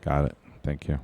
Got it. Thank you.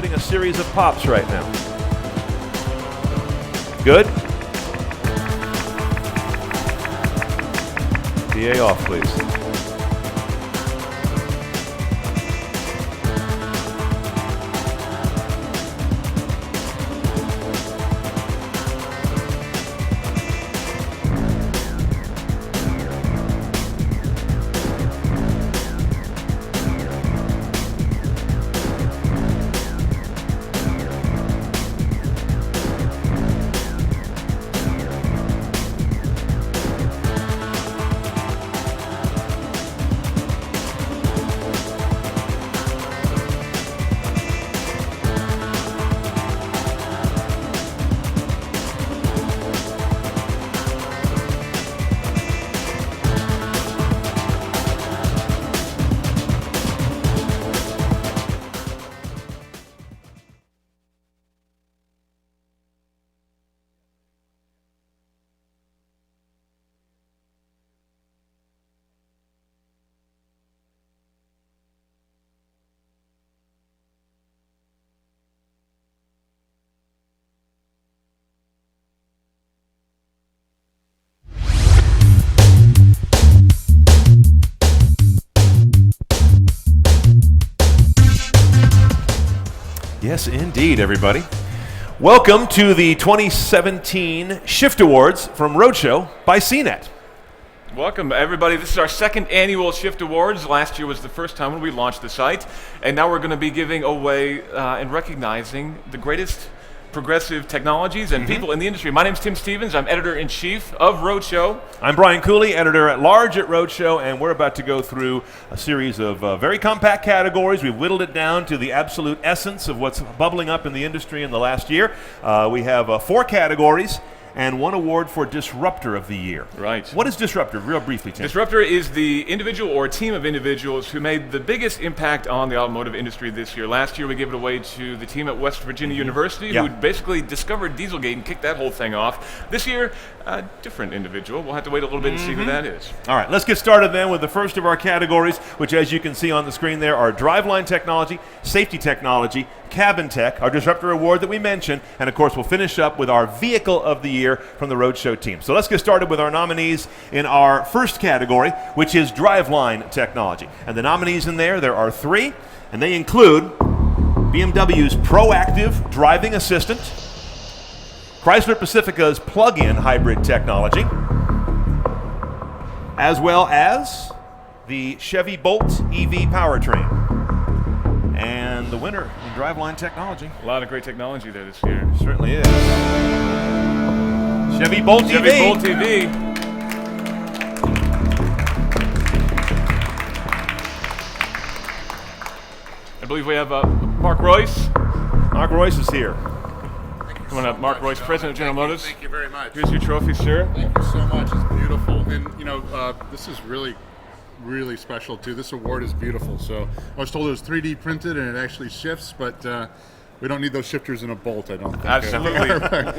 getting a series of pops right now. Good. PA off, please. Yes, indeed, everybody. Welcome to the 2017 SHIFT Awards from Roadshow by CNET. Welcome, everybody. This is our second annual SHIFT Awards. Last year was the first time when we launched the site, and now we're going to be giving away and recognizing the greatest progressive technologies and people in the industry. My name's Tim Stevens. I'm editor-in-chief of Roadshow. I'm Brian Cooley, editor-at-large at Roadshow, and we're about to go through a series of very compact categories. We've whittled it down to the absolute essence of what's bubbling up in the industry in the last year. We have 4 categories and 1 award for Disruptor of the Year. Right. What is Disruptor, real briefly, Tim? Disruptor is the individual or team of individuals who made the biggest impact on the automotive industry this year. Last year we gave it away to the team at West Virginia University who basically discovered Dieselgate and kicked that whole thing off. This year, a different individual. We'll have to wait a little bit and see who that is. All right, let's get started then with the first of our categories, which as you can see on the screen there are driveline technology, safety technology, cabin tech, our Disruptor Award that we mentioned, and of course we'll finish up with our Vehicle of the Year from the Roadshow team. So let's get started with our nominees in our first category, which is driveline technology. And the nominees in there are 3, and they include BMW's Proactive Driving Assistant, Chrysler Pacifica's plug-in hybrid technology, as well as the Chevy Bolt EV powertrain. And the winner in driveline technology. A lot of great technology there this year. Certainly is. Chevy Bolt EV. Chevy Bolt EV. I believe we have Mark Royce. Mark Royce is here. Come on up, Mark Royce, President of General Motors. Thank you very much. Here's your trophy, sir. Thank you so much. It's beautiful. And, you know, this is really special, too. This award is beautiful. So I was told it was 3D printed and it actually shifts, but we don't need those shifters in a Bolt, I don't think. Absolutely.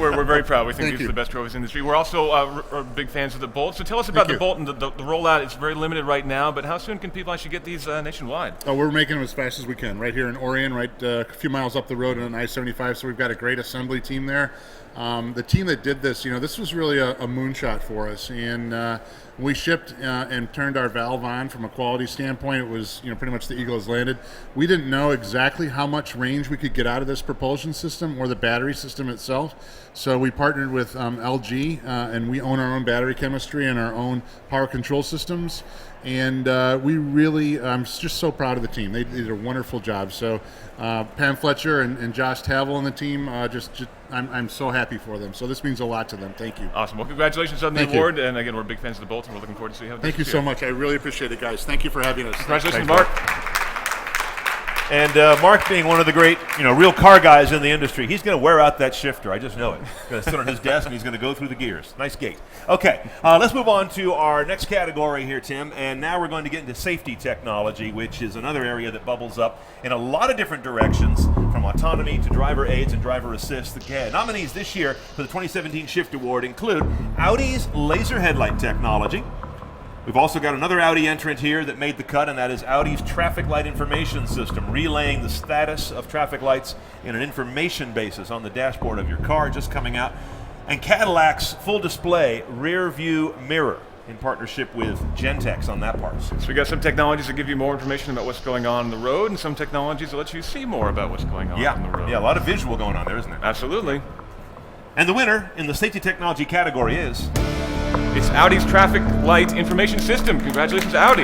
We're very proud. We think these are the best trophies in the industry. We're also are big fans of the Bolt. So tell us about the Bolt and the rollout. It's very limited right now, but how soon can people actually get these nationwide? Oh, we're making them as fast as we can. Right here in Orion, right a few miles up the road on I-75, so we've got a great assembly team there. The team that did this, you know, this was really a moonshot for us, and we shipped and turned our valve on from a quality standpoint. It was, you know, pretty much the Eagle has landed. We didn't know exactly how much range we could get out of this propulsion system or the battery system itself, so we partnered with LG, and we own our own battery chemistry and our own power control systems. And we really, I'm just so proud of the team. They did a wonderful job. So Pam Fletcher and Josh Tavel and the team, I'm so happy for them. So this means a lot to them. Thank you. Awesome. Well, congratulations on the award. And again, we're big fans of the Bolt, and we're looking forward to see how it Thank you so much. I really appreciate it, guys. Thank you for having us. Congratulations, Mark. And Mark, being one of the great, real car guys in the industry, he's going to wear out that shifter. I just know it. He's going to sit on his desk and he's going to go through the gears. Nice gait. Okay, let's move on to our next category here, Tim. And now we're going to get into safety technology, which is another area that bubbles up in a lot of different directions, from autonomy to driver aids and driver assist. The nominees this year for the 2017 SHIFT Award include Audi's laser headlight technology, We've also got another Audi entrant here that made the cut, and that is Audi's traffic light information system, relaying the status of traffic lights in an information basis on the dashboard of your car, just coming out. And Cadillac's full display rear view mirror in partnership with Gentex on that part. So we got some technologies that give you more information about what's going on the road, and some technologies that let you see more about what's going on the road. Yeah, a lot of visual going on there, isn't it? Absolutely. And the winner in the safety technology category is... It's Audi's traffic light information system. Congratulations, Audi.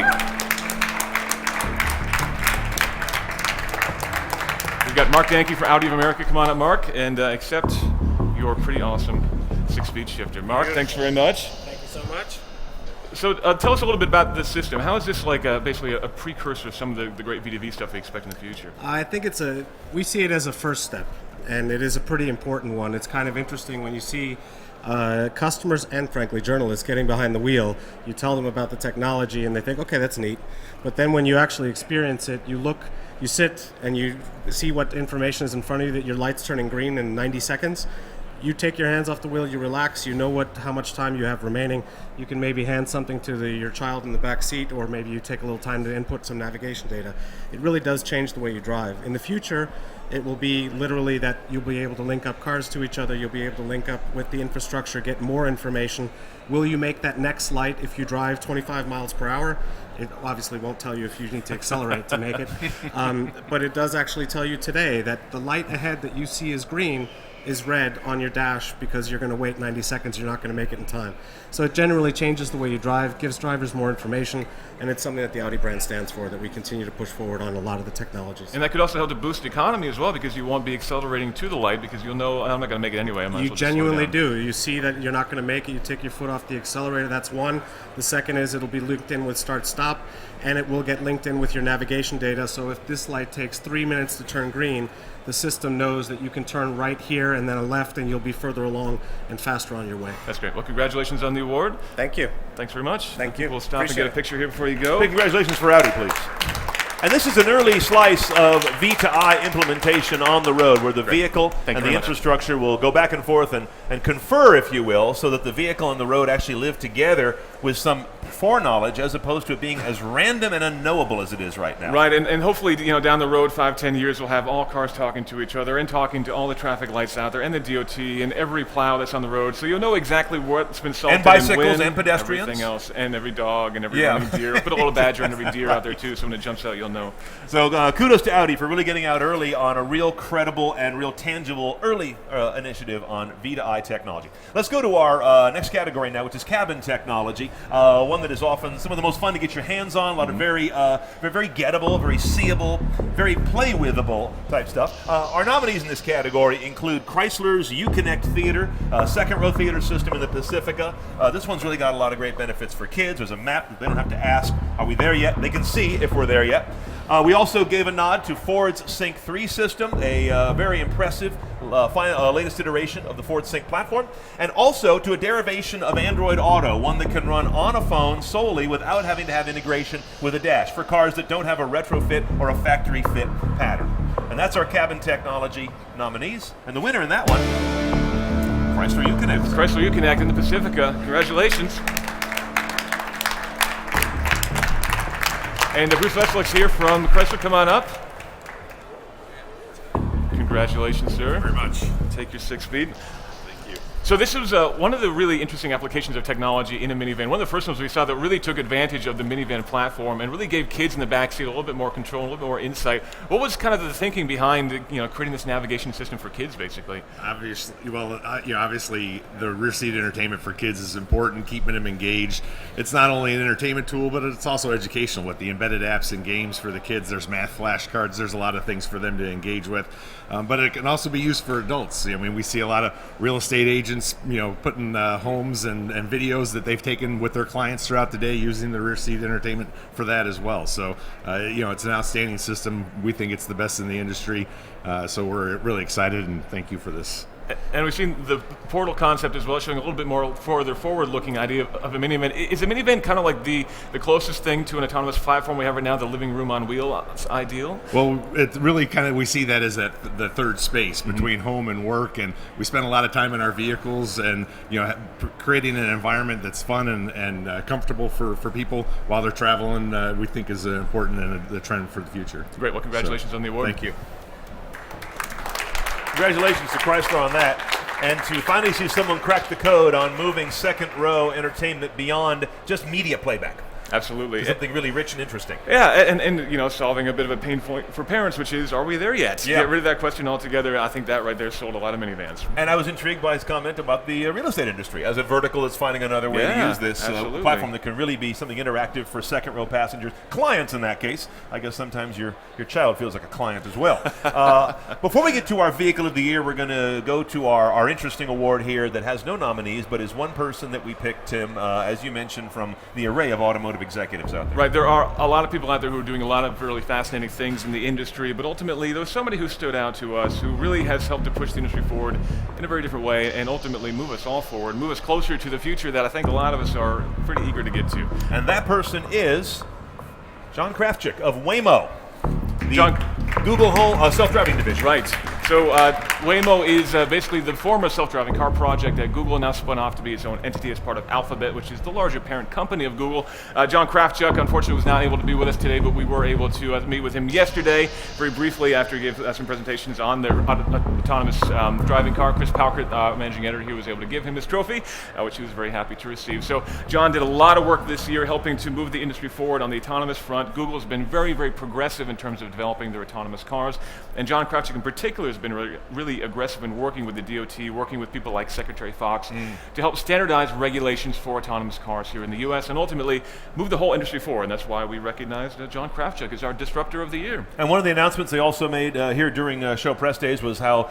We've got Mark Danke for Audi of America. Come on up, Mark, and accept your pretty awesome 6-speed shifter. Mark, thanks very much. Thank you so much. So tell us a little bit about this system. How is this like basically a precursor of some of the great VDV stuff we expect in the future? I think we see it as a first step, and it is a pretty important one. It's kind of interesting when you see customers and, frankly, journalists getting behind the wheel. You tell them about the technology, and they think, okay, that's neat. But then when you actually experience it, you sit, and you see what information is in front of you, that your light's turning green in 90 seconds. You take your hands off the wheel, you relax, you know how much time you have remaining. You can maybe hand something to your child in the back seat, or maybe you take a little time to input some navigation data. It really does change the way you drive. In the future, it will be literally that you'll be able to link up cars to each other, you'll be able to link up with the infrastructure, get more information. Will you make that next light if you drive 25 miles per hour? It obviously won't tell you if you need to accelerate to make it. But it does actually tell you today that the light ahead that you see is green is red on your dash because you're going to wait 90 seconds, you're not going to make it in time. So it generally changes the way you drive, gives drivers more information, and it's something that the Audi brand stands for, that we continue to push forward on a lot of the technologies. And that could also help to boost the economy as well, because you won't be accelerating to the light, because you'll know, I'm not going to make it anyway. You genuinely do. You see that you're not going to make it, you take your foot off the accelerator, that's one. The second is it'll be linked in with start-stop, and it will get linked in with your navigation data, so if this light takes 3 minutes to turn green, the system knows that you can turn right here and then a left, and you'll be further along and faster on your way. That's great. Well, congratulations on the award. Thank you. Thanks very much. Thank you. We'll stop and get a picture here before you go. Big congratulations for Audi, please. And this is an early slice of V2I implementation on the road, where the vehicle and the infrastructure will go back and forth and confer, if you will, so that the vehicle and the road actually live together with some foreknowledge, as opposed to it being as random and unknowable as it is right now. Right, and hopefully, down the road, 5-10 years, we'll have all cars talking to each other and talking to all the traffic lights out there and the DOT and every plow that's on the road, so you'll know exactly what's been salted and bicycles and when, and pedestrians, everything else, and every dog and every running deer. Put a little badger on every deer out there too, so when it jumps out, you'll know. So kudos to Audi for really getting out early on a real credible and real tangible early initiative on V2I technology. Let's go to our next category now, which is cabin technology, one that is often some of the most fun to get your hands on, a lot of very gettable, very seeable, very play-withable type stuff. Our nominees in this category include Chrysler's Uconnect Theater, second row theater system in the Pacifica. This one's really got a lot of great benefits for kids. There's a map that they don't have to ask, are we there yet? They can see if we're there yet. We also gave a nod to Ford's Sync 3 system, a very impressive latest iteration of the Ford Sync platform, and also to a derivation of Android Auto, one that can run on a phone solely without having to have integration with a dash for cars that don't have a retrofit or a factory fit pattern. And that's our cabin technology nominees, and the winner in that one, Chrysler Uconnect. Chrysler Uconnect in the Pacifica. Congratulations. And Bruce Leslie's here from Chrysler. Come on up. Congratulations, sir. Thank you very much. Take your 6-speed. Thank you. So this was one of the really interesting applications of technology in a minivan. One of the first ones we saw that really took advantage of the minivan platform and really gave kids in the backseat a little bit more control, a little bit more insight. What was kind of the thinking behind creating this navigation system for kids, basically? Obviously, the rear seat entertainment for kids is important, keeping them engaged. It's not only an entertainment tool, but it's also educational with the embedded apps and games for the kids. There's math flashcards. There's a lot of things for them to engage with. But it can also be used for adults. I mean, we see a lot of real estate agents, putting homes and videos that they've taken with their clients throughout the day using the rear seat entertainment for that as well. So, it's an outstanding system. We think it's the best in the industry. So we're really excited, and thank you for this. And we've seen the portal concept as well, showing a little bit more further forward-looking idea of a minivan. Is a minivan kind of like the closest thing to an autonomous platform we have right now, the living room on wheels ideal? Well, it really kind of, we see that as the third space between home and work, and we spend a lot of time in our vehicles and creating an environment that's fun and comfortable for people while they're traveling, we think is important and the trend for the future. Great. Well, congratulations on the award. Thank you. Congratulations to Chrysler on that. And to finally see someone crack the code on moving second row entertainment beyond just media playback. Absolutely. Something really rich and interesting. Yeah, and solving a bit of a pain point for parents, which is, are we there yet? Yeah. Get rid of that question altogether. I think that right there sold a lot of minivans. And I was intrigued by his comment about the real estate industry as a vertical that's finding another way to use this platform that can really be something interactive for second row passengers, clients in that case. I guess sometimes your child feels like a client as well. Before we get to our vehicle of the year, we're going to go to our interesting award here that has no nominees, but is one person that we picked, Tim, as you mentioned, from the array of automotive executives out there. Right, there are a lot of people out there who are doing a lot of really fascinating things in the industry, but ultimately there was somebody who stood out to us who really has helped to push the industry forward in a very different way and ultimately move us all forward, move us closer to the future that I think a lot of us are pretty eager to get to. And that person is John Krafchick of Waymo, the Google Home self-driving division. Right. So Waymo is basically the former self-driving car project that Google now spun off to be its own entity as part of Alphabet, which is the larger parent company of Google. John Krafchick, unfortunately, was not able to be with us today, but we were able to meet with him yesterday, very briefly, after he gave some presentations on their autonomous driving car. Chris Palkert, managing editor here, was able to give him his trophy, which he was very happy to receive. So John did a lot of work this year helping to move the industry forward on the autonomous front. Google has been very, very progressive in terms of developing their autonomous cars, and John Krafchick in particular has been really aggressive in working with the DOT, working with people like Secretary Fox to help standardize regulations for autonomous cars here in the U.S. and ultimately move the whole industry forward. And that's why we recognized John Krafchick as our disruptor of the year. And one of the announcements they also made here during show press days was how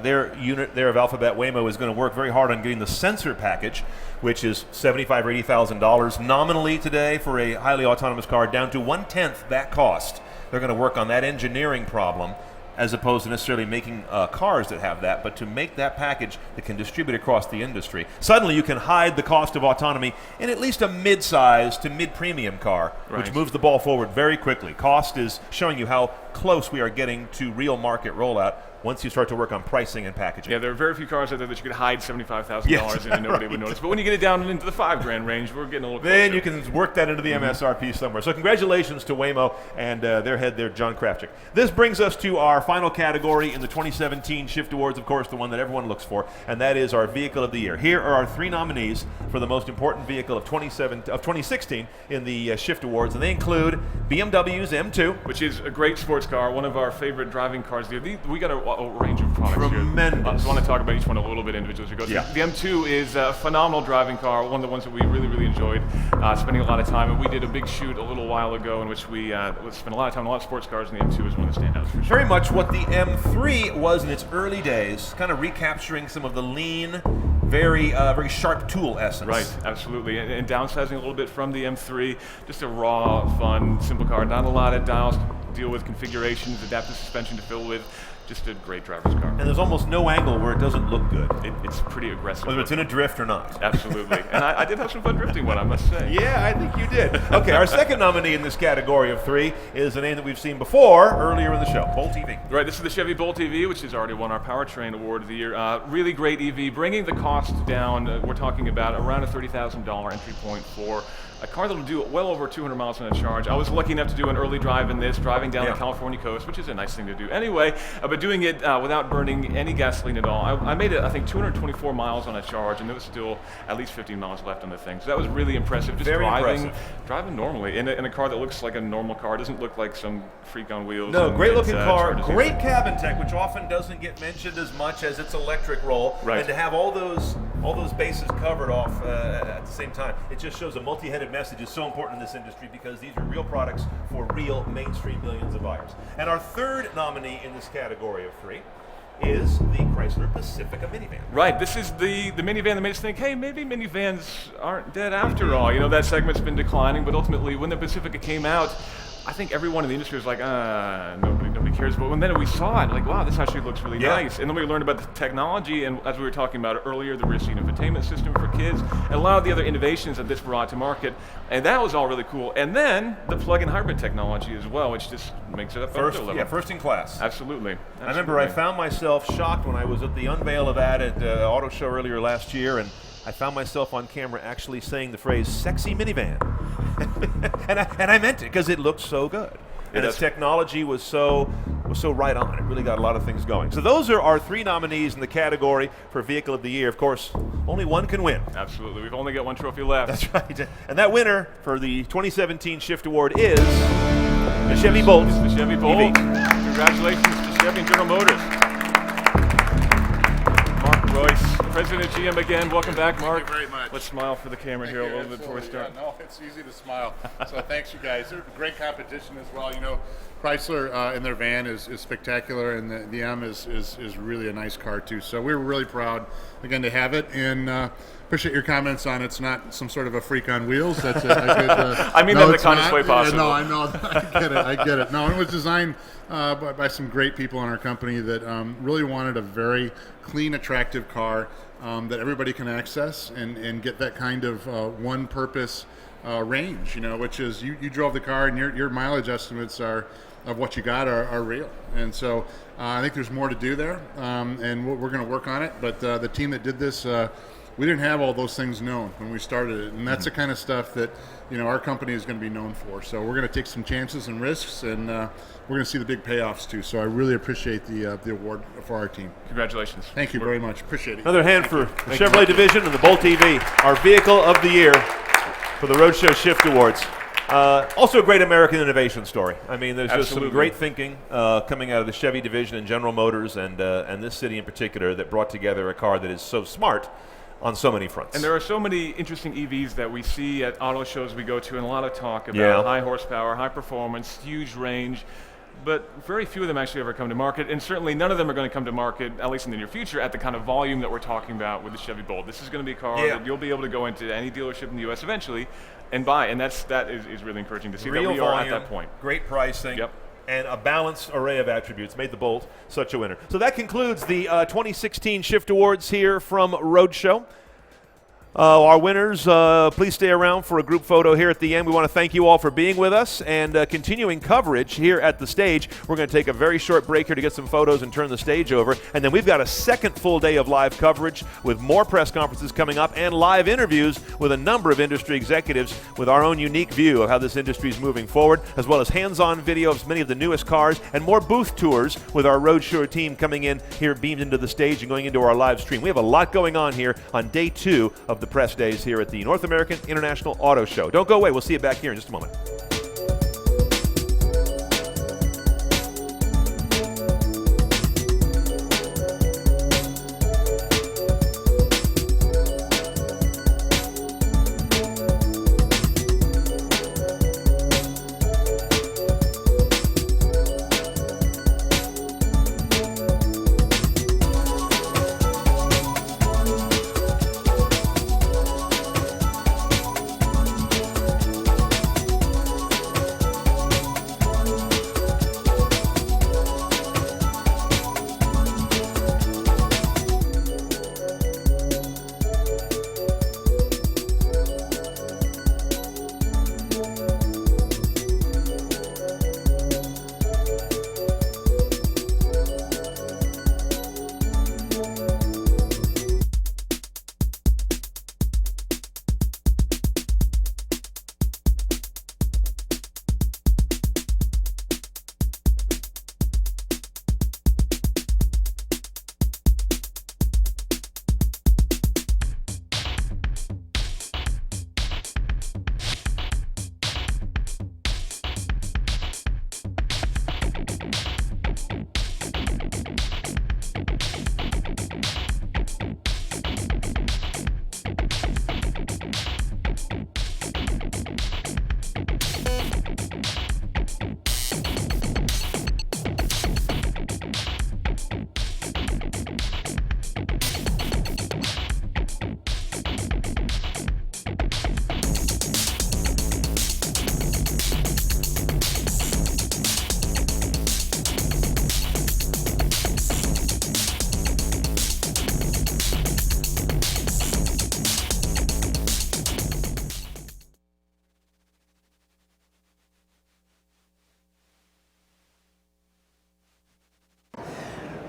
their unit there of Alphabet Waymo is going to work very hard on getting the sensor package, which is $75,000 or $80,000 nominally today for a highly autonomous car, down to 1/10 that cost. They're going to work on that engineering problem, as opposed to necessarily making cars that have that, but to make that package that can distribute across the industry. Suddenly you can hide the cost of autonomy in at least a mid-size to mid-premium car, which moves the ball forward very quickly. Cost is showing you how close we are getting to real market rollout once you start to work on pricing and packaging. Yeah, there are very few cars out there that you could hide $75,000 in and nobody would notice. But when you get it down into the $5,000 range, we're getting a little closer. Then you can work that into the MSRP somewhere. So congratulations to Waymo and their head there, John Krafchick. This brings us to our final category in the 2017 Shift Awards, of course, the one that everyone looks for, and that is our Vehicle of the Year. Here are our 3 nominees for the most important vehicle of 2016 in the Shift Awards, and they include BMW's M2, which is a great sports car, one of our favorite driving cars. We got a range of products Tremendous. here. I just want to talk about each one a little bit individually as we go through. The M2 is a phenomenal driving car, one of the ones that we really enjoyed spending a lot of time. And we did a big shoot a little while ago in which we spent a lot of time on a lot of sports cars, and the M2 is one of the standouts for sure. Very much what the M3 was in its early days, kind of recapturing some of the lean, very sharp tool essence. Right, absolutely. And downsizing a little bit from the M3, just a raw, fun, simple car. Not a lot of dials to deal with, configurations, adaptive suspension to fill with. Just a great driver's car. And there's almost no angle where it doesn't look good. It's pretty aggressive. Whether it's in a drift or not. Absolutely. And I did have some fun drifting one, I must say. Yeah, I think you did. Okay, our second nominee in this category of 3 is a name that we've seen before earlier in the show, Bolt EV. Right, this is the Chevy Bolt EV, which has already won our Powertrain Award of the Year. Really great EV, bringing the cost down. We're talking about around a $30,000 entry point for a car that will do well over 200 miles on a charge. I was lucky enough to do an early drive in this, driving down the California coast, which is a nice thing to do anyway, but doing it without burning any gasoline at all. I made it, I think, 224 miles on a charge, and there was still at least 15 miles left on the thing. So that was really impressive. Just driving normally in a car that looks like a normal car. It doesn't look like some freak on wheels. No, great looking car, great cabin tech, which often doesn't get mentioned as much as its electric role. Right. And to have all those bases covered off at the same time, it just shows a multi-headed message is so important in this industry because these are real products for real mainstream millions of buyers. And our third nominee in this category of 3 is the Chrysler Pacifica minivan. Right, this is the minivan that made us think, hey, maybe minivans aren't dead after all. You know, that segment's been declining, but ultimately when the Pacifica came out, I think everyone in the industry was like, nobody cares. But then we saw it, like, wow, this actually looks really Yeah. nice. And then we learned about the technology, and as we were talking about earlier, the rear seat infotainment system for kids, and a lot of the other innovations that this brought to market. And that was all really cool. And then the plug-in hybrid technology as well, which just makes it up First, another level. yeah, first in class. Absolutely. I remember I found myself shocked when I was at the unveil of that at Auto Show earlier last year, and I found myself on camera actually saying the phrase "sexy minivan," and I meant it because it looked so good. And the technology was so right on. It really got a lot of things going. So those are our 3 nominees in the category for Vehicle of the Year. Of course, only one can win. Absolutely. We've only got one trophy left. That's right. And that winner for the 2017 Shift Award is the Chevy Bolt. It's the Chevy Bolt. EV. Congratulations to Chevy and General Motors. Mark Royce, President of GM again. Welcome back, Mark. Thank you very much. Let's smile for the camera here a little bit before we start. Yeah, no, it's easy to smile. So thanks, you guys. They're great competition as well. You know, Chrysler in their van is spectacular, and the Emme is really a nice car too. So we were really proud again to have it, and appreciate your comments on it's not some sort of a freak on wheels. That's a good. I mean no, that in the it's kindest not. way possible. Yeah, no, I know. I get it. No, it was designed by some great people in our company that really wanted a very clean, attractive car that everybody can access and get that kind of one purpose range, you know, which is you drove the car and your mileage estimates of what you got are real. And so I think there's more to do there, and we're going to work on it. But the team that did this, we didn't have all those things known when we started it, and that's the kind of stuff that, you know, our company is going to be known for. So we're going to take some chances and risks, and we're going to see the big payoffs too. So I really appreciate the award for our team. Congratulations. Thank you very much. Appreciate it. Another hand for the Chevrolet division and the Bolt EV, our Vehicle of the Year for the Roadshow Shift Awards. Also a great American innovation story. I mean, there's just some Absolutely. great thinking coming out of the Chevy division and General Motors and this city in particular that brought together a car that is so smart on so many fronts. And there are so many interesting EVs that we see at auto shows we go to, and a lot of talk about high horsepower, high performance, huge range, but very few of them actually ever come to market, and certainly none of them are going to come to market, at least in the near future, at the kind of volume that we're talking about with the Chevy Bolt. This is going to be a car that you'll be able to go into any dealership in the U.S. eventually and buy, and that is really encouraging to see Real that we are volume, at that point. great pricing. Yep. And a balanced array of attributes made the Bolt such a winner. So that concludes the 2016 Shift Awards here from Roadshow. Our winners, please stay around for a group photo here at the end. We want to thank you all for being with us and continuing coverage here at the stage. We're going to take a very short break here to get some photos and turn the stage over. And then we've got a second full day of live coverage with more press conferences coming up and live interviews with a number of industry executives with our own unique view of how this industry is moving forward, as well as hands-on video of many of the newest cars and more booth tours with our Roadshow team coming in here beamed into the stage and going into our live stream. We have a lot going on here on day 2 of the press days here at the North American International Auto Show. Don't go away. We'll see you back here in just a moment.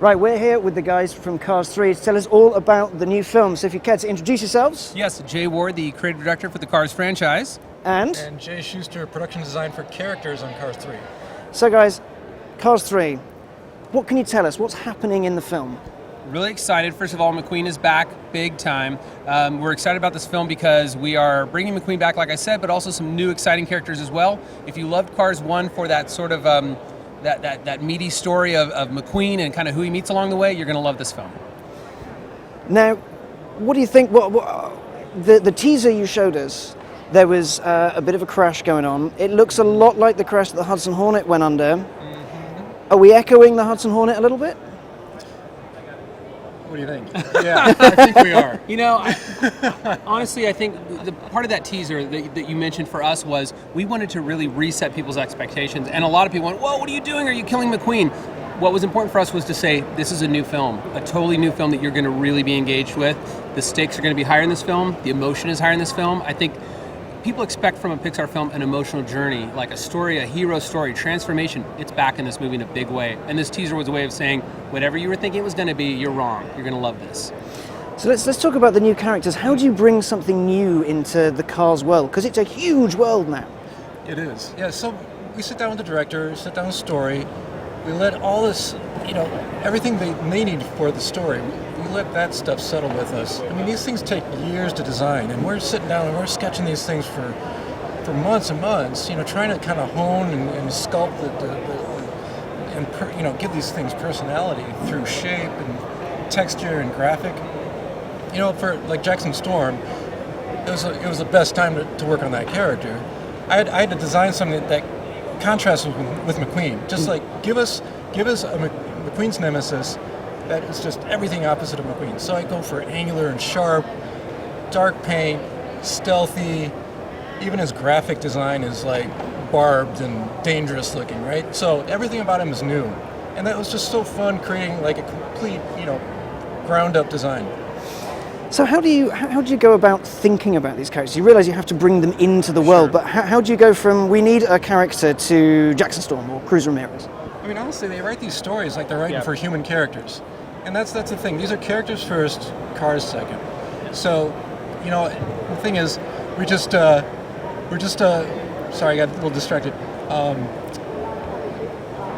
Right, we're here with the guys from Cars 3 to tell us all about the new film. So if you care to introduce yourselves. Yes, Jay Ward, the creative director for the Cars franchise. And Jay Schuster, production design for characters on Cars 3. So guys, Cars 3, what can you tell us? What's happening in the film? Really excited. First of all, McQueen is back big time. We're excited about this film because we are bringing McQueen back, like I said, but also some new exciting characters as well. If you loved Cars 1 for that sort of that meaty story of McQueen and kind of who he meets along the way, you're going to love this film. Now, what do you think? The teaser you showed us, there was a bit of a crash going on. It looks a lot like the crash that the Hudson Hornet went under. Mm-hmm. Are we echoing the Hudson Hornet a little bit? What do you think? Yeah, I think we are. You know, honestly, I think the part of that teaser that you mentioned for us was we wanted to really reset people's expectations. And a lot of people went, whoa, what are you doing? Are you killing McQueen? What was important for us was to say, this is a new film, a totally new film that you're going to really be engaged with. The stakes are going to be higher in this film. The emotion is higher in this film. I think people expect from a Pixar film an emotional journey, like a story, a hero story, transformation. It's back in this movie in a big way. And this teaser was a way of saying, whatever you were thinking it was going to be, you're wrong. You're going to love this. So let's talk about the new characters. How do you bring something new into the Cars world? Because it's a huge world now. It is. Yeah, so we sit down with the director, sit down with the story. We let all this, everything they need for the story, we let that stuff settle with us. I mean, these things take years to design, and we're sitting down and we're sketching these things for months and months, trying to kind of hone and sculpt give these things personality through shape and texture and graphic. For like Jackson Storm, it was the best time to work on that character. I had to design something that contrasts with McQueen. Just like give us McQueen's nemesis that is just everything opposite of McQueen. So I go for angular and sharp, dark paint, stealthy. Even his graphic design is like barbed and dangerous looking, right? So everything about him is new, and that was just so fun creating like a complete, ground up design. So how do you go about thinking about these characters? You realize you have to bring them into the world, but how do you go from we need a character to Jackson Storm or Cruz Ramirez? I mean, honestly, they write these stories like they're writing for human characters, and that's the thing. These are characters first, cars second. So, the thing is, we're just sorry, I got a little distracted.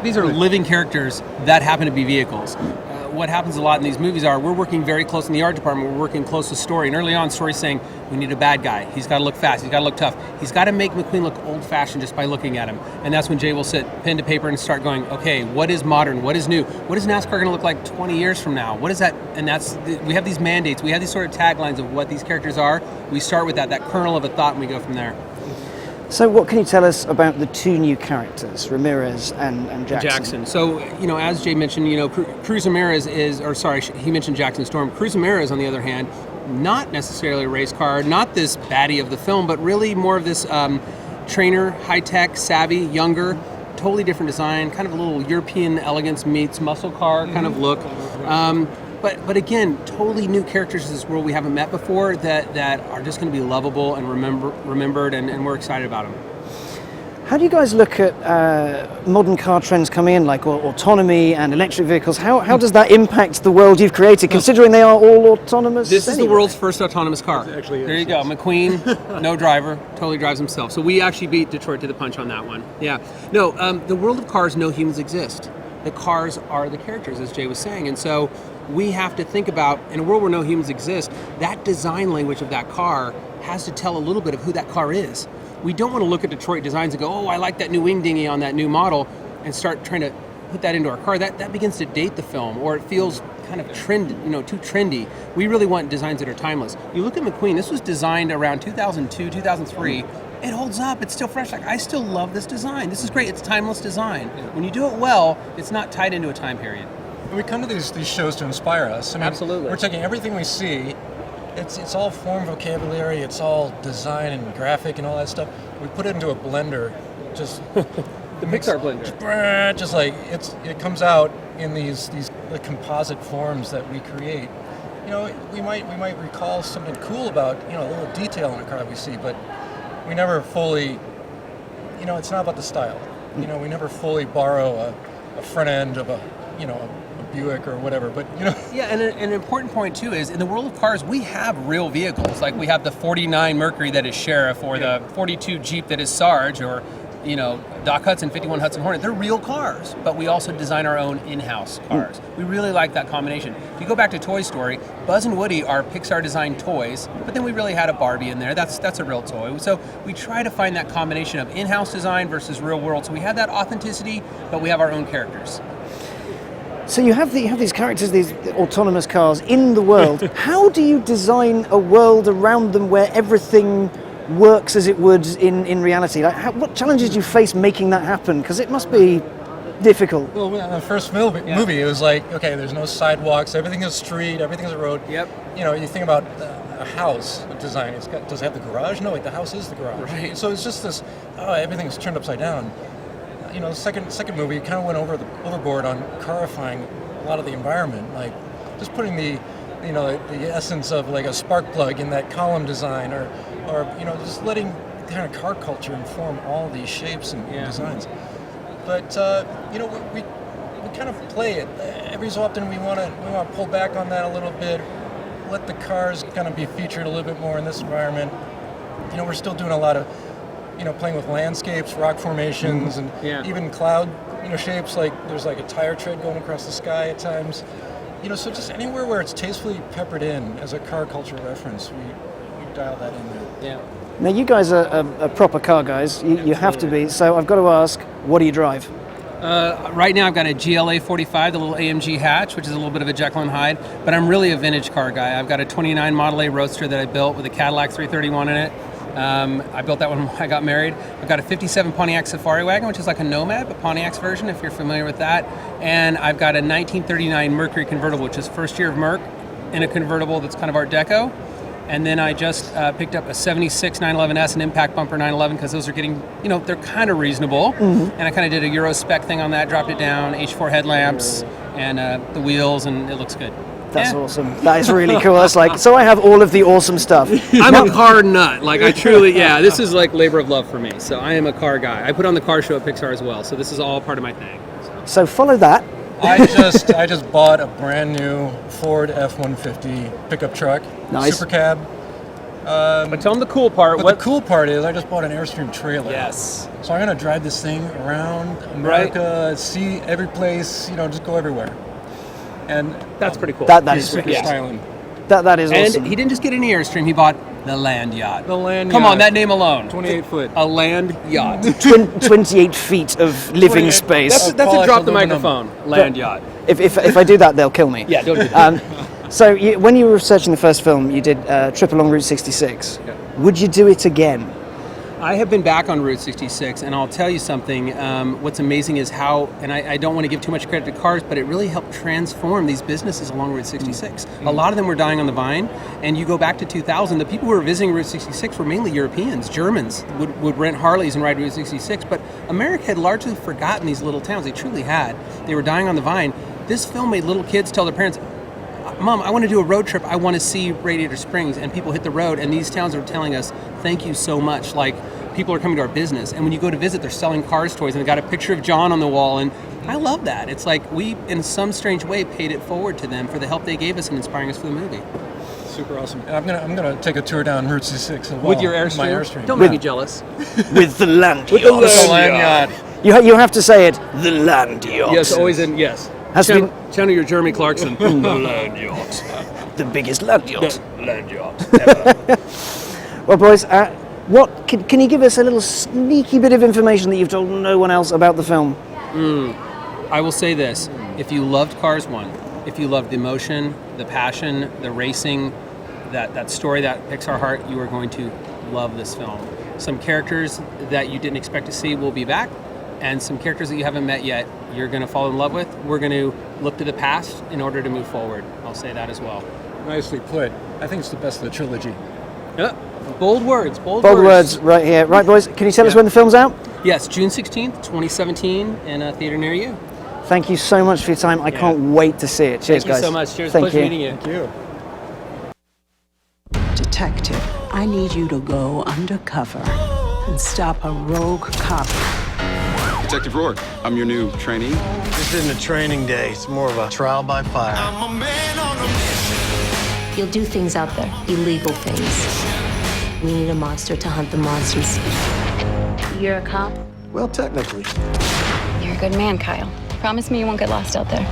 These are living characters that happen to be vehicles. What happens a lot in these movies are we're working very close in the art department, we're working close with story, and early on story's saying we need a bad guy, he's got to look fast, he's got to look tough, he's got to make McQueen look old-fashioned just by looking at him. And that's when Jay will sit pen to paper and start going, okay, what is modern, what is new, what is NASCAR going to look like 20 years from now, what is that? And we have these mandates, we have these sort of taglines of what these characters are. We start with that kernel of a thought, and we go from there. So what can you tell us about the two new characters, Ramirez and Jackson? So, as Jay mentioned, Cruz Ramirez he mentioned Jackson Storm. Cruz Ramirez, on the other hand, not necessarily a race car, not this baddie of the film, but really more of this trainer, high-tech, savvy, younger, totally different design, kind of a little European elegance meets muscle car kind of look. But again, totally new characters in this world we haven't met before that are just going to be lovable and remembered, and we're excited about them. How do you guys look at modern car trends coming in, like autonomy and electric vehicles? How does that impact the world you've created, considering they are all autonomous? This is the world's first autonomous car. There you go. McQueen, no driver, totally drives himself. So we actually beat Detroit to the punch on that one. Yeah. No, the world of cars, no humans exist. The cars are the characters, as Jay was saying. And so we have to think about, in a world where no humans exist, that design language of that car has to tell a little bit of who that car is. We don't want to look at Detroit designs and go, oh, I like that new wing dinghy on that new model, and start trying to put that into our car. That begins to date the film, or it feels kind of too trendy. We really want designs that are timeless. You look at McQueen, this was designed around 2002, 2003. It holds up, it's still fresh. Like, I still love this design. This is great, it's timeless design. When you do it well, it's not tied into a time period. We come to these shows to inspire us. I mean, absolutely. We're taking everything we see. It's all form vocabulary. It's all design and graphic and all that stuff. We put it into a blender. Just the Pixar blender. Just like it comes out in these like composite forms that we create. We might recall something cool about a little detail in a car we see, but we never fully. It's not about the style. We never fully borrow a front end of a Buick or whatever, but Yeah, and an important point too is in the world of cars, we have real vehicles. Like we have the 49 Mercury that is Sheriff, or the 42 Jeep that is Sarge, or Doc Hudson 51 Hudson Hornet. They're real cars, but we also design our own in-house cars. We really like that combination. If you go back to Toy Story, Buzz and Woody are Pixar-designed toys, but then we really had a Barbie in there. That's a real toy. So we try to find that combination of in-house design versus real world. So we have that authenticity, but we have our own characters. So you have these characters, these autonomous cars in the world. How do you design a world around them where everything works as it would in reality? Like, what challenges do you face making that happen? Because it must be difficult. Well, in the first movie, it was like, okay, there's no sidewalks, everything is street, everything is a road. Yep. You think about a house design. Does it have the garage? No, wait, the house is the garage. Right. So it's just this. Everything's turned upside down. The second movie kind of went overboard on carifying a lot of the environment, like just putting the essence of like a spark plug in that column design, or just letting kind of car culture inform all these shapes and designs. But we kind of play it every so often. We want to pull back on that a little bit, let the cars kind of be featured a little bit more in this environment. We're still doing a lot of playing with landscapes, rock formations, and even cloud shapes. Like there's like a tire tread going across the sky at times. So just anywhere where it's tastefully peppered in as a car culture reference, we dial that in there. Yeah. Now you guys are proper car guys. You have to be. So I've got to ask, what do you drive? Right now I've got a GLA 45, the little AMG hatch, which is a little bit of a Jekyll and Hyde, but I'm really a vintage car guy. I've got a 29 Model A Roadster that I built with a Cadillac 331 in it. I built that when I got married. I've got a 57 Pontiac Safari Wagon, which is like a Nomad, but Pontiac's version, if you're familiar with that. And I've got a 1939 Mercury convertible, which is first year of Merc, in a convertible that's kind of Art Deco. And then I just picked up a 76 911S and impact bumper 911, because those are getting, they're kind of reasonable. And I kind of did a Euro spec thing on that, dropped it down, H4 headlamps, and the wheels, and it looks good. That's awesome. That is really cool. That's like, so I have all of the awesome stuff. I'm a car nut. Like I truly, this is like labor of love for me. So I am a car guy. I put on the car show at Pixar as well. So this is all part of my thing. So follow that. I just bought a brand new Ford F-150 pickup truck. Nice. Super cab. But tell them the cool part. The cool part is I just bought an Airstream trailer. Yes. So I'm going to drive this thing around America, see every place, just go everywhere. And that's pretty cool. That is super styling. That is awesome. And he didn't just get any Airstream, he bought the land yacht. The land Come yacht. on, that name alone. 28 foot. A land yacht. 28 feet of living space. That's a drop the microphone. Land yacht. If I do that, they'll kill me. Yeah, don't do that. So when you were researching the first film, you did a trip along Route 66. Yeah. Would you do it again? I have been back on Route 66, and I'll tell you something. What's amazing is how, and I don't want to give too much credit to cars, but it really helped transform these businesses along Route 66. A lot of them were dying on the vine, and you go back to 2000, the people who were visiting Route 66 were mainly Europeans. Germans would rent Harleys and ride Route 66, but America had largely forgotten these little towns. They truly had. They were dying on the vine. This film made little kids tell their parents, Mom, I want to do a road trip. I want to see Radiator Springs. And people hit the road, and these towns are telling us, thank you so much. Like, people are coming to our business. And when you go to visit, they're selling Cars toys, and they got a picture of John on the wall. And I love that. It's like we, in some strange way, paid it forward to them for the help they gave us in inspiring us for the movie. Super awesome. And I'm gonna take a tour down Route 66 as well. With your Airstream? My Airstream. Don't make me jealous. With the land yacht. With the land yacht. You have to say it, the land yacht. Yes, always in, yes. Channel your Jeremy Clarkson. The land yacht. The biggest land yacht. The land yacht ever. Well, boys, can you give us a little sneaky bit of information that you've told no one else about the film? I will say this. If you loved Cars 1, if you loved the emotion, the passion, the racing, that story, that Pixar heart, you are going to love this film. Some characters that you didn't expect to see will be back, and some characters that you haven't met yet, you're going to fall in love with. We're going to look to the past in order to move forward. I'll say that as well. Nicely put. I think it's the best of the trilogy. Yeah. Bold words. Bold words right here. Right, boys, can you tell us when the film's out? Yes, June 16th, 2017, in a theater near you. Thank you so much for your time. I can't wait to see it. Cheers, guys. Thank you so much. Cheers. Thank Pleasure you. meeting you. Thank you. Detective, I need you to go undercover and stop a rogue cop Detective Rourke, I'm your new trainee. This isn't a training day. It's more of a trial by fire. I'm a man on a mission. You'll do things out there, illegal things. We need a monster to hunt the monsters. You're a cop? Well, technically. You're a good man, Kyle. Promise me you won't get lost out there.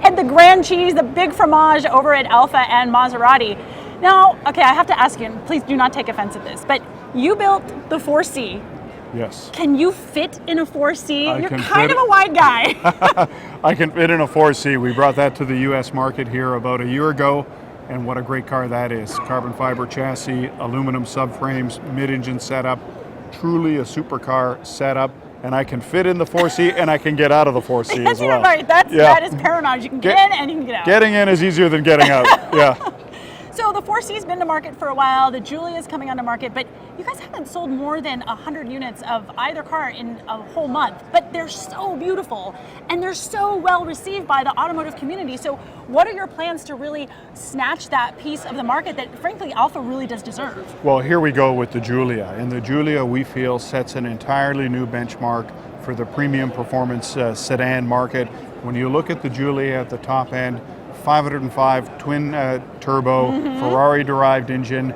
And the grand cheese, the big fromage over at Alfa and Maserati. Now, okay, I have to ask you, and please do not take offense at this, but you built the 4C. Yes. Can you fit in a 4C? You're can kind fit of a wide guy. I can fit in a 4C. We brought that to the U.S. market here about a year ago, and what a great car that is. Carbon fiber chassis, aluminum subframes, mid-engine setup, truly a supercar setup. And I can fit in the 4C and I can get out of the 4C as well. Right, that is paramount. You can get in and you can get out. Getting in is easier than getting out, yeah. So the 4C's been to market for a while, the Giulia's coming onto market, but you guys haven't sold more than 100 units of either car in a whole month. But they're so beautiful and they're so well received by the automotive community. So what are your plans to really snatch that piece of the market that frankly Alfa really does deserve? Well, here we go with the Giulia. And the Giulia, we feel, sets an entirely new benchmark for the premium performance sedan market. When you look at the Giulia at the top end, 505 twin turbo Ferrari derived engine,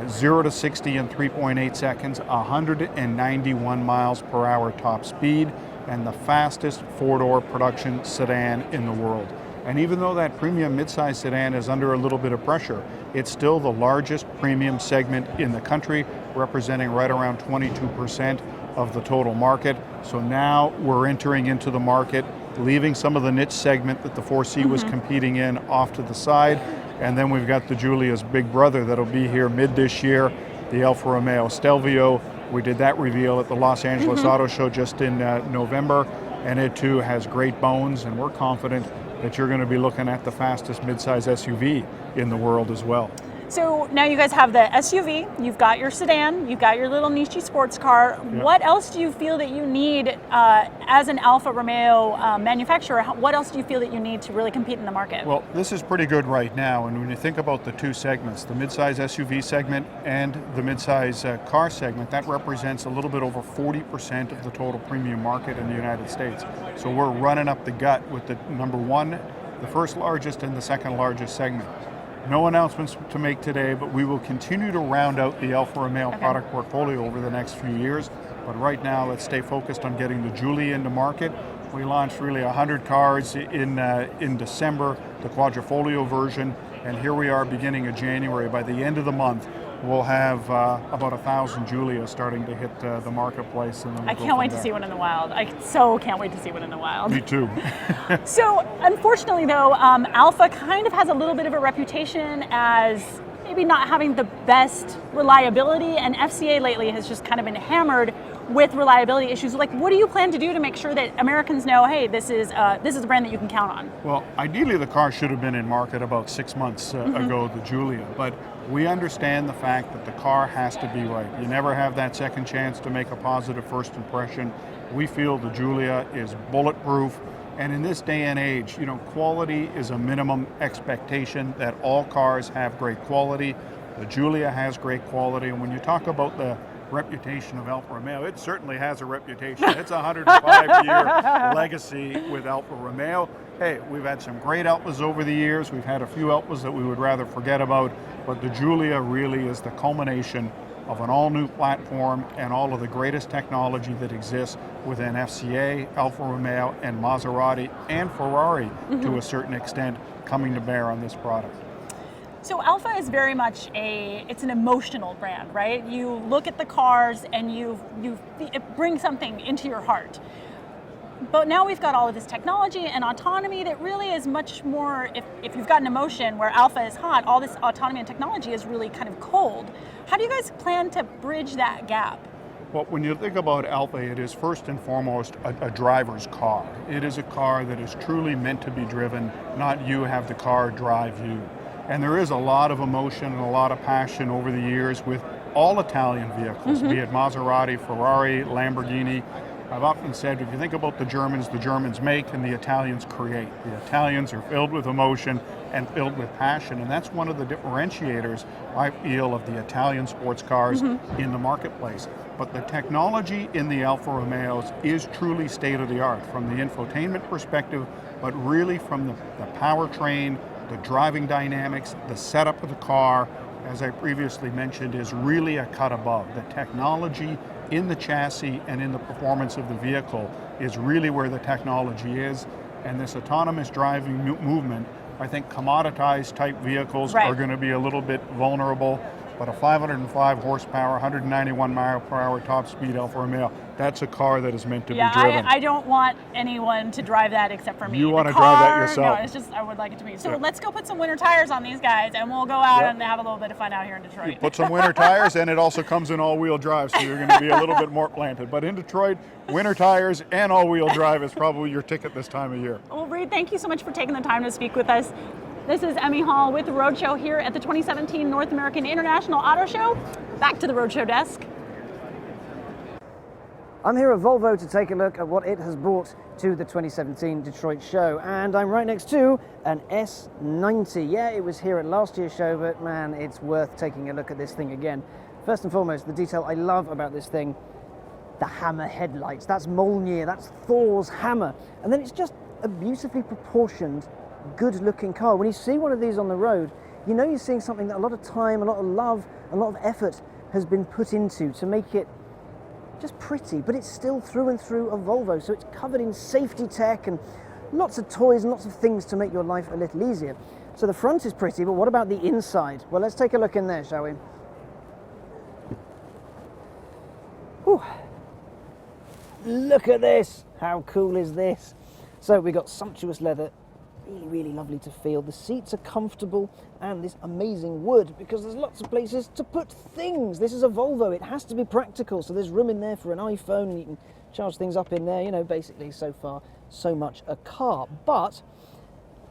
0 to 60 in 3.8 seconds, 191 miles per hour top speed, and the fastest four-door production sedan in the world. And even though that premium midsize sedan is under a little bit of pressure, it's still the largest premium segment in the country, representing right around 22% of the total market. So now we're entering into the market, leaving some of the niche segment that the 4C was competing in off to the side. And then we've got the Giulia's big brother that'll be here mid this year, the Alfa Romeo Stelvio. We did that reveal at the Los Angeles Auto Show just in November, and it too has great bones, and we're confident that you're going to be looking at the fastest midsize SUV in the world as well. So now you guys have the SUV, you've got your sedan, you've got your little niche sports car. Yeah. What else do you feel that you need as an Alfa Romeo manufacturer? What else do you feel that you need to really compete in the market? Well, this is pretty good right now. And when you think about the two segments, the midsize SUV segment and the midsize car segment, that represents a little bit over 40% of the total premium market in the United States. So we're running up the gut with the number one, the first largest and the second largest segment. No announcements to make today, but we will continue to round out the Alfa Romeo product portfolio over the next few years. But right now, let's stay focused on getting the Giulia into market. We launched really 100 cars in December, the Quadrifoglio version, and here we are beginning of January. By the end of the month, we'll have about 1,000 Giulias starting to hit the marketplace. And then I can't wait to see one in the wild. I so can't wait to see one in the wild. Me too. So, unfortunately though, Alfa kind of has a little bit of a reputation as maybe not having the best reliability, and FCA lately has just kind of been hammered with reliability issues. Like, what do you plan to do to make sure that Americans know, hey, this is a brand that you can count on? Well, ideally the car should have been in market about 6 months ago, the Giulia, but we understand the fact that the car has to be right. You never have that second chance to make a positive first impression. We feel the Giulia is bulletproof, and in this day and age, you know, quality is a minimum expectation, that all cars have great quality. The Giulia has great quality, and when you talk about the reputation of Alfa Romeo, it certainly has a reputation. It's a 105-year legacy with Alfa Romeo. Hey, we've had some great Alfas over the years. We've had a few Alfas that we would rather forget about, but the Giulia really is the culmination of an all-new platform and all of the greatest technology that exists within FCA, Alfa Romeo, and Maserati, and Ferrari to a certain extent, coming to bear on this product. So Alfa is very much it's an emotional brand, right? You look at the cars and it brings something into your heart. But now we've got all of this technology and autonomy that really is much more, if you've got an emotion where Alfa is hot, all this autonomy and technology is really kind of cold. How do you guys plan to bridge that gap? Well, when you think about Alfa, it is first and foremost a driver's car. It is a car that is truly meant to be driven, not you have the car drive you. And there is a lot of emotion and a lot of passion over the years with all Italian vehicles, be it Maserati, Ferrari, Lamborghini. I've often said, if you think about the Germans make and the Italians create. The Italians are filled with emotion and filled with passion, and that's one of the differentiators, I feel, of the Italian sports cars in the marketplace. But the technology in the Alfa Romeos is truly state-of-the-art from the infotainment perspective, but really from the powertrain, the driving dynamics, the setup of the car, as I previously mentioned, is really a cut above. The technology in the chassis and in the performance of the vehicle is really where the technology is, and this autonomous driving movement, I think commoditized type vehicles are going to be a little bit vulnerable, but a 505 horsepower, 191 mile per hour top speed Alfa Romeo, that's a car that is meant to be driven. I don't want anyone to drive that except for me. You want to drive that yourself. No, it's just, I would like it to be. So let's go put some winter tires on these guys and we'll go out and have a little bit of fun out here in Detroit. You put some winter tires, and it also comes in all-wheel drive, so you're going to be a little bit more planted. But in Detroit, winter tires and all-wheel drive is probably your ticket this time of year. Well, Reed, thank you so much for taking the time to speak with us. This is Emme Hall with the Roadshow here at the 2017 North American International Auto Show. Back to the Roadshow desk. I'm here at Volvo to take a look at what it has brought to the 2017 Detroit show, and I'm right next to an S90. Yeah, it was here at last year's show, but man, it's worth taking a look at this thing again. First and foremost, the detail I love about this thing, the hammer headlights. That's Mjolnir, that's Thor's hammer. And then it's just a beautifully proportioned, good-looking car. When you see one of these on the road, you know you're seeing something that a lot of time, a lot of love, a lot of effort has been put into to make it just pretty, but it's still through and through a Volvo, so it's covered in safety tech and lots of toys and lots of things to make your life a little easier. So the front is pretty, but what about the inside? Well, let's take a look in there, shall we? Whew. Look at this! How cool is this? So we got sumptuous leather, really lovely to feel. The seats are comfortable, and this amazing wood, because there's lots of places to put things. This is a Volvo, it has to be practical, so there's room in there for an iPhone, and you can charge things up in there, you know, basically so far, so much a car. But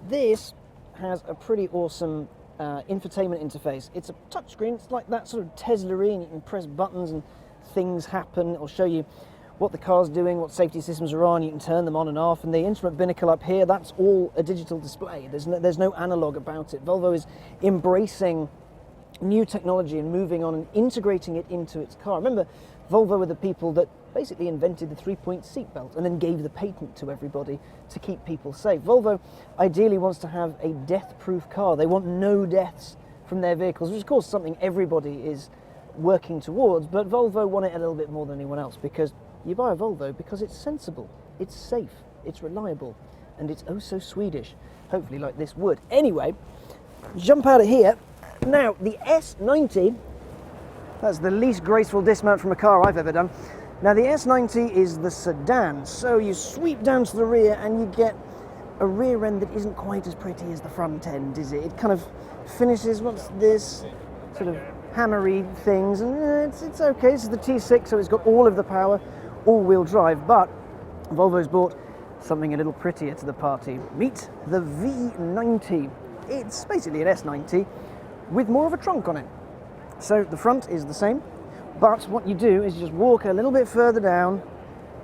this has a pretty awesome infotainment interface. It's a touchscreen, it's like that sort of Tesla-y, and you can press buttons and things happen. It'll show you what the car's doing, what safety systems are on, you can turn them on and off, and the instrument binnacle up here, that's all a digital display. There's no analog about it. Volvo is embracing new technology and moving on and integrating it into its car. Remember, Volvo were the people that basically invented the three-point seatbelt and then gave the patent to everybody to keep people safe. Volvo ideally wants to have a death-proof car. They want no deaths from their vehicles, which is of course something everybody is working towards, but Volvo want it a little bit more than anyone else, because you buy a Volvo because it's sensible, it's safe, it's reliable, and it's oh so Swedish, hopefully like this would. Anyway, jump out of here. Now, the S90, that's the least graceful dismount from a car I've ever done. Now, the S90 is the sedan, so you sweep down to the rear and you get a rear end that isn't quite as pretty as the front end, is it? It kind of finishes, what's this, sort of hammery things, and it's okay. This is the T6, so it's got all of the power, all-wheel drive, but Volvo's brought something a little prettier to the party. Meet the V90. It's basically an S90 with more of a trunk on it. So the front is the same, but what you do is you just walk a little bit further down,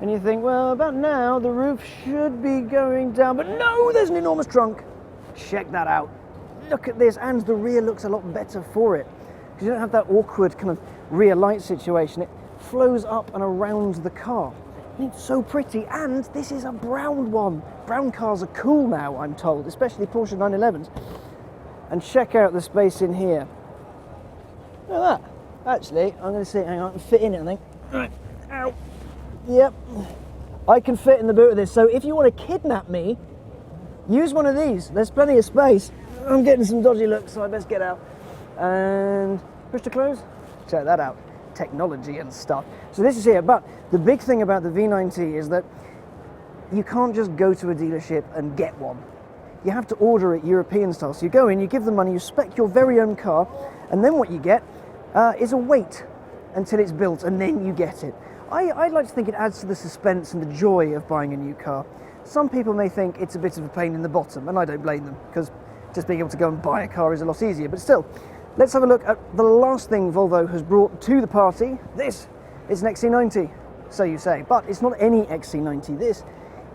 and you think, well, about now the roof should be going down, but no, there's an enormous trunk. Check that out. Look at this, and the rear looks a lot better for it, because you don't have that awkward kind of rear light situation. It flows up and around the car. And it's so pretty, and this is a brown one. Brown cars are cool now, I'm told, especially Porsche 911s. And check out the space in here. Look at that. Actually, I'm going to see, hang on, I can fit in it, I think. Right, ow. Yep, I can fit in the boot of this. So if you want to kidnap me, use one of these. There's plenty of space. I'm getting some dodgy looks, so I best get out. And push to close. Check that out. Technology and stuff. So this is here, but the big thing about the V90 is that you can't just go to a dealership and get one. You have to order it European style. So you go in, you give them money, you spec your very own car, and then what you get is a wait until it's built, and then you get it. I like to think it adds to the suspense and the joy of buying a new car. Some people may think it's a bit of a pain in the bottom, and I don't blame them, because just being able to go and buy a car is a lot easier. But still, let's have a look at the last thing Volvo has brought to the party. This is an XC90. So you say. But it's not any XC90. This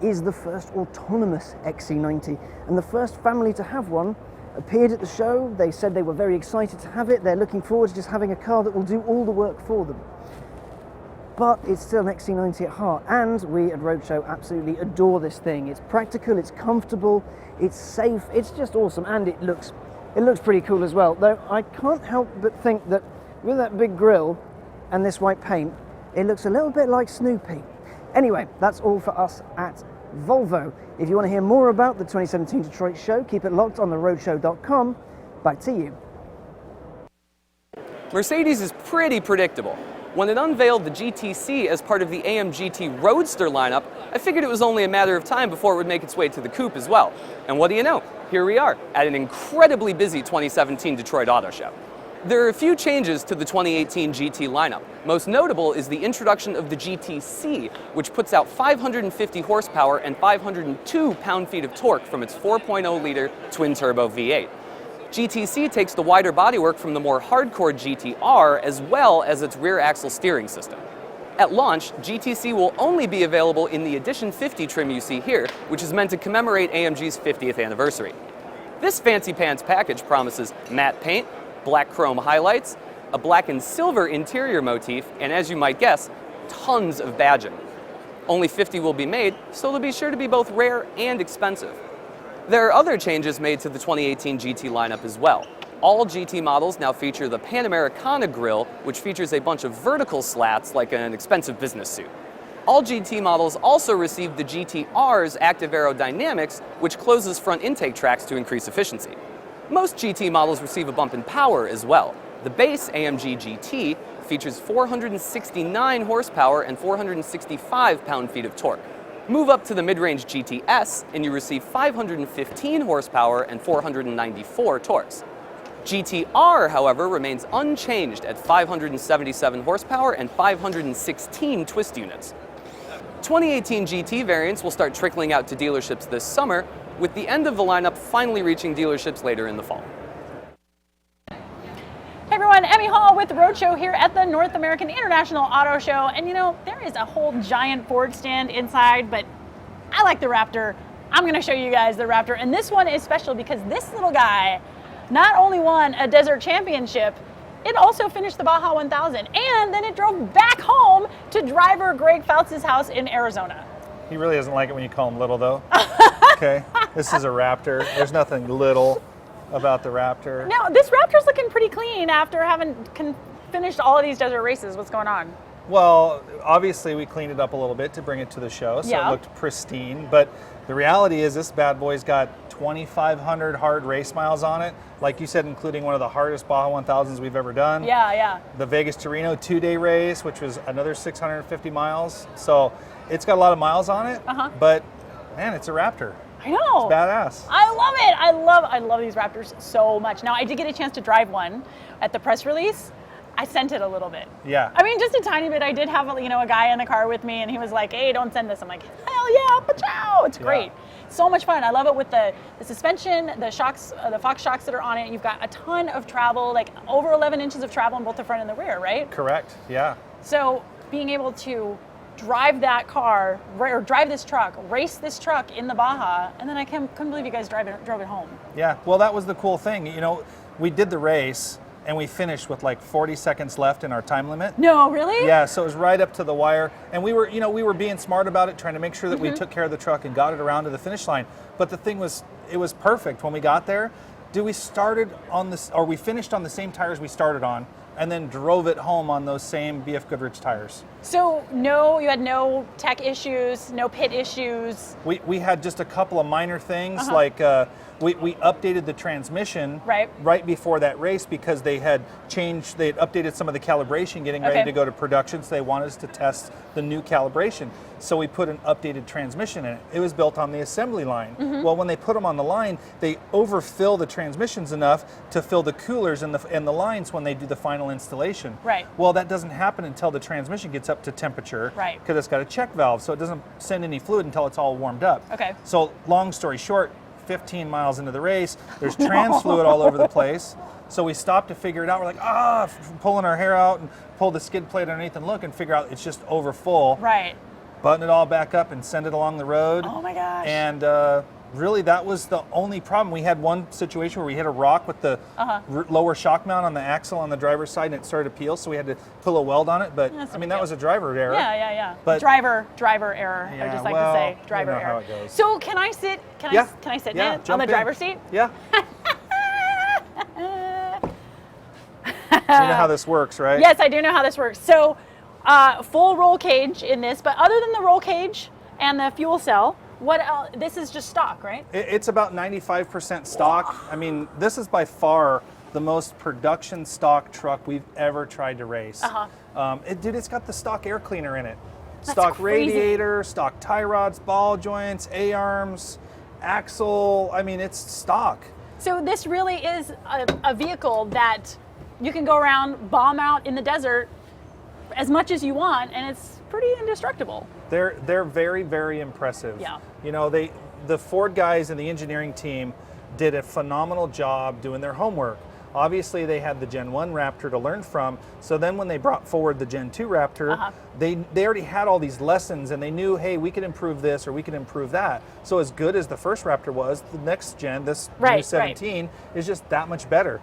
is the first autonomous XC90, and the first family to have one appeared at the show. They said they were very excited to have it. They're looking forward to just having a car that will do all the work for them. But it's still an XC90 at heart, and we at Roadshow absolutely adore this thing. It's practical, it's comfortable, it's safe, it's just awesome, and it looks pretty cool as well. Though I can't help but think that with that big grille and this white paint, it looks a little bit like Snoopy. Anyway, that's all for us at Volvo. If you want to hear more about the 2017 Detroit show, keep it locked on theroadshow.com. Back to you. Mercedes is pretty predictable. When it unveiled the GTC as part of the AMG GT Roadster lineup, I figured it was only a matter of time before it would make its way to the coupe as well. And what do you know? Here we are, at an incredibly busy 2017 Detroit Auto Show. There are a few changes to the 2018 GT lineup. Most notable is the introduction of the GTC, which puts out 550 horsepower and 502 pound-feet of torque from its 4.0-liter twin-turbo V8. GTC takes the wider bodywork from the more hardcore GTR, as well as its rear-axle steering system. At launch, GTC will only be available in the Edition 50 trim you see here, which is meant to commemorate AMG's 50th anniversary. This fancy pants package promises matte paint, black chrome highlights, a black and silver interior motif, and as you might guess, tons of badging. Only 50 will be made, so they'll be sure to be both rare and expensive. There are other changes made to the 2018 GT lineup as well. All GT models now feature the Panamericana grille, which features a bunch of vertical slats like an expensive business suit. All GT models also receive the GTR's active aerodynamics, which closes front intake tracks to increase efficiency. Most GT models receive a bump in power as well. The base AMG GT features 469 horsepower and 465 pound-feet of torque. Move up to the mid-range GTS and you receive 515 horsepower and 494 torques. GTR, however, remains unchanged at 577 horsepower and 516 twist units. 2018 GT variants will start trickling out to dealerships this summer, with the end of the lineup finally reaching dealerships later in the fall. Hey everyone, Emme Hall with Roadshow here at the North American International Auto Show. And you know, there is a whole giant Ford stand inside, but I like the Raptor. I'm gonna show you guys the Raptor. And this one is special because this little guy not only won a desert championship, it also finished the Baja 1000. And then it drove back home to driver Greg Fouts' house in Arizona. He really doesn't like it when you call him little, though. Okay, this is a Raptor. There's nothing little about the Raptor. Now, this Raptor's looking pretty clean after having finished all of these desert races. What's going on? Well, obviously we cleaned it up a little bit to bring it to the show, so it looked pristine. But the reality is this bad boy's got 2,500 hard race miles on it. Like you said, including one of the hardest Baja 1000s we've ever done. Yeah, yeah. The Vegas to Reno 2-day race, which was another 650 miles. So it's got a lot of miles on it, but man, it's a Raptor. I know. It's badass. I love it. I love these Raptors so much. Now, I did get a chance to drive one at the press release. I sent it a little bit. Yeah. I mean, just a tiny bit. I did have a guy in the car with me, and he was like, "Hey, don't send this." I'm like, "Hell yeah, pachow!" It's great. So much fun. I love it with the suspension, the shocks, the Fox shocks that are on it. You've got a ton of travel, like over 11 inches of travel in both the front and the rear, right? Correct. Yeah. So being able to drive that car, or drive this truck, race this truck in the Baja, and then I couldn't believe you guys drove it home. Yeah. Well, that was the cool thing. You know, we did the race. And we finished with like 40 seconds left in our time limit. No, really? Yeah, so it was right up to the wire. And we were being smart about it, trying to make sure that we took care of the truck and got it around to the finish line. But the thing was, it was perfect when we got there. We finished on the same tires we started on, and then drove it home on those same BF Goodrich tires. So you had no tech issues, no pit issues? We had just a couple of minor things, like we updated the transmission right before that race because they had updated some of the calibration getting ready to go to production, so they wanted us to test the new calibration. So we put an updated transmission in it. It was built on the assembly line. Well, when they put them on the line, they overfill the transmissions enough to fill the coolers and the lines when they do the final installation. Right. Well, that doesn't happen until the transmission gets up to temperature because it's got a check valve, so it doesn't send any fluid until it's all warmed up. Okay. So long story short, 15 miles into the race. There's trans fluid all over the place. So we stopped to figure it out. We're like, pulling our hair out and pull the skid plate underneath and look and figure out it's just over full. Right. Button it all back up and send it along the road. Oh my gosh. And really, that was the only problem. We had one situation where we hit a rock with the lower shock mount on the axle on the driver's side, and it started to peel, so we had to pull a weld on it. But I mean, that was a driver error. Yeah. But driver error. Yeah, I just like well, to say driver you know error. how it goes. So can I sit? Can I sit in it on the driver's seat? Yeah. So you know how this works, right? Yes, I do know how this works. So full roll cage in this, but other than the roll cage and the fuel cell, what else? This is just stock, right? It's about 95% stock. I mean, this is by far the most production stock truck we've ever tried to race. Dude, it's got the stock air cleaner in it. That's stock crazy. radiator, stock tie rods, ball joints, A-arms, axle. I mean, it's stock. So this really is a vehicle that you can go around, bomb out in the desert as much as you want, and it's pretty indestructible. They're very, very impressive. Yeah. You know, the Ford guys and the engineering team did a phenomenal job doing their homework. Obviously, they had the Gen 1 Raptor to learn from, so then when they brought forward the Gen 2 Raptor, they already had all these lessons, and they knew, hey, we could improve this or we could improve that. So as good as the first Raptor was, the next gen, this new 17, is just that much better.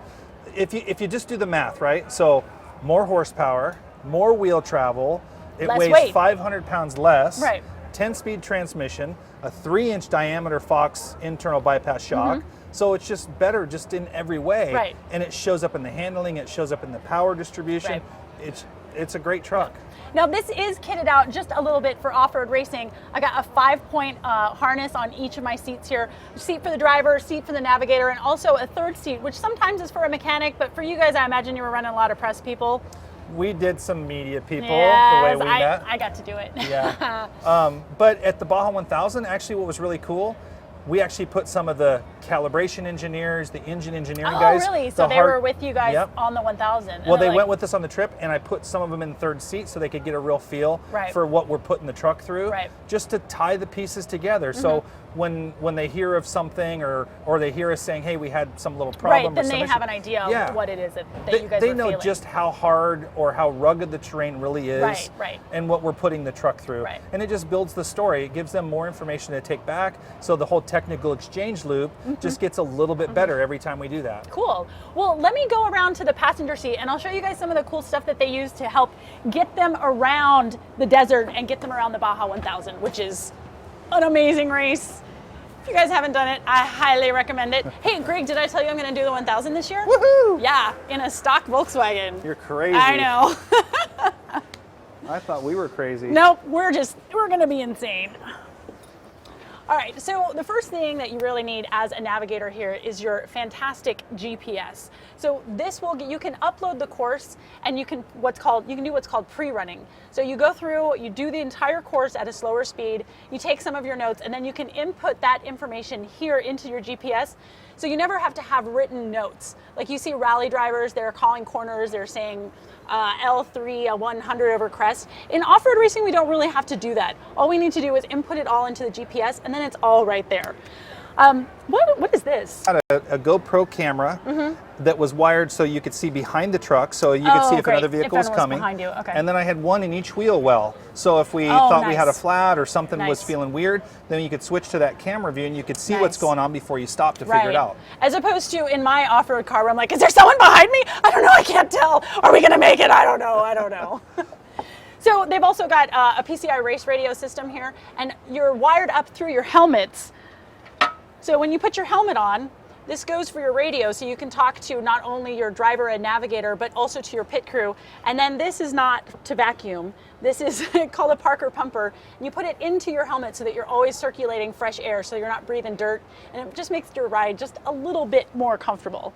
If you just do the math, right? So more horsepower, more wheel travel, it Less weighs weight. 500 pounds less, Right. 10-speed transmission, a 3-inch diameter Fox internal bypass shock. So it's just better just in every way. Right. And it shows up in the handling, it shows up in the power distribution. Right. It's a great truck. Now this is kitted out just a little bit for off-road racing. I got a 5-point harness on each of my seats here. Seat for the driver, seat for the navigator, and also a third seat, which sometimes is for a mechanic, but for you guys, I imagine you were running a lot of press people. We did some media people Yes, the way we met. I got to do it. Yeah. But at the Baja 1000, actually what was really cool, we actually put some of the calibration engineers, the engine engineering guys. Oh, really? So they were with you guys on the 1000. Well, they went with us on the trip, and I put some of them in third seat so they could get a real feel for what we're putting the truck through, just to tie the pieces together. So when they hear of something or they hear us saying, hey, we had some little problem. Right, then they have an idea of what it is that you guys They were know feeling. just how hard or how rugged the terrain really is and what we're putting the truck through. Right. And it just builds the story. It gives them more information to take back. So the whole technical exchange loop just gets a little bit better every time we do that. Cool. Well, let me go around to the passenger seat and I'll show you guys some of the cool stuff that they use to help get them around the desert and get them around the Baja 1000, which is an amazing race. If you guys haven't done it, I highly recommend it. Hey, Greg, did I tell you I'm going to do the 1000 this year? Woohoo! Yeah, in a stock Volkswagen. You're crazy. I know. I thought we were crazy. Nope, we're going to be insane. All right, so the first thing that you really need as a navigator here is your fantastic GPS. So this you can upload the course and you can do what's called pre-running. So you go through, you do the entire course at a slower speed, you take some of your notes, and then you can input that information here into your GPS. So you never have to have written notes. Like you see rally drivers, they're calling corners, they're saying L3, a 100 over crest. In off-road racing, we don't really have to do that. All we need to do is input it all into the GPS, and then it's all right there. What is this? I had a GoPro camera that was wired so you could see behind the truck, so you could see if another vehicle was coming. Behind you. Okay. And then I had one in each wheel well. So if we thought we had a flat or something was feeling weird, then you could switch to that camera view and you could see what's going on before you stop to figure it out. As opposed to in my off-road car where I'm like, is there someone behind me? I don't know, I can't tell. Are we gonna make it? I don't know. So they've also got a PCI race radio system here, and you're wired up through your helmets. So when you put your helmet on, this goes for your radio, so you can talk to not only your driver and navigator, but also to your pit crew. And then this is not to vacuum. This is called a Parker pumper. And you put it into your helmet so that you're always circulating fresh air, so you're not breathing dirt. And it just makes your ride just a little bit more comfortable.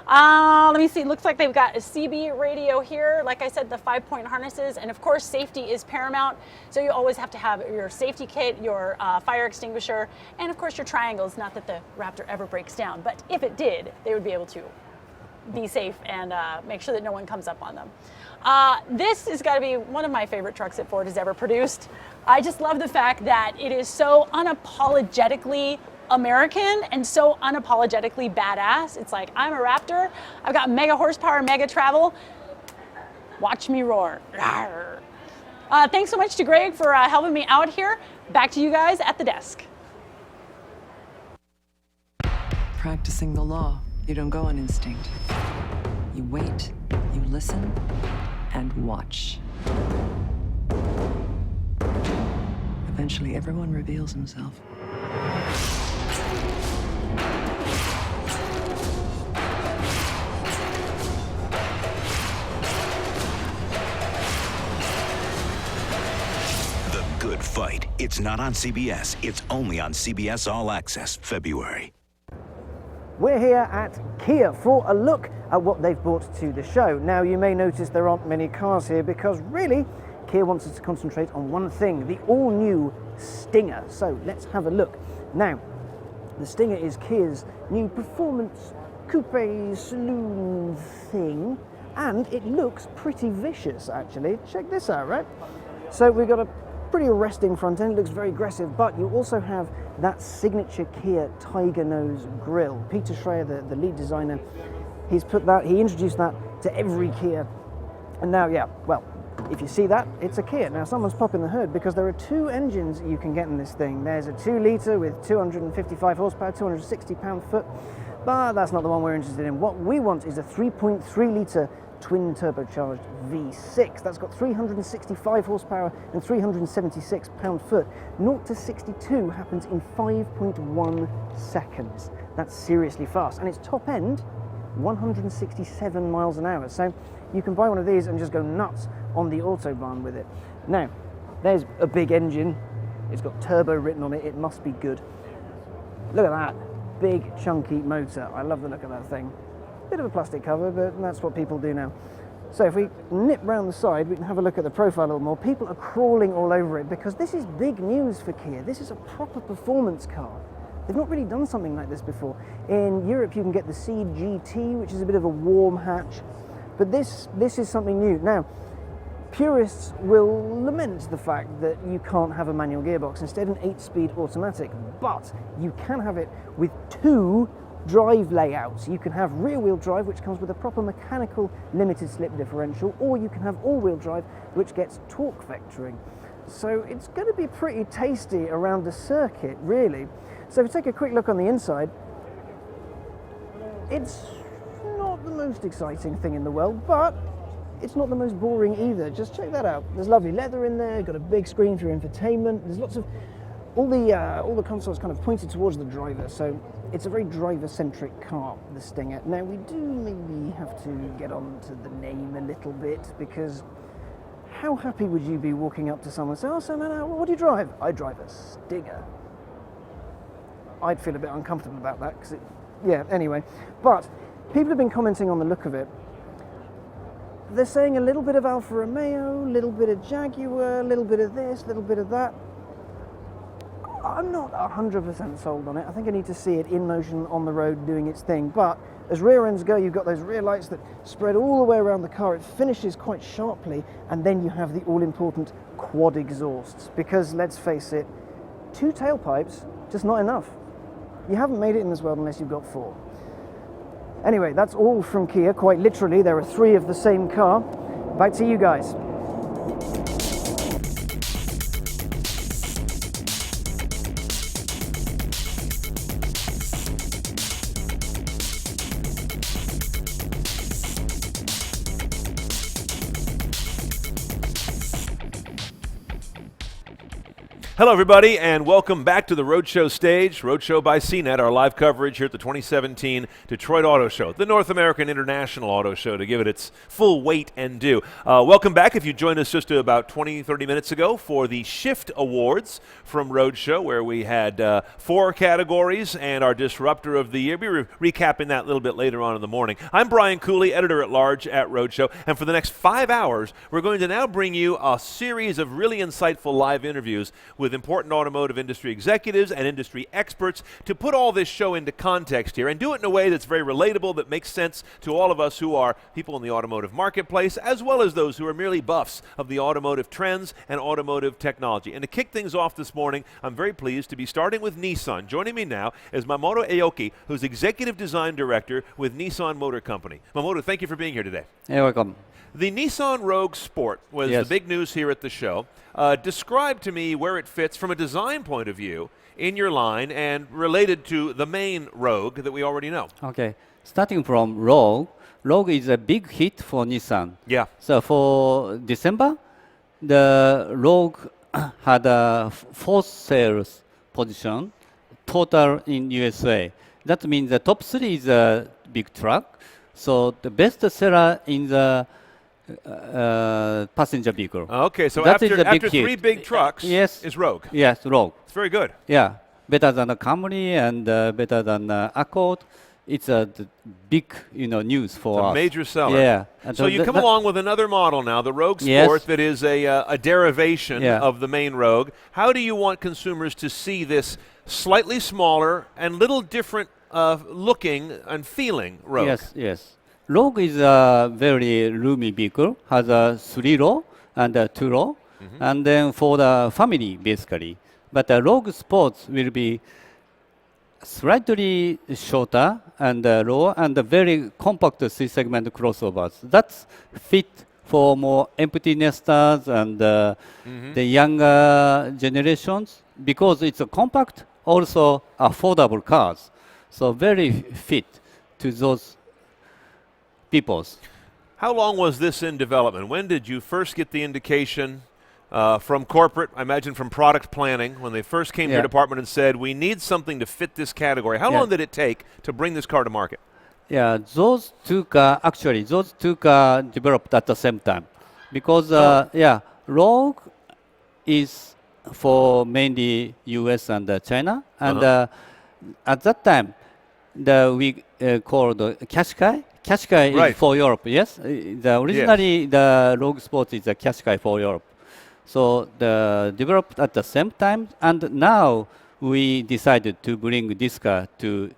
Let me see, looks like they've got a CB radio here. Like I said, the 5-point harnesses. And of course, safety is paramount. So you always have to have your safety kit, your fire extinguisher, and of course your triangles. Not that the Raptor ever breaks down, but if it did, they would be able to be safe and make sure that no one comes up on them. This has got to be one of my favorite trucks that Ford has ever produced. I just love the fact that it is so unapologetically American and so unapologetically badass. It's like, I'm a Raptor, I've got mega horsepower, mega travel, watch me roar. Thanks so much to Greg for helping me out here. Back to you guys at the desk. Practicing the law, you don't go on instinct. You wait, you listen, and watch. Eventually, everyone reveals himself. The Good Fight. It's not on CBS. It's only on CBS All Access, February. We're here at Kia for a look at what they've brought to the show. Now, you may notice there aren't many cars here because really, Kia wants us to concentrate on one thing, the all-new Stinger. So let's have a look. Now, the Stinger is Kia's new performance coupe saloon thing, and it looks pretty vicious, actually. Check this out, right? So we've got a pretty arresting front end, it looks very aggressive, but you also have that signature Kia Tiger Nose grille. Peter Schreier, the lead designer, he introduced that to every Kia. And now, yeah, well, if you see that, it's a Kia. Now, someone's popping the hood because there are two engines you can get in this thing. There's a 2-litre with 255 horsepower, 260 pound-foot, but that's not the one we're interested in. What we want is a 3.3-litre twin turbocharged V6. That's got 365 horsepower and 376 pound-foot. 0 to 62 happens in 5.1 seconds. That's seriously fast. And its top end, 167 miles an hour. So you can buy one of these and just go nuts on the Autobahn with it. Now, there's a big engine. It's got turbo written on it. It must be good. Look at that. Big, chunky motor. I love the look of that thing. Bit of a plastic cover, but that's what people do now. So if we nip round the side, we can have a look at the profile a little more. People are crawling all over it because this is big news for Kia. This is a proper performance car. They've not really done something like this before. In Europe, you can get the Ceed GT, which is a bit of a warm hatch, but this is something new. Now, purists will lament the fact that you can't have a manual gearbox, instead an 8-speed automatic, but you can have it with two drive layouts. You can have rear-wheel drive, which comes with a proper mechanical limited slip differential, or you can have all-wheel drive, which gets torque vectoring. So it's going to be pretty tasty around the circuit, really. So if we take a quick look on the inside, it's not the most exciting thing in the world, but it's not the most boring either. Just check that out. There's lovely leather in there, got a big screen for infotainment. There's lots of all the consoles kind of pointed towards the driver, so it's a very driver-centric car, the Stinger. Now, we do maybe have to get on to the name a little bit, because how happy would you be walking up to someone and say, "Oh, so man, what do you drive?" "I drive a Stinger." I'd feel a bit uncomfortable about that, because yeah, anyway. But people have been commenting on the look of it. They're saying a little bit of Alfa Romeo, a little bit of Jaguar, a little bit of this, a little bit of that. I'm not 100% sold on it. I think I need to see it in motion on the road doing its thing. But as rear ends go, you've got those rear lights that spread all the way around the car. It finishes quite sharply, and then you have the all-important quad exhausts. Because let's face it, 2 tailpipes, just not enough. You haven't made it in this world unless you've got 4. Anyway, that's all from Kia. Quite literally, there are 3 of the same car. Back to you guys. Hello, everybody, and welcome back to the Roadshow stage. Roadshow by CNET, our live coverage here at the 2017 Detroit Auto Show, the North American International Auto Show, to give it its full weight and due. Welcome back if you joined us just about 20, 30 minutes ago for the SHIFT Awards from Roadshow, where we had 4 categories and our Disruptor of the Year. We'll be recapping that a little bit later on in the morning. I'm Brian Cooley, editor-at-large at Roadshow, and for the next 5 hours, we're going to now bring you a series of really insightful live interviews with with important automotive industry executives and industry experts to put all this show into context here and do it in a way that's very relatable, that makes sense to all of us who are people in the automotive marketplace, as well as those who are merely buffs of the automotive trends and automotive technology. And to kick things off this morning, I'm very pleased to be starting with Nissan. Joining me now is Mamoru Aoki, who's Executive Design Director with Nissan Motor Company. Mamoru, thank you for being here today. You're welcome. The Nissan Rogue Sport was the big news here at the show. Describe to me where it fits from a design point of view in your line and related to the main Rogue that we already know. Okay, starting from Rogue. Rogue is a big hit for Nissan. Yeah. So for December, the Rogue had a fourth sales position total in USA. That means the top 3 is a big truck. So the best seller in the passenger vehicle. Okay, so that after 3 big trucks is Rogue. Yes, Rogue. It's very good. Yeah, better than the Camry and better than Accord. It's a big, news for us. A major seller. Yeah. And so you come along with another model now, the Rogue Sport, that is a derivation of the main Rogue. How do you want consumers to see this slightly smaller and little different looking and feeling Rogue? Yes. Rogue is a very roomy vehicle, has a 3-row and a 2-row, and then for the family, basically. But the Rogue Sports will be slightly shorter and lower and a very compact 3-segment crossovers. That's fit for more empty nesters and the younger generations because it's a compact, also affordable cars. So very fit to those peoples. How long was this in development? When did you first get the indication from corporate, I imagine from product planning, when they first came to your department and said, we need something to fit this category? How long did it take to bring this car to market? Yeah, those two cars developed at the same time. Because, Rogue is for mainly US and China. And at that time, we called Qashqai. Qashqai is for Europe, yes? Originally, the Rogue Sport is a Qashqai for Europe. So the developed at the same time, and now we decided to bring this car to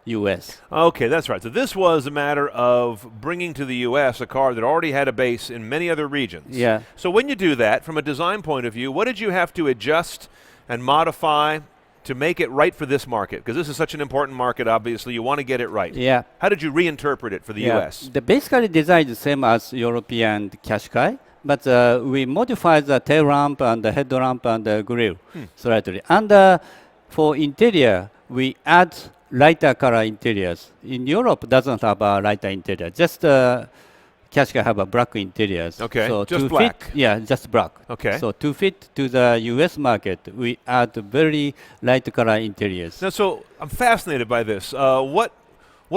US. Okay, that's right. So this was a matter of bringing to the US a car that already had a base in many other regions. Yeah. So when you do that, from a design point of view, what did you have to adjust and modify to make it right for this market? Because this is such an important market, obviously. You want to get it right. Yeah. How did you reinterpret it for the US? The basically design is the same as European Qashqai. But we modified the tail lamp and the headlamp and the grille slightly. And for interior, we add lighter color interiors. In Europe, doesn't have a lighter interior. Just Qashqai have a black interiors. Okay, so just black. Just black. Okay. So to fit to the US market, we add very light color interiors. Now, so I'm fascinated by this. What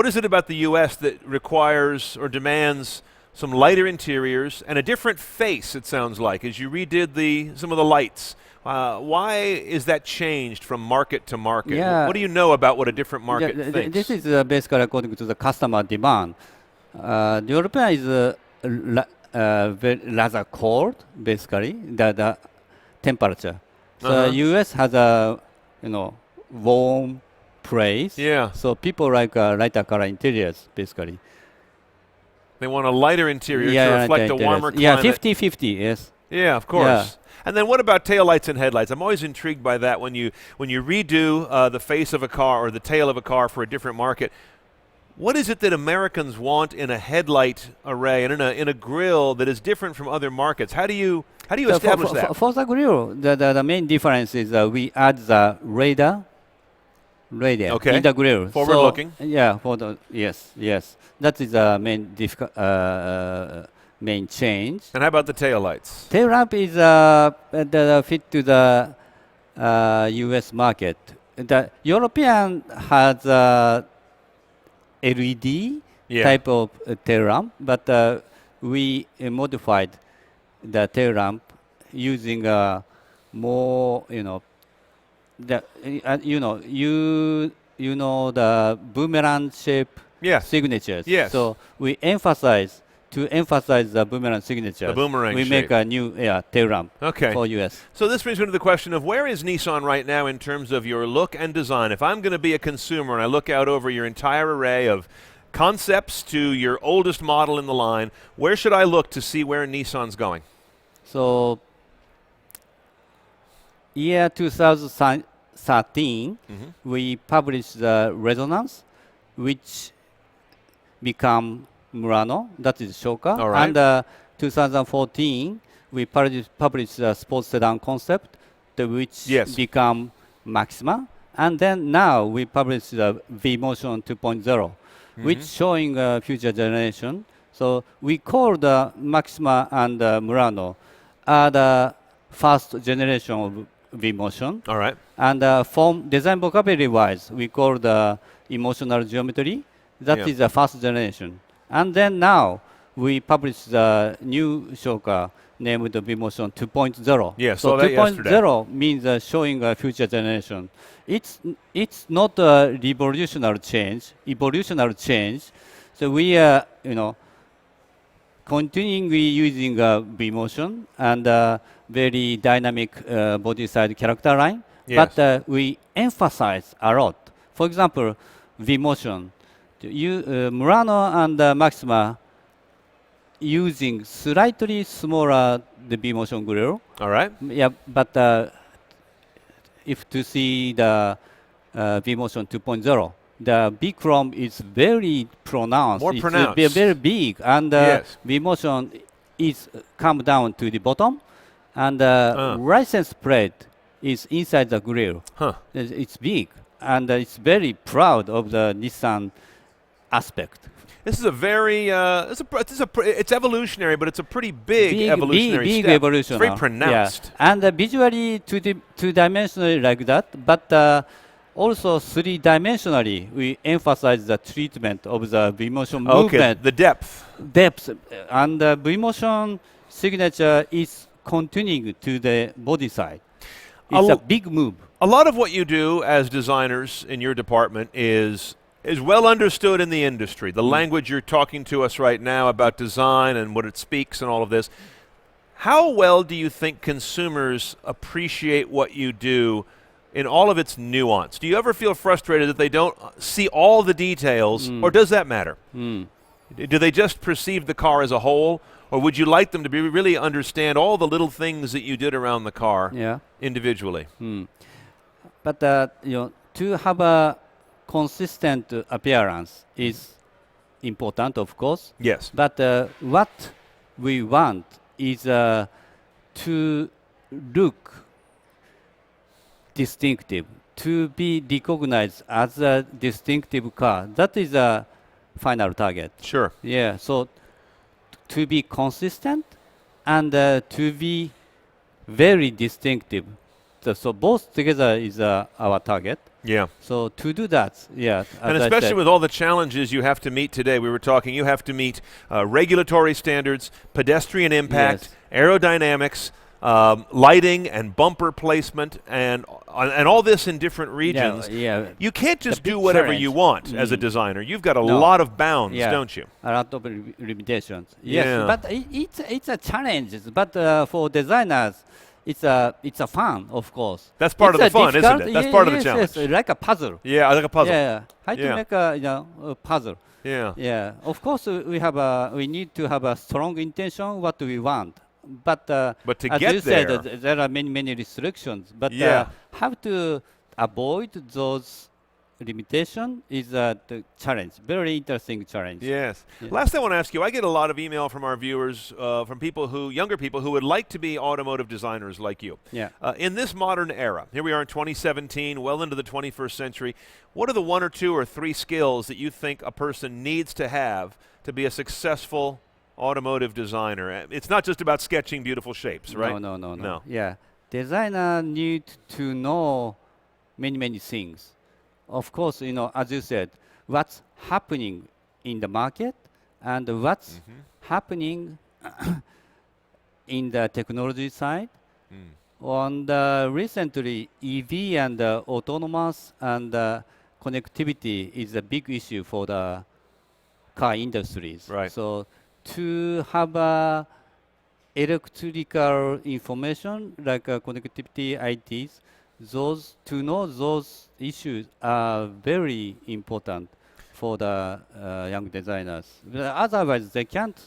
is it about the US that requires or demands some lighter interiors and a different face, it sounds like, as you redid some of the lights? Why is that changed from market to market? Yeah. What do you know about what a different market thinks? This is basically according to the customer demand. The European is rather cold, basically, the temperature. So US has a warm place. Yeah. So people like lighter color interiors, basically. They want a lighter interior to reflect a warmer climate. Yeah, 50-50, yes. Yeah, of course. Yeah. And then what about taillights and headlights? I'm always intrigued by that when you redo the face of a car or the tail of a car for a different market. What is it that Americans want in a headlight array and in a grille that is different from other markets? How do you establish that? For the grille, the main difference is we add the radar in the grille. Forward looking. Yeah, yes. That is the main change. And how about the tail lights? Tail lamp is fit to the US market. The European has LED type of tail lamp, but we modified the tail lamp using more, the the boomerang shape signatures. Yes. So we emphasize to emphasize the boomerang signature, The boomerang we shape. make a new tail ramp Okay. for US. So this brings me to the question of where is Nissan right now in terms of your look and design? If I'm going to be a consumer and I look out over your entire array of concepts to your oldest model in the line, where should I look to see where Nissan's going? So year 2013, we published the Resonance, which become Murano, that is Shoka. All right. And 2014, we published the sports sedan concept, which become Maxima. And then now we published the V-Motion 2.0, which showing future generation. So we call the Maxima and Murano the first generation of V-Motion. All right. And from design vocabulary wise, we call the emotional geometry. That is the first generation. And then now we publish the new Shoka named the V-Motion 2.0. Yeah, so saw that 2.0 means showing a future generation. It's not a revolutionary change, evolutionary change. So we are, continuing using V-Motion and very dynamic body side character line. Yes. But we emphasize a lot. For example, V-Motion. Murano and Maxima using slightly smaller the V-Motion grill. All right. Yeah, but if to see the V-Motion 2.0, the big chrome is very pronounced. More pronounced. It's very big, and V-Motion is come down to the bottom, and license plate is inside the grill. Huh. It's big, and it's very proud of the Nissan aspect. This is a very it's evolutionary, but it's a pretty big evolutionary big step. evolution. It's very pronounced. Yeah. And visually two-dimensionally like that, but also three-dimensionally we emphasize the treatment of the V-Motion movement. Okay, the depth. And the V-Motion signature is continuing to the body side. It's a big move. A lot of what you do as designers in your department is well understood in the industry. The language you're talking to us right now about design and what it speaks and all of this. How well do you think consumers appreciate what you do in all of its nuance? Do you ever feel frustrated that they don't see all the details, or does that matter? Do they just perceive the car as a whole, or would you like them to really understand all the little things that you did around the car individually? But to have a consistent appearance is important, of course. Yes. But what we want is to look distinctive, to be recognized as a distinctive car. That is a final target. Sure. Yeah. So to be consistent and to be very distinctive. So both together is our target. Yeah. So to do that, and especially with all the challenges you have to meet today, we were talking, you have to meet regulatory standards, pedestrian impact, aerodynamics, lighting and bumper placement, and all this in different regions. You can't just do whatever you want as a designer. You've got a lot of bounds, don't you? A lot of limitations. Yes, but it's a challenge. But for designers, it's a fun, of course. That's part of the fun, isn't it? That's part of the challenge. Yes, like a puzzle. Yeah, like a puzzle. Yeah, how to make a puzzle. Yeah. Yeah. Of course, we need to have a strong intention what we want. But to as get you there, said, there are many restrictions. But how to avoid those limitations is the challenge. Very interesting challenge. Yes. Last thing I want to ask you, I get a lot of email from our viewers, from younger people who would like to be automotive designers like you. Yeah. In this modern era, here we are in 2017, well into the 21st century, what are the one or two or three skills that you think a person needs to have to be a successful automotive designer? It's not just about sketching beautiful shapes, right? No. Yeah. Designer need to know many things. Of course, as you said, what's happening in the market and what's happening in the technology side. And recently, EV and autonomous and connectivity is a big issue for the car industries. Right. So to have electrical information like connectivity ITs, to know those issues are very important for the young designers. Otherwise, they can't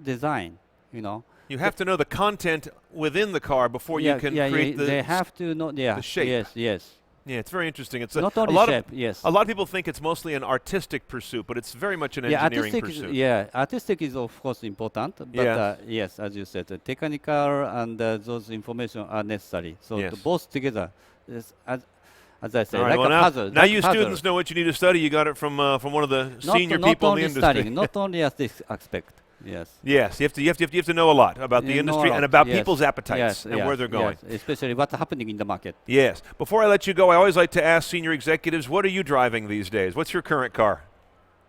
design. You have to know the content within the car before you can create the. They have to know. The shape. Yes. Yeah, it's very interesting. It's not only shape. Yes. A lot of people think it's mostly an artistic pursuit, but it's very much an engineering pursuit. Artistic is of course important, but yes, as you said, technical and those information are necessary. So both together, as I said, like a puzzle. Now you students know what you need to study. You got it from one of the senior people in the industry. Studying, not only as this aspect. Yes. Yes, you have to know a lot about the industry and about people's appetites and where they're going. Yes. Especially what's happening in the market. Yes. Before I let you go, I always like to ask senior executives, what are you driving these days? What's your current car?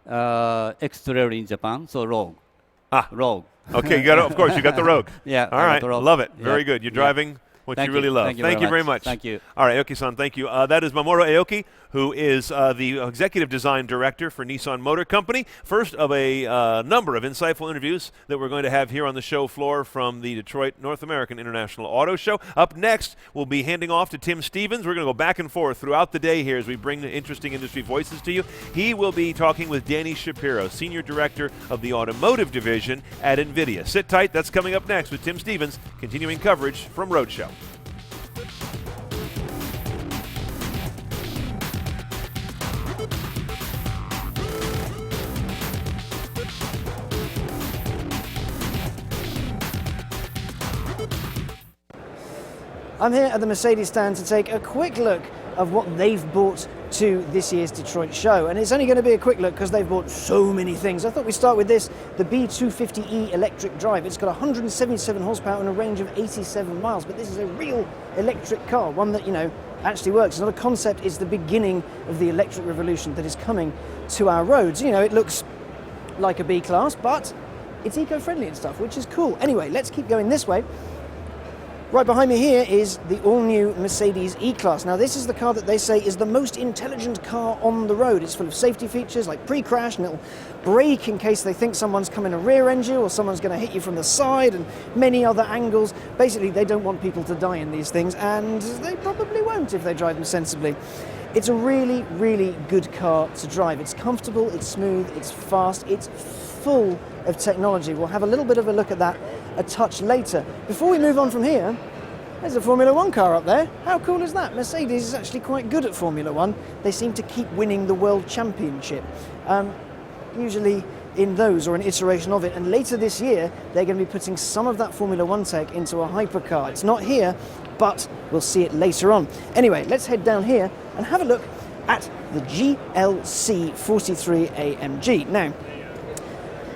X-Trail in Japan, so Rogue. Rogue. Okay, of course, you got the Rogue. Yeah. All right, love it. Very good. You're driving what you really love. Thank you very much. Thank you. All right, Aoki-san, thank you. That is Mamoru Aoki, who is the Executive Design Director for Nissan Motor Company. First of a number of insightful interviews that we're going to have here on the show floor from the Detroit North American International Auto Show. Up next, we'll be handing off to Tim Stevens. We're going to go back and forth throughout the day here as we bring the interesting industry voices to you. He will be talking with Danny Shapiro, Senior Director of the Automotive Division at Nvidia. Sit tight, that's coming up next with Tim Stevens, continuing coverage from Roadshow. I'm here at the Mercedes stand to take a quick look of what they've brought to this year's Detroit show. And it's only going to be a quick look because they've brought so many things. I thought we'd start with this, the B250E electric drive. It's got 177 horsepower and a range of 87 miles, but this is a real electric car, one that, actually works. It's not a concept, it's the beginning of the electric revolution that is coming to our roads. It looks like a B-Class, but it's eco-friendly and stuff, which is cool. Anyway, let's keep going this way. Right behind me here is the all-new Mercedes E-Class. Now this is the car that they say is the most intelligent car on the road. It's full of safety features like pre-crash, and it'll brake in case they think someone's coming to rear end you or someone's going to hit you from the side, and many other angles. Basically, they don't want people to die in these things, and they probably won't if they drive them sensibly. It's a really, really good car to drive. It's comfortable, it's smooth, it's fast, it's full of technology. We'll have a little bit of a look at that a touch later. Before we move on from here, there's a Formula One car up there. How cool is that? Mercedes is actually quite good at Formula One. They seem to keep winning the World Championship, usually in those or an iteration of it. And later this year, they're going to be putting some of that Formula One tech into a hypercar. It's not here, but we'll see it later on. Anyway, let's head down here and have a look at the GLC 43 AMG. Now,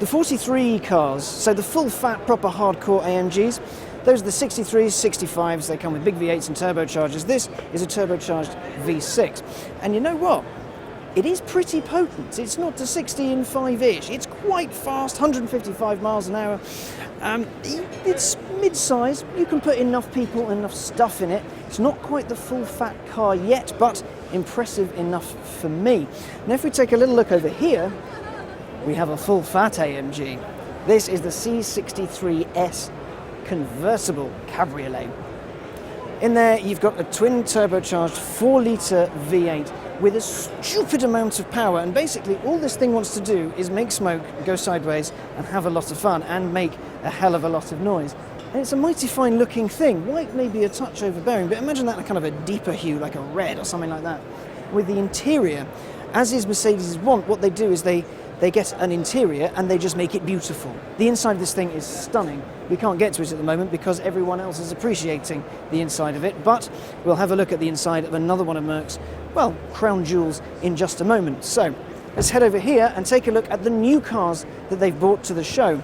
the 43 cars, so the full fat, proper hardcore AMGs, those are the 63s, 65s, they come with big V8s and turbochargers. This is a turbocharged V6. And you know what? It is pretty potent. It's not to 60 in 5-ish. It's quite fast, 155 miles an hour. It's mid-size. You can put enough people and enough stuff in it. It's not quite the full fat car yet, but impressive enough for me. Now if we take a little look over here, we have a full fat AMG. This is the C63S convertible cabriolet. In there you've got a twin turbocharged 4-litre V8 with a stupid amount of power, and basically all this thing wants to do is make smoke, go sideways and have a lot of fun and make a hell of a lot of noise. And it's a mighty fine looking thing. White may be a touch overbearing, but imagine that kind of a deeper hue like a red or something like that. With the interior, as is Mercedes' want, what they do is they get an interior and they just make it beautiful. The inside of this thing is stunning. We can't get to it at the moment because everyone else is appreciating the inside of it, but we'll have a look at the inside of another one of Merc's, well, crown jewels in just a moment. So let's head over here and take a look at the new cars that they've brought to the show.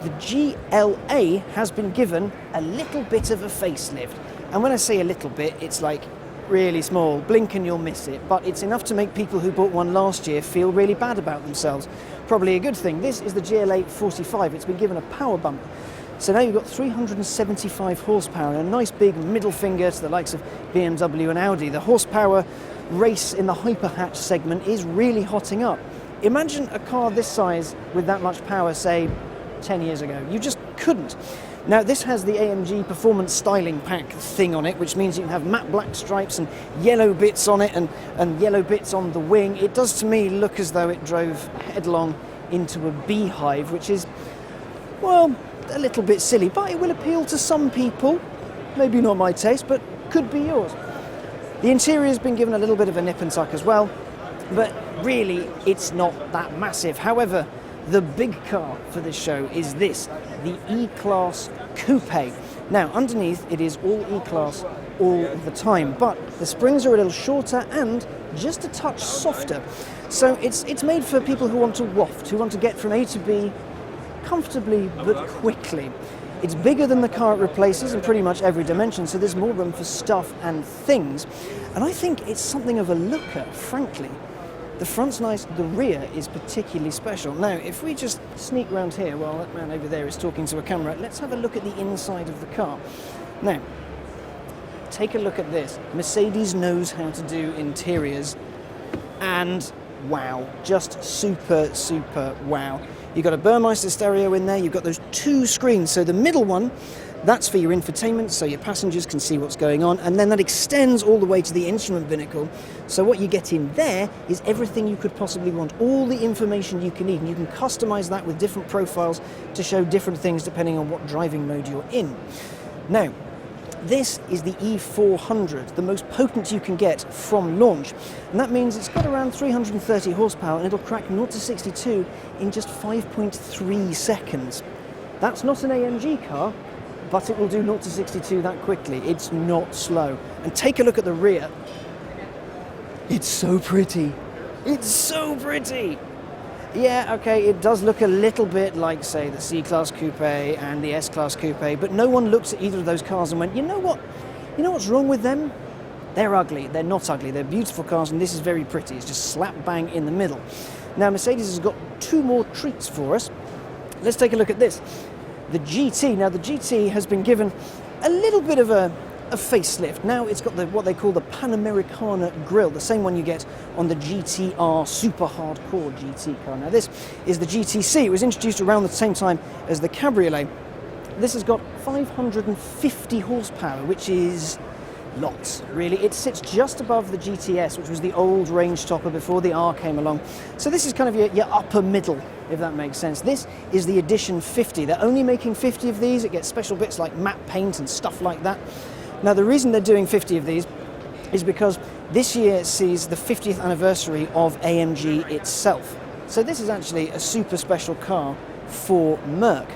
The GLA has been given a little bit of a facelift. And when I say a little bit, it's like really small, blink and you'll miss it, but it's enough to make people who bought one last year feel really bad about themselves. Probably a good thing. This is the GLA 45. It's been given a power bump. So now you've got 375 horsepower and a nice big middle finger to the likes of BMW and Audi. The horsepower race in the hyper hatch segment is really hotting up. Imagine a car this size with that much power, say, 10 years ago. You just couldn't. Now, this has the AMG Performance Styling Pack thing on it, which means you can have matte black stripes and yellow bits on it and yellow bits on the wing. It does, to me, look as though it drove headlong into a beehive, which is, well, a little bit silly, but it will appeal to some people. Maybe not my taste, but could be yours. The interior has been given a little bit of a nip and tuck as well, but really, it's not that massive. However, the big car for this show is this, the E-Class Coupe. Now, underneath, it is all E-Class all the time, but the springs are a little shorter and just a touch softer. So it's made for people who want to waft, who want to get from A to B comfortably but quickly. It's bigger than the car it replaces in pretty much every dimension, so there's more room for stuff and things. And I think it's something of a looker, frankly. The front's nice, the rear is particularly special. Now, if we just sneak around here while that man over there is talking to a camera, let's have a look at the inside of the car. Now, take a look at this. Mercedes knows how to do interiors, and wow, just super, super wow. You've got a Burmeister stereo in there, you've got those two screens, so the middle one, that's for your infotainment, so your passengers can see what's going on, and then that extends all the way to the instrument binnacle. So what you get in there is everything you could possibly want, all the information you can need, and you can customize that with different profiles to show different things depending on what driving mode you're in. Now, this is the E400, the most potent you can get from launch. And that means it's got around 330 horsepower and it'll crack 0 to 62 in just 5.3 seconds. That's not an AMG car, but it will do 0 to 62 that quickly. It's not slow. And take a look at the rear. It's so pretty. It's so pretty. Yeah, okay, it does look a little bit like, say, the C-Class Coupe and the S-Class Coupe, but no one looks at either of those cars and went, you know what? You know what's wrong with them? They're ugly. They're not ugly. They're beautiful cars, and this is very pretty. It's just slap bang in the middle. Now, Mercedes has got two more treats for us. Let's take a look at this. The GT. Now, the GT has been given a little bit of a facelift. Now it's got what they call the Panamericana grille, the same one you get on the GTR super hardcore GT car. Now this is the GTC. It was introduced around the same time as the Cabriolet. This has got 550 horsepower, which is lots, really. It sits just above the GTS, which was the old range topper before the R came along. So this is kind of your upper middle, if that makes sense. This is the Edition 50. They're only making 50 of these. It gets special bits like matte paint and stuff like that. Now, the reason they're doing 50 of these is because this year sees the 50th anniversary of AMG itself. So this is actually a super special car for Merc.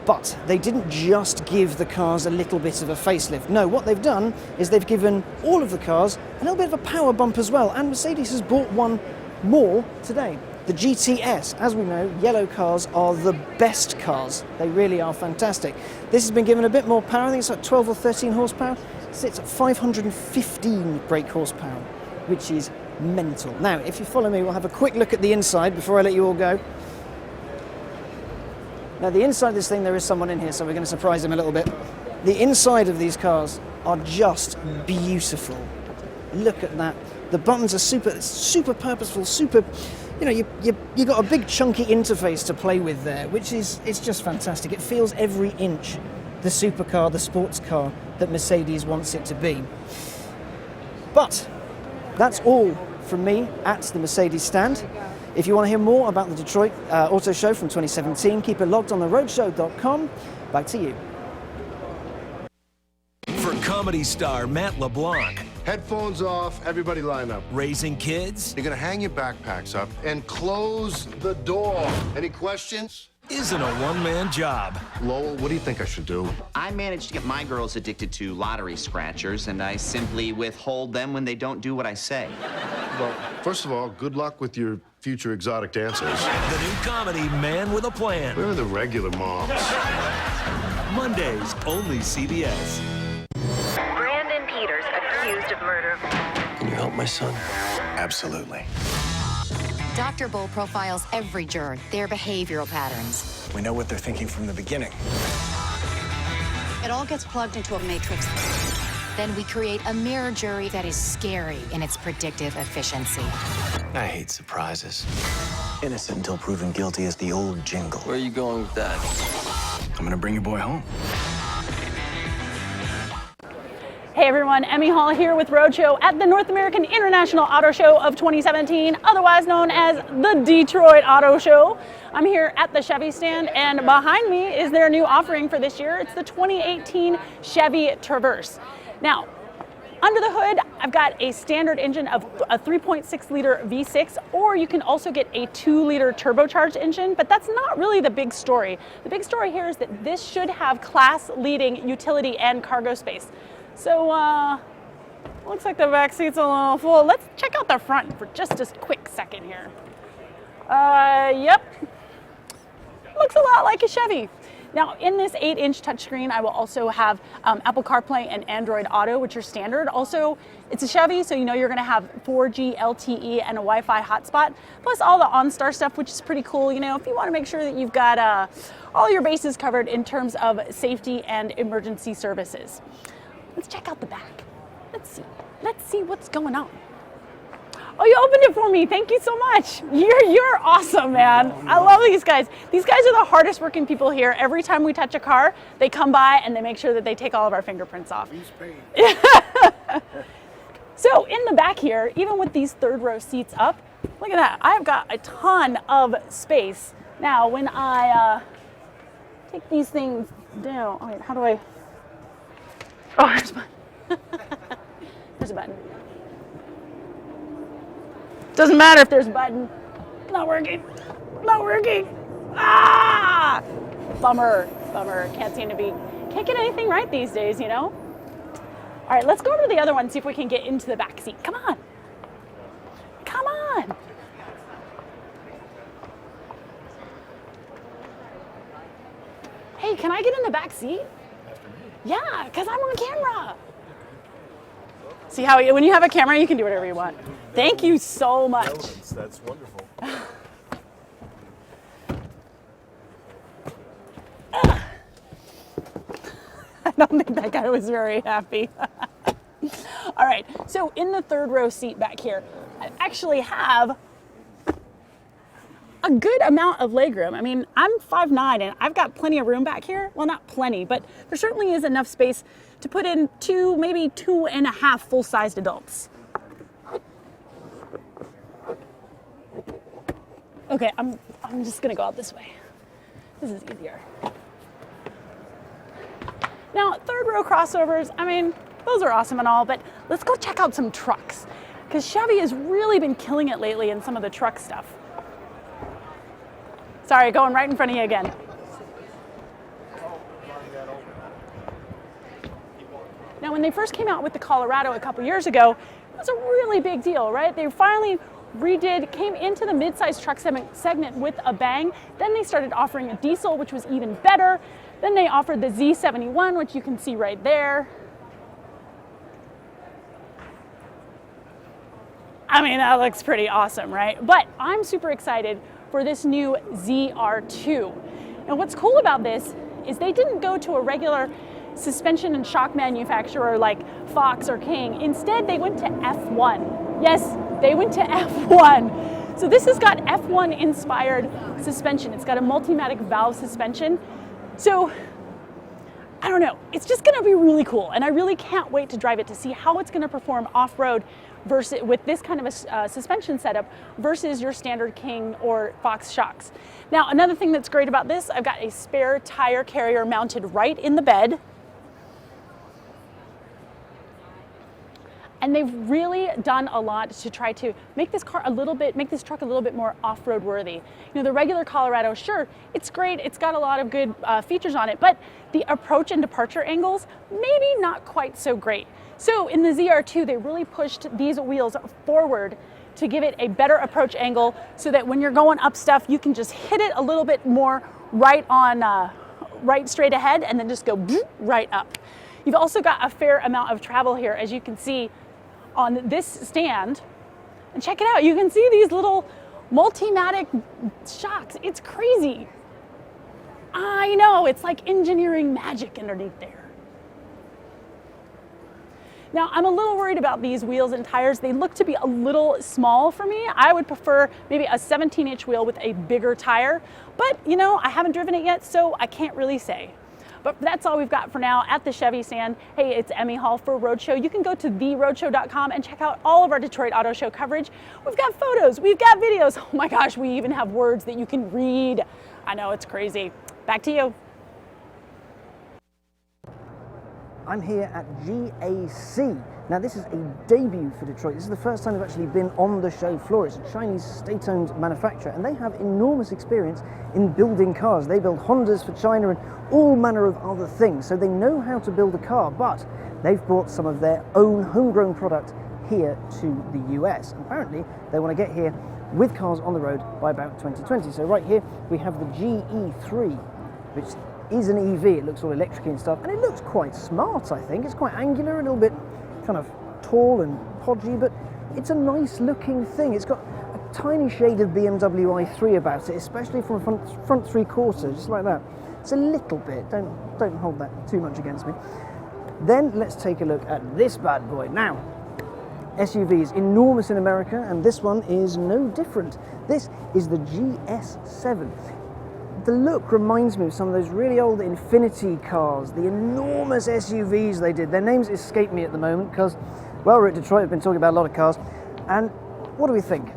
But they didn't just give the cars a little bit of a facelift. No, what they've done is they've given all of the cars a little bit of a power bump as well. And Mercedes has bought one more today. The GTS. As we know, yellow cars are the best cars. They really are fantastic. This has been given a bit more power. I think it's like 12 or 13 horsepower. It sits at 515 brake horsepower, which is mental. Now, if you follow me, we'll have a quick look at the inside before I let you all go. Now, the inside of this thing, there is someone in here, so we're going to surprise him a little bit. The inside of these cars are just beautiful. Look at that. The buttons are super purposeful, super... You know, you got a big chunky interface to play with there, which is, it's just fantastic. It feels every inch the supercar, the sports car that Mercedes wants it to be. But that's all from me at the Mercedes stand. If you want to hear more about the Detroit Auto Show from 2017, keep it logged on the roadshow.com. Back to you. For comedy star Matt LeBlanc. Headphones off, everybody line up. Raising kids. You're gonna hang your backpacks up and close the door. Any questions? Isn't a one-man job. Lowell, what do you think I should do? I managed to get my girls addicted to lottery scratchers, and I simply withhold them when they don't do what I say. Well, first of all, good luck with your future exotic dancers. The new comedy Man with a Plan. Where are the regular moms? Mondays, only CBS. Brandon Peters accused of murder. Can you help my son? Absolutely. Dr. Bull profiles every juror, their behavioral patterns. We know what they're thinking from the beginning. It all gets plugged into a matrix. Then we create a mirror jury that is scary in its predictive efficiency. I hate surprises. Innocent until proven guilty is the old jingle. Where are you going with that? I'm gonna bring your boy home. Hey everyone, Emme Hall here with Roadshow at the North American International Auto Show of 2017, otherwise known as the Detroit Auto Show. I'm here at the Chevy stand, and behind me is their new offering for this year. It's the 2018 Chevy Traverse. Now, under the hood, I've got a standard engine of a 3.6 liter V6, or you can also get a 2 liter turbocharged engine, but that's not really the big story. The big story here is that this should have class-leading utility and cargo space. So, looks like the back seat's a little full. Let's check out the front for just a quick second here. Yep, looks a lot like a Chevy. Now, in this 8-inch touchscreen, I will also have Apple CarPlay and Android Auto, which are standard. Also, it's a Chevy, so you know you're gonna have 4G LTE and a Wi-Fi hotspot, plus all the OnStar stuff, which is pretty cool. You know, if you wanna make sure that you've got all your bases covered in terms of safety and emergency services. Let's check out the back. Let's see what's going on. Oh, you opened it for me. Thank you so much. You're awesome, man. I love these guys. These guys are the hardest working people here. Every time we touch a car, they come by and they make sure that they take all of our fingerprints off. So in the back here, even with these third row seats up, look at that. I've got a ton of space. Now, when I take these things down, oh wait, how do I? Oh, there's a button. There's a button. Doesn't matter if there's a button. Not working. Not working. Ah! Bummer. Bummer. Can't get anything right these days, you know? All right, let's go over to the other one and see if we can get into the back seat. Come on. Come on. Hey, can I get in the back seat? Yeah, because I'm on camera. See how when you have a camera, you can do whatever you want. Thank you so much. That's wonderful. I don't think that guy was very happy. All right, so in the third row seat back here, I actually have a good amount of legroom. I mean, I'm 5'9" and I've got plenty of room back here. Well, not plenty, but there certainly is enough space to put in maybe 2.5 full-sized adults. Okay, I'm just gonna go out this way. This is easier. Now, third row crossovers, I mean, those are awesome and all, but let's go check out some trucks, because Chevy has really been killing it lately in some of the truck stuff. Sorry, going right in front of you again. Now, when they first came out with the Colorado a couple years ago, it was a really big deal, right? They finally came into the mid-size truck segment with a bang. Then they started offering a diesel, which was even better. Then they offered the Z71, which you can see right there. I mean, that looks pretty awesome, right? But I'm super excited for this new ZR2. And what's cool about this is they didn't go to a regular suspension and shock manufacturer like Fox or King. Instead, they went to F1. Yes, they went to F1. So this has got F1 inspired suspension. It's got a multimatic valve suspension. So I don't know, it's just gonna be really cool. And I really can't wait to drive it to see how it's gonna perform off-road versus with this kind of a suspension setup versus your standard King or Fox shocks. Now, another thing that's great about this, I've got a spare tire carrier mounted right in the bed. And they've really done a lot to try to make this truck a little bit more off-road worthy. You know, the regular Colorado, sure, it's great, it's got a lot of good features on it, but the approach and departure angles, maybe not quite so great. So in the ZR2, they really pushed these wheels forward to give it a better approach angle so that when you're going up stuff, you can just hit it a little bit more right straight ahead and then just go right up. You've also got a fair amount of travel here, as you can see on this stand. And check it out, you can see these little multimatic shocks. It's crazy. I know, it's like engineering magic underneath there. Now, I'm a little worried about these wheels and tires. They look to be a little small for me. I would prefer maybe a 17-inch wheel with a bigger tire, but you know, I haven't driven it yet, so I can't really say. But that's all we've got for now at the Chevy stand. Hey, it's Emme Hall for Roadshow. You can go to theroadshow.com and check out all of our Detroit Auto Show coverage. We've got photos, we've got videos. Oh my gosh, we even have words that you can read. I know, it's crazy. Back to you. I'm here at GAC. Now this is a debut for Detroit. This is the first time they've actually been on the show floor. It's a Chinese state-owned manufacturer and they have enormous experience in building cars. They build Hondas for China and all manner of other things. So they know how to build a car, but they've brought some of their own homegrown product here to the US. And apparently they want to get here with cars on the road by about 2020. So right here we have the GE3, which is an EV. It looks all electric and stuff, and it looks quite smart, I think. It's quite angular, a little bit kind of tall and podgy, but it's a nice looking thing. It's got a tiny shade of BMW i3 about it, especially from front three quarters, just like that. It's a little bit, don't hold that too much against me. Then let's take a look at this bad boy. Now, SUV is enormous in America, and this one is no different. This is the GS7. The look reminds me of some of those really old Infiniti cars, the enormous SUVs they did. Their names escape me at the moment because, well, we're at Detroit, we've been talking about a lot of cars. And what do we think?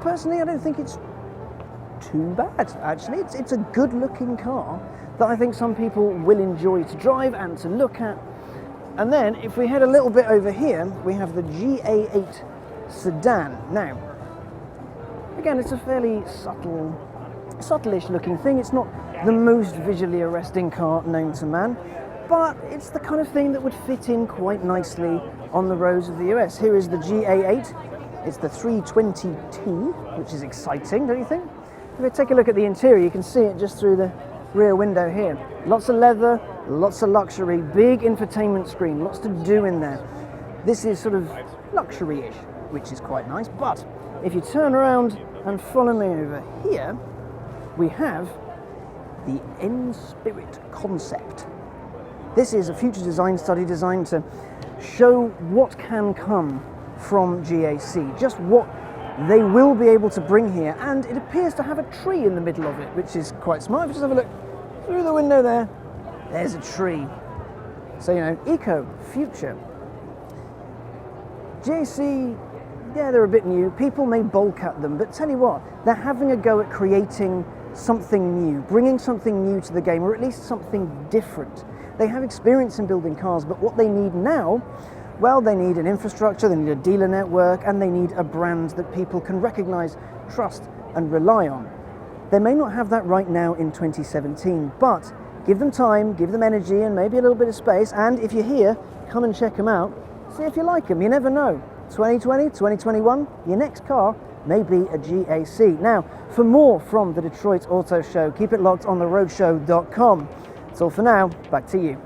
Personally, I don't think it's too bad, actually. It's a good-looking car that I think some people will enjoy to drive and to look at. And then, if we head a little bit over here, we have the GA8 sedan. Now, again, it's a fairly subtle-ish looking thing. It's not the most visually arresting car known to man, but it's the kind of thing that would fit in quite nicely on the roads of the US. Here is the GA8. It's the 320T, which is exciting, don't you think? If we take a look at the interior, you can see it just through the rear window here. Lots of leather, lots of luxury, big infotainment screen, lots to do in there. This is sort of luxury-ish, which is quite nice, but if you turn around and follow me over here, we have the N-Spirit concept. This is a future design study designed to show what can come from GAC, just what they will be able to bring here, and it appears to have a tree in the middle of it, which is quite smart. If you just have a look through the window there, there's a tree. So, you know, eco, future. GAC, yeah, they're a bit new. People may balk at them, but tell you what, they're having a go at creating something new, bringing something new to the game, or at least something different. They have experience in building cars, but what they need now, well, they need an infrastructure, they need a dealer network, and they need a brand that people can recognize, trust, and rely on. They may not have that right now in 2017, but give them time, give them energy, and maybe a little bit of space, and if you're here, come and check them out, see if you like them. You never know. 2020, 2021, your next car may be a GAC. Now, for more from the Detroit Auto Show, keep it locked on theroadshow.com. That's all for now. Back to you.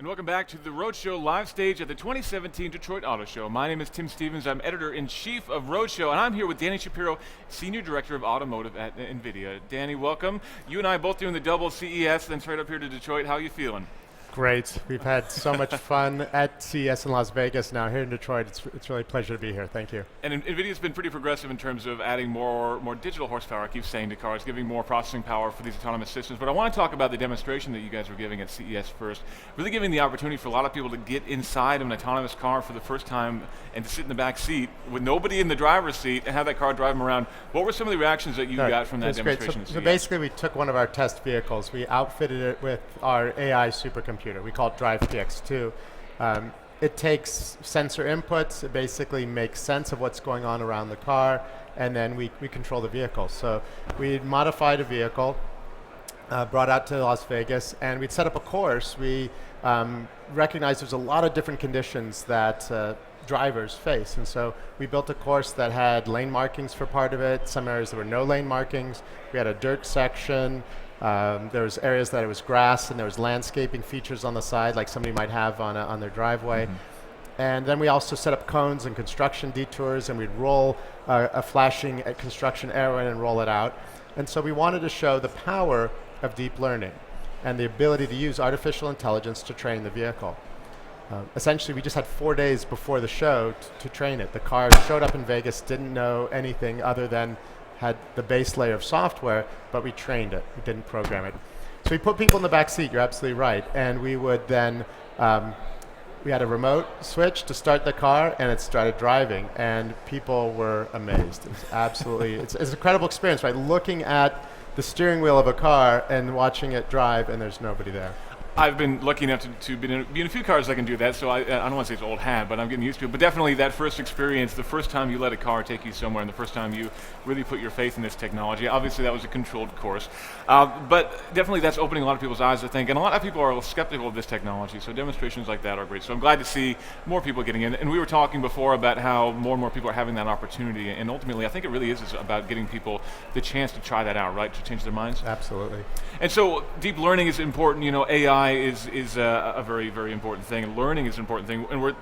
Welcome back to the Roadshow live stage at the 2017 Detroit Auto Show. My name is Tim Stevens. I'm editor-in-chief of Roadshow, and I'm here with Danny Shapiro, Senior Director of Automotive at Nvidia. Danny, welcome. You and I both doing the double CES, then straight up here to Detroit. How are you feeling? Great. We've had so much fun at CES in Las Vegas. Now here in Detroit, it's really a pleasure to be here. Thank you. And Nvidia's been pretty progressive in terms of adding more digital horsepower, I keep saying, to cars, giving more processing power for these autonomous systems. But I want to talk about the demonstration that you guys were giving at CES first, really giving the opportunity for a lot of people to get inside of an autonomous car for the first time and to sit in the back seat with nobody in the driver's seat and have that car drive them around. What were some of the reactions that you got from that demonstration? Great. So basically we took one of our test vehicles, we outfitted it with our AI supercomputer. We call it Drive PX2. It takes sensor inputs, it basically makes sense of what's going on around the car, and then we control the vehicle. So we modified a vehicle, brought out to Las Vegas, and we'd set up a course. We recognized there's a lot of different conditions that drivers face, and so we built a course that had lane markings for part of it. Some areas there were no lane markings. We had a dirt section. There was areas that it was grass, and there was landscaping features on the side like somebody might have on their driveway. And then we also set up cones and construction detours, and we'd roll a flashing construction arrow in and roll it out. And so we wanted to show the power of deep learning and the ability to use artificial intelligence to train the vehicle. Essentially, we just had 4 days before the show to train it. The car showed up in Vegas, didn't know anything other than had the base layer of software, but we trained it. We didn't program it. So we put people in the back seat, you're absolutely right, and we would then, we had a remote switch to start the car, and it started driving, and people were amazed. It was absolutely, it's an incredible experience, right? Looking at the steering wheel of a car and watching it drive, and there's nobody there. I've been lucky enough to be in a few cars that can do that, so I don't want to say it's old hat, but I'm getting used to it. But definitely that first experience, the first time you let a car take you somewhere, and the first time you really put your faith in this technology, obviously that was a controlled course. But definitely that's opening a lot of people's eyes, I think, and a lot of people are skeptical of this technology, so demonstrations like that are great. So I'm glad to see more people getting in. And we were talking before about how more and more people are having that opportunity, and ultimately I think it really is about getting people the chance to try that out, right, to change their minds? Absolutely. And so deep learning is important, you know, AI is a very, very important thing, and learning is an important thing, and we're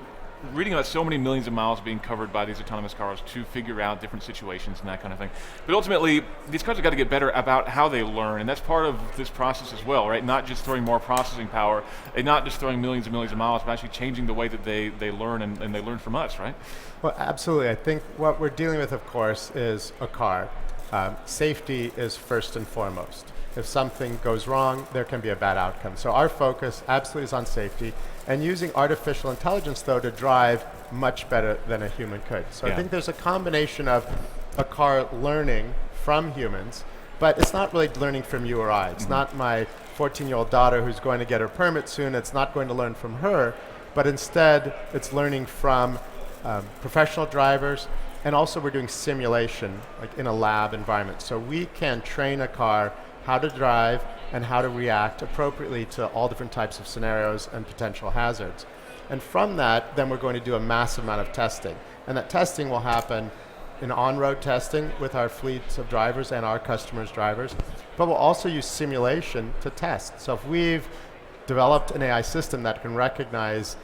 reading about so many millions of miles being covered by these autonomous cars to figure out different situations and that kind of thing. But ultimately, these cars have got to get better about how they learn, and that's part of this process as well, right? Not just throwing more processing power, and not just throwing millions and millions of miles, but actually changing the way that they learn, and they learn from us, right? Well, absolutely. I think what we're dealing with, of course, is a car. Safety is first and foremost. If something goes wrong, there can be a bad outcome. So our focus absolutely is on safety, and using artificial intelligence, though, to drive much better than a human could. So I think there's a combination of a car learning from humans, but it's not really learning from you or I. It's not my 14-year-old daughter who's going to get her permit soon. It's not going to learn from her, but instead it's learning from professional drivers, and also we're doing simulation, like in a lab environment. So we can train a car how to drive and how to react appropriately to all different types of scenarios and potential hazards. And from that, then we're going to do a massive amount of testing. And that testing will happen in on-road testing with our fleets of drivers and our customers' drivers, but we'll also use simulation to test. So if we've developed an AI system that can recognize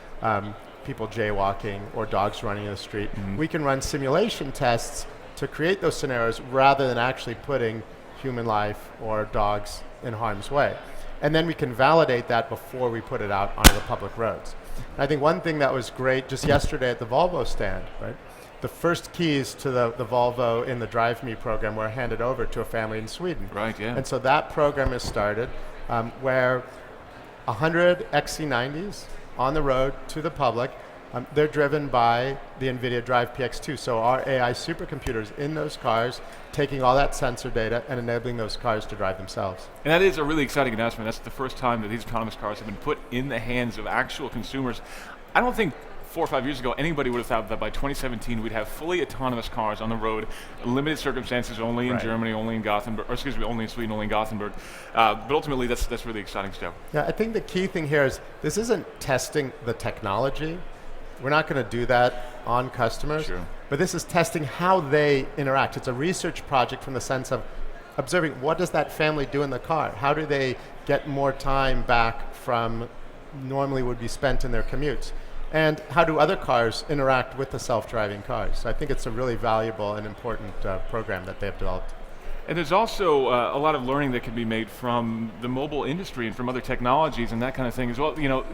people jaywalking or dogs running in the street, we can run simulation tests to create those scenarios rather than actually putting human life or dogs in harm's way. And then we can validate that before we put it out onto the public roads. And I think one thing that was great just yesterday at the Volvo stand, right? The first keys to the Volvo in the Drive Me program were handed over to a family in Sweden. Right, yeah. And so that program has started where 100 XC90s on the road to the public. They're driven by the Nvidia Drive PX2, so our AI supercomputers in those cars, taking all that sensor data and enabling those cars to drive themselves. And that is a really exciting announcement. That's the first time that these autonomous cars have been put in the hands of actual consumers. I don't think 4 or 5 years ago anybody would have thought that by 2017 we'd have fully autonomous cars on the road, limited circumstances, only in Germany, only in Gothenburg, or excuse me, only in Sweden, only in Gothenburg. But ultimately that's really exciting stuff. Yeah, I think the key thing here is this isn't testing the technology. We're not going to do that on customers, but this is testing how they interact. It's a research project from the sense of observing what does that family do in the car? How do they get more time back from normally would be spent in their commutes? And how do other cars interact with the self-driving cars? So I think it's a really valuable and important program that they've developed. And there's also a lot of learning that can be made from the mobile industry and from other technologies and that kind of thing as well. You know,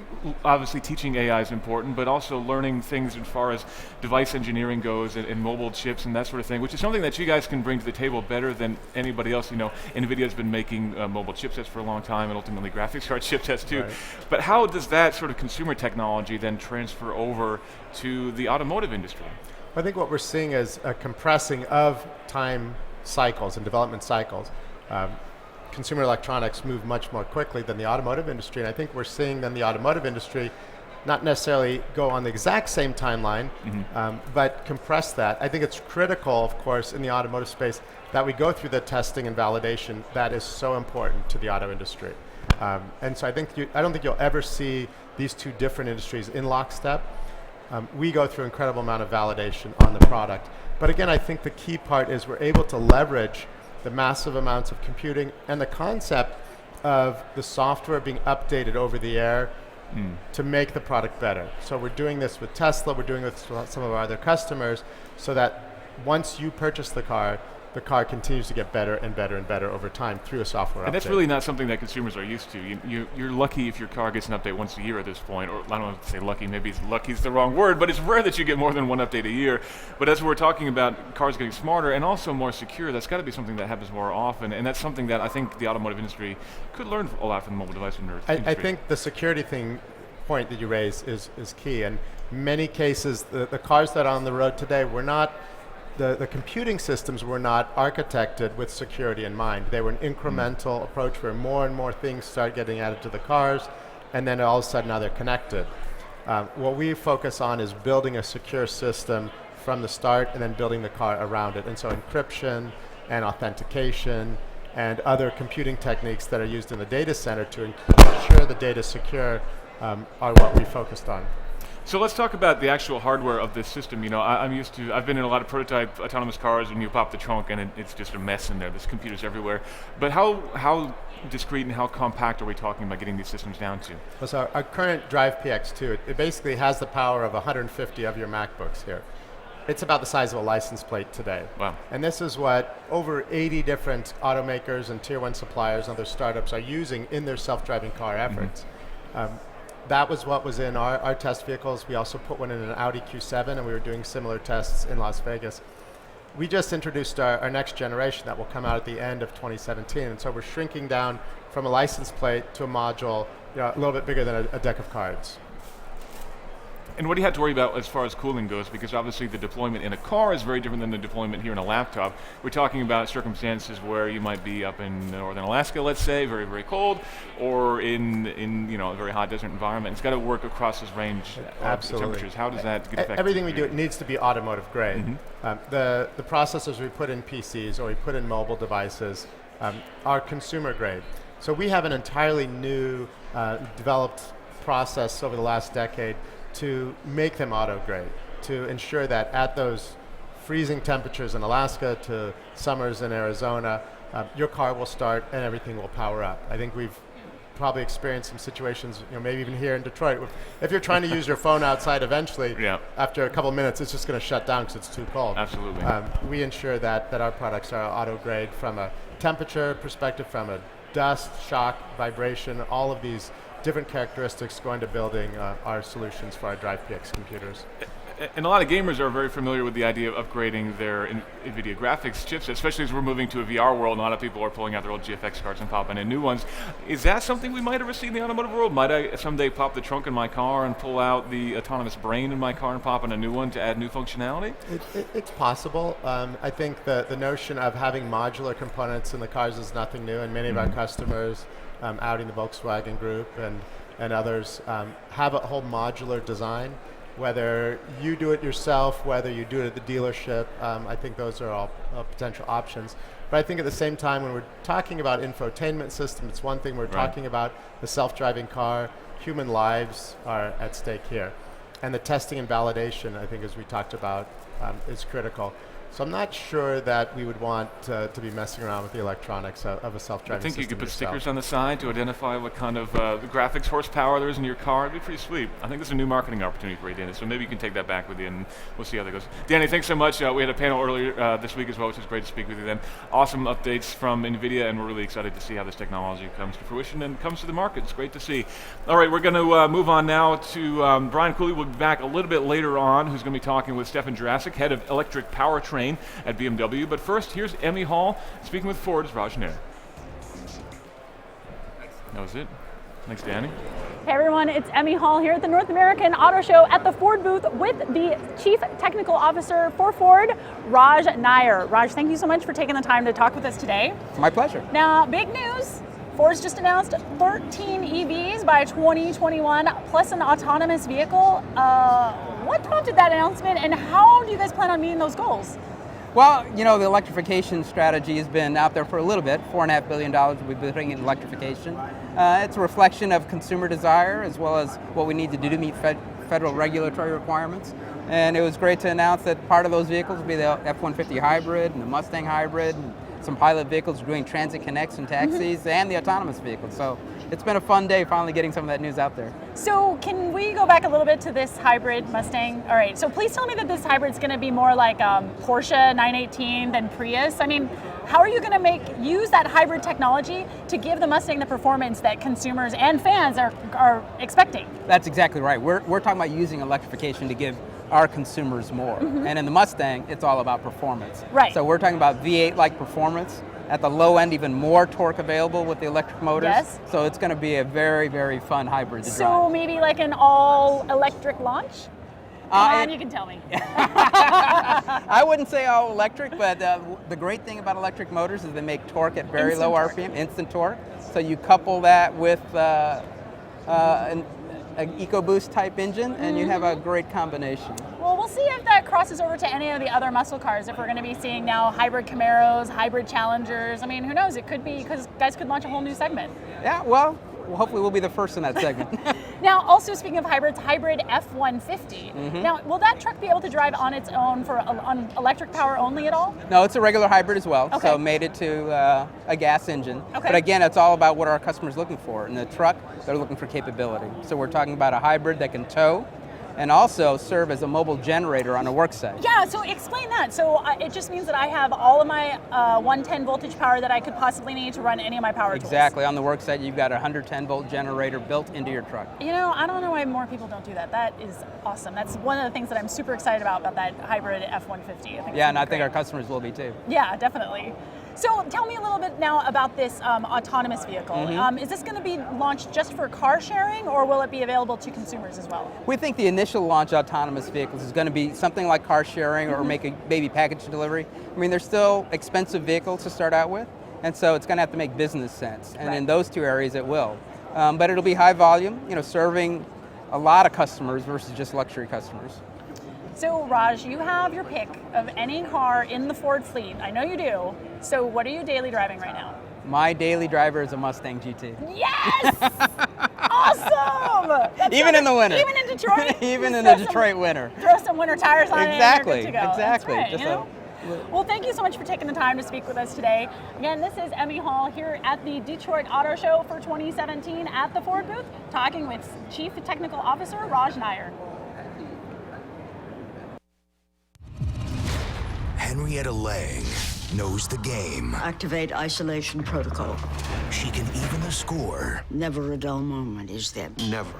obviously teaching AI is important, but also learning things as far as device engineering goes and mobile chips and that sort of thing, which is something that you guys can bring to the table better than anybody else. You know, Nvidia's been making mobile chipsets for a long time and ultimately graphics card chipsets too. Right. But how does that sort of consumer technology then transfer over to the automotive industry? I think what we're seeing is a compressing of time cycles and development cycles. Consumer electronics move much more quickly than the automotive industry, and I think we're seeing then the automotive industry not necessarily go on the exact same timeline, but compress that. I think it's critical, of course, in the automotive space that we go through the testing and validation that is so important to the auto industry. And so I don't think you'll ever see these two different industries in lockstep. We go through an incredible amount of validation on the product. But again, I think the key part is we're able to leverage the massive amounts of computing and the concept of the software being updated over the air to make the product better. So we're doing this with Tesla, we're doing this with some of our other customers, so that once you purchase the car continues to get better and better and better over time through a software update. And that's really not something that consumers are used to. You're lucky if your car gets an update once a year at this point, or I don't want to say lucky, maybe lucky is the wrong word, but it's rare that you get more than one update a year. But as we're talking about cars getting smarter and also more secure, that's got to be something that happens more often, and that's something that I think the automotive industry could learn a lot from the mobile device industry. I think the security point that you raise is key. In many cases, the cars that are on the road today were not the computing systems were not architected with security in mind. They were an incremental approach where more and more things start getting added to the cars, and then all of a sudden now they're connected. What we focus on is building a secure system from the start and then building the car around it. And so encryption and authentication and other computing techniques that are used in the data center to ensure the data is secure are what we focused on. So let's talk about the actual hardware of this system. You know, I've been in a lot of prototype autonomous cars, and you pop the trunk and it's just a mess in there. There's computers everywhere. But how discrete and how compact are we talking about getting these systems down to? Well, so our current Drive PX2, it basically has the power of 150 of your MacBooks here. It's about the size of a license plate today. Wow. And this is what over 80 different automakers and tier 1 suppliers and other startups are using in their self-driving car efforts. That was what was in our test vehicles. We also put one in an Audi Q7, and we were doing similar tests in Las Vegas. We just introduced our next generation that will come out at the end of 2017, and so we're shrinking down from a license plate to a module, a little bit bigger than a deck of cards. And what do you have to worry about as far as cooling goes? Because obviously the deployment in a car is very different than the deployment here in a laptop. We're talking about circumstances where you might be up in northern Alaska, let's say, very, very cold, or in a very hot desert environment. It's got to work across this range of temperatures. How does that get affected? Everything we do, it needs to be automotive grade. The processors we put in PCs or we put in mobile devices are consumer grade. So we have an entirely new developed process over the last decade to make them auto grade, to ensure that at those freezing temperatures in Alaska to summers in Arizona, your car will start and everything will power up. I think we've probably experienced some situations, maybe even here in Detroit, if you're trying to use your phone outside eventually, after a couple of minutes, it's just going to shut down because it's too cold. Absolutely. We ensure that our products are auto grade from a temperature perspective, from a dust, shock, vibration, all of these different characteristics go into building our solutions for our Drive PX computers. And a lot of gamers are very familiar with the idea of upgrading their Nvidia graphics chips, especially as we're moving to a VR world. A lot of people are pulling out their old GFX cards and popping in new ones. Is that something we might ever see in the automotive world? Might I someday pop the trunk in my car and pull out the autonomous brain in my car and pop in a new one to add new functionality? It's possible. I think the notion of having modular components in the cars is nothing new, and many of our customers, Audi and the Volkswagen Group and others, have a whole modular design. Whether you do it yourself, whether you do it at the dealership, I think those are all potential options. But I think at the same time, when we're talking about infotainment system, it's one thing. We're talking about the self-driving car. Human lives are at stake here. And the testing and validation, I think, as we talked about, is critical. So I'm not sure that we would want to be messing around with the electronics of a self-driving system. I think you could put yourself. stickers on the side to identify what kind of graphics horsepower there is in your car. It'd be pretty sweet. I think this is a new marketing opportunity for you, Danny, so maybe you can take that back with you and we'll see how that goes. Danny, thanks so much. We had a panel earlier this week as well, which was great to speak with you then. Awesome updates from Nvidia, and we're really excited to see how this technology comes to fruition and comes to the market. It's great to see. All right, we're going to move on now to Brian Cooley. We'll be back a little bit later on, who's going to be talking with Stefan Jurasik, head of electric powertrain at BMW. But first, here's Emme Hall speaking with Ford's Raj Nair. That was it. Thanks, Danny. Hey everyone, it's Emme Hall here at the North American Auto Show at the Ford booth with the Chief Technical Officer for Ford, Raj Nair. Raj, thank you so much for taking the time to talk with us today. My pleasure. Now, big news. Ford's just announced 13 EVs by 2021, plus an autonomous vehicle. What prompted that announcement, and how do you guys plan on meeting those goals? Well, you know, the electrification strategy has been out there for a little bit. $4.5 billion we've been putting in electrification. It's a reflection of consumer desire as well as what we need to do to meet federal regulatory requirements. And it was great to announce that part of those vehicles will be the F-150 hybrid and the Mustang hybrid, and some pilot vehicles doing transit connects and taxis, and the autonomous vehicles. So it's been a fun day finally getting some of that news out there. So can we go back a little bit to this hybrid Mustang? All right, so please tell me that this hybrid is going to be more like Porsche 918 than Prius. I mean, how are you going to use that hybrid technology to give the Mustang the performance that consumers and fans are expecting? That's exactly right. We're talking about using electrification to give our consumers more. And in the Mustang, it's all about performance. Right. So we're talking about V8-like performance. At the low end, even more torque available with the electric motors. Yes. So it's going to be a very, very fun hybrid to drive. So maybe like an all-electric launch? Come on, you can tell me. I wouldn't say all electric, but the great thing about electric motors is they make torque at very low RPM, instant torque. So you couple that with an EcoBoost type engine, and you have a great combination. Well, we'll see if that crosses over to any of the other muscle cars, if we're going to be seeing now hybrid Camaros, hybrid Challengers. I mean, who knows? It could be, because guys could launch a whole new segment. Yeah, well, hopefully we'll be the first in that segment. Now, also speaking of hybrids, hybrid F-150. Now, will that truck be able to drive on its own on electric power only at all? No, it's a regular hybrid as well, Okay. so made it to a gas engine. Okay. But again, it's all about what our customers are looking for. In the truck, they're looking for capability. So we're talking about a hybrid that can tow and also serve as a mobile generator on a work site. Yeah, so explain that. So it just means that I have all of my 110 voltage power that I could possibly need to run any of my power tools. Exactly. On the work site, you've got a 110 volt generator built into your truck. You know, I don't know why more people don't do that. That is awesome. That's one of the things that I'm super excited about that hybrid F-150. Yeah, and I think our customers will be too. Yeah, definitely. So tell me a little bit now about this autonomous vehicle. Is this going to be launched just for car sharing, or will it be available to consumers as well? We think the initial launch autonomous vehicles is going to be something like car sharing or make a baby package delivery. I mean, they're still expensive vehicles to start out with, and so it's going to have to make business sense. And in those two areas, it will. But it'll be high volume, you know, serving a lot of customers versus just luxury customers. So Raj, you have your pick of any car in the Ford fleet. I know you do. So what are you daily driving right now? My daily driver is a Mustang GT. Yes! Awesome! That's Even in the winter. Even in Detroit? Even in the Detroit winter. Throw some winter tires on Exactly, it and you're good to go. exactly. That's right, you know? Well, thank you so much for taking the time to speak with us today. Again, this is Emme Hall here at the Detroit Auto Show for 2017 at the Ford booth, talking with Chief Technical Officer Raj Nair. Henrietta Lang knows the game. Activate isolation protocol. She can even the score. Never a dull moment, is there? Never.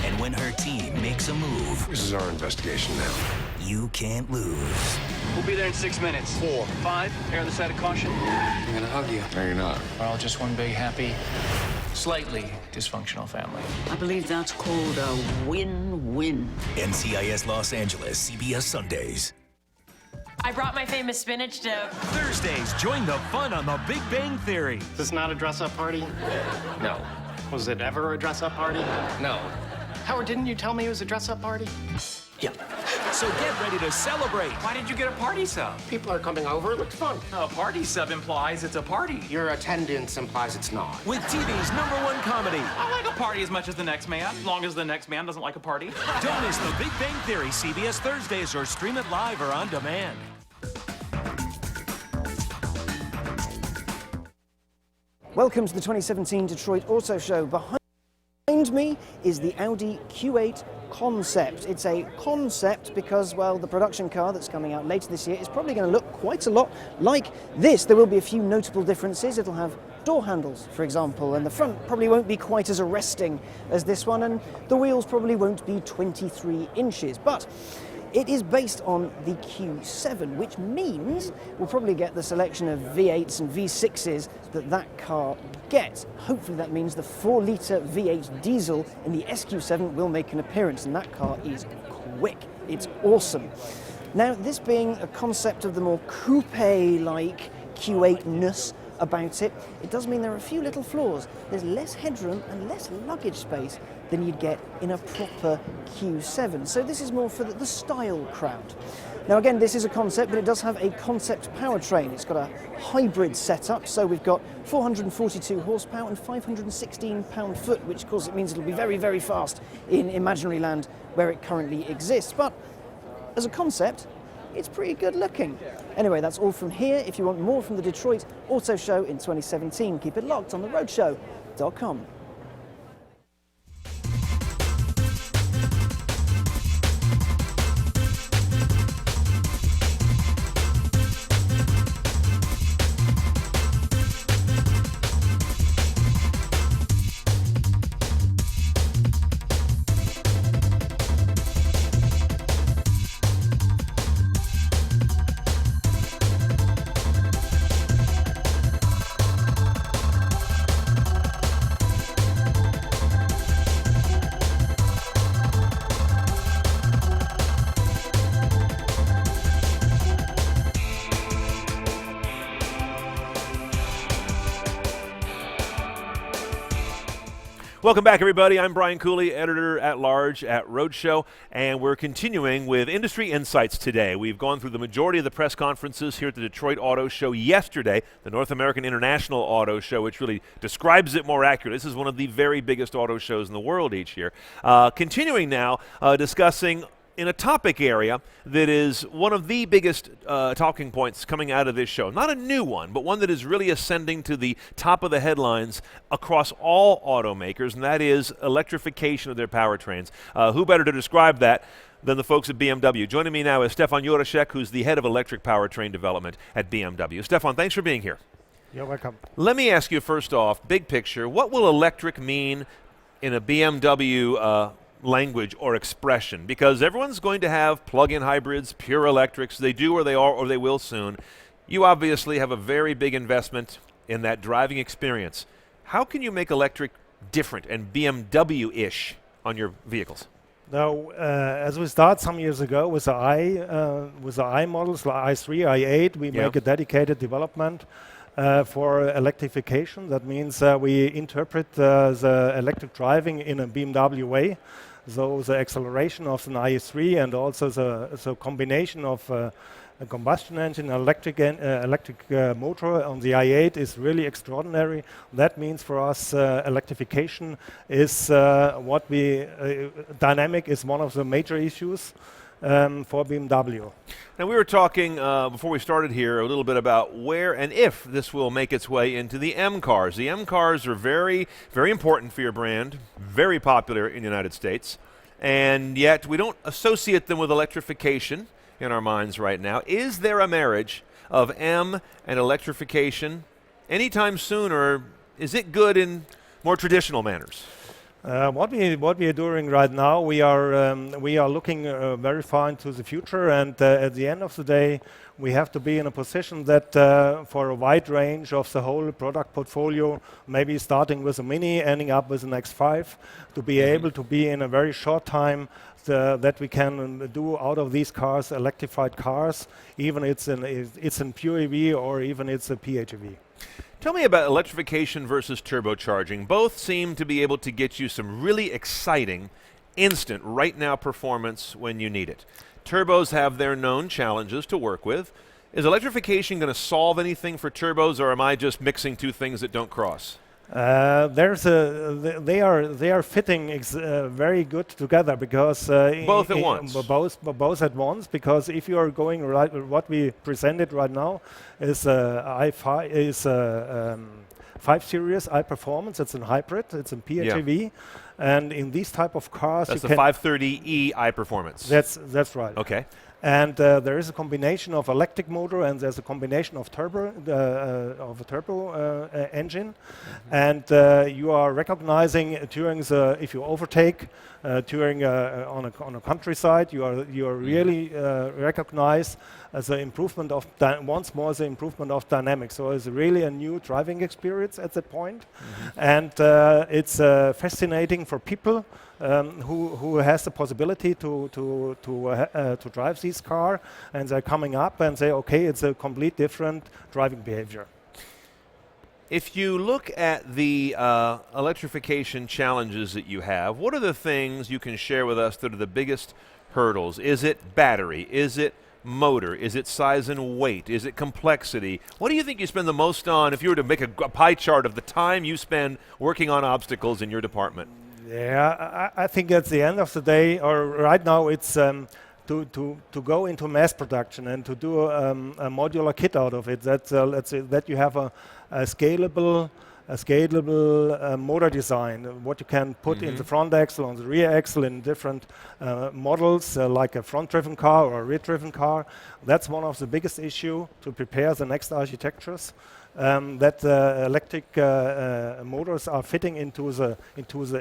And when her team makes a move, This is our investigation now. you can't lose. We'll be there in 6 minutes. 4, 5, err on the side of caution. I'm gonna hug you. No, you're not. We're all just one big, happy, slightly dysfunctional family. I believe that's called a win-win. NCIS Los Angeles, CBS Sundays. I brought my famous spinach dip. Thursdays, join the fun on The Big Bang Theory. Is this not a dress-up party? No. Was it ever a dress-up party? No. Howard, didn't you tell me it was a dress-up party? Yeah. So get ready to celebrate. Why did you get a party sub? People are coming over. It looks fun. A party sub implies it's a party. Your attendance implies it's not. With TV's #1 comedy. I like a party as much as the next man, as long as the next man doesn't like a party. Don't miss The Big Bang Theory, CBS Thursdays, or stream it live or on demand. Welcome to the 2017 Detroit Auto Show. Behind me is the Audi Q8 concept. It's a concept because, well, the production car that's coming out later this year is probably going to look quite a lot like this. There will be a few notable differences. It'll have door handles, for example, and the front probably won't be quite as arresting as this one, and the wheels probably won't be 23 inches. But it is based on the Q7, which means we'll probably get the selection of V8s and V6s that car gets. Hopefully that means the 4-litre V8 diesel in the SQ7 will make an appearance, and that car is quick. It's awesome. Now, this being a concept of the more coupe-like Q8-ness about it, it does mean there are a few little flaws. There's less headroom and less luggage space than you'd get in a proper Q7. So this is more for the style crowd. Now again, this is a concept, but it does have a concept powertrain. It's got a hybrid setup, so we've got 442 horsepower and 516 pound-foot, which of course it means it'll be very, very fast in imaginary land where it currently exists. But as a concept, it's pretty good looking. Anyway, that's all from here. If you want more from the Detroit Auto Show in 2017, keep it locked on the Roadshow.com. Welcome back, everybody. I'm Brian Cooley, editor-at-large at Roadshow, and we're continuing with industry insights today. We've gone through the majority of the press conferences here at the Detroit Auto Show yesterday, the North American International Auto Show, which really describes it more accurately. This is one of the very biggest auto shows in the world each year. Continuing now, discussing in a topic area that is one of the biggest talking points coming out of this show. Not a new one, but one that is really ascending to the top of the headlines across all automakers, and that is electrification of their powertrains. Who better to describe that than the folks at BMW? Joining me now is Stefan Jurasek, who's the head of electric powertrain development at BMW. Stefan, thanks for being here. You're welcome. Let me ask you first off, big picture, what will electric mean in a BMW language or expression? Because everyone's going to have plug-in hybrids, pure electrics. They do, or they are, or they will soon. You obviously have a very big investment in that driving experience. How can you make electric different and BMW-ish on your vehicles? Now, as we start some years ago with the I models, like i3, i8, we make a dedicated development for electrification. That means we interpret the electric driving in a BMW way. So the acceleration of an i3 and also the combination of a combustion engine, electric motor on the i8 is really extraordinary. That means for us electrification is dynamic is one of the major issues for BMW. Now, we were talking before we started here a little bit about where and if this will make its way into the M cars. The M cars are very, very important for your brand, very popular in the United States, and yet we don't associate them with electrification in our minds right now. Is there a marriage of M and electrification anytime soon, or is it good in more traditional manners? What we are doing right now, we are looking very far into the future, and at the end of the day, we have to be in a position that for a wide range of the whole product portfolio, maybe starting with a Mini, ending up with an X5, to be able to be in a very short time that we can do out of these cars electrified cars, even it's in pure EV or even it's a PHEV. Tell me about electrification versus turbocharging. Both seem to be able to get you some really exciting, instant, right-now performance when you need it. Turbos have their known challenges to work with. Is electrification going to solve anything for turbos, or am I just mixing two things that don't cross? They are fitting very good together because both at once. Both at once, because if you are going right, what we presented right now is 5 Series iPerformance. It's a hybrid. It's a PHEV. And in these type of cars, that's the 530e iPerformance. That's right. Okay. And there is a combination of electric motor, and there's a combination of turbo engine. And you are recognizing during the, if you overtake during on a countryside, you are really recognize as the improvement of once more the improvement of dynamics. So it's really a new driving experience at that point, and it's fascinating for people who has the possibility to drive this car, and they're coming up and say, okay, it's a complete different driving behavior. If you look at the electrification challenges that you have, what are the things you can share with us that are the biggest hurdles? Is it battery? Is it motor? Is it size and weight? Is it complexity? What do you think you spend the most on if you were to make a pie chart of the time you spend working on obstacles in your department? Yeah, I think at the end of the day, or right now, it's to go into mass production and to do a modular kit out of it. That let's say that you have a scalable motor design. What you can put in the front axle, on the rear axle, in different models, like a front-driven car or a rear-driven car. That's one of the biggest issue to prepare the next architectures. That electric motors are fitting into the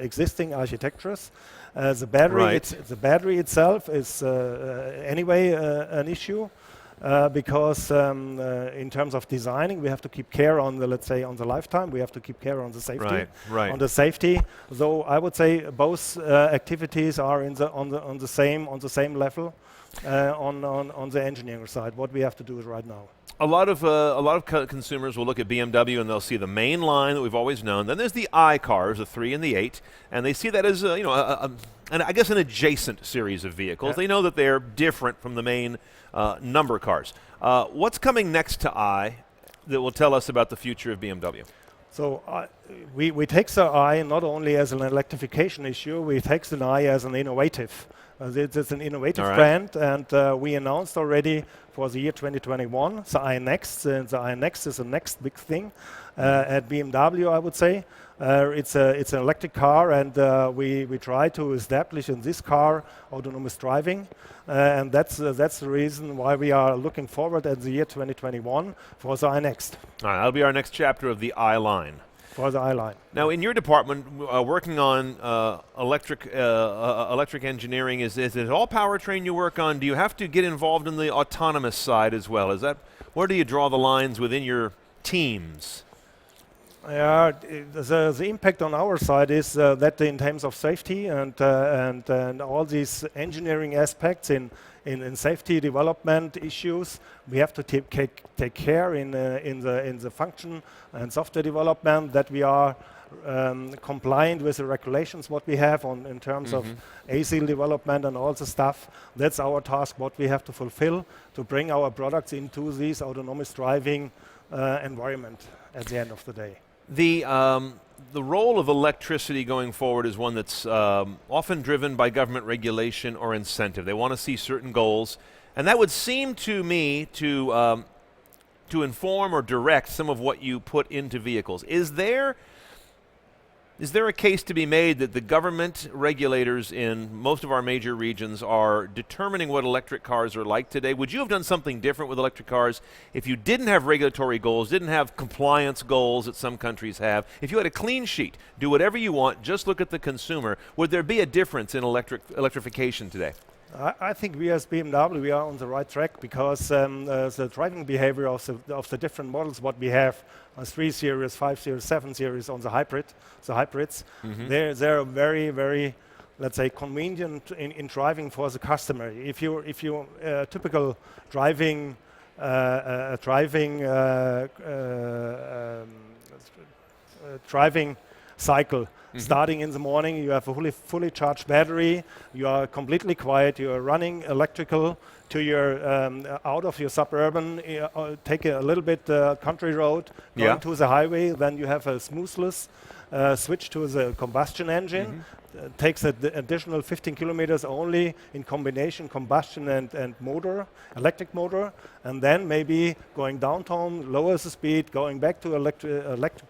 existing architectures. The battery itself is anyway an issue because in terms of designing, we have to keep care on the, let's say, on the lifetime. We have to keep care on the safety. On the safety. Though I would say both activities are on the same level on the engineering side. What we have to do right now. A lot of consumers will look at BMW and they'll see the main line that we've always known. Then there's the I cars, the 3 and the 8, and they see that as I guess an adjacent series of vehicles. Yeah. They know that they're different from the main number cars. What's coming next to I that will tell us about the future of BMW? So we take the I not only as an electrification issue, we take the I as an innovative. It's an innovative brand, and we announced already for the year 2021 the iNext. The iNext is the next big thing at BMW, I would say. It's an electric car, and we try to establish in this car autonomous driving, and that's the reason why we are looking forward at the year 2021 for the iNext. All right, that'll be our next chapter of the I line. For the I-Line. Now, in your department, working on electric engineering, is it all powertrain you work on? Do you have to get involved in the autonomous side as well? Where do you draw the lines within your teams? The impact on our side is that in terms of safety and all these engineering aspects in safety development issues, we have to take care in the function and software development that we are compliant with the regulations what we have in terms of ASIL development and all the stuff. That's our task, what we have to fulfill to bring our products into this autonomous driving environment at the end of the day. The role of electricity going forward is one that's often driven by government regulation or incentive. They want to see certain goals, and that would seem to me to inform or direct some of what you put into vehicles. Is there a case to be made that the government regulators in most of our major regions are determining what electric cars are like today? Would you have done something different with electric cars if you didn't have regulatory goals, didn't have compliance goals that some countries have? If you had a clean sheet, do whatever you want, just look at the consumer, would there be a difference in electrification today? I think we as BMW, we are on the right track because the driving behavior of the different models what we have on 3 Series, 5 Series, 7 Series on the hybrids, they're very, very, let's say, convenient in driving for the customer. If you typical driving cycle. Starting in the morning, you have a fully charged battery, you are completely quiet, you are running electrical to your out of your suburban, take a little bit country road, going to the highway, then you have a smoothness switch to the combustion engine. Takes an additional 15 kilometers only in combination combustion and motor, electric motor, and then maybe going downtown, lowers the speed, going back to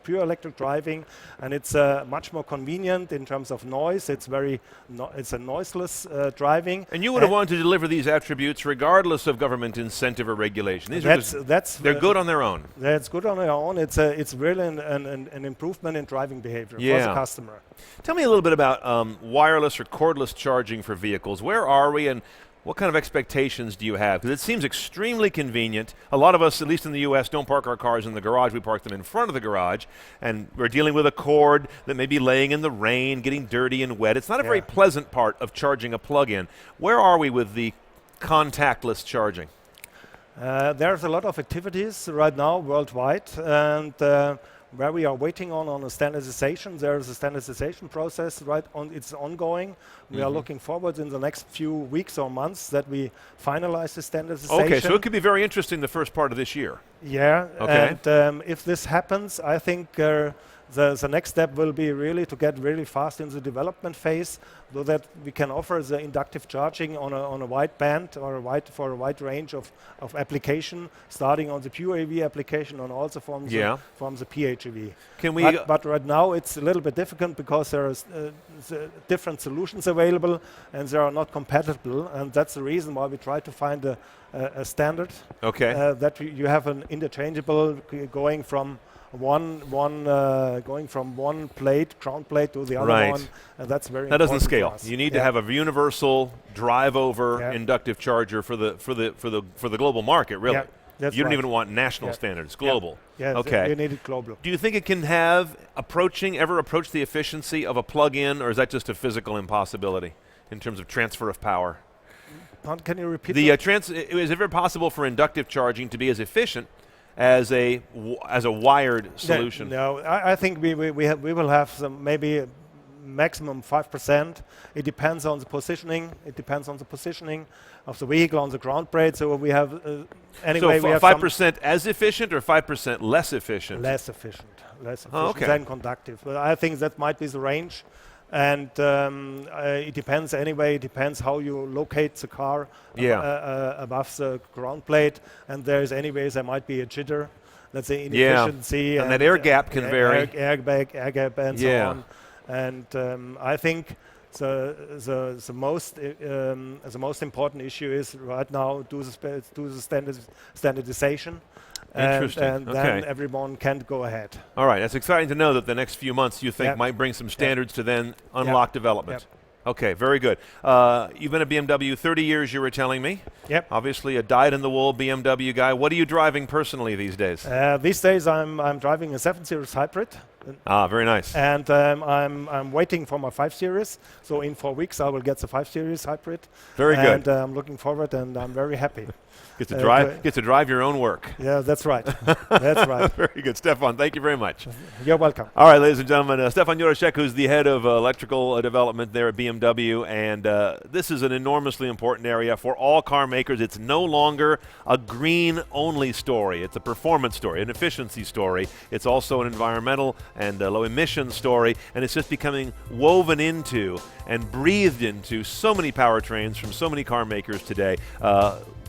pure electric driving, and it's much more convenient in terms of noise. It's it's a noiseless driving. And you would have wanted to deliver these attributes regardless of government incentive or regulation. They're good on their own. That's good on their own. It's really an improvement in driving behavior for the customer. Tell me a little bit about wireless or cordless charging for vehicles. Where are we, and what kind of expectations do you have? Because it seems extremely convenient. A lot of us, at least in the U.S., don't park our cars in the garage. We park them in front of the garage, and we're dealing with a cord that may be laying in the rain, getting dirty and wet. It's not a very pleasant part of charging a plug-in. Where are we with the contactless charging? There's a lot of activities right now worldwide, and where we are waiting on a standardization. There is a standardization process it's ongoing. We are looking forward in the next few weeks or months that we finalize the standardization. Okay, so it could be very interesting the first part of this year. Yeah, okay. And if this happens, I think the next step will be really to get really fast in the development phase, so that we can offer the inductive charging on a wide band or for a wide range of application, starting on the pure EV application and also from the PHEV. But right now it's a little bit difficult because there are different solutions available and they are not compatible, and that's the reason why we try to find a standard. Okay. That you have an interchangeable going from one ground plate to the other one, and that's very important. That doesn't scale. You need to have a universal drive-over inductive charger for the global market, really. Yeah, you don't even want national standards, global. Yeah, okay. you need it global. Do you think it can ever approach the efficiency of a plug-in, or is that just a physical impossibility in terms of transfer of power? Can you repeat is it ever possible for inductive charging to be as efficient as a wired solution? No, I think we will have some, maybe maximum 5%. It depends on the positioning. It depends on the positioning of the vehicle on the ground plate. So we have anyway. So 5% as efficient or 5% less efficient? Less efficient than conductive. But I think that might be the range. And it depends anyway. It depends how you locate the car above the ground plate. And there might be a jitter. Let's say inefficiency. And that air gap can vary. Air gap, and so on. And I think the most important issue is right now do the standardization. Interesting. And then everyone can go ahead. All right, that's exciting to know that the next few months you think might bring some standards to then unlock development. Yep. Okay, very good. You've been at BMW 30 years, you were telling me. Yep. Obviously a dyed-in-the-wool BMW guy. What are you driving personally these days? These days I'm driving a 7 Series hybrid. Very nice. And I'm waiting for my 5 Series. So in 4 weeks I will get the 5 Series hybrid. Very good. And I'm looking forward, and I'm very happy. Get to drive your own work. Yeah, that's right. That's right. Very good. Stefan, thank you very much. You're welcome. All right, ladies and gentlemen, Stefan Jurasek, who's the head of electrical development there at BMW, and this is an enormously important area for all car makers. It's no longer a green-only story. It's a performance story, an efficiency story. It's also an environmental and low-emission story, and it's just becoming woven into and breathed into so many powertrains from so many car makers today.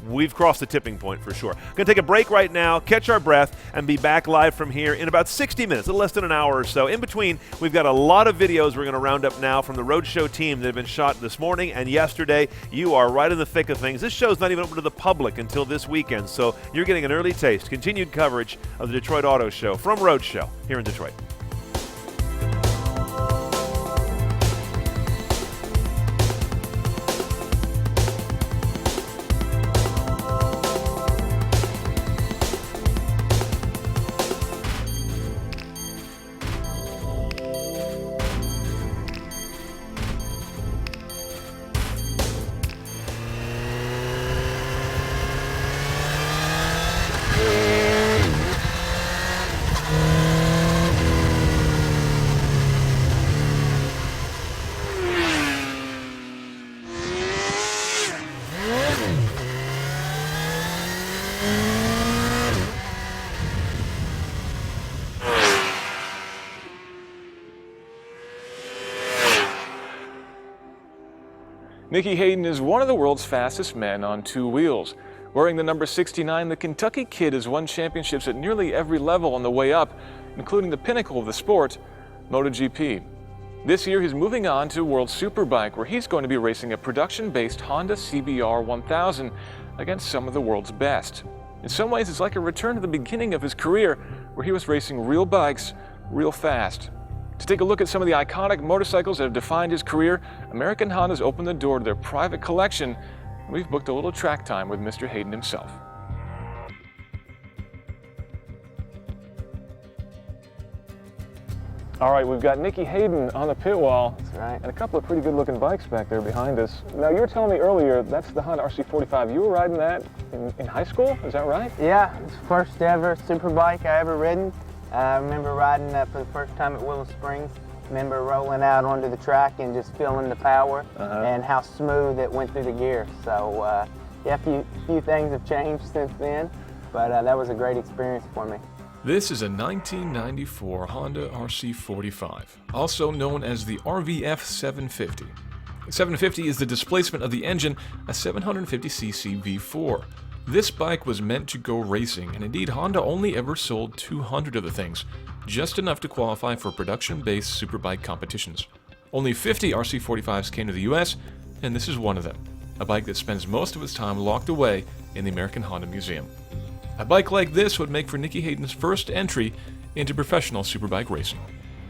We've crossed the tipping point for sure. Going to take a break right now, catch our breath, and be back live from here in about 60 minutes, a little less than an hour or so. In between, we've got a lot of videos we're going to round up now from the Roadshow team that have been shot this morning and yesterday. You are right in the thick of things. This show's not even open to the public until this weekend, so you're getting an early taste. Continued coverage of the Detroit Auto Show from Roadshow here in Detroit. Nicky Hayden is one of the world's fastest men on two wheels. Wearing the number 69, the Kentucky Kid has won championships at nearly every level on the way up, including the pinnacle of the sport, MotoGP. This year he's moving on to World Superbike, where he's going to be racing a production-based Honda CBR 1000 against some of the world's best. In some ways, it's like a return to the beginning of his career, where he was racing real bikes real fast. To take a look at some of the iconic motorcycles that have defined his career, American Honda's opened the door to their private collection, and we've booked a little track time with Mr. Hayden himself. All right, we've got Nicky Hayden on the pit wall. That's right. And a couple of pretty good-looking bikes back there behind us. Now, you were telling me earlier, that's the Honda RC45. You were riding that in high school, is that right? Yeah, it's the first ever superbike I ever ridden. I remember riding for the first time at Willow Springs. Remember rolling out onto the track and just feeling the power and how smooth it went through the gear. So yeah, a few things have changed since then, but that was a great experience for me. This is a 1994 Honda RC45, also known as the RVF 750. The 750 is the displacement of the engine, a 750cc V4. This bike was meant to go racing, and indeed Honda only ever sold 200 of the things, just enough to qualify for production-based superbike competitions. Only 50 RC45s came to the US, and this is one of them, a bike that spends most of its time locked away in the American Honda Museum. A bike like this would make for Nicky Hayden's first entry into professional superbike racing.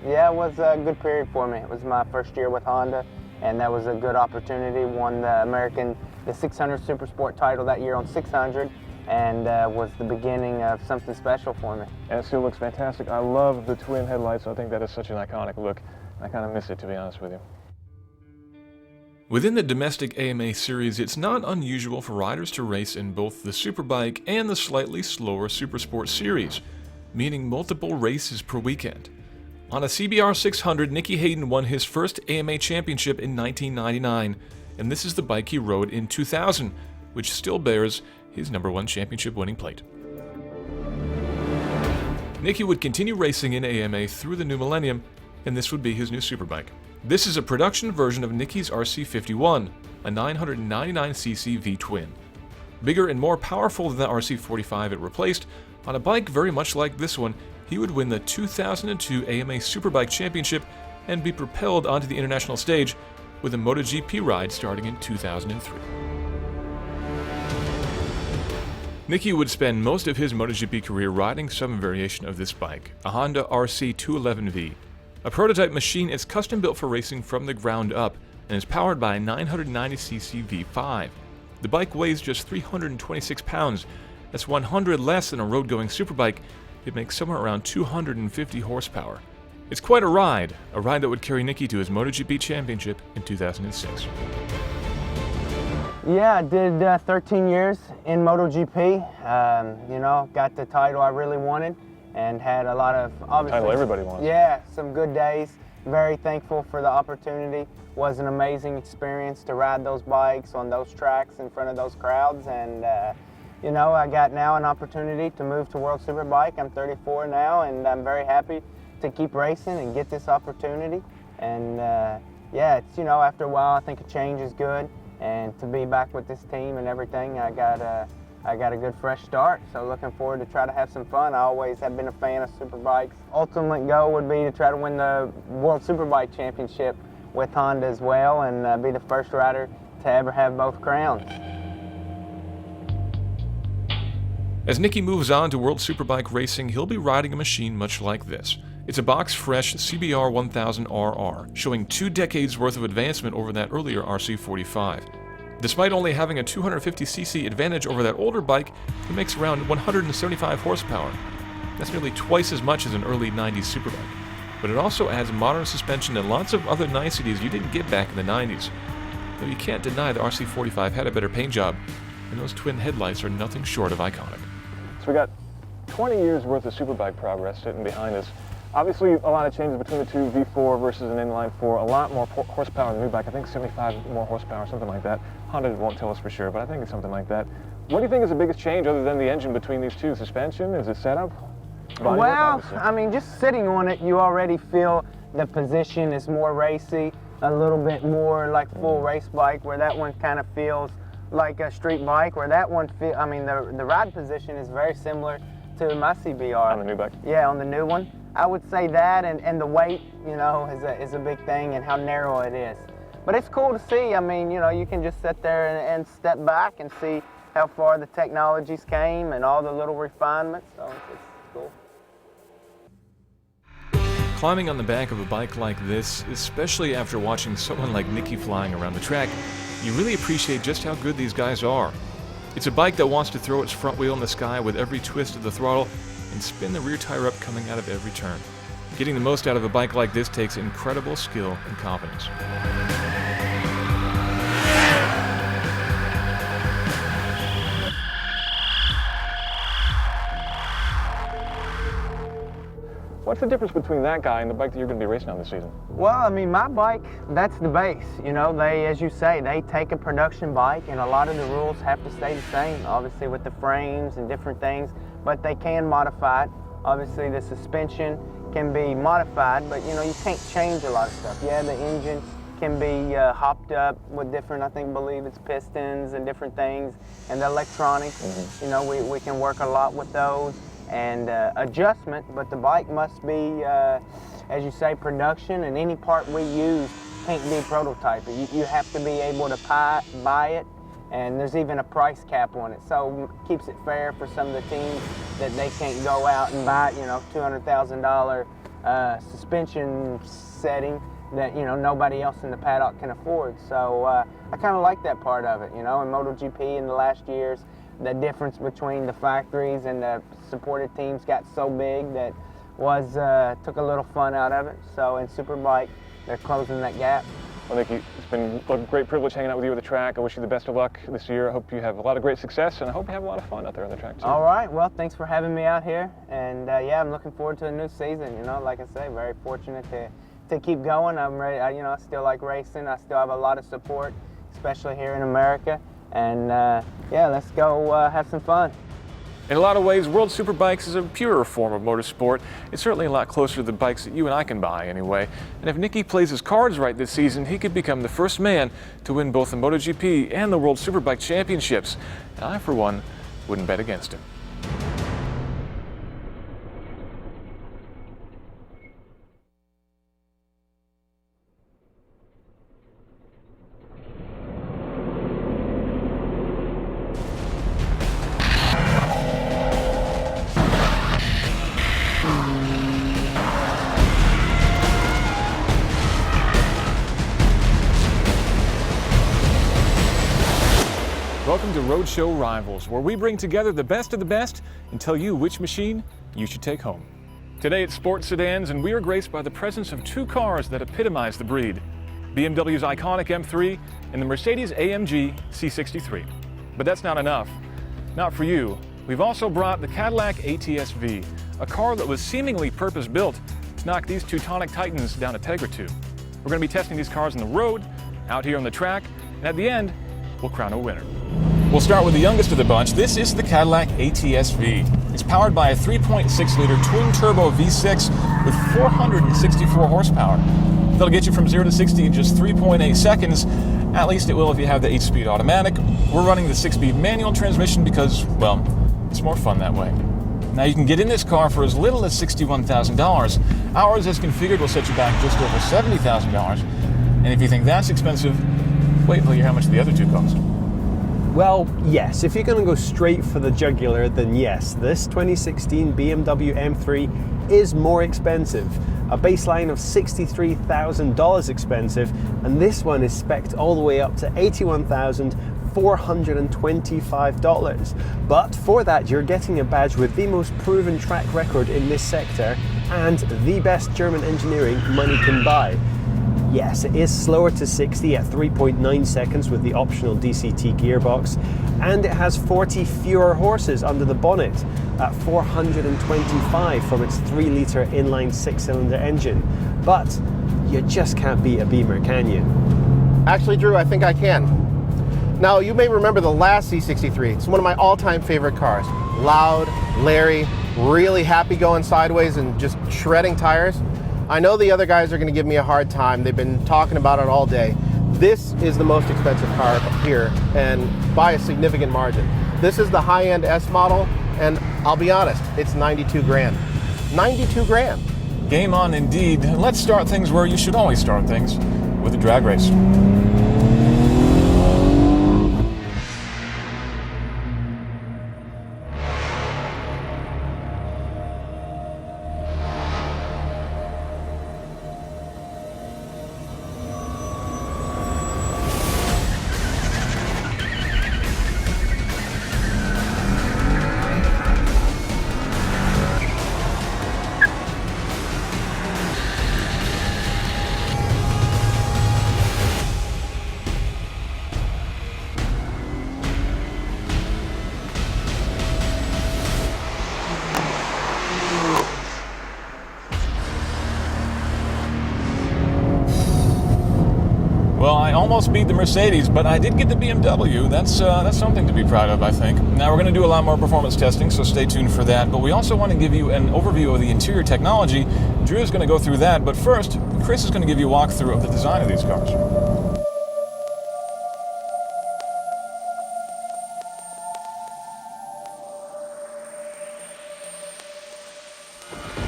Yeah, it was a good period for me. It was my first year with Honda, and that was a good opportunity. Won the 600 Supersport title that year on 600, and was the beginning of something special for me. And it still looks fantastic. I love the twin headlights. I think that is such an iconic look. I kind of miss it, to be honest with you. Within the domestic AMA series, it's not unusual for riders to race in both the Superbike and the slightly slower Supersport series, meaning multiple races per weekend. On a CBR 600, Nicky Hayden won his first AMA championship in 1999, and this is the bike he rode in 2000, which still bears his #1 championship winning plate. Nicky would continue racing in AMA through the new millennium, and this would be his new superbike. This is a production version of Nicky's RC51, a 999cc V-twin. Bigger and more powerful than the RC45 it replaced, on a bike very much like this one, he would win the 2002 AMA Superbike Championship and be propelled onto the international stage with a MotoGP ride starting in 2003. Nicky would spend most of his MotoGP career riding some variation of this bike, a Honda RC211V. A prototype machine is custom built for racing from the ground up and is powered by a 990cc V5. The bike weighs just 326 pounds. That's 100 less than a road-going superbike. It makes somewhere around 250 horsepower. It's quite a ride that would carry Nicky to his MotoGP championship in 2006. Yeah, I did 13 years in MotoGP. You know, got the title I really wanted and had a lot of, obviously, title everybody wants. Yeah, some good days. Very thankful for the opportunity. Was an amazing experience to ride those bikes on those tracks in front of those crowds, and you know, I got now an opportunity to move to World Superbike. I'm 34 now, and I'm very happy to keep racing and get this opportunity. And yeah, it's, you know, after a while, I think a change is good, and to be back with this team and everything, I got a good fresh start. So looking forward to try to have some fun. I always have been a fan of superbikes. Ultimate goal would be to try to win the World Superbike Championship with Honda as well, and be the first rider to ever have both crowns. As Nicky moves on to World Superbike racing, he'll be riding a machine much like this. It's a box-fresh CBR 1000RR, showing 2 decades worth of advancement over that earlier RC45. Despite only having a 250cc advantage over that older bike, it makes around 175 horsepower. That's nearly twice as much as an early 90s superbike. But it also adds modern suspension and lots of other niceties you didn't get back in the 90s. Though you can't deny the RC45 had a better paint job, and those twin headlights are nothing short of iconic. So we got 20 years worth of superbike progress sitting behind us. Obviously, a lot of changes between the two, V4 versus an inline 4, a lot more horsepower in the new bike. I think 75 more horsepower, something like that. Honda won't tell us for sure, but I think it's something like that. What do you think is the biggest change other than the engine between these two? Suspension? Is it setup? Well, I mean, just sitting on it, you already feel the position is more racy. a little bit more like full race bike, where that one kind of feels like a street bike, where that one the ride position is very similar to my CBR. On the new bike? Yeah, on the new one. I would say that, and the weight, you know, is a big thing, and how narrow it is. But it's cool to see. I mean, you know, you can just sit there and step back and see how far the technologies came and all the little refinements. So it's cool. Climbing on the back of a bike like this, especially after watching someone like Nicky flying around the track, you really appreciate just how good these guys are. It's a bike that wants to throw its front wheel in the sky with every twist of the throttle and spin the rear tire up coming out of every turn. Getting the most out of a bike like this takes incredible skill and confidence. What's the difference between that guy and the bike that you're going to be racing on this season? Well, I mean, my bike, that's the base. You know, they, as you say, they take a production bike, and a lot of the rules have to stay the same, obviously with the frames and different things, but they can modify it. Obviously, the suspension can be modified, but, you know, you can't change a lot of stuff. Yeah, the engine can be hopped up with different, believe it's pistons and different things, and the electronics, you know, we can work a lot with those. And adjustment, but the bike must be, as you say, production, and any part we use can't be prototyping. You have to be able to buy it, and there's even a price cap on it. So it keeps it fair for some of the teams that they can't go out and buy, you know, $200,000 suspension setting that, you know, nobody else in the paddock can afford. So I kind of like that part of it, you know. In MotoGP in the last years, the difference between the factories and the supported teams got so big that took a little fun out of it. So in Superbike, they're closing that gap. Well, Nicky, it's been a great privilege hanging out with you at the track. I wish you the best of luck this year. I hope you have a lot of great success, and I hope you have a lot of fun out there on the track too. All right, well, thanks for having me out here. And yeah, I'm looking forward to a new season. You know, like I say, very fortunate to keep going. I'm ready, you know, I still like racing. I still have a lot of support, especially here in America. And yeah, let's go have some fun. In a lot of ways, World Superbikes is a purer form of motorsport. It's certainly a lot closer to the bikes that you and I can buy anyway. And if Nicky plays his cards right this season, he could become the first man to win both the MotoGP and the World Superbike Championships. And I, for one, wouldn't bet against him. Welcome to Roadshow Rivals, where we bring together the best of the best and tell you which machine you should take home. Today it's sports sedans, and we are graced by the presence of two cars that epitomize the breed: BMW's iconic M3 and the Mercedes-AMG C63. But that's not enough. Not for you. We've also brought the Cadillac ATS-V, a car that was seemingly purpose-built to knock these Teutonic titans down a peg or two. We're going to be testing these cars on the road, out here on the track, and at the end, we'll crown a winner. We'll start with the youngest of the bunch. This is the Cadillac ATS-V. It's powered by a 3.6-liter twin-turbo V6 with 464 horsepower. That'll get you from 0 to 60 in just 3.8 seconds. At least it will if you have the 8-speed automatic. We're running the 6-speed manual transmission because, well, it's more fun that way. Now you can get in this car for as little as $61,000. Ours, as configured, will set you back just over $70,000. And if you think that's expensive, wait till you hear how much the other two cost. Well, yes, if you're going to go straight for the jugular, then yes, this 2016 BMW M3 is more expensive. A baseline of $63,000 expensive, and this one is spec'd all the way up to $81,425. But for that, you're getting a badge with the most proven track record in this sector and the best German engineering money can buy. Yes, it is slower to 60 at 3.9 seconds with the optional DCT gearbox, and it has 40 fewer horses under the bonnet at 425 from its 3-litre inline 6-cylinder engine. But you just can't beat a Beamer, can you? Actually, Drew, I think I can. Now, you may remember the last C63. It's one of my all-time favorite cars. Loud, Larry, really happy going sideways and just shredding tires. I know the other guys are going to give me a hard time. They've been talking about it all day. This is the most expensive car here, and by a significant margin. This is the high-end S model, and I'll be honest, it's 92 grand. 92 grand. Game on indeed. Let's start things where you should always start things, with a drag race. Well, I almost beat the Mercedes, but I did get the BMW. That's something to be proud of, I think. Now, we're going to do a lot more performance testing, so stay tuned for that. But we also want to give you an overview of the interior technology. Drew is going to go through that, but first, Chris is going to give you a walkthrough of the design of these cars.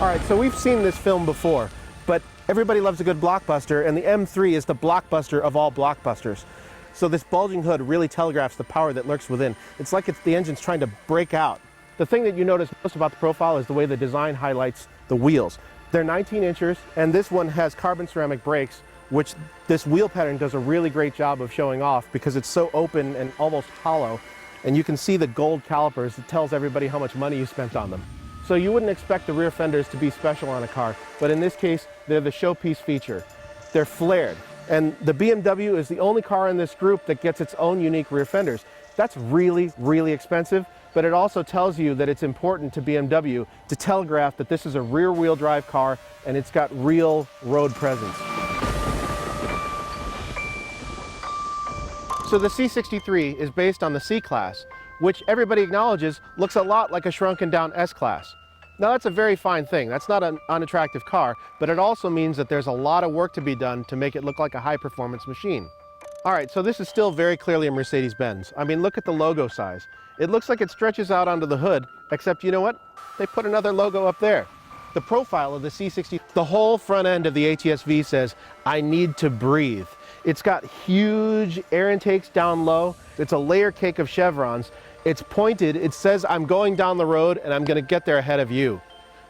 All right, so we've seen this film before, but everybody loves a good blockbuster, and the M3 is the blockbuster of all blockbusters. So this bulging hood really telegraphs the power that lurks within. It's like the engine's trying to break out. The thing that you notice most about the profile is the way the design highlights the wheels. They're 19 inches, and this one has carbon ceramic brakes, which this wheel pattern does a really great job of showing off because it's so open and almost hollow. And you can see the gold calipers that tells everybody how much money you spent on them. So you wouldn't expect the rear fenders to be special on a car, but in this case, they're the showpiece feature. They're flared, and the BMW is the only car in this group that gets its own unique rear fenders. That's really, really expensive, but it also tells you that it's important to BMW to telegraph that this is a rear-wheel drive car and it's got real road presence. So the C63 is based on the C-Class, which everybody acknowledges looks a lot like a shrunken down S-Class. Now that's a very fine thing. That's not an unattractive car, but it also means that there's a lot of work to be done to make it look like a high-performance machine. All right, so this is still very clearly a Mercedes-Benz. I mean, look at the logo size. It looks like it stretches out onto the hood, except you know what? They put another logo up there. The profile of the C60, the whole front end of the ATS-V says, "I need to breathe." It's got huge air intakes down low. It's a layer cake of chevrons. It's pointed, it says I'm going down the road and I'm going to get there ahead of you.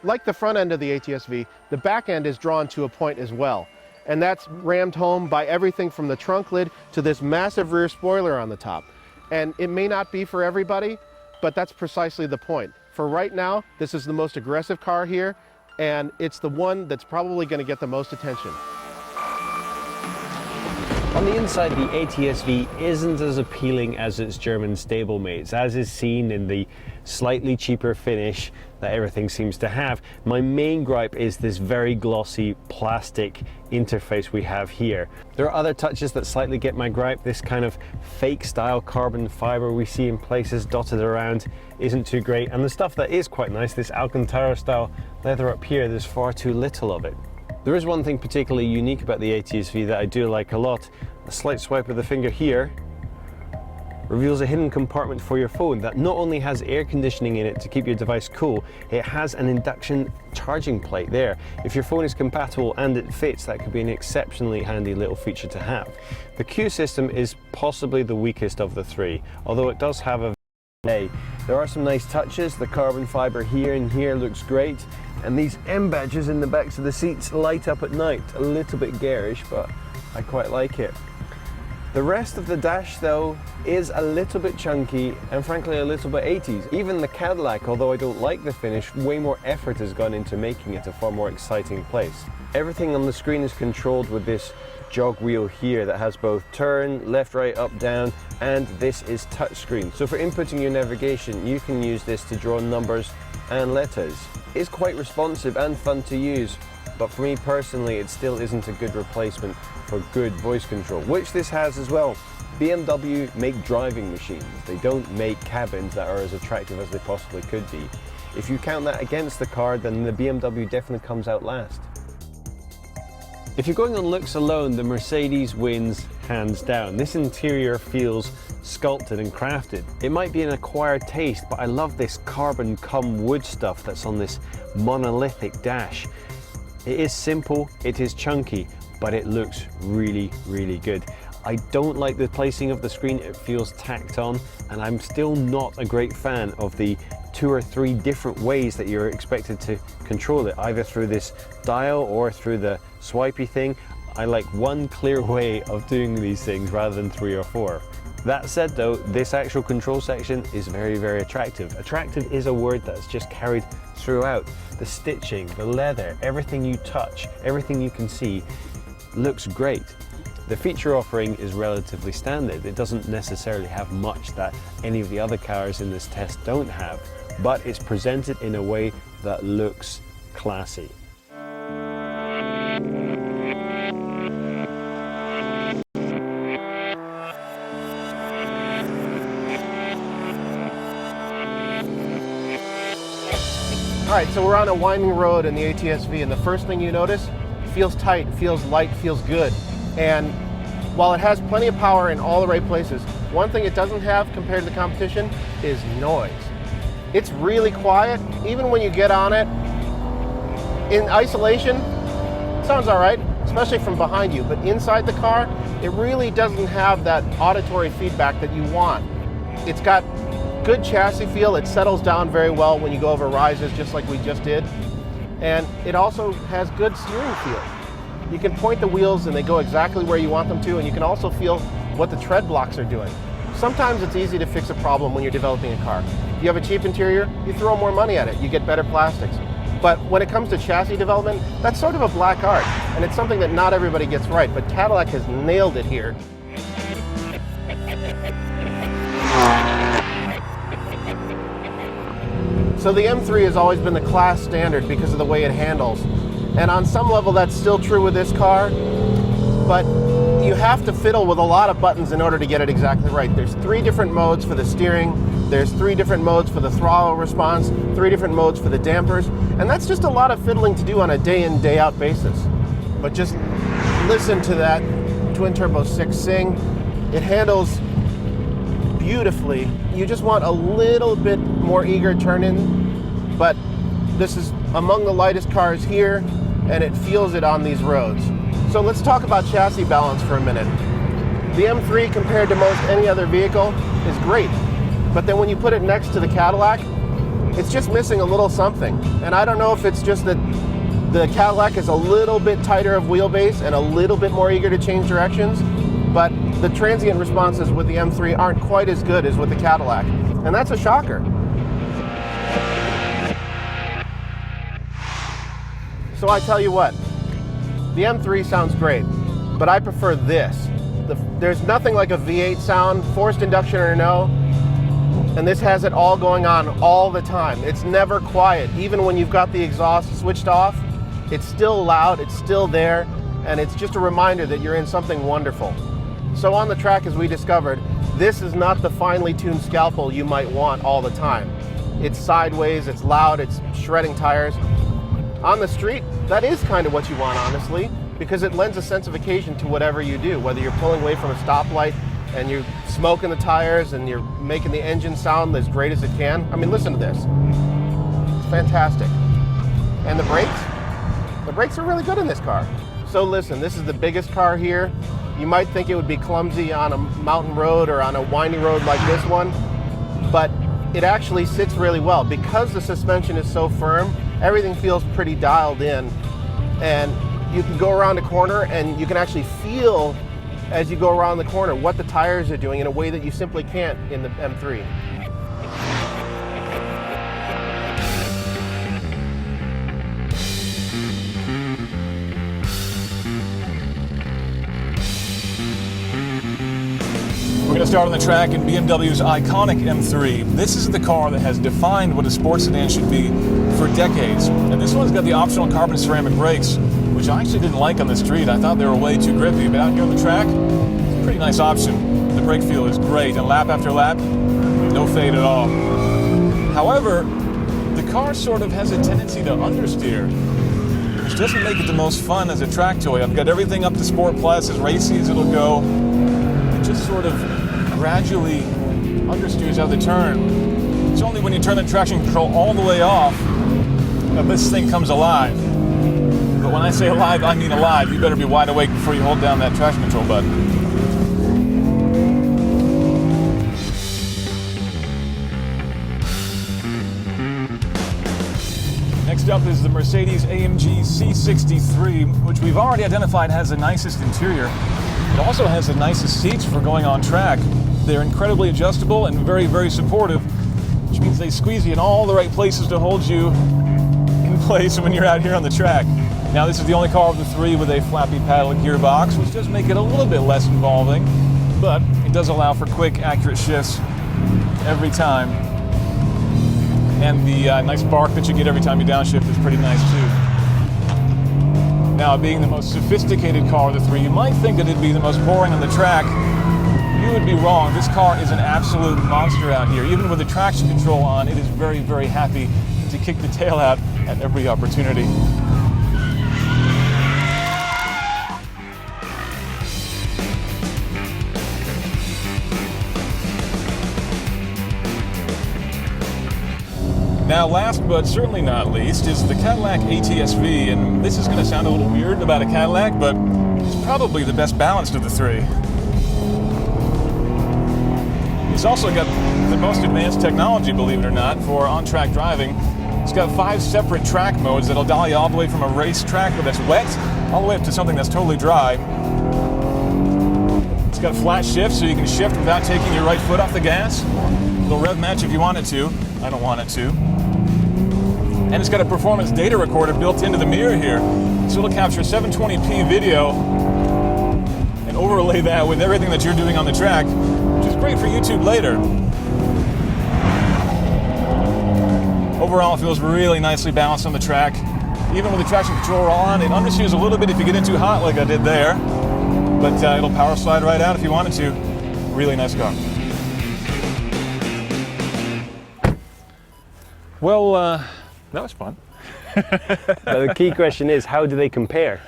Like the front end of the ATS-V, the back end is drawn to a point as well. And that's rammed home by everything from the trunk lid to this massive rear spoiler on the top. And it may not be for everybody, but that's precisely the point. For right now, this is the most aggressive car here, and it's the one that's probably going to get the most attention. On the inside, the ATS-V isn't as appealing as its German stablemates, as is seen in the slightly cheaper finish that everything seems to have. My main gripe is this very glossy plastic interface we have here. There are other touches that slightly get my gripe. This kind of fake style carbon fiber we see in places dotted around isn't too great, and the stuff that is quite nice, this Alcantara style leather up here, there's far too little of it. There is one thing particularly unique about the ATS-V that I do like a lot. A slight swipe of the finger here reveals a hidden compartment for your phone that not only has air conditioning in it to keep your device cool, it has an induction charging plate there. If your phone is compatible and it fits, that could be an exceptionally handy little feature to have. The Q system is possibly the weakest of the three, although it does have a delay. There are some nice touches. The carbon fiber here and here looks great, and these M badges in the backs of the seats light up at night. A little bit garish, but I quite like it. The rest of the dash, though, is a little bit chunky and frankly a little bit 80s. Even the Cadillac, although I don't like the finish, way more effort has gone into making it a far more exciting place. Everything on the screen is controlled with this jog wheel here that has both turn, left, right, up, down, and this is touchscreen. So for inputting your navigation, you can use this to draw numbers and letters. It's quite responsive and fun to use, but for me personally, it still isn't a good replacement for good voice control, which this has as well. BMW make driving machines. They don't make cabins that are as attractive as they possibly could be. If you count that against the car, then the BMW definitely comes out last. If you're going on looks alone, the Mercedes wins hands down. This interior feels sculpted and crafted. It might be an acquired taste, but I love this carbon cum wood stuff that's on this monolithic dash. It is simple, it is chunky, but it looks really, really good. I don't like the placing of the screen, it feels tacked on, and I'm still not a great fan of the 2 or 3 different ways that you're expected to control it, either through this dial or through the swipey thing. I like one clear way of doing these things rather than 3 or 4. That said though, this actual control section is very, very attractive. Attractive is a word that's just carried throughout. The stitching, the leather, everything you touch, everything you can see looks great. The feature offering is relatively standard. It doesn't necessarily have much that any of the other cars in this test don't have, but it's presented in a way that looks classy. All right, so we're on a winding road in the ATS-V, and the first thing you notice, it feels tight, it feels light, it feels good. And while it has plenty of power in all the right places, one thing it doesn't have compared to the competition is noise. It's really quiet. Even when you get on it, in isolation, it sounds all right, especially from behind you, but inside the car, it really doesn't have that auditory feedback that you want. It's got good chassis feel, it settles down very well when you go over rises just like we just did, and it also has good steering feel. You can point the wheels and they go exactly where you want them to, and you can also feel what the tread blocks are doing. Sometimes it's easy to fix a problem when you're developing a car. If you have a cheap interior, you throw more money at it, you get better plastics. But when it comes to chassis development, that's sort of a black art, and it's something that not everybody gets right, but Cadillac has nailed it here. So the M3 has always been the class standard because of the way it handles. And on some level that's still true with this car, but you have to fiddle with a lot of buttons in order to get it exactly right. There's 3 different modes for the steering, there's 3 different modes for the throttle response, 3 different modes for the dampers, and that's just a lot of fiddling to do on a day in, day out basis. But just listen to that twin turbo 6 sing. It handles beautifully. You just want a little bit more eager turn-in, but this is among the lightest cars here, and it feels it on these roads. So let's talk about chassis balance for a minute. The M3 compared to most any other vehicle is great, but then when you put it next to the Cadillac, it's just missing a little something. And I don't know if it's just that the Cadillac is a little bit tighter of wheelbase and a little bit more eager to change directions, but the transient responses with the M3 aren't quite as good as with the Cadillac, and that's a shocker. So I tell you what, the M3 sounds great, but I prefer this. There's nothing like a V8 sound, forced induction or no, and this has it all going on all the time. It's never quiet. Even when you've got the exhaust switched off, it's still loud, it's still there, and it's just a reminder that you're in something wonderful. So on the track, as we discovered, this is not the finely tuned scalpel you might want all the time. It's sideways, it's loud, it's shredding tires. On the street, that is kind of what you want, honestly, because it lends a sense of occasion to whatever you do, whether you're pulling away from a stoplight and you're smoking the tires and you're making the engine sound as great as it can. I mean, listen to this. It's fantastic. And the brakes are really good in this car. So listen, this is the biggest car here. You might think it would be clumsy on a mountain road or on a winding road like this one, but it actually sits really well. Because the suspension is so firm, everything feels pretty dialed in, and you can go around a corner and you can actually feel as you go around the corner what the tires are doing in a way that you simply can't in the M3. We're going to start on the track in BMW's iconic M3. This is the car that has defined what a sports sedan should be for decades. And this one's got the optional carbon ceramic brakes, which I actually didn't like on the street. I thought they were way too grippy, but out here on the track, it's a pretty nice option. The brake feel is great, and lap after lap, no fade at all. However, the car sort of has a tendency to understeer. which doesn't make it the most fun as a track toy. I've got everything up to Sport Plus, as racy as it'll go. It just sort of gradually understeers out of the turn. It's only when you turn the traction control all the way off that this thing comes alive. But when I say alive, I mean alive. You better be wide awake before you hold down that traction control button. Next up is the Mercedes-AMG C63, which we've already identified has the nicest interior. It also has the nicest seats for going on track. They're incredibly adjustable and very, very supportive, which means they squeeze you in all the right places to hold you in place when you're out here on the track. Now, this is the only car of the three with a flappy paddle gearbox, which does make it a little bit less involving, but it does allow for quick, accurate shifts every time. And the nice bark that you get every time you downshift is pretty nice too. Now, being the most sophisticated car of the three, you might think that it'd be the most boring on the track. You would be wrong. This car is an absolute monster out here. Even with the traction control on, it is very, very happy to kick the tail out at every opportunity. Now, last but certainly not least is the Cadillac ATS-V, and this is going to sound a little weird about a Cadillac, but it's probably the best balanced of the three. It's also got the most advanced technology, believe it or not, for on-track driving. It's got 5 separate track modes that'll dial you all the way from a race track that's wet all the way up to something that's totally dry. It's got flat shift, so you can shift without taking your right foot off the gas. It'll rev match if you want it to. I don't want it to. And it's got a performance data recorder built into the mirror here. So it'll capture 720p video and overlay that with everything that you're doing on the track, which is great for YouTube later. Overall, it feels really nicely balanced on the track. Even with the traction control on, it understeers a little bit if you get in too hot like I did there. But it'll power slide right out if you wanted to. Really nice car. Well, that was fun. The key question is, how do they compare?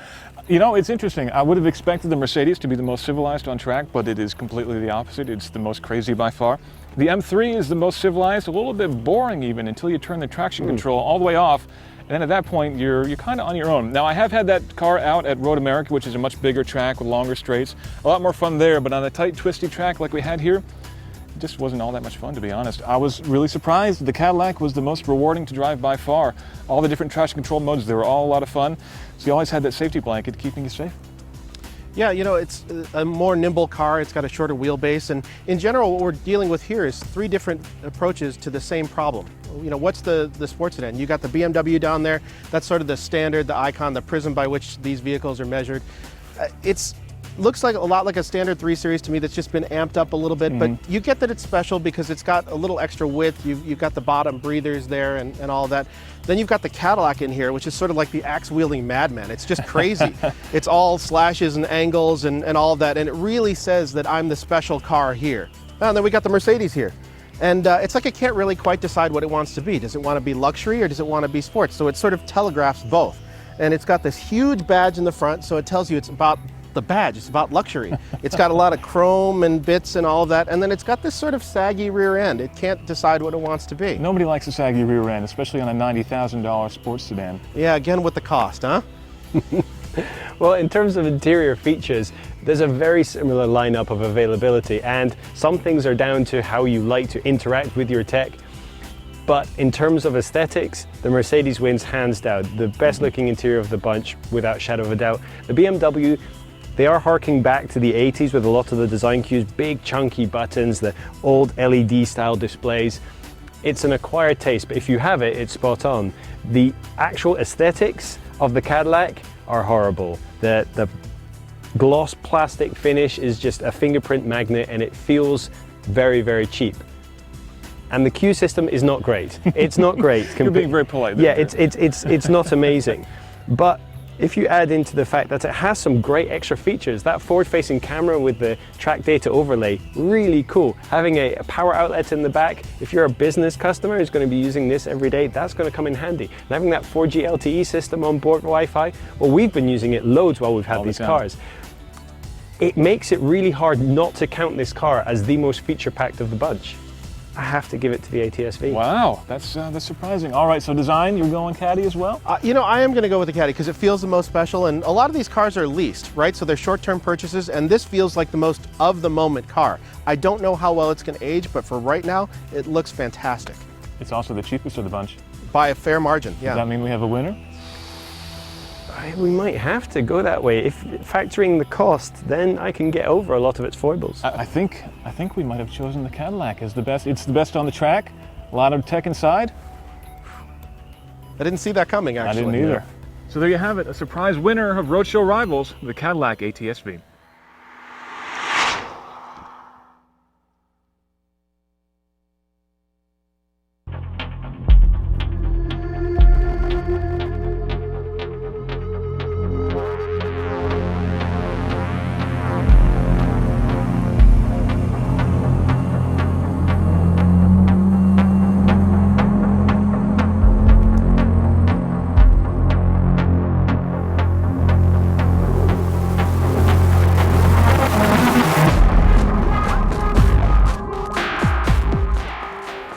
You know, it's interesting. I would have expected the Mercedes to be the most civilized on track, but it is completely the opposite. It's the most crazy by far. The M3 is the most civilized, a little bit boring even until you turn the traction control all the way off. And then at that point, you're kind of on your own. Now, I have had that car out at Road America, which is a much bigger track with longer straights. A lot more fun there, but on a tight, twisty track like we had here, it just wasn't all that much fun, to be honest. I was really surprised. The Cadillac was the most rewarding to drive by far. All the different traction control modes, they were all a lot of fun. So you always had that safety blanket keeping you safe. Yeah, you know, it's a more nimble car. It's got a shorter wheelbase. And in general, what we're dealing with here is 3 different approaches to the same problem. You know, what's the sports sedan? You got the BMW down there. That's sort of the standard, the icon, the prism by which these vehicles are measured. Looks like a lot like a standard 3 Series to me that's just been amped up a little bit, but you get that it's special because it's got a little extra width. You've got the bottom breathers there and all that. Then you've got the Cadillac in here, which is sort of like the axe-wielding madman. It's just crazy. It's all slashes and angles and all of that, and it really says that I'm the special car here. And then we got the Mercedes here. And it's like it can't really quite decide what it wants to be. Does it want to be luxury or does it want to be sports? So it sort of telegraphs both. And it's got this huge badge in the front, so it tells you it's about the badge, it's about luxury. It's got a lot of chrome and bits and all of that, and then it's got this sort of saggy rear end. It can't decide what it wants to be. Nobody likes a saggy rear end, especially on a $90,000 sports sedan. Yeah, again with the cost, huh? Well, in terms of interior features, there's a very similar lineup of availability, and some things are down to how you like to interact with your tech. But in terms of aesthetics, the Mercedes wins hands down. The best looking interior of the bunch, without shadow of a doubt. The BMW, they are harking back to the 80s with a lot of the design cues, big chunky buttons, the old LED style displays. It's an acquired taste, but if you have it, it's spot on. The actual aesthetics of the Cadillac are horrible. The gloss plastic finish is just a fingerprint magnet and it feels very, very cheap. And the Q system is not great. It's not great. You're being very polite. Yeah, it's not amazing. But If you add into the fact that it has some great extra features, that forward-facing camera with the track data overlay, really cool. Having a power outlet in the back, if you're a business customer who's going to be using this every day, that's going to come in handy. And having that 4G LTE system on board Wi-Fi, well, we've been using it loads while we've had these cars. It makes it really hard not to count this car as the most feature-packed of the bunch. I have to give it to the ATS-V. Wow, that's surprising. All right, so design, you're going Caddy as well? You know, I am going to go with the Caddy because it feels the most special, and a lot of these cars are leased, right? So they're short-term purchases, and this feels like the most of-the-moment car. I don't know how well it's going to age, but for right now, it looks fantastic. It's also the cheapest of the bunch. By a fair margin, yeah. Does that mean we have a winner? We might have to go that way. If factoring the cost, then I can get over a lot of its foibles. I think we might have chosen the Cadillac as the best. It's the best on the track. A lot of tech inside. I didn't see that coming, actually. I didn't either. So there you have it, a surprise winner of Roadshow Rivals, the Cadillac ATS-V.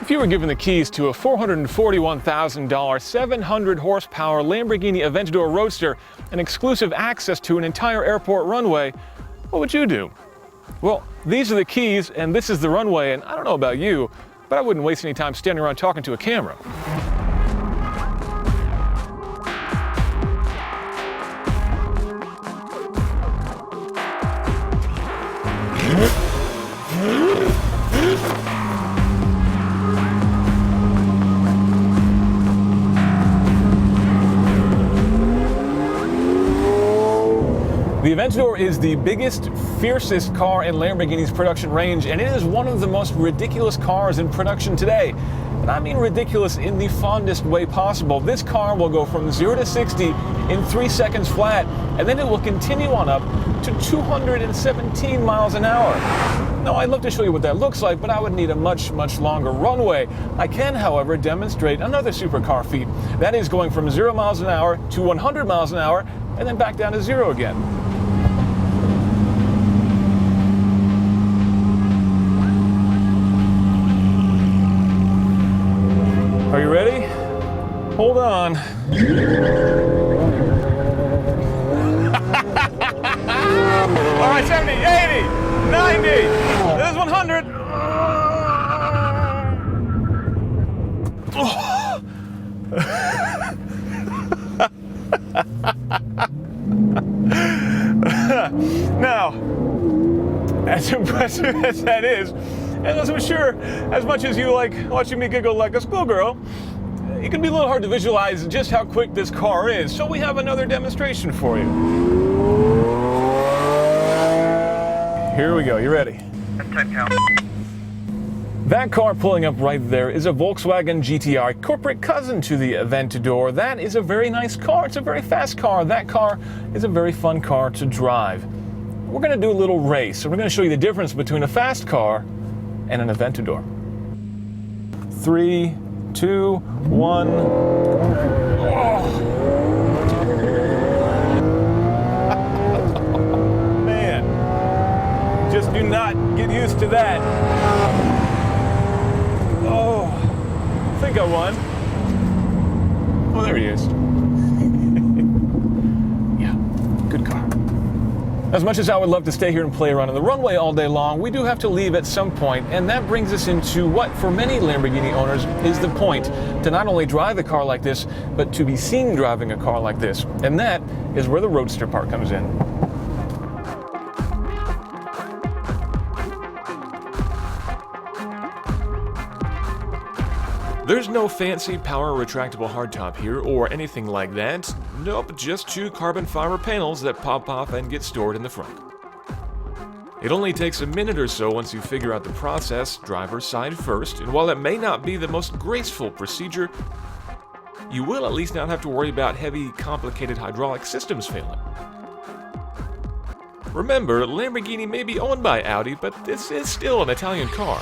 If you were given the keys to a $441,000 700 horsepower Lamborghini Aventador Roadster and exclusive access to an entire airport runway, what would you do? Well, these are the keys and this is the runway, and I don't know about you, but I wouldn't waste any time standing around talking to a camera. The Aventador is the biggest, fiercest car in Lamborghini's production range, and it is one of the most ridiculous cars in production today. And I mean ridiculous in the fondest way possible. This car will go from 0 to 60 in 3 seconds flat, and then it will continue on up to 217 miles an hour. Now, I'd love to show you what that looks like, but I would need a much, much longer runway. I can, however, demonstrate another supercar feat. That is going from 0 miles an hour to 100 miles an hour, and then back down to 0 again. Are you ready? Hold on. All right, 70, 80, 90, this is 100. Now, as impressive as that is, and as I'm sure, as much as you like watching me giggle like a schoolgirl, it can be a little hard to visualize just how quick this car is. So we have another demonstration for you. Here we go, you ready? F-Type count. That car pulling up right there is a Volkswagen GTR, corporate cousin to the Aventador. That is a very nice car. It's a very fast car. That car is a very fun car to drive. We're going to do a little race, so we're going to show you the difference between a fast car and an Aventador. 3, 2, 1. Oh. Man, just do not get used to that. Oh, I think I won. Oh, there he is. Yeah, good car. As much as I would love to stay here and play around on the runway all day long, we do have to leave at some point, and that brings us into what, for many Lamborghini owners, is the point: to not only drive a car like this, but to be seen driving a car like this. And that is where the Roadster part comes in. There's no fancy power retractable hardtop here or anything like that. Nope, just 2 carbon fiber panels that pop off and get stored in the front. It only takes a minute or so once you figure out the process, driver's side first, and while it may not be the most graceful procedure, you will at least not have to worry about heavy, complicated hydraulic systems failing. Remember, Lamborghini may be owned by Audi, but this is still an Italian car.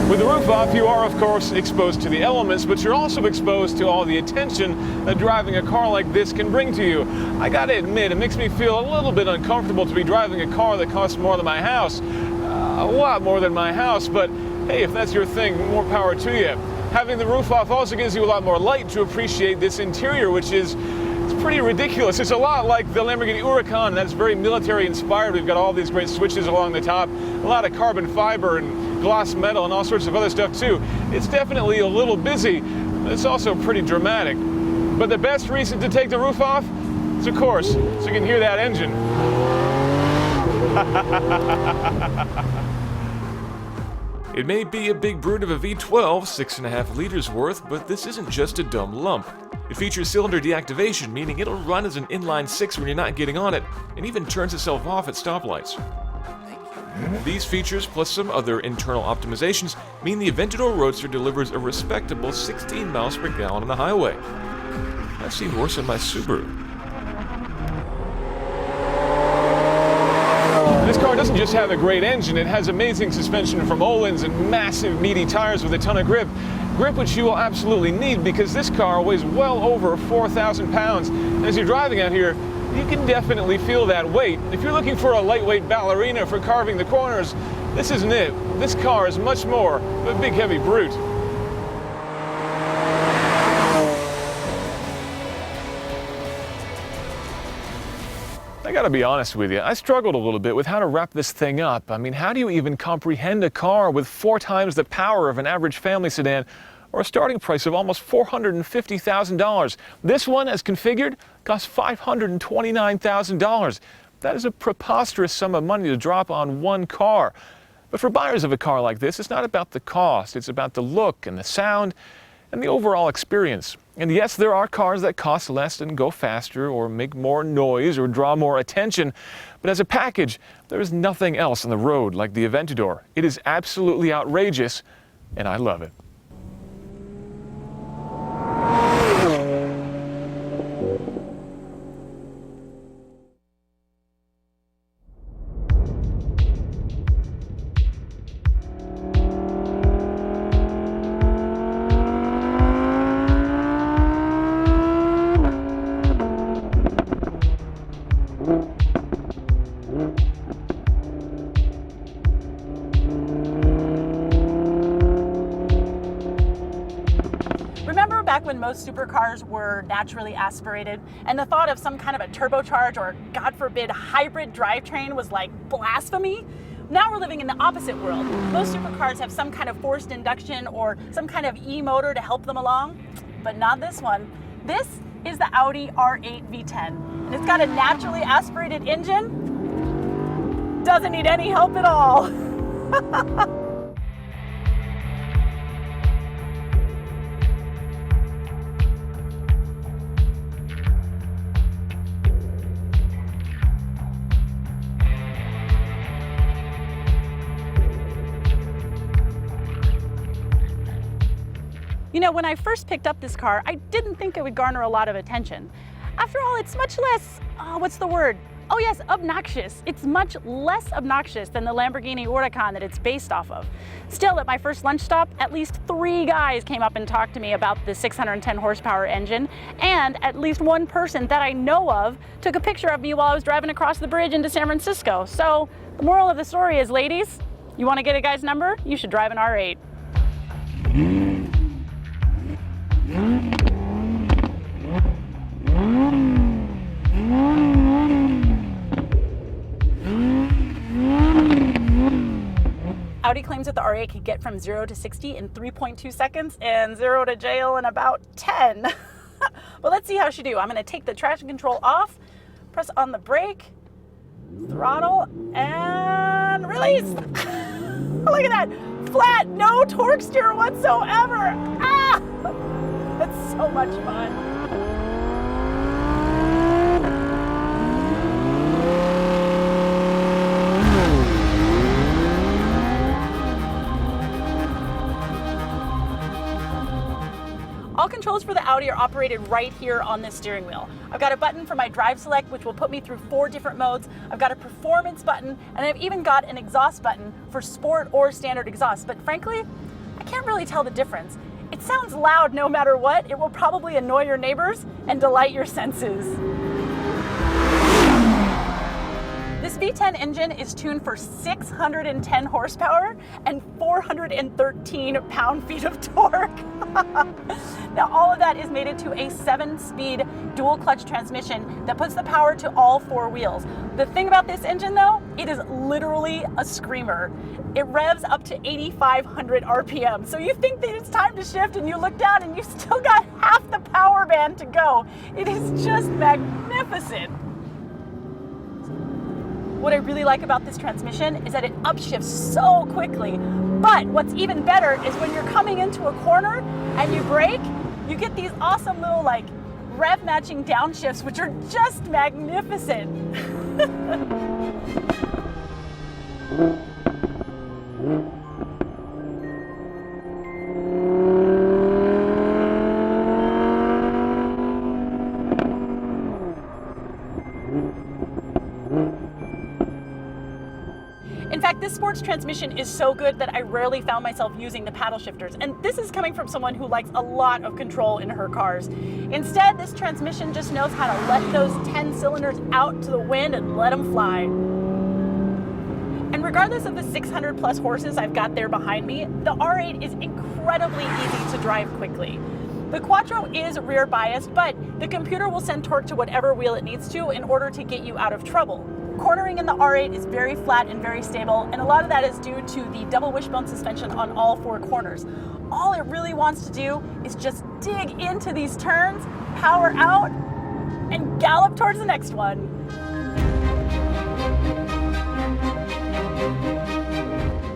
With the roof off, you are, of course, exposed to the elements, but you're also exposed to all the attention that driving a car like this can bring to you. I gotta admit, it makes me feel a little bit uncomfortable to be driving a car that costs more than my house. A lot more than my house, but hey, if that's your thing, more power to you. Having the roof off also gives you a lot more light to appreciate this interior, which is it's pretty ridiculous. It's a lot like the Lamborghini Huracan, that's very military inspired. We've got all these great switches along the top, a lot of carbon fiber and gloss metal and all sorts of other stuff too. It's definitely a little busy, but it's also pretty dramatic. But the best reason to take the roof off is, of course, so you can hear that engine. It may be a big brute of a V12, 6.5 liters worth, but this isn't just a dumb lump. It features cylinder deactivation, meaning it'll run as an inline 6 when you're not getting on it, and even turns itself off at stoplights. These features, plus some other internal optimizations, mean the Aventador Roadster delivers a respectable 16 miles per gallon on the highway. I've seen worse in my Subaru. This car doesn't just have a great engine, it has amazing suspension from Öhlins and massive meaty tires with a ton of grip. Grip which you will absolutely need because this car weighs well over 4,000 pounds. And as you're driving out here, you can definitely feel that weight. If you're looking for a lightweight ballerina for carving the corners, this isn't it. This car is much more of a big heavy brute. I gotta be honest with you, I struggled a little bit with how to wrap this thing up. I mean, how do you even comprehend a car with 4 times the power of an average family sedan or a starting price of almost $450,000? This one, as configured, costs $529,000. That is a preposterous sum of money to drop on one car. But for buyers of a car like this, it's not about the cost, it's about the look and the sound and the overall experience. And yes, there are cars that cost less and go faster or make more noise or draw more attention, but as a package, there is nothing else on the road like the Aventador. It is absolutely outrageous, and I love it. When most supercars were naturally aspirated and the thought of some kind of a turbocharged or, God forbid, hybrid drivetrain was like blasphemy, now we're living in the opposite world. Most supercars have some kind of forced induction or some kind of e-motor to help them along, but not this one. This is the Audi R8 V10, and it's got a naturally aspirated engine. Doesn't need any help at all. You know, when I first picked up this car, I didn't think it would garner a lot of attention. After all, it's much less, what's the word? Oh yes, obnoxious. It's much less obnoxious than the Lamborghini Huracan that it's based off of. Still, at my first lunch stop, at least 3 guys came up and talked to me about the 610 horsepower engine, and at least one person that I know of took a picture of me while I was driving across the bridge into San Francisco. So, the moral of the story is, ladies, you want to get a guy's number? You should drive an R8. Audi claims that the R8 could get from 0 to 60 in 3.2 seconds and 0 to jail in about 10. Well, let's see how she do. I'm going to take the traction control off, press on the brake, throttle, and release. Look at that, flat, no torque steer whatsoever. Ah, that's so much fun. All controls for the Audi are operated right here on this steering wheel. I've got a button for my drive select, which will put me through 4 different modes. I've got a performance button, and I've even got an exhaust button for sport or standard exhaust. But frankly, I can't really tell the difference. It sounds loud no matter what. It will probably annoy your neighbors and delight your senses. This V10 engine is tuned for 610 horsepower and 413 pound-feet of torque. Now, all of that is mated to a 7-speed dual-clutch transmission that puts the power to all 4 wheels. The thing about this engine, though, it is literally a screamer. It revs up to 8,500 RPM. So you think that it's time to shift and you look down and you've still got half the power band to go. It is just magnificent. What I really like about this transmission is that it upshifts so quickly. But what's even better is when you're coming into a corner and you brake, you get these awesome little like rev matching downshifts, which are just magnificent. In fact, this sports transmission is so good that I rarely found myself using the paddle shifters. And this is coming from someone who likes a lot of control in her cars. Instead, this transmission just knows how to let those 10 cylinders out to the wind and let them fly. And regardless of the 600 plus horses I've got there behind me, the R8 is incredibly easy to drive quickly. The Quattro is rear biased, but the computer will send torque to whatever wheel it needs to in order to get you out of trouble. Cornering in the R8 is very flat and very stable, and a lot of that is due to the double wishbone suspension on all 4 corners. All it really wants to do is just dig into these turns, power out, and gallop towards the next one.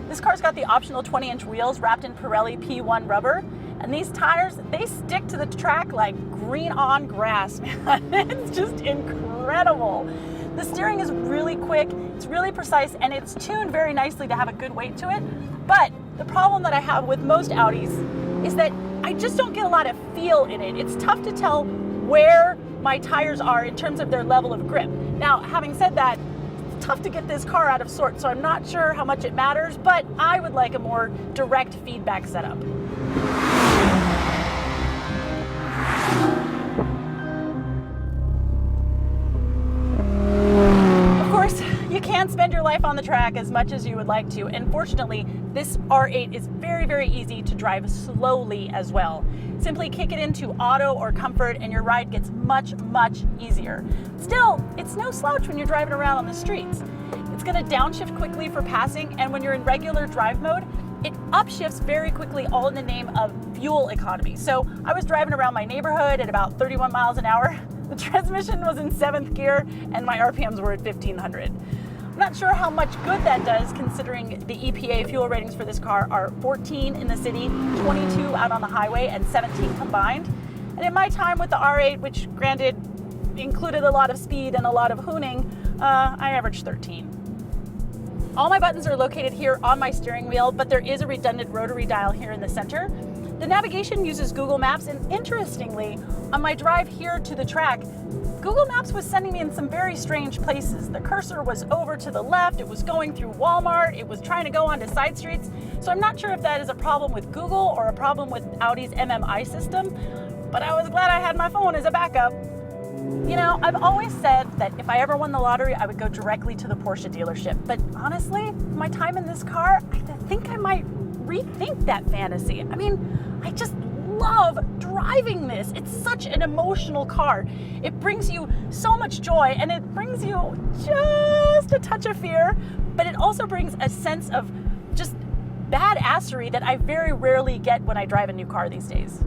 This car's got the optional 20-inch wheels wrapped in Pirelli P1 rubber, and these tires, they stick to the track like green on grass, man. It's just incredible. The steering is really quick, it's really precise, and it's tuned very nicely to have a good weight to it. But the problem that I have with most Audis is that I just don't get a lot of feel in it. It's tough to tell where my tires are in terms of their level of grip. Now, having said that, it's tough to get this car out of sorts, so I'm not sure how much it matters, but I would like a more direct feedback setup. You can spend your life on the track as much as you would like to, and fortunately, this R8 is very, very easy to drive slowly as well. Simply kick it into auto or comfort and your ride gets much, much easier. Still, it's no slouch when you're driving around on the streets. It's going to downshift quickly for passing, and when you're in regular drive mode, it upshifts very quickly, all in the name of fuel economy. So I was driving around my neighborhood at about 31 miles an hour. The transmission was in 7th gear and my RPMs were at 1500. I'm not sure how much good that does, considering the EPA fuel ratings for this car are 14 in the city, 22 out on the highway, and 17 combined. And in my time with the R8, which granted included a lot of speed and a lot of hooning, I averaged 13. All my buttons are located here on my steering wheel, but there is a redundant rotary dial here in the center. The navigation uses Google Maps, and interestingly, on my drive here to the track, Google Maps was sending me in some very strange places. The cursor was over to the left, it was going through Walmart, it was trying to go onto side streets. So I'm not sure if that is a problem with Google or a problem with Audi's MMI system, but I was glad I had my phone as a backup. You know, I've always said that if I ever won the lottery, I would go directly to the Porsche dealership. But honestly, my time in this car, I think I might rethink that fantasy. I mean, I just love driving this. It's such an emotional car. It brings you so much joy, and it brings you just a touch of fear, but it also brings a sense of just badassery that I very rarely get when I drive a new car these days.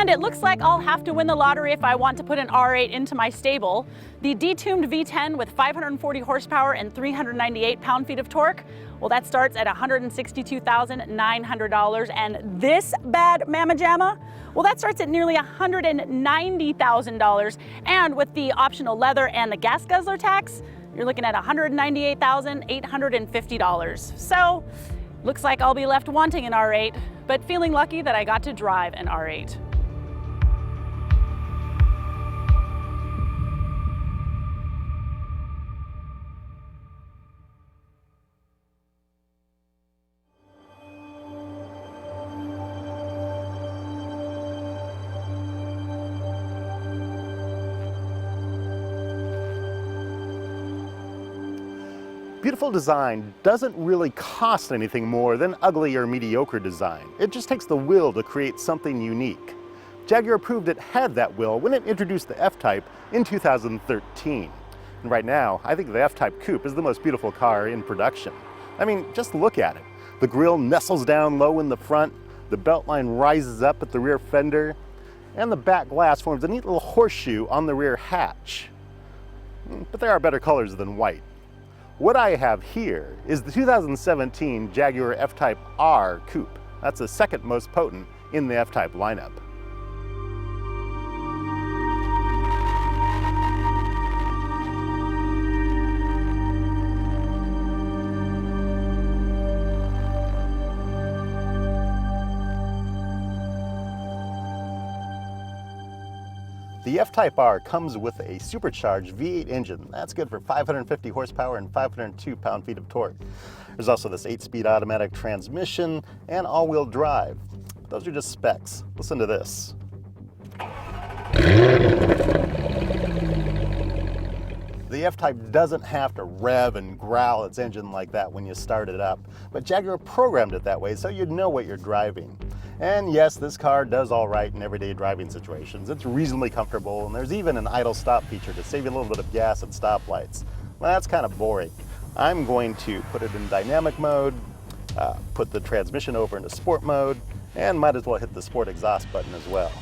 And it looks like I'll have to win the lottery if I want to put an R8 into my stable. The detuned V10 with 540 horsepower and 398 pound-feet of torque, well, that starts at $162,900. And this bad mamma jamma, well, that starts at nearly $190,000. And with the optional leather and the gas guzzler tax, you're looking at $198,850. So, looks like I'll be left wanting an R8, but feeling lucky that I got to drive an R8. Beautiful design doesn't really cost anything more than ugly or mediocre design. It just takes the will to create something unique. Jaguar proved it had that will when it introduced the F-Type in 2013. And right now, I think the F-Type Coupe is the most beautiful car in production. I mean, just look at it. The grille nestles down low in the front, the beltline rises up at the rear fender, and the back glass forms a neat little horseshoe on the rear hatch. But there are better colors than white. What I have here is the 2017 Jaguar F-Type R Coupe. That's the second most potent in the F-Type lineup. The F-Type R comes with a supercharged V8 engine. That's good for 550 horsepower and 502 pound-feet of torque. There's also this 8-speed automatic transmission and all-wheel drive. Those are just specs. Listen to this. The F-Type doesn't have to rev and growl its engine like that when you start it up, but Jaguar programmed it that way so you'd know what you're driving. And yes, this car does all right in everyday driving situations. It's reasonably comfortable, and there's even an idle stop feature to save you a little bit of gas at stoplights. Well, that's kind of boring. I'm going to put it in dynamic mode, put the transmission over into sport mode, and might as well hit the sport exhaust button as well.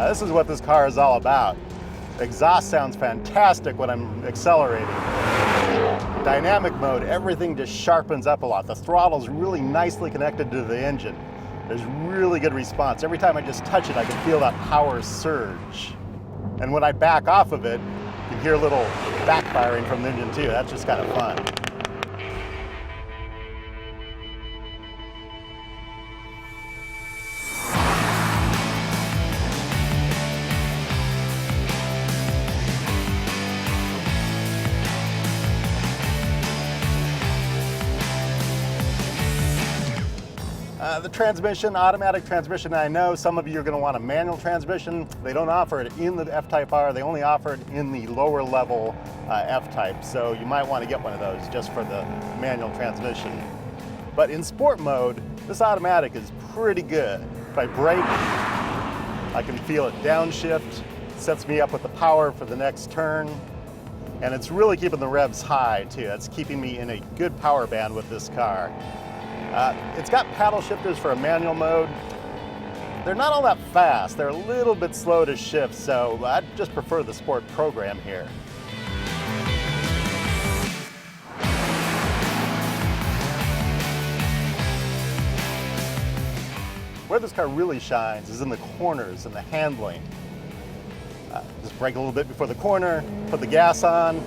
This is what this car is all about. Exhaust sounds fantastic when I'm accelerating. Dynamic mode, everything just sharpens up a lot. The throttle's really nicely connected to the engine. There's really good response. Every time I just touch it, I can feel that power surge. And when I back off of it, you can hear a little backfiring from the engine too. That's just kind of fun. The transmission, automatic transmission, I know some of you are going to want a manual transmission. They don't offer it in the F-Type R, they only offer it in the lower level F-Type, so you might want to get one of those just for the manual transmission. But in sport mode, this automatic is pretty good. If I brake, I can feel it downshift, sets me up with the power for the next turn, and it's really keeping the revs high too. That's keeping me in a good power band with this car. It's got paddle shifters for a manual mode. They're not all that fast. They're a little bit slow to shift, so I just prefer the sport program here. Where this car really shines is in the corners and the handling. Just brake a little bit before the corner, put the gas on,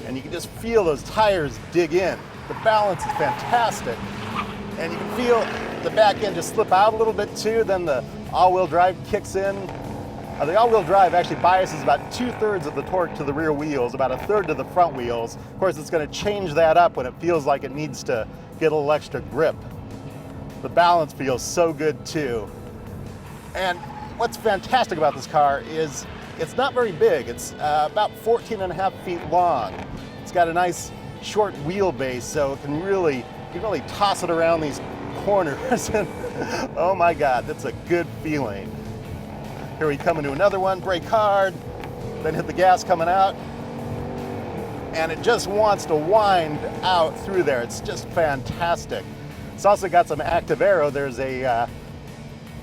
and you can just feel those tires dig in. The balance is fantastic. And you can feel the back end just slip out a little bit too, then the all-wheel drive kicks in. The all-wheel drive actually biases about 2/3 of the torque to the rear wheels, about 1/3 to the front wheels. Of course, it's going to change that up when it feels like it needs to get a little extra grip. The balance feels so good too. And what's fantastic about this car is it's not very big. It's about 14.5 feet long. It's got a nice short wheelbase, so it can you can really toss it around these corners. And oh my God, that's a good feeling. Here we come into another one, brake hard, then hit the gas coming out, and it just wants to wind out through there. It's just fantastic. It's also got some active aero. There's a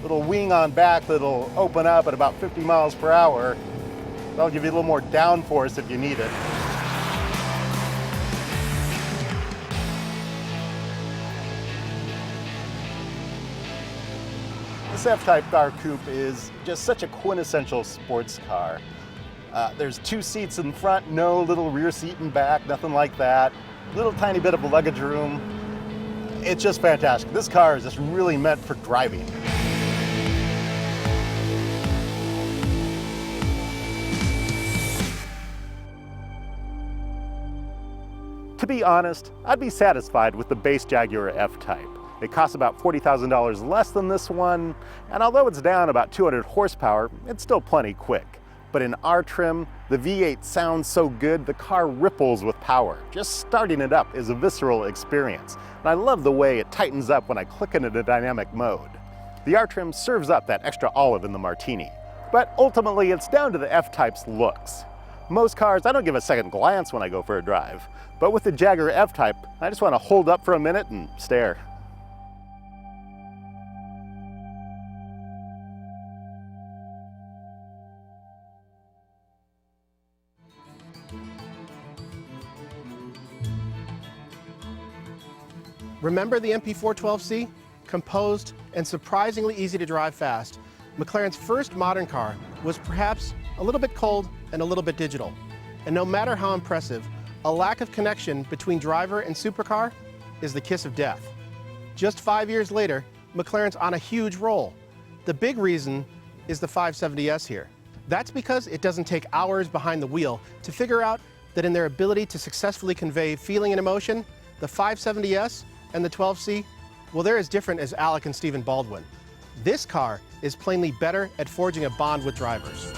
little wing on back that'll open up at about 50 miles per hour. That'll give you a little more downforce if you need it. This F-Type car coupe is just such a quintessential sports car. There's 2 seats in front, no little rear seat in back, nothing like that. Little tiny bit of a luggage room. It's just fantastic. This car is just really meant for driving. To be honest, I'd be satisfied with the base Jaguar F-Type. It costs about $40,000 less than this one, and although it's down about 200 horsepower, it's still plenty quick. But in our trim, the V8 sounds so good, the car ripples with power. Just starting it up is a visceral experience, and I love the way it tightens up when I click into the dynamic mode. The R trim serves up that extra olive in the martini, but ultimately it's down to the F-Type's looks. Most cars, I don't give a second glance when I go for a drive, but with the Jaguar F-Type, I just want to hold up for a minute and stare. Remember the MP412C? Composed and surprisingly easy to drive fast. McLaren's first modern car was perhaps a little bit cold and a little bit digital. And no matter how impressive, a lack of connection between driver and supercar is the kiss of death. Just 5 years later, McLaren's on a huge roll. The big reason is the 570S here. That's because it doesn't take hours behind the wheel to figure out that in their ability to successfully convey feeling and emotion, the 570S and the 12C, well, they're as different as Alec and Stephen Baldwin. This car is plainly better at forging a bond with drivers.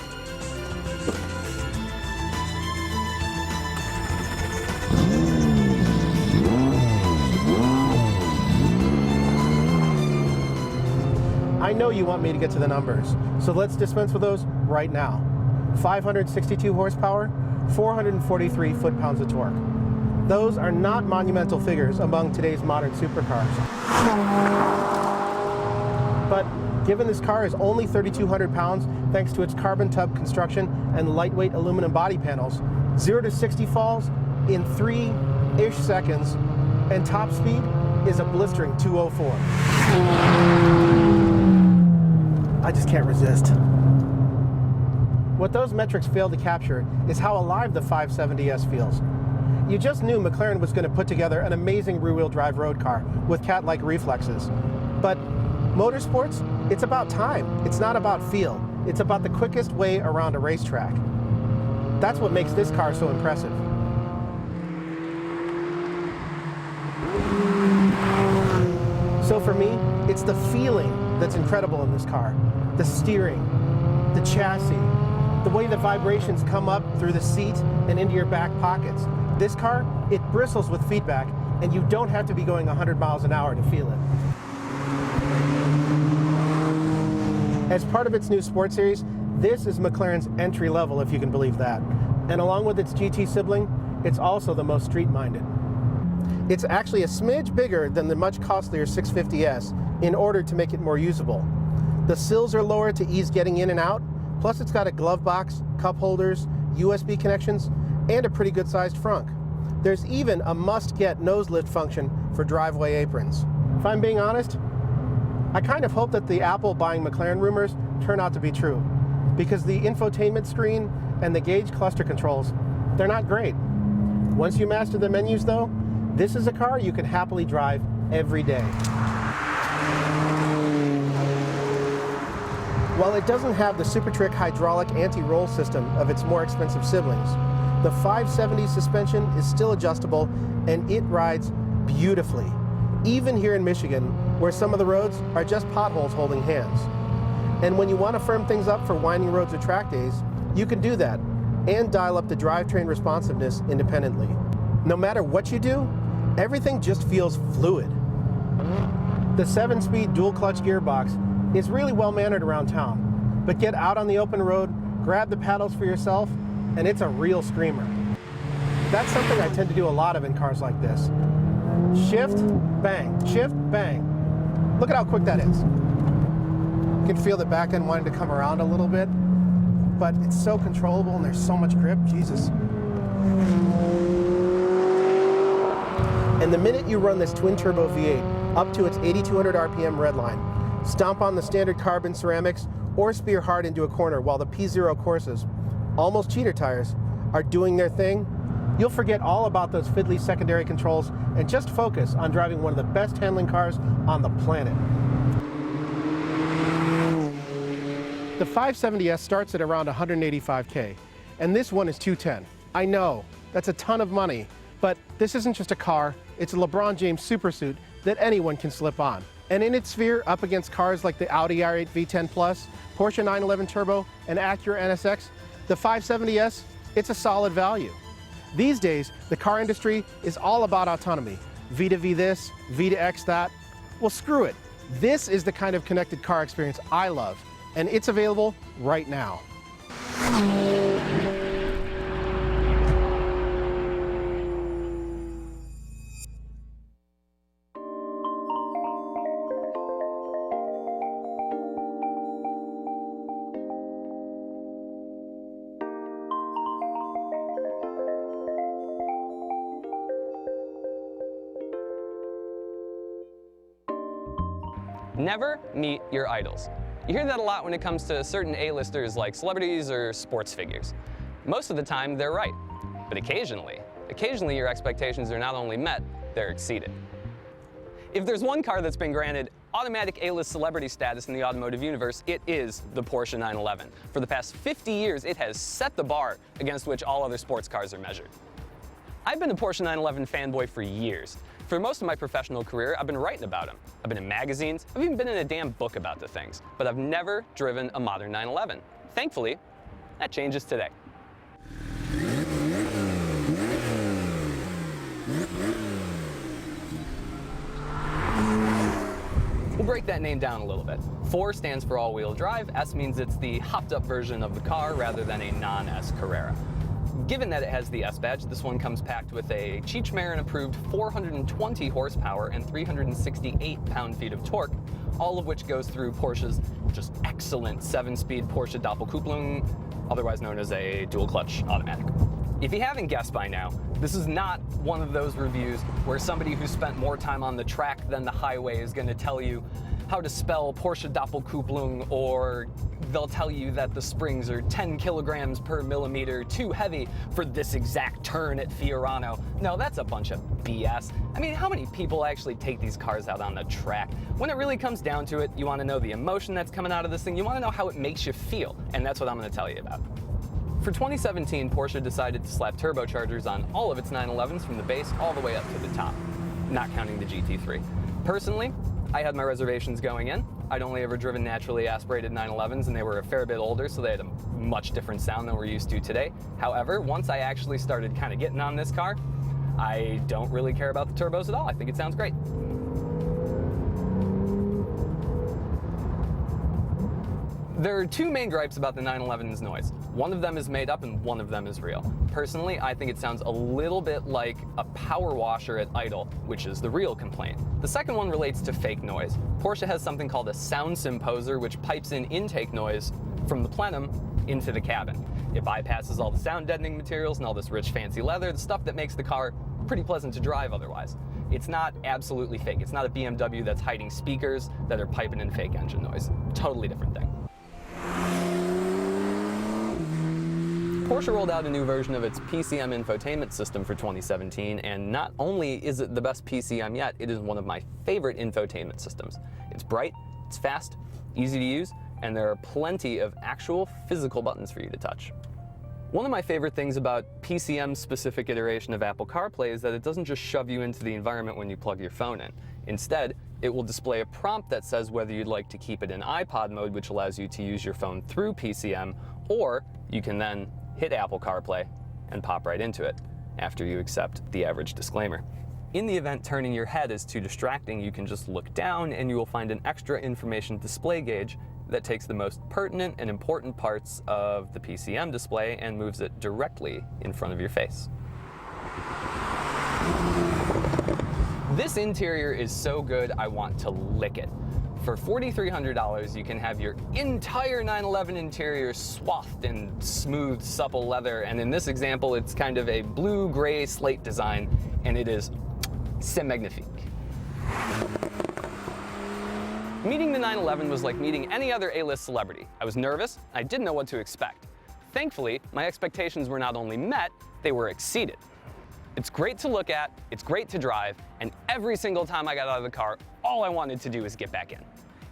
I know you want me to get to the numbers, so let's dispense with those right now. 562 horsepower, 443 foot-pounds of torque. Those are not monumental figures among today's modern supercars. But given this car is only 3,200 pounds thanks to its carbon tub construction and lightweight aluminum body panels, 0 to 60 falls in 3-ish seconds, and top speed is a blistering 204. I just can't resist. What those metrics fail to capture is how alive the 570S feels. You just knew McLaren was going to put together an amazing rear-wheel drive road car with cat-like reflexes. But motorsports, it's about time. It's not about feel. It's about the quickest way around a racetrack. That's what makes this car so impressive. So for me, it's the feeling that's incredible in this car. The steering, the chassis, the way the vibrations come up through the seat and into your back pockets. This car, it bristles with feedback, and you don't have to be going 100 miles an hour to feel it. As part of its new sports series, this is McLaren's entry level, if you can believe that. And along with its GT sibling, it's also the most street-minded. It's actually a smidge bigger than the much costlier 650S in order to make it more usable. The sills are lower to ease getting in and out, plus it's got a glove box, cup holders, USB connections, and a pretty good-sized frunk. There's even a must-get nose lift function for driveway aprons. If I'm being honest, I kind of hope that the Apple buying McLaren rumors turn out to be true, because the infotainment screen and the gauge cluster controls, they're not great. Once you master the menus though, this is a car you can happily drive every day. While it doesn't have the SuperTrick hydraulic anti-roll system of its more expensive siblings, the 570 suspension is still adjustable and it rides beautifully, even here in Michigan, where some of the roads are just potholes holding hands. And when you want to firm things up for winding roads or track days, you can do that and dial up the drivetrain responsiveness independently. No matter what you do, everything just feels fluid. The 7-speed dual-clutch gearbox is really well-mannered around town, but get out on the open road, grab the paddles for yourself, and it's a real screamer. That's something I tend to do a lot of in cars like this. Shift, bang, shift, bang. Look at how quick that is. You can feel the back end wanting to come around a little bit, but it's so controllable and there's so much grip, Jesus. And the minute you run this twin-turbo V8 up to its 8,200 RPM redline, stomp on the standard carbon ceramics, or spear hard into a corner while the P0 Corsas, almost cheater tires, are doing their thing, you'll forget all about those fiddly secondary controls and just focus on driving one of the best handling cars on the planet. The 570S starts at around 185K, and this one is 210. I know, that's a ton of money, but this isn't just a car, it's a LeBron James supersuit that anyone can slip on. And in its sphere, up against cars like the Audi R8 V10 Plus, Porsche 911 Turbo, and Acura NSX, the 570S, it's a solid value. These days, the car industry is all about autonomy. V to V this, V to X that. Well, screw it. This is the kind of connected car experience I love, and it's available right now. Never meet your idols. You hear that a lot when it comes to certain A-listers like celebrities or sports figures. Most of the time, they're right. But occasionally your expectations are not only met, they're exceeded. If there's one car that's been granted automatic A-list celebrity status in the automotive universe, it is the Porsche 911. For the past 50 years, it has set the bar against which all other sports cars are measured. I've been a Porsche 911 fanboy for years. For most of my professional career, I've been writing about them. I've been in magazines, I've even been in a damn book about the things, but I've never driven a modern 911. Thankfully, that changes today. We'll break that name down a little bit. 4 stands for all-wheel drive, S means it's the hopped-up version of the car rather than a non-S Carrera. Given that it has the S badge, this one comes packed with a Cheech Marin-approved 420 horsepower and 368 pound-feet of torque, all of which goes through Porsche's just excellent 7-speed Porsche Doppelkupplung, otherwise known as a dual-clutch automatic. If you haven't guessed by now, this is not one of those reviews where somebody who spent more time on the track than the highway is going to tell you how to spell Porsche Doppelkupplung, or they'll tell you that the springs are 10 kilograms per millimeter too heavy for this exact turn at Fiorano. No, that's a bunch of BS. I mean, how many people actually take these cars out on the track? When it really comes down to it, you want to know the emotion that's coming out of this thing. You want to know how it makes you feel, and that's what I'm going to tell you about. For 2017, Porsche decided to slap turbochargers on all of its 911s from the base all the way up to the top, not counting the GT3. Personally, I had my reservations going in. I'd only ever driven naturally aspirated 911s, and they were a fair bit older, so they had a much different sound than we're used to today. However, once I actually started kind of getting on this car, I don't really care about the turbos at all. I think it sounds great. There are 2 main gripes about the 911's noise. One of them is made up and one of them is real. Personally, I think it sounds a little bit like a power washer at idle, which is the real complaint. The second one relates to fake noise. Porsche has something called a sound symposer, which pipes in intake noise from the plenum into the cabin. It bypasses all the sound deadening materials and all this rich fancy leather, the stuff that makes the car pretty pleasant to drive otherwise. It's not absolutely fake. It's not a BMW that's hiding speakers that are piping in fake engine noise. Totally different thing. Porsche rolled out a new version of its PCM infotainment system for 2017, and not only is it the best PCM yet, it is one of my favorite infotainment systems. It's bright, it's fast, easy to use, and there are plenty of actual physical buttons for you to touch. One of my favorite things about PCM's specific iteration of Apple CarPlay is that it doesn't just shove you into the environment when you plug your phone in. Instead, It will display a prompt that says whether you'd like to keep it in iPod mode, which allows you to use your phone through PCM, or you can then hit Apple CarPlay and pop right into it after you accept the average disclaimer. In the event turning your head is too distracting, you can just look down and you will find an extra information display gauge that takes the most pertinent and important parts of the PCM display and moves it directly in front of your face. This interior is so good, I want to lick it. For $4,300, you can have your entire 911 interior swathed in smooth, supple leather, and in this example, it's kind of a blue-gray slate design, and it is c'est magnifique. Meeting the 911 was like meeting any other A-list celebrity. I was nervous, I didn't know what to expect. Thankfully, my expectations were not only met, they were exceeded. It's great to look at, it's great to drive, and every single time I got out of the car, all I wanted to do was get back in.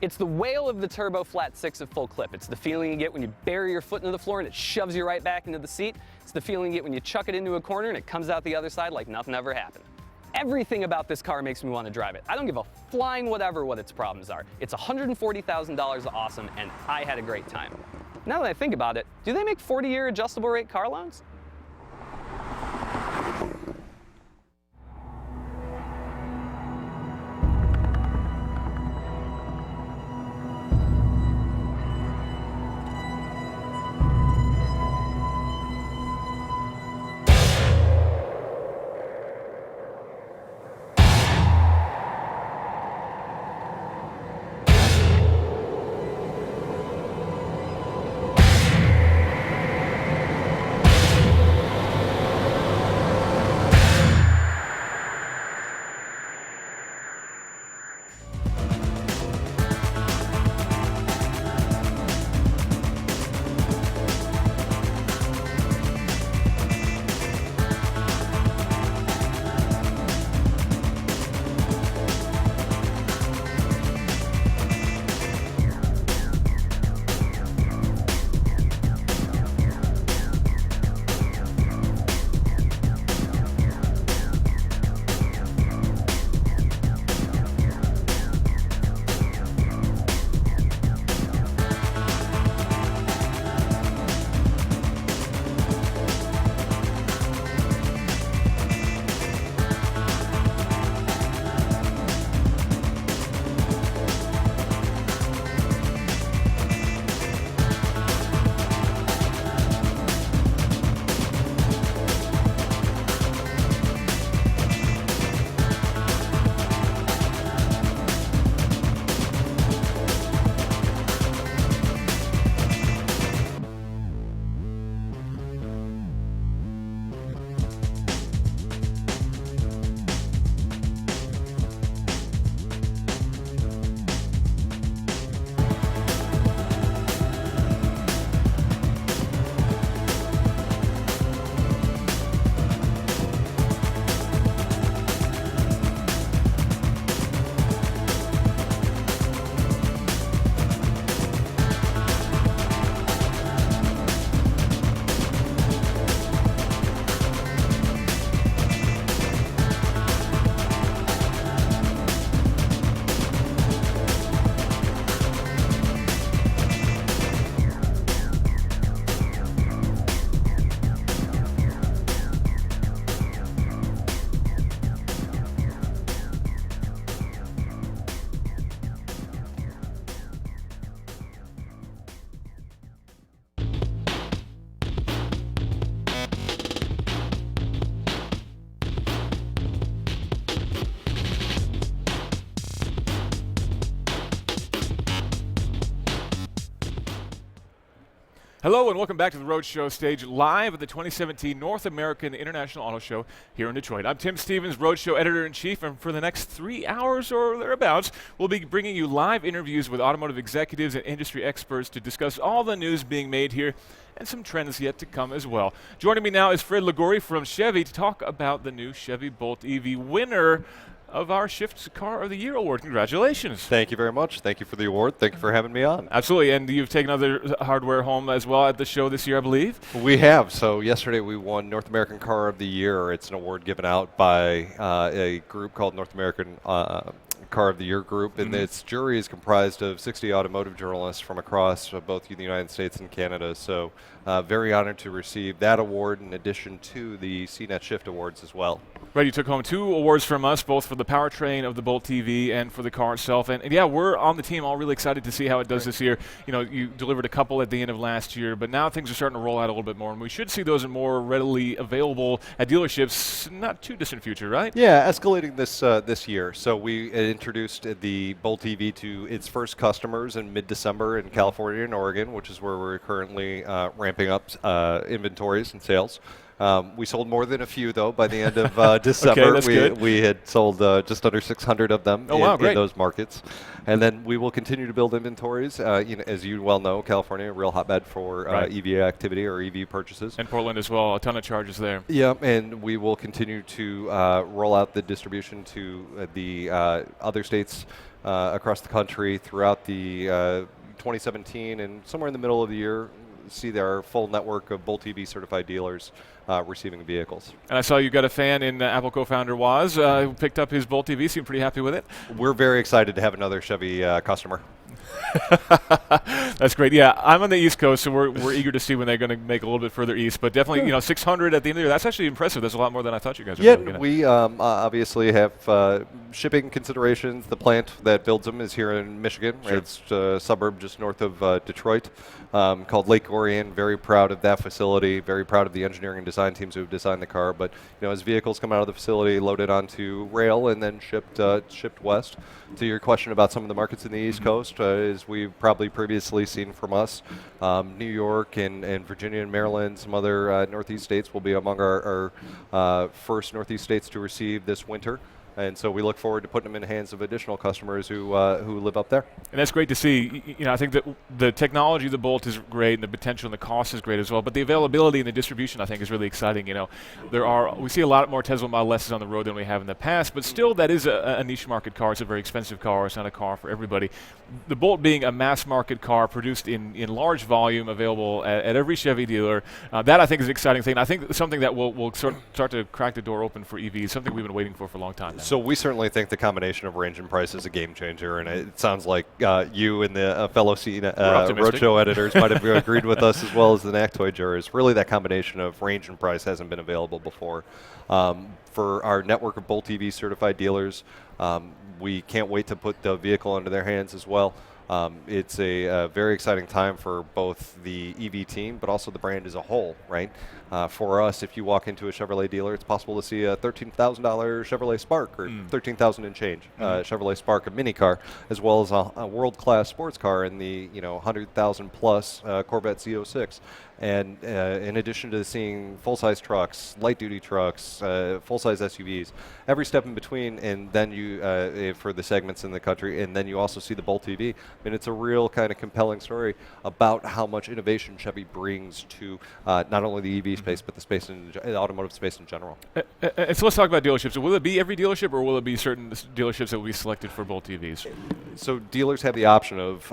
It's the wail of the turbo flat six at full clip. It's the feeling you get when you bury your foot into the floor and it shoves you right back into the seat. It's the feeling you get when you chuck it into a corner and it comes out the other side like nothing ever happened. Everything about this car makes me want to drive it. I don't give a flying whatever what its problems are. It's $140,000 awesome, and I had a great time. Now that I think about it, do they make 40-year adjustable rate car loans? Hello and welcome back to the Roadshow stage, live at the 2017 North American International Auto Show here in Detroit. I'm Tim Stevens, Roadshow Editor-in-Chief, and for the next 3 hours or thereabouts, we'll be bringing you live interviews with automotive executives and industry experts to discuss all the news being made here and some trends yet to come as well. Joining me now is Fred Ligori from Chevy to talk about the new Chevy Bolt EV, winner of our Shift Car of the Year award. Congratulations. Thank you very much. Thank you for the award. Thank you for having me on. Absolutely, and you've taken other hardware home as well at the show this year, I believe. We have. So yesterday we won North American Car of the Year. It's an award given out by a group called North American Car of the Year group, and its jury is comprised of 60 automotive journalists from across both the United States and Canada. So very honored to receive that award in addition to the CNET SHIFT Awards as well. Right, you took home 2 awards from us, both for the powertrain of the Bolt TV and for the car itself. And yeah, we're on the team all really excited to see how it does this year. You know, you delivered a couple at the end of last year, but now things are starting to roll out a little bit more, and we should see those more readily available at dealerships not too distant future, right? Yeah, escalating this year. So we introduced the Bolt EV to its first customers in mid-December in California and Oregon, which is where we're currently ramping up inventories and sales. We sold more than a few, though, by the end of December. Okay, that's good. We had sold just under 600 of them in those markets. And then we will continue to build inventories. You know, as you well know, California, a real hotbed for EV activity or EV purchases. And Portland as well, a ton of charges there. Yeah, and we will continue to roll out the distribution to the other states across the country throughout the 2017, and somewhere in the middle of the year, see their full network of Bolt EV certified dealers receiving vehicles. And I saw you got a fan in Apple co-founder Waz who picked up his Bolt EV. Seemed pretty happy with it. We're very excited to have another Chevy customer. That's great. Yeah, I'm on the East Coast, so we're eager to see when they're going to make a little bit further east. But definitely, you know, 600 at the end of the year. That's actually impressive. That's a lot more than I thought you guys were looking at. We obviously have shipping considerations. The plant that builds them is here in Michigan. Sure. It's a suburb just north of Detroit called Lake Orion. Very proud of that facility. Very proud of the engineering and design teams who have designed the car. But you know, as vehicles come out of the facility, loaded onto rail and then shipped west. To your question about some of the markets in the East Coast, as we've probably previously seen from us, New York and Virginia and Maryland, some other Northeast states will be among our first Northeast states to receive this winter. And so we look forward to putting them in the hands of additional customers who live up there. And that's great to see. You know, I think that the technology of the Bolt is great, and the potential and the cost is great as well. But the availability and the distribution, I think, is really exciting. You know, we see a lot more Tesla Model S's on the road than we have in the past. But still, that is a niche market car. It's a very expensive car. It's not a car for everybody. The Bolt being a mass market car produced in large volume, available at every Chevy dealer, that I think is an exciting thing. I think something that will start to crack the door open for EVs. Something we've been waiting for a long time now. So we certainly think the combination of range and price is a game changer, and it sounds like you and the fellow CNET Roadshow editors might have agreed with us, as well as the NACTOY jurors. Really, that combination of range and price hasn't been available before. For our network of Bolt EV certified dealers, we can't wait to put the vehicle into their hands as well. It's a very exciting time for both the EV team, but also the brand as a whole, right? For us, if you walk into a Chevrolet dealer, it's possible to see a $13,000 Chevrolet Spark or $13,000 and change Chevrolet Spark, a mini car, as well as a world-class sports car in the 100,000 plus Corvette Z06. And in addition to seeing full-size trucks, light-duty trucks, full-size SUVs, every step in between, and then you for the segments in the country, and then you also see the Bolt EV. I mean, it's a real kind of compelling story about how much innovation Chevy brings to not only the EV space, but the space in the automotive space in general. So let's talk about dealerships. Will it be every dealership, or will it be certain dealerships that will be selected for Bolt EVs? So dealers have the option of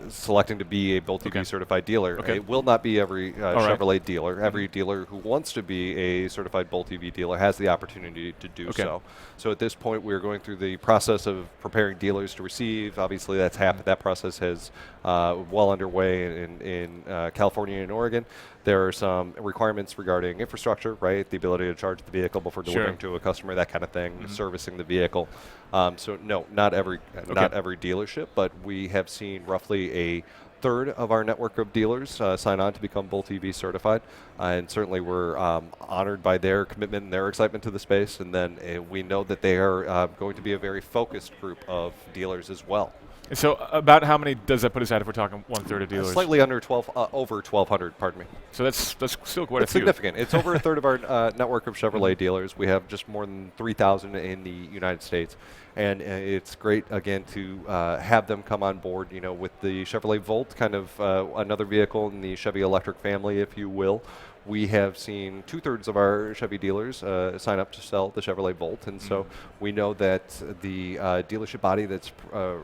selecting to be a Bolt EV certified dealer. Okay. It will not be every Chevrolet dealer. Every dealer who wants to be a certified Bolt EV dealer has the opportunity to do so. So at this point, we're going through the process of preparing dealers to receive. Obviously, that's happened. That process has well underway in California and Oregon. There are some requirements regarding infrastructure, right? The ability to charge the vehicle before delivering to a customer, that kind of thing, servicing the vehicle. So no, not every dealership, but we have seen roughly a third of our network of dealers sign on to become Bolt EV certified, and certainly we're honored by their commitment and their excitement to the space, and then we know that they are going to be a very focused group of dealers as well. So about how many does that put us at if we're talking 1/3 of dealers? Slightly under 12, over 1,200, pardon me. So that's still quite a few. Significant. It's over a third of our network of Chevrolet dealers. We have just more than 3,000 in the United States. And it's great, again, to have them come on board, with the Chevrolet Volt, kind of another vehicle in the Chevy electric family, if you will, we have seen 2/3 of our Chevy dealers sign up to sell the Chevrolet Volt, and so we know that the dealership body that's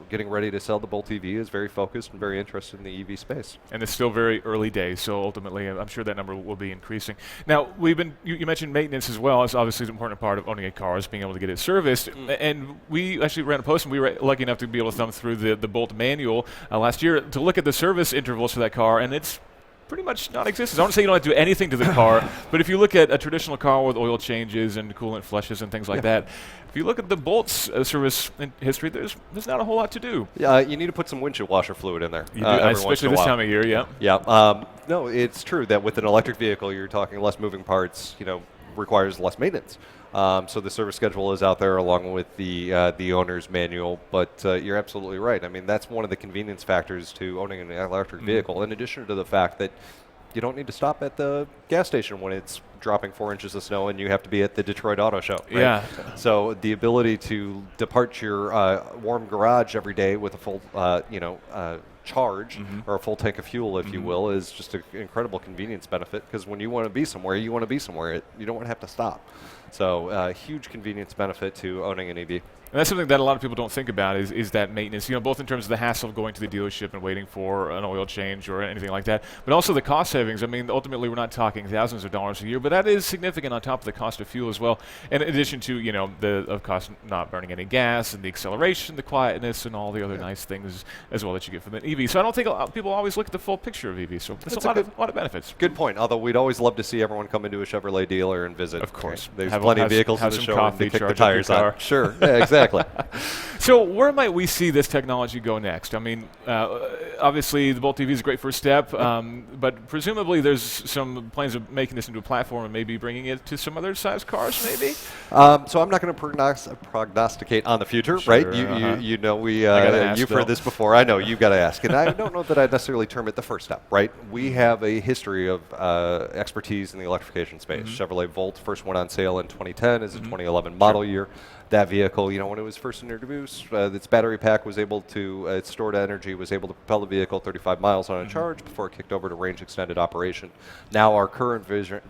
getting ready to sell the Bolt EV is very focused and very interested in the EV space. And it's still very early days, so ultimately I'm sure that number will be increasing. Now, you mentioned maintenance as well. It's obviously an important part of owning a car is being able to get it serviced. And we actually ran a post, and we were lucky enough to be able to thumb through the Bolt manual last year to look at the service intervals for that car, and it's pretty much non-existent. I don't say you don't have to do anything to the car, but if you look at a traditional car with oil changes and coolant flushes and things like that, if you look at the Bolt's service history, there's not a whole lot to do. Yeah, you need to put some windshield washer fluid in there. You do, especially this time of year, yeah. Yeah. No, it's true that with an electric vehicle, you're talking less moving parts, requires less maintenance. So the service schedule is out there along with the owner's manual, but you're absolutely right. I mean, that's one of the convenience factors to owning an electric vehicle, in addition to the fact that you don't need to stop at the gas station when it's dropping 4 inches of snow and you have to be at the Detroit Auto Show. Right? Yeah. So the ability to depart your warm garage every day with a full, charge or a full tank of fuel, if you will, is just an incredible convenience benefit, because when you want to be somewhere, you want to be somewhere. You don't want to have to stop. So huge convenience benefit to owning an EV. And that's something that a lot of people don't think about is that maintenance, both in terms of the hassle of going to the dealership and waiting for an oil change or anything like that, but also the cost savings. I mean, ultimately we're not talking thousands of dollars a year, but that is significant on top of the cost of fuel as well. And in addition to, the cost of not burning any gas and the acceleration, the quietness, and all the other nice things as well that you get from an EV. So I don't think people always look at the full picture of EVs. So there's a lot of benefits. Good point. Although we'd always love to see everyone come into a Chevrolet dealer and visit. Of course. There's plenty of vehicles in the show and they kick the tires on. Sure. Yeah, exactly. So where might we see this technology go next? I mean, obviously the Bolt EV is a great first step, but presumably there's some plans of making this into a platform and maybe bringing it to some other size cars, maybe? So I'm not going to prognosticate on the future, right? You've heard this before. I know, you've got to ask. And I don't know that I'd necessarily term it the first step, right? We have a history of expertise in the electrification space. Chevrolet Volt first went on sale in 2010 as a 2011 model year. That vehicle, when it was first introduced, its battery pack was able to, its stored energy was able to propel the vehicle 35 miles on a charge before it kicked over to range extended operation. Now our current version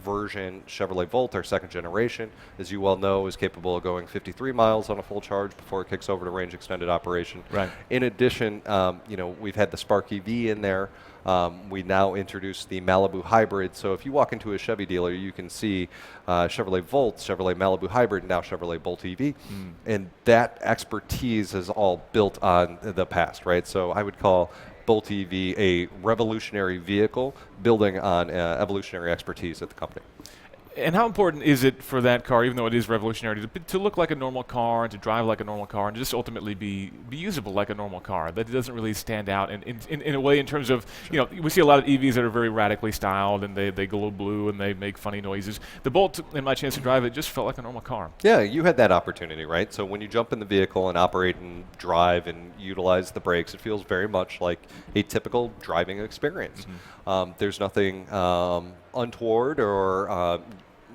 Chevrolet Volt, our second generation, as you well know, is capable of going 53 miles on a full charge before it kicks over to range extended operation. Right. In addition, we've had the Spark EV in there. We now introduced the Malibu Hybrid. So if you walk into a Chevy dealer, you can see Chevrolet Volt, Chevrolet Malibu Hybrid, and now Chevrolet Bolt EV. And that expertise is all built on the past, right? So I would call Bolt EV a revolutionary vehicle building on evolutionary expertise at the company. And how important is it for that car, even though it is revolutionary, to look like a normal car and to drive like a normal car and just ultimately be usable like a normal car, that it doesn't really stand out in a way in terms of, we see a lot of EVs that are very radically styled and they glow blue and they make funny noises. The Bolt, in my chance to drive it, just felt like a normal car. Yeah, you had that opportunity, right? So when you jump in the vehicle and operate and drive and utilize the brakes, it feels very much like a typical driving experience. There's nothing untoward or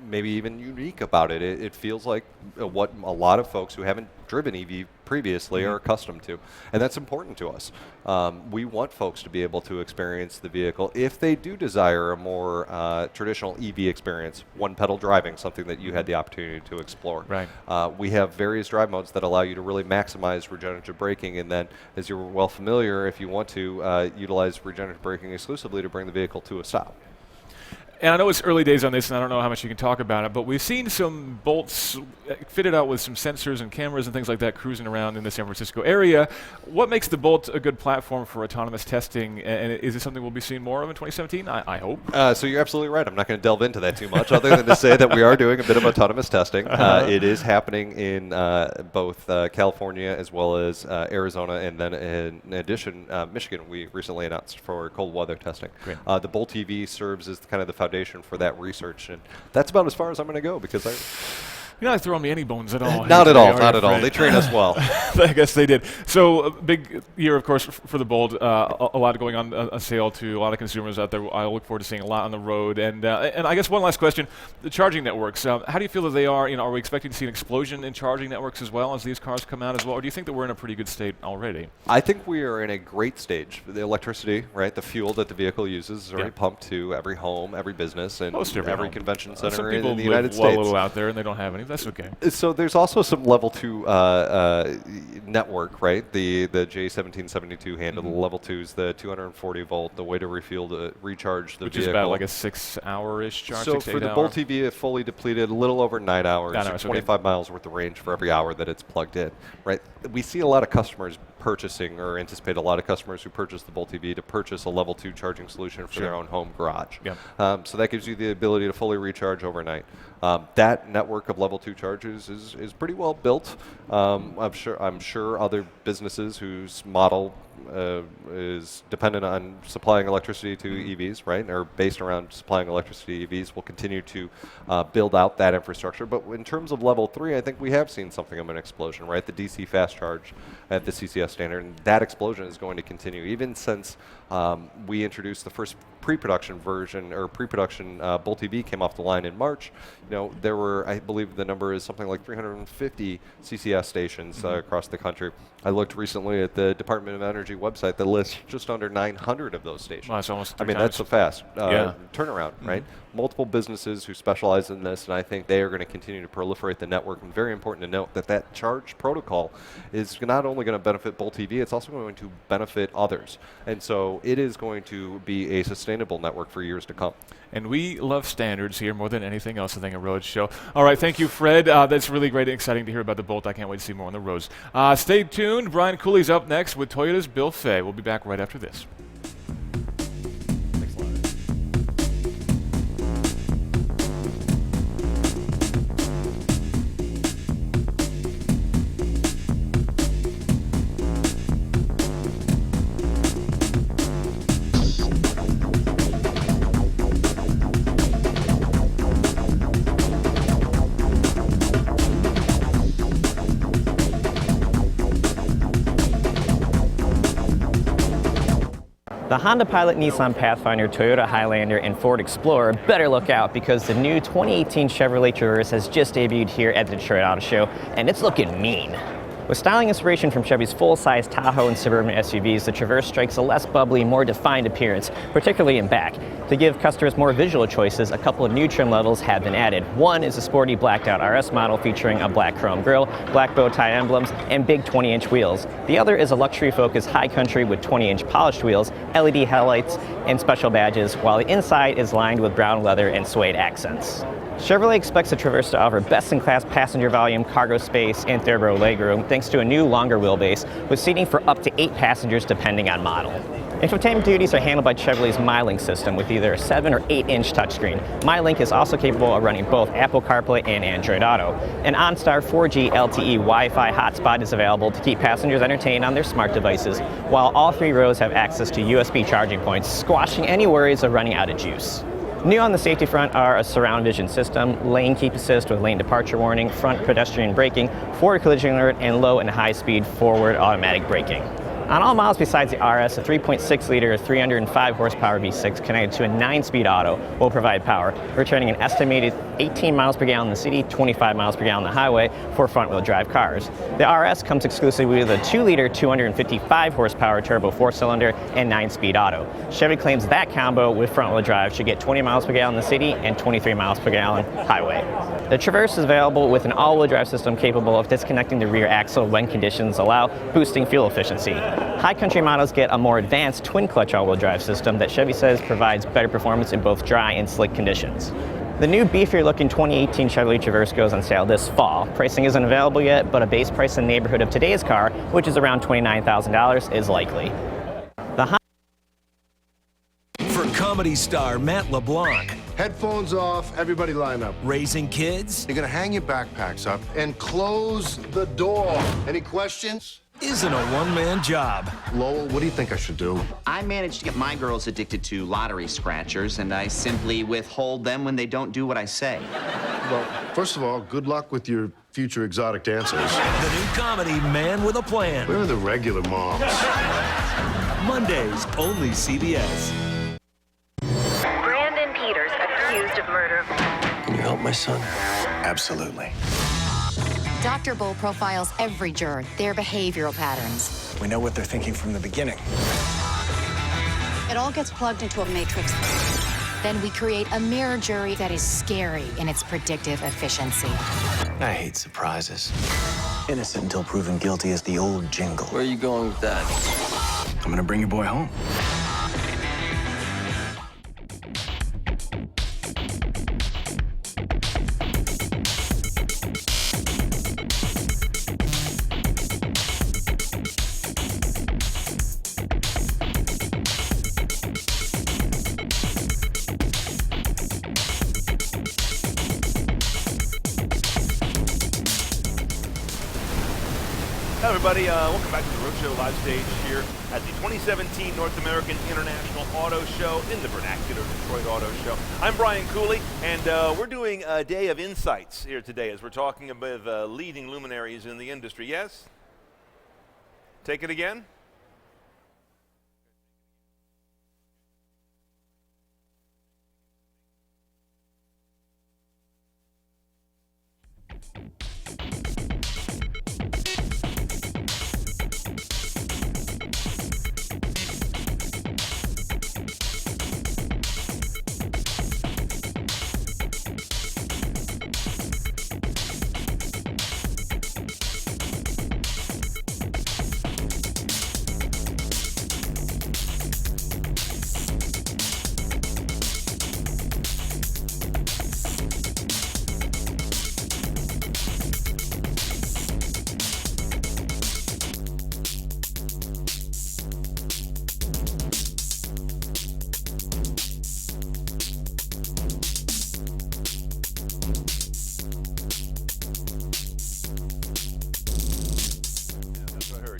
maybe even unique about it. It feels like what a lot of folks who haven't driven EV previously are accustomed to, and that's important to us. We want folks to be able to experience the vehicle if they do desire a more traditional EV experience, one-pedal driving, something that you had the opportunity to explore. Right. We have various drive modes that allow you to really maximize regenerative braking, and then, as you're well familiar, if you want to utilize regenerative braking exclusively to bring the vehicle to a stop. And I know it's early days on this, and I don't know how much you can talk about it, but we've seen some Bolts fitted out with some sensors and cameras and things like that cruising around in the San Francisco area. What makes the Bolt a good platform for autonomous testing, and is it something we'll be seeing more of in 2017? I hope. So you're absolutely right. I'm not going to delve into that too much, other than to say that we are doing a bit of autonomous testing. It is happening in both California as well as Arizona, and then in addition, Michigan, we recently announced for cold weather testing. Great. The Bolt EV serves as kind of the foundation for that research, and that's about as far as I'm going to go, because You're not throwing me any bones at all. Not at all, not at all. They train us well. I guess they did. So a big year, of course, for the Bolt. A lot going on a sale to a lot of consumers out there. I look forward to seeing a lot on the road. And I guess one last question: the charging networks. How do you feel that they are? Are we expecting to see an explosion in charging networks as well as these cars come out as well, or do you think that we're in a pretty good state already? I think we are in a great stage. The electricity, right, the fuel that the vehicle uses is already pumped to every home, every business, and every convention center in the United States. Some people live a little out there and they don't have any. That's okay. So there's also some level 2 network, right? The J1772 handle, the level 2 is the 240 volt, the way to refuel to recharge the Which vehicle. is about like a 6-hour-ish charge. So for the Bolt EV, it fully depleted a little over 9 hours, 25 miles worth of range for every hour that it's plugged in, right? We see a lot of customers purchasing, or anticipate a lot of customers who purchase the Bolt EV to purchase a level 2 charging solution for their own home garage. So that gives you the ability to fully recharge overnight. That network of level 2 chargers is pretty well built. I'm sure other businesses whose model is dependent on supplying electricity to EVs, right, or based around supplying electricity to EVs, will continue to build out that infrastructure. But in terms of level 3, I think we have seen something of an explosion, right? The DC fast charge at the CCS standard, and that explosion is going to continue even since we introduced the first pre-production version, or pre-production Bolt EV came off the line in March. There were, I believe the number is something like 350 CCS stations across the country. I looked recently at the Department of Energy website that lists just under 900 of those stations. Well, that's almost I mean, that's a fast turnaround, right? Multiple businesses who specialize in this, and I think they are going to continue to proliferate the network. And very important to note that that charge protocol is not only going to benefit Bolt EV, it's also going to benefit others. And so it is going to be a sustainable network for years to come. And we love standards here more than anything else, I think, at Roadshow. All right, thank you, Fred. That's really great and exciting to hear about the Bolt. I can't wait to see more on the roads. Stay tuned. Brian Cooley's up next with Toyota's Bill Fay. We'll be back right after this. The Honda Pilot, Nissan Pathfinder, Toyota Highlander, and Ford Explorer better look out, because the new 2018 Chevrolet Traverse has just debuted here at the Detroit Auto Show, and it's looking mean. With styling inspiration from Chevy's full-size Tahoe and Suburban SUVs, the Traverse strikes a less bubbly, more defined appearance, particularly in back. To give customers more visual choices, a couple of new trim levels have been added. One is a sporty blacked-out RS model featuring a black chrome grille, black bow tie emblems, and big 20-inch wheels. The other is a luxury-focused high country with 20-inch polished wheels, LED headlights, and special badges, while the inside is lined with brown leather and suede accents. Chevrolet expects the Traverse to offer best-in-class passenger volume, cargo space, and third row legroom thanks to a new longer wheelbase with seating for up to 8 passengers depending on model. Infotainment duties are handled by Chevrolet's MyLink system with either a 7 or 8-inch touchscreen. MyLink is also capable of running both Apple CarPlay and Android Auto. An OnStar 4G LTE Wi-Fi hotspot is available to keep passengers entertained on their smart devices, while all 3 rows have access to USB charging points, squashing any worries of running out of juice. New on the safety front are a surround vision system, lane keep assist with lane departure warning, front pedestrian braking, forward collision alert, and low and high speed forward automatic braking. On all models besides the RS, a 3.6-liter, 305 horsepower V6 connected to a 9-speed auto will provide power, returning an estimated 18 miles per gallon in the city, 25 miles per gallon on the highway for front-wheel drive cars. The RS comes exclusively with a 2-liter, 255 horsepower turbo 4-cylinder and 9-speed auto. Chevy claims that combo with front-wheel drive should get 20 miles per gallon in the city and 23 miles per gallon highway. The Traverse is available with an all-wheel drive system capable of disconnecting the rear axle when conditions allow, boosting fuel efficiency. High country models get a more advanced twin-clutch all-wheel drive system that Chevy says provides better performance in both dry and slick conditions. The new beefier-looking 2018 Chevrolet Traverse goes on sale this fall. Pricing isn't available yet, but a base price in the neighborhood of today's car, which is around $29,000, is likely. For comedy star Matt LeBlanc. Headphones off, everybody line up. Raising kids. You're gonna hang your backpacks up and close the door. Any questions? Isn't a one-man job. Lowell, what do you think I should do? I managed to get my girls addicted to lottery scratchers, and I simply withhold them when they don't do what I say. Well, first of all, good luck with your future exotic dancers. The new comedy, Man with a Plan. Where are the regular moms? Mondays, only CBS. Brandon Peters accused of murder. Can you help my son? Absolutely. Dr. Bull profiles every juror, their behavioral patterns. We know what they're thinking from the beginning. It all gets plugged into a matrix. Then we create a mirror jury that is scary in its predictive efficiency. I hate surprises. Innocent until proven guilty is the old jingle. Where are you going with that? I'm gonna bring your boy home. Hello everybody, welcome back to the Roadshow live stage here at the 2017 North American International Auto Show in the vernacular Detroit Auto Show. I'm Brian Cooley, and we're doing a day of insights here today as we're talking with leading luminaries in the industry. Yes? Take it again?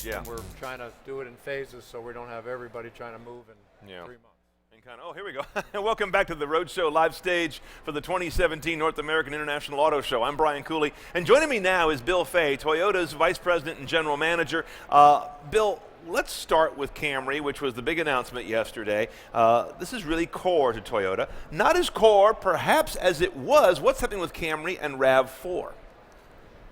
Yeah. We're trying to do it in phases so we don't have everybody trying to move in 3 months. And kind of, oh, here we go. Welcome back to the Roadshow live stage for the 2017 North American International Auto Show. I'm Brian Cooley, and joining me now is Bill Fay, Toyota's Vice President and General Manager. Bill, let's start with Camry, which was the big announcement yesterday. This is really core to Toyota. Not as core, perhaps, as it was. What's happening with Camry and RAV4?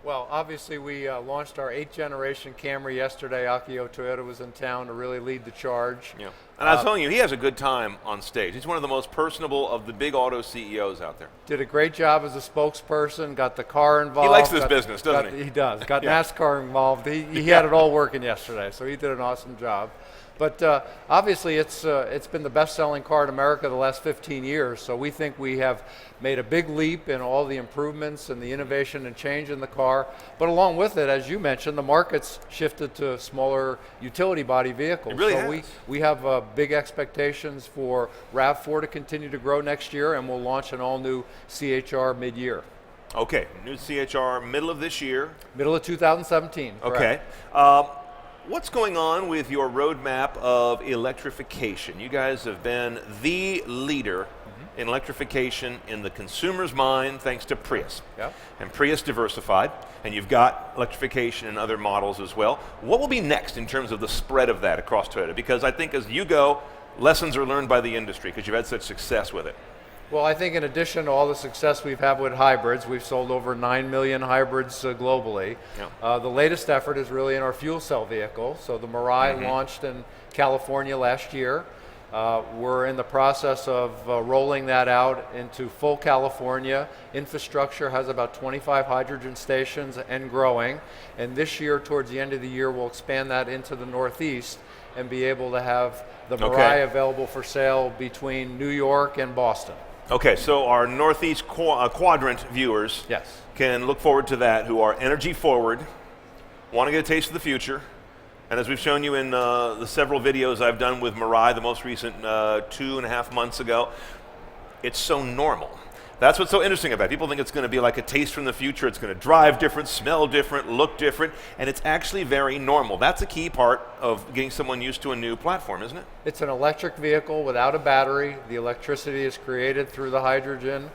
Well, obviously we launched our 8th generation Camry yesterday. Akio Toyoda was in town to really lead the charge. Yeah. And I was telling you, he has a good time on stage. He's one of the most personable of the big auto CEOs out there. Did a great job as a spokesperson, got the car involved. He likes this business, doesn't he? He does. Got Yeah. NASCAR involved. He had it all working yesterday, so he did an awesome job. But obviously it's been the best-selling car in America the last 15 years, so we think we have made a big leap in all the improvements and the innovation and change in the car. But along with it, as you mentioned, the market's shifted to smaller utility body vehicles. It really so has. we have big expectations for RAV4 to continue to grow next year, and we'll launch an all-new CHR mid-year. Okay, new CHR middle of this year. Middle of 2017. Okay. Correct. What's going on with your roadmap of electrification? You guys have been the leader in electrification in the consumer's mind thanks to Prius. Yep. And Prius diversified, and you've got electrification in other models as well. What will be next in terms of the spread of that across Toyota? Because I think as you go, lessons are learned by the industry because you've had such success with it. Well, I think in addition to all the success we've had with hybrids, we've sold over 9 million hybrids globally. Yeah. The latest effort is really in our fuel cell vehicle. So the Mirai launched in California last year. We're in the process of rolling that out into full California. Infrastructure has about 25 hydrogen stations and growing. And this year, towards the end of the year, we'll expand that into the Northeast and be able to have the Mirai available for sale between New York and Boston. Okay, so our Northeast quadrant viewers can look forward to that, who are energy forward, want to get a taste of the future, and as we've shown you in the several videos I've done with Mirai, the most recent 2.5 months ago, it's so normal. That's what's so interesting about it. People think it's going to be like a taste from the future. It's going to drive different, smell different, look different, and it's actually very normal. That's a key part of getting someone used to a new platform, isn't it? It's an electric vehicle without a battery. The electricity is created through the hydrogen.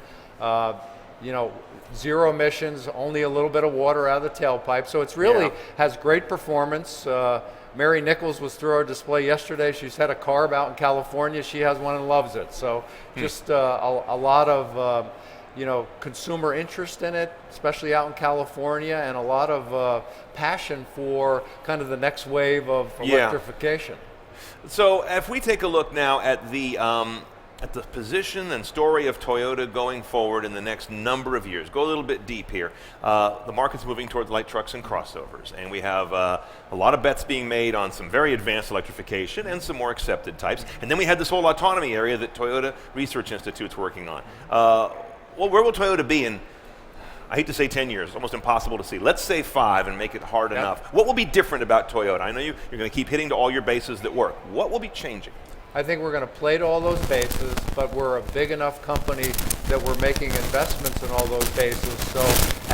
zero emissions, only a little bit of water out of the tailpipe. So it's really has great performance. Mary Nichols was through our display yesterday. She's had a carb out in California. She has one and loves it. So just a lot of consumer interest in it, especially out in California, and a lot of passion for kind of the next wave of electrification. So if we take a look now at the position and story of Toyota going forward in the next number of years, go a little bit deep here. The market's moving towards light trucks and crossovers, and we have a lot of bets being made on some very advanced electrification and some more accepted types. And then we had this whole autonomy area that Toyota Research Institute's working on. Well, where will Toyota be in, I hate to say 10 years, almost impossible to see. Let's say 5 and make it hard enough. What will be different about Toyota? I know you're going to keep hitting to all your bases that work. What will be changing? I think we're going to play to all those bases, but we're a big enough company that we're making investments in all those bases. So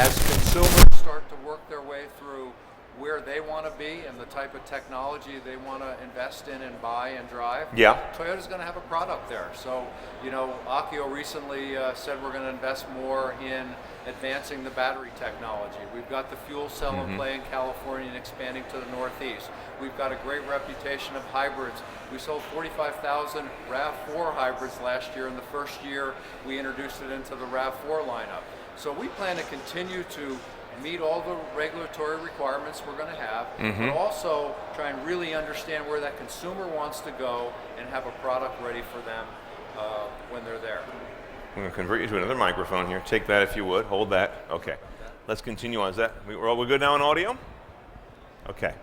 as consumers start to work their way through where they want to be and the type of technology they want to invest in and buy and drive, Toyota's going to have a product there. So, Akio recently said we're going to invest more in advancing the battery technology. We've got the fuel cell in play in California and expanding to the Northeast. We've got a great reputation of hybrids. We sold 45,000 RAV4 hybrids last year. In the first year, we introduced it into the RAV4 lineup. So we plan to continue to meet all the regulatory requirements we're going to have, but also try and really understand where that consumer wants to go and have a product ready for them when they're there. I'm going to convert you to another microphone here. Take that if you would. Hold that. Okay. Let's continue on. Is that we're good now on audio? Okay.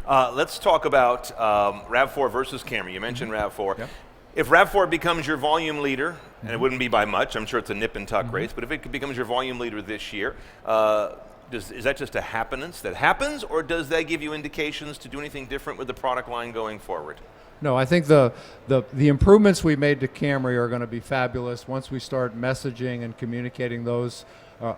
Let's talk about RAV4 versus Camry. You mentioned RAV4. Yep. If RAV4 becomes your volume leader, and it wouldn't be by much, I'm sure it's a nip and tuck race, but if it becomes your volume leader this year, is that just a happenance that happens, or does that give you indications to do anything different with the product line going forward? No, I think the improvements we made to Camry are going to be fabulous once we start messaging and communicating those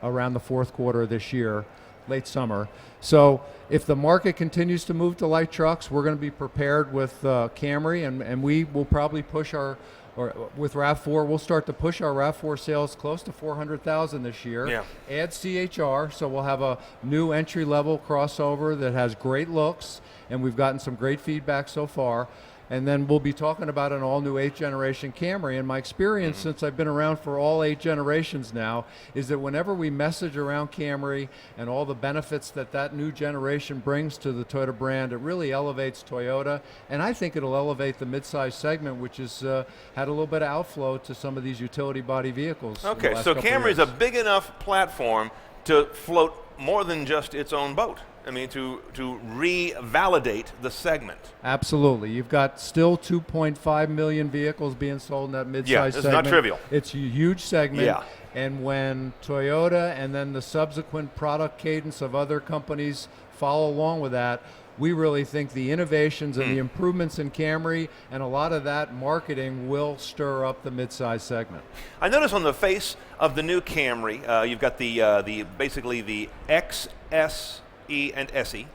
around the fourth quarter of this year, late summer. So if the market continues to move to light trucks, we're going to be prepared with Camry, and we will probably push with RAV4, we'll start to push our RAV4 sales close to 400,000 this year. Yeah. Add CHR, so we'll have a new entry-level crossover that has great looks, and we've gotten some great feedback so far. And then we'll be talking about an all-new 8th generation Camry. And my experience since I've been around for all 8 generations now is that whenever we message around Camry and all the benefits that new generation brings to the Toyota brand, it really elevates Toyota. And I think it'll elevate the midsize segment, which has had a little bit of outflow to some of these utility body vehicles. Okay, so Camry's a big enough platform to float more than just its own boat. I mean, to revalidate the segment. Absolutely. You've got still 2.5 million vehicles being sold in that midsize segment. It's not trivial. It's a huge segment. Yeah. And when Toyota and then the subsequent product cadence of other companies follow along with that, we really think the innovations and the improvements in Camry and a lot of that marketing will stir up the midsize segment. I notice on the face of the new Camry, you've got the basically the XS E and SE,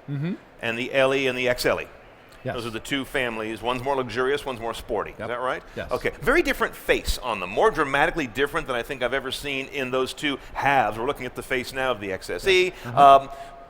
and the LE and the XLE. Yes. Those are the two families. One's more luxurious, one's more sporty. Yep. Is that right? Yes. Okay. Very different face on them. More dramatically different than I think I've ever seen in those two halves. We're looking at the face now of the XSE.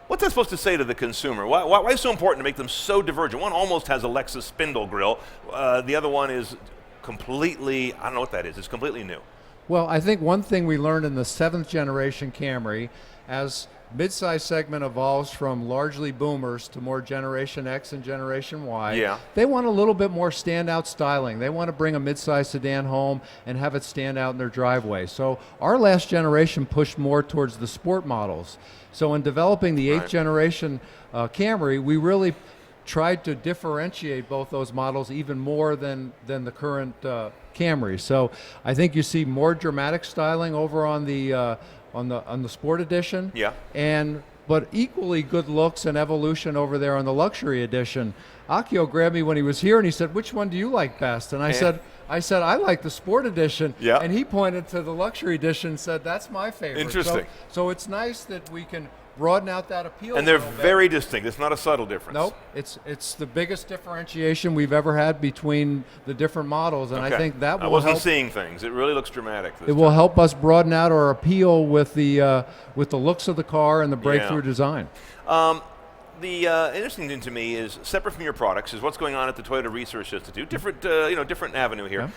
What's that supposed to say to the consumer? Why is it so important to make them so divergent? One almost has a Lexus spindle grille. The other one is completely, I don't know what that is. It's completely new. Well, I think one thing we learned in the 7th generation Camry, as midsize segment evolves from largely boomers to more Generation X and Generation Y. They want a little bit more standout styling. They want to bring a midsize sedan home and have it stand out in their driveway. So our last generation pushed more towards the sport models. So in developing the 8th generation Camry, we really tried to differentiate both those models even more than the current Camry. So I think you see more dramatic styling over on the Sport Edition. But equally good looks and evolution over there on the Luxury Edition. Akio grabbed me when he was here and he said, "Which one do you like best?" And I said, I like the Sport Edition. And he pointed to the Luxury Edition and said, "That's my favorite." Interesting. So it's nice that we can broaden out that appeal. And they're very distinct. It's not a subtle difference. Nope. It's the biggest differentiation we've ever had between the different models, and I think that will I wasn't help. seeing things. It really looks dramatic. It will help us broaden out our appeal with the looks of the car and the breakthrough design. The interesting thing to me is, separate from your products, is what's going on at the Toyota Research Institute. Different, different avenue here.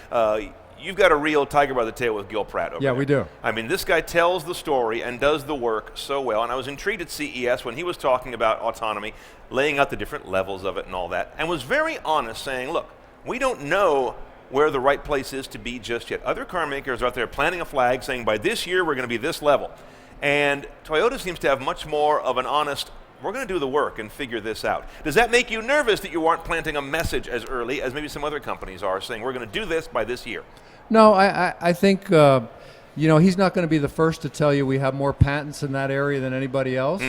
You've got a real tiger by the tail with Gil Pratt over there. Yeah, we do. I mean, this guy tells the story and does the work so well. And I was intrigued at CES when he was talking about autonomy, laying out the different levels of it and all that, and was very honest, saying, look, we don't know where the right place is to be just yet. Other car makers are out there planting a flag saying, by this year, we're going to be this level. And Toyota seems to have much more of an honest, we're going to do the work and figure this out. Does that make you nervous that you aren't planting a message as early as maybe some other companies are, saying we're going to do this by this year? No, I think, he's not going to be the first to tell you we have more patents in that area than anybody else.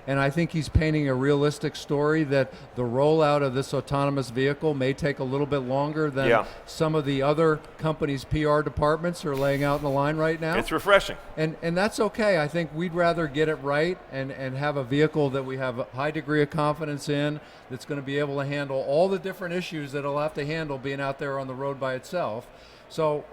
And I think he's painting a realistic story that the rollout of this autonomous vehicle may take a little bit longer than some of the other companies' PR departments are laying out in the line right now. It's refreshing. And that's okay. I think we'd rather get it right and have a vehicle that we have a high degree of confidence in, that's going to be able to handle all the different issues that it'll have to handle being out there on the road by itself. So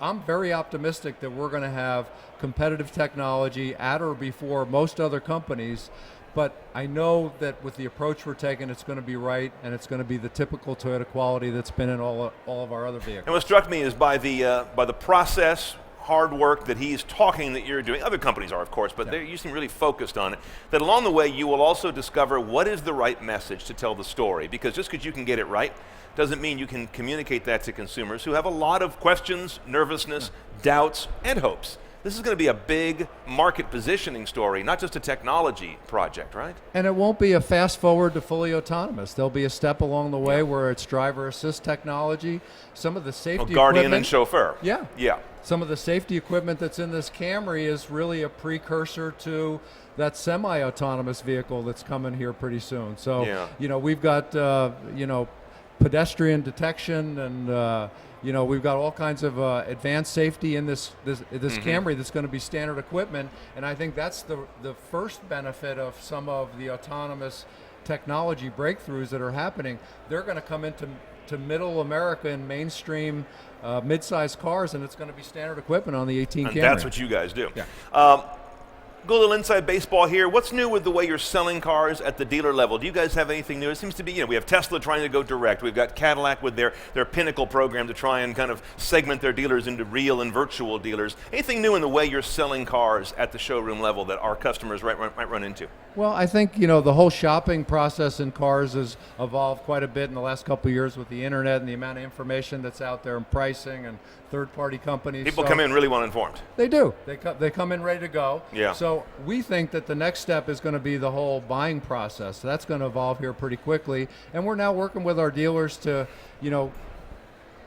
I'm very optimistic that we're going to have competitive technology at or before most other companies, but I know that with the approach we're taking, it's going to be right, and it's going to be the typical Toyota quality that's been in all of our other vehicles. And what struck me is by the process, hard work that he's talking that you're doing. Other companies are, of course, but you seem really focused on it. That along the way, you will also discover what is the right message to tell the story, because just because you can get it right doesn't mean you can communicate that to consumers who have a lot of questions, nervousness, doubts, and hopes. This is going to be a big market positioning story, not just a technology project, right? And it won't be a fast forward to fully autonomous. There'll be a step along the way where it's driver assist technology, some of the safety guardian equipment. and chauffeur. Yeah. Yeah. Some of the safety equipment that's in this Camry is really a precursor to that semi-autonomous vehicle that's coming here pretty soon. So, we've got, pedestrian detection, and we've got all kinds of advanced safety in this Camry that's going to be standard equipment, and I think that's the first benefit of some of the autonomous technology breakthroughs that are happening. They're going to come into middle America and mainstream mid-sized cars, and it's going to be standard equipment on the 18 And Camry. that's what you guys do. Yeah. Go a little inside baseball here. What's new with the way you're selling cars at the dealer level? Do you guys have anything new? It seems to be, we have Tesla trying to go direct. We've got Cadillac with their Pinnacle program to try and kind of segment their dealers into real and virtual dealers. Anything new in the way you're selling cars at the showroom level that our customers might run into? Well, I think, the whole shopping process in cars has evolved quite a bit in the last couple of years with the internet and the amount of information that's out there and pricing and third-party companies. People come in really well informed. They do. They come in ready to go. Yeah. So we think that the next step is going to be the whole buying process. So that's going to evolve here pretty quickly. And we're now working with our dealers to,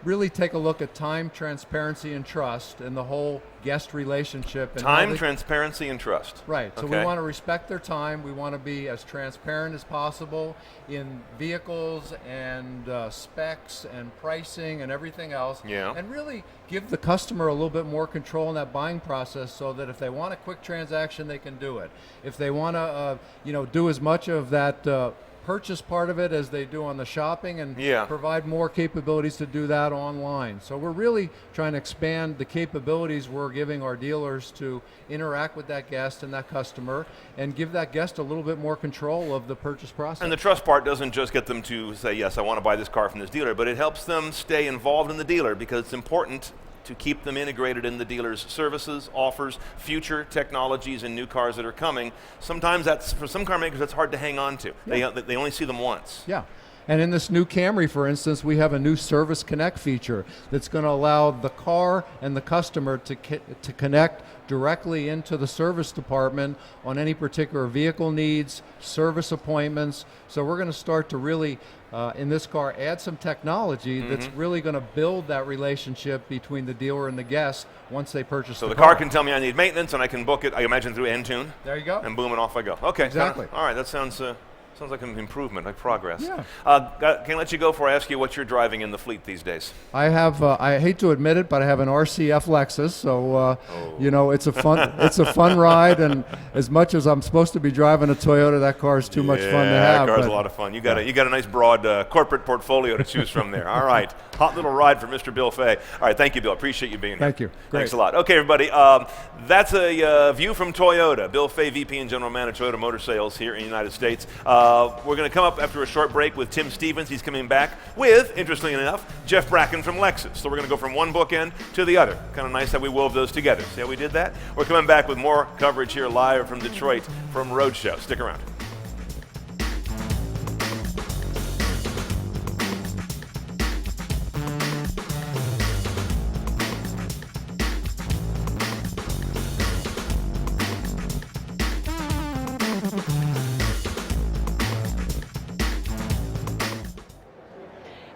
really take a look at time, transparency, and trust, and the whole guest relationship. And time, transparency, and trust. Right. So okay. we want to respect their time. We want to be as transparent as possible in vehicles and specs and pricing and everything else. Yeah. And really give the customer a little bit more control in that buying process, so that if they want a quick transaction, they can do it. If they want to, do as much of that purchase part of it as they do on the shopping, and provide more capabilities to do that online. So we're really trying to expand the capabilities we're giving our dealers to interact with that guest and that customer, and give that guest a little bit more control of the purchase process. And the trust part doesn't just get them to say, yes, I want to buy this car from this dealer, but it helps them stay involved in the dealer, because it's important to keep them integrated in the dealer's services, offers, future technologies, and new cars that are coming. Sometimes that's, for some car makers, that's hard to hang on to. Yeah. They only see them once. Yeah. And in this new Camry, for instance, we have a new Service Connect feature that's going to allow the car and the customer to connect directly into the service department on any particular vehicle needs, service appointments. So we're going to start to really, in this car, add some technology that's really going to build that relationship between the dealer and the guest once they purchase the car. So the car can tell me I need maintenance, and I can book it, I imagine, through Entune. There you go. And boom, and off I go. Okay. Exactly. All right, that sounds Sounds like an improvement, like progress. Yeah. Can I let you go before I ask you what you're driving in the fleet these days? I have. I hate to admit it, but I have an RCF Lexus. So you know, it's a fun ride. And as much as I'm supposed to be driving a Toyota, that car is too much fun to have. That car's a lot of fun. You got a nice broad corporate portfolio to choose from there. All right, hot little ride for Mr. Bill Fay. All right, thank you, Bill. Appreciate you being here. Thank you. Great. Thanks a lot. Okay, everybody. That's a view from Toyota. Bill Fay, VP and General Manager, Toyota Motor Sales here in the United States. We're going to come up after a short break with Tim Stevens. He's coming back with, interestingly enough, Jeff Bracken from Lexus. So we're going to go from one bookend to the other. Kind of nice how we wove those together. See how we did that? We're coming back with more coverage here live from Detroit from Roadshow. Stick around.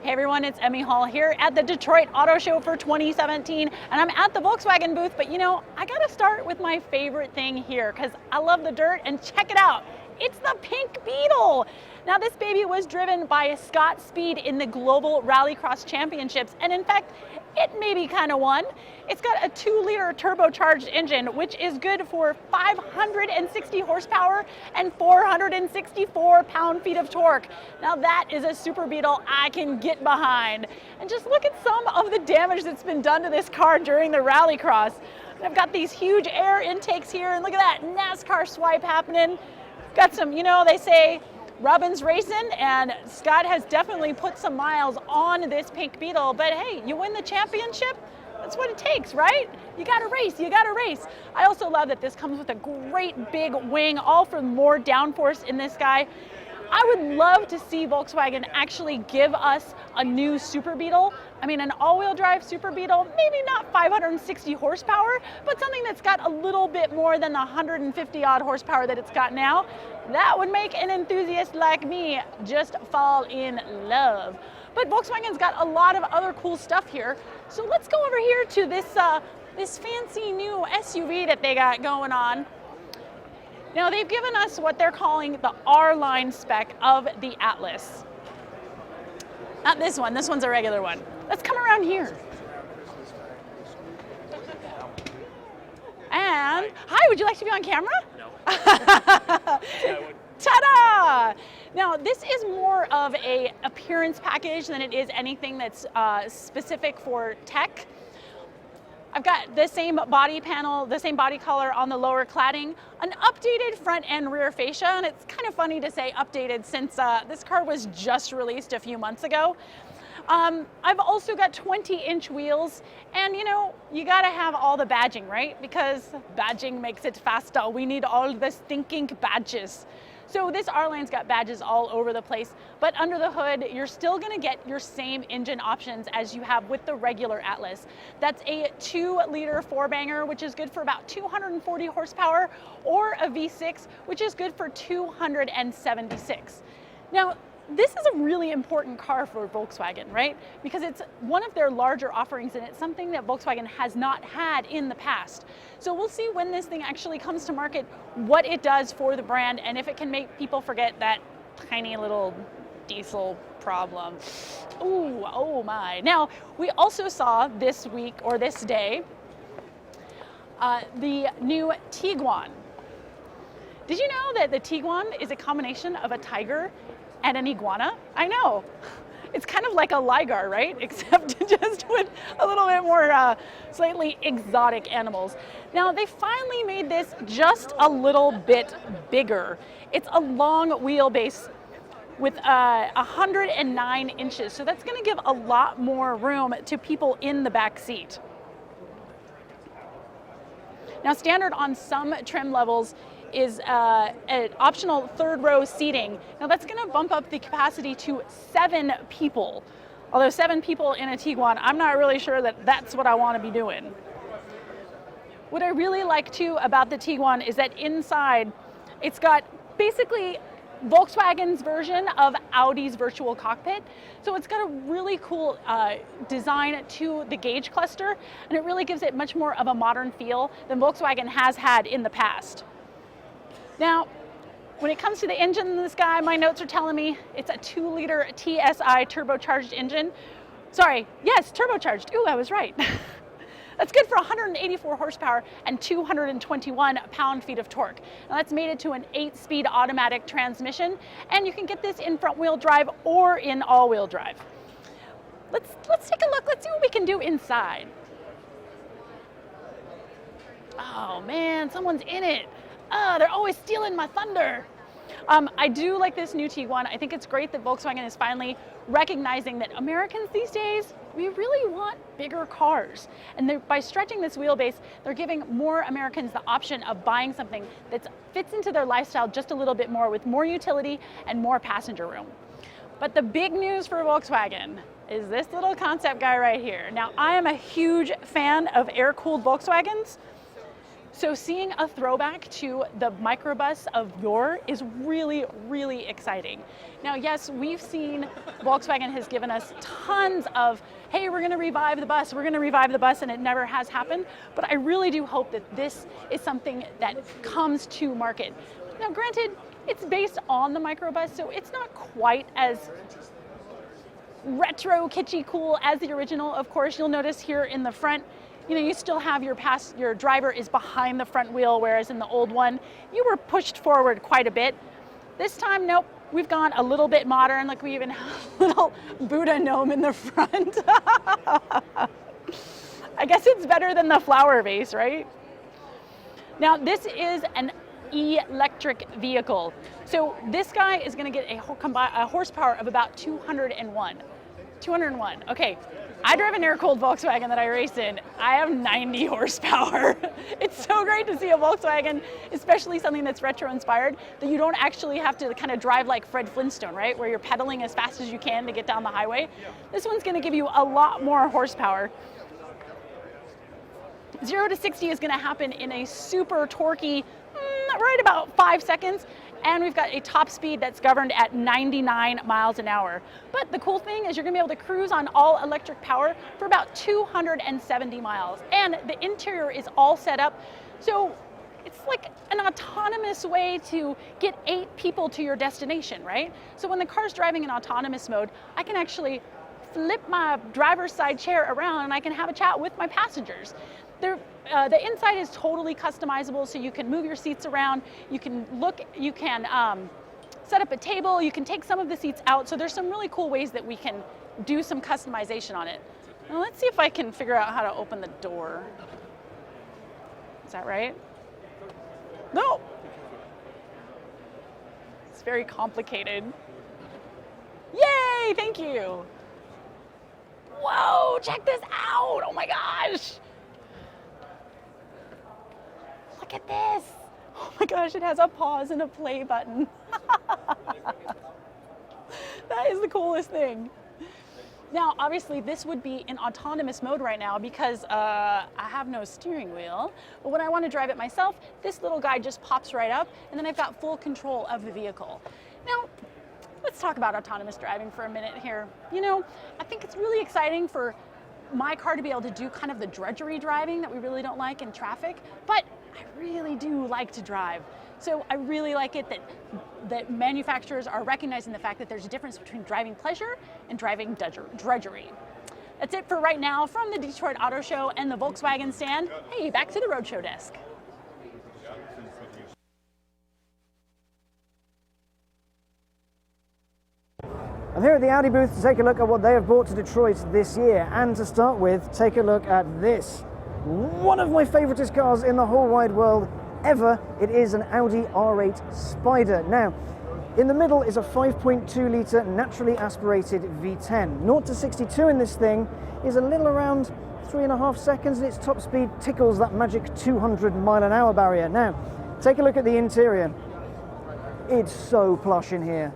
Hey everyone, it's Emme Hall here at the Detroit Auto Show for 2017, and I'm at the Volkswagen booth, but you know, I gotta start with my favorite thing here, because I love the dirt, and check it out. It's the Pink Beetle. Now this baby was driven by Scott Speed in the Global Rallycross Championships, and in fact, it maybe kind of won. It's got a 2-liter turbocharged engine, which is good for 560 horsepower and 464 pound-feet of torque. Now that is a Super Beetle I can get behind. And just look at some of the damage that's been done to this car during the Rallycross. And I've got these huge air intakes here, and look at that NASCAR swipe happening. Got some, you know, they say Robin's racing, and Scott has definitely put some miles on this Pink Beetle, but hey, you win the championship, that's what it takes, right? You gotta race, you gotta race. I also love that this comes with a great big wing, all for more downforce in this guy. I would love to see Volkswagen actually give us a new Super Beetle. I mean, an all-wheel drive Super Beetle, maybe not 560 horsepower, but something that's got a little bit more than the 150 odd horsepower that it's got now. That would make an enthusiast like me just fall in love. But Volkswagen's got a lot of other cool stuff here. So let's go over here to this fancy new SUV that they got going on. Now they've given us what they're calling the R-line spec of the Atlas. Not this one, this one's a regular one. Let's come around here. And, hi, would you like to be on camera? No. Ta-da! Now, this is more of an appearance package than it is anything that's specific for tech. I've got the same body panel, the same body color on the lower cladding, an updated front and rear fascia, and it's kind of funny to say updated since this car was just released a few months ago. I've also got 20-inch wheels, and you know, you gotta have all the badging, right? Because badging makes it faster. We need all the stinking badges. So this R-Line's got badges all over the place, but under the hood, you're still gonna get your same engine options as you have with the regular Atlas. That's a 2-liter 4-banger, which is good for about 240 horsepower, or a V6, which is good for 276. Now, this is a really important car for Volkswagen, right? Because it's one of their larger offerings, and it's something that Volkswagen has not had in the past. So we'll see when this thing actually comes to market, what it does for the brand, and if it can make people forget that tiny little diesel problem. Ooh, oh my. Now, we also saw this week, or this day, the new Tiguan. Did you know that the Tiguan is a combination of a tiger and an iguana? I know. It's kind of like a ligar, right? Except just with a little bit more slightly exotic animals. Now, they finally made this just a little bit bigger. It's a long wheelbase with 109 inches, so that's gonna give a lot more room to people in the back seat. Now, standard on some trim levels is an optional 3rd row seating. Now that's gonna bump up the capacity to 7 people. Although 7 people in a Tiguan, I'm not really sure that that's what I wanna be doing. What I really like too about the Tiguan is that inside, it's got basically Volkswagen's version of Audi's virtual cockpit. So it's got a really cool design to the gauge cluster, and it really gives it much more of a modern feel than Volkswagen has had in the past. Now, When it comes to the engine in this guy, my notes are telling me it's a 2-liter TSI turbocharged engine. Sorry, yes, turbocharged. Ooh, I was right. That's good for 184 horsepower and 221 pound-feet of torque. Now that's mated to an 8-speed automatic transmission, and you can get this in front-wheel drive or in all-wheel drive. Let's take a look. Let's see what we can do inside. Oh man, someone's in it. They're always stealing my thunder. I do like this new Tiguan. I think it's great that Volkswagen is finally recognizing that Americans these days, we really want bigger cars. And by stretching this wheelbase, they're giving more Americans the option of buying something that fits into their lifestyle just a little bit more, with more utility and more passenger room. But the big news for Volkswagen is this little concept guy right here. Now, I am a huge fan of air-cooled Volkswagens. So seeing a throwback to the microbus of yore is really, really exciting. Now, yes, we've seen Volkswagen has given us tons of, hey, we're going to revive the bus, we're going to revive the bus, and it never has happened. But I really do hope that this is something that comes to market. Now, granted, it's based on the microbus, so it's not quite as retro, kitschy, cool as the original. Of course, you'll notice here in the front, you know, you still have your driver is behind the front wheel, whereas in the old one, you were pushed forward quite a bit. This time, nope, we've gone a little bit modern. Like, we even have a little Buddha gnome in the front. I guess it's better than the flower vase, right? Now, this is an electric vehicle. So this guy is going to get a horsepower of about 201. 201. Okay. I drive an air-cooled Volkswagen that I race in. I have 90 horsepower. It's so great to see a Volkswagen, especially something that's retro-inspired, that you don't actually have to kind of drive like Fred Flintstone, right? Where you're pedaling as fast as you can to get down the highway. This one's going to give you a lot more horsepower. 0 to 60 is going to happen in a super torquey, right about 5 seconds. And we've got a top speed that's governed at 99 miles an hour. But the cool thing is you're gonna be able to cruise on all electric power for about 270 miles. And the interior is all set up, so it's like an autonomous way to get 8 people to your destination, right? So when the car's driving in autonomous mode, I can actually flip my driver's side chair around and I can have a chat with my passengers. The inside is totally customizable, so you can move your seats around, you can set up a table, you can take some of the seats out, so there's some really cool ways that we can do some customization on it. Now let's see if I can figure out how to open the door. Is that right? No! It's very complicated. Yay, thank you! Whoa, check this out! Oh my gosh! Look at this. Oh my gosh, it has a pause and a play button. That is the coolest thing. Now, obviously, this would be in autonomous mode right now because I have no steering wheel. But when I want to drive it myself, this little guy just pops right up, and then I've got full control of the vehicle. Now, let's talk about autonomous driving for a minute here. You know, I think it's really exciting for my car to be able to do kind of the drudgery driving that we really don't like in traffic, but I really do like to drive. So I really like it that manufacturers are recognizing the fact that there's a difference between driving pleasure and driving drudgery. That's it for right now from the Detroit Auto Show and the Volkswagen stand. Hey, back to the Roadshow desk. I'm here at the Audi booth to take a look at what they have brought to Detroit this year. And to start with, take a look at this. One of my favouriteest cars in the whole wide world ever. It is an Audi R8 Spider. Now, in the middle is a 5.2 litre naturally aspirated V10. 0 to 62 in this thing is a little around 3.5 seconds, and its top speed tickles that magic 200 mile an hour barrier. Now, take a look at the interior. It's so plush in here.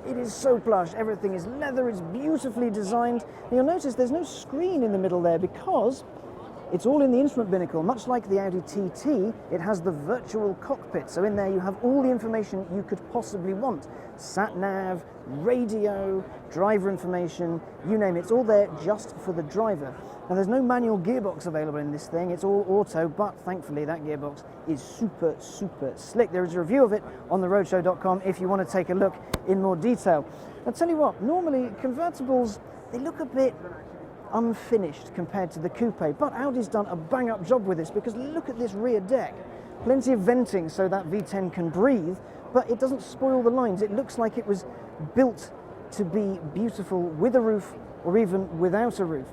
It is so plush. Everything is leather. It's beautifully designed. And you'll notice there's no screen in the middle there because it's all in the instrument binnacle. Much like the Audi TT, it has the virtual cockpit. So in there you have all the information you could possibly want. Sat-nav, radio, driver information, you name it. It's all there just for the driver. Now there's no manual gearbox available in this thing, it's all auto, but thankfully that gearbox is super, super slick. There is a review of it on the roadshow.com if you want to take a look in more detail. I'll tell you what, normally convertibles, they look a bit unfinished compared to the coupe, but Audi's done a bang up job with this because look at this rear deck. Plenty of venting so that V10 can breathe, but it doesn't spoil the lines. It looks like it was built to be beautiful with a roof or even without a roof.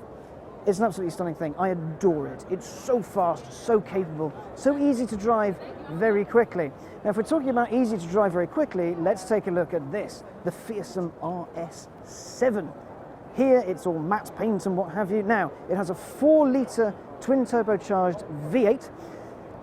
It's an absolutely stunning thing. I adore it. It's so fast, so capable, so easy to drive very quickly. Now, if we're talking about easy to drive very quickly, let's take a look at this, the fearsome RS7. Here, it's all matte paint and what have you. Now, it has a 4-litre twin-turbocharged V8.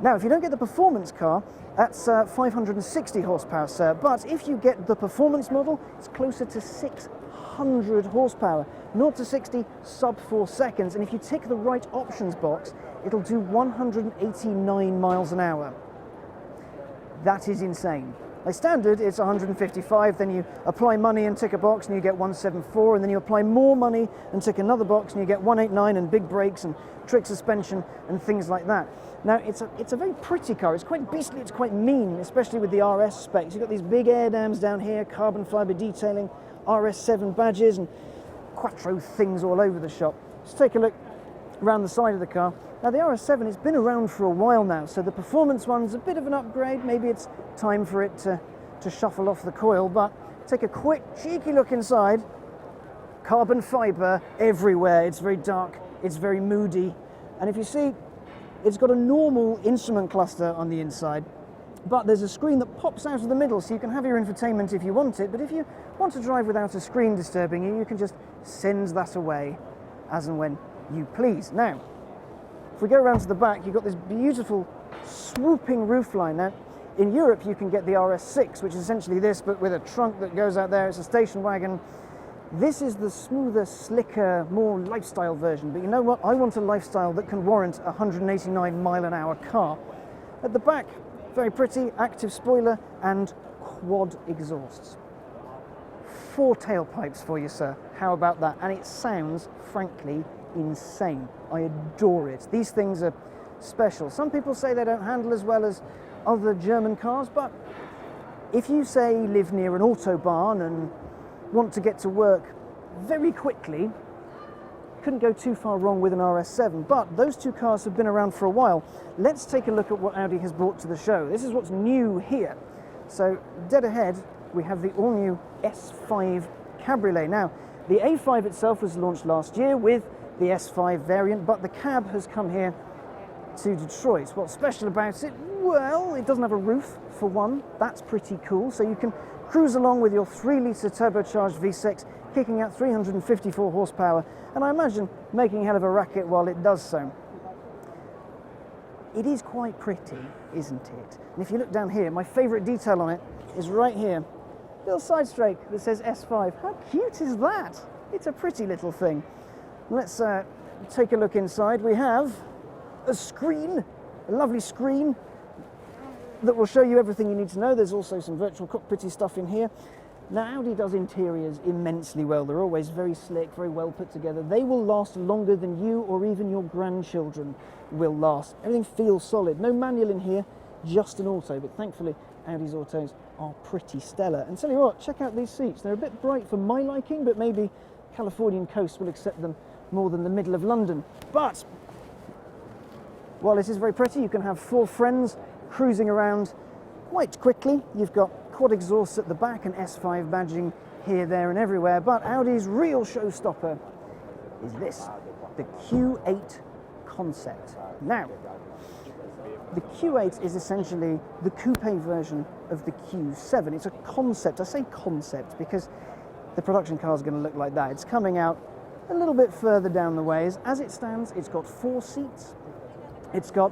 Now, if you don't get the performance car, that's 560 horsepower, sir. But if you get the performance model, it's closer to 600 horsepower. 0 to 60 sub 4 seconds. And if you tick the right options box, it'll do 189 miles an hour. That is insane. By standard, it's 155, then you apply money and tick a box and you get 174, and then you apply more money and tick another box and you get 189 and big brakes and trick suspension and things like that. Now, it's a very pretty car. It's quite beastly, it's quite mean, especially with the RS specs. You've got these big air dams down here, carbon fibre detailing, RS7 badges and Quattro things all over the shop. Just take a look around the side of the car. Now the RS7 has been around for a while now, so the performance one's a bit of an upgrade. Maybe it's time for it to shuffle off the coil, but take a quick, cheeky look inside. Carbon fibre everywhere. It's very dark, it's very moody. And if you see, it's got a normal instrument cluster on the inside, but there's a screen that pops out of the middle, so you can have your infotainment if you want it, but if you want to drive without a screen disturbing you, you can just send that away as and when you please. Now, if we go around to the back, you've got this beautiful swooping roofline. Now, in Europe, you can get the RS6, which is essentially this, but with a trunk that goes out there. It's a station wagon. This is the smoother, slicker, more lifestyle version. But you know what? I want a lifestyle that can warrant a 189 mile an hour car. At the back, very pretty, active spoiler and quad exhausts. 4 tailpipes for you, sir. How about that? And it sounds, frankly, insane. I adore it. These things are special. Some people say they don't handle as well as other German cars, but if you say live near an autobahn and want to get to work very quickly, couldn't go too far wrong with an RS7. But those two cars have been around for a while. Let's take a look at what Audi has brought to the show. This is what's new here. So dead ahead, we have the all-new S5 Cabriolet. Now, the A5 itself was launched last year with the S5 variant, but the cab has come here to Detroit. What's special about it? Well, it doesn't have a roof, for one. That's pretty cool. So you can cruise along with your 3-litre turbocharged V6, kicking out 354 horsepower, and I imagine making a hell of a racket while it does so. It is quite pretty, isn't it? And if you look down here, my favourite detail on it is right here. Little side strake that says S5. How cute is that? It's a pretty little thing. Let's take a look inside. We have a screen, a lovely screen that will show you everything you need to know. There's also some virtual cockpitty stuff in here. Now, Audi does interiors immensely well. They're always very slick, very well put together. They will last longer than you or even your grandchildren will last. Everything feels solid. No manual in here, just an auto, but thankfully Audi's autos are pretty stellar. And tell you what, check out these seats. They're a bit bright for my liking, but maybe Californian coast will accept them more than the middle of London. But while this is very pretty, you can have 4 friends cruising around quite quickly. You've got quad exhausts at the back and S5 badging here, there and everywhere. But Audi's real showstopper is this, the Q8 concept. Now, the Q8 is essentially the coupe version of the Q7. It's a concept. I say concept because the production car is going to look like that. It's coming out a little bit further down the ways. As it stands, it's got 4 seats. It's got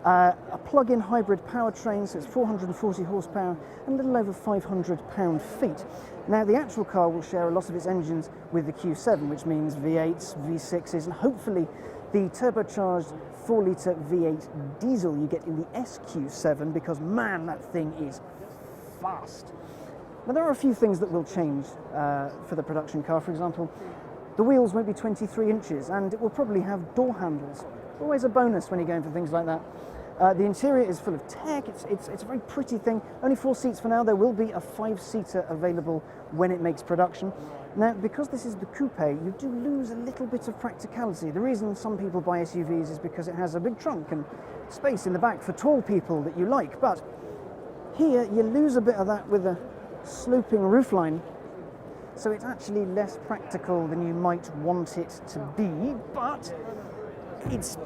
a plug-in hybrid powertrain, so it's 440 horsepower and a little over 500 pound-feet. Now, the actual car will share a lot of its engines with the Q7, which means V8s, V6s, and hopefully the turbocharged 4-litre V8 diesel you get in the SQ7, because man, that thing is fast. Now, there are a few things that will change for the production car. For example, The wheels won't be 23 inches, and it will probably have door handles. Always a bonus when you're going for things like that. The interior is full of tech. It's a very pretty thing. Only 4 seats for now. There will be a 5-seater available when it makes production. Now, because this is the coupe, you do lose a little bit of practicality. The reason some people buy SUVs is because it has a big trunk and space in the back for tall people that you like. But here, you lose a bit of that with a sloping roofline. So it's actually less practical than you might want it to be, but it's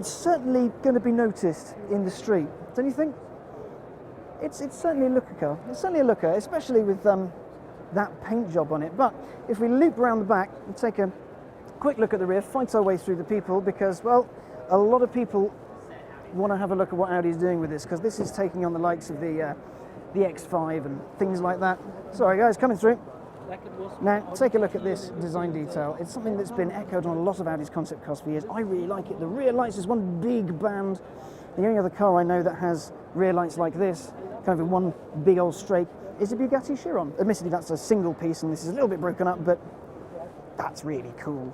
certainly going to be noticed in the street, don't you think? It's certainly a looker car. It's certainly a looker, especially with that paint job on it. But if we loop around the back and take a quick look at the rear, fight our way through the people, because, well, a lot of people want to have a look at what Audi's doing with this, because this is taking on the likes of the X5 and things like that. Sorry guys, coming through. Now, take a look at this design detail. It's something that's been echoed on a lot of Audi's concept cars for years. I really like it. The rear lights is one big band. The only other car I know that has rear lights like this, kind of in one big old strake, is a Bugatti Chiron. Admittedly, that's a single piece, and this is a little bit broken up, but that's really cool.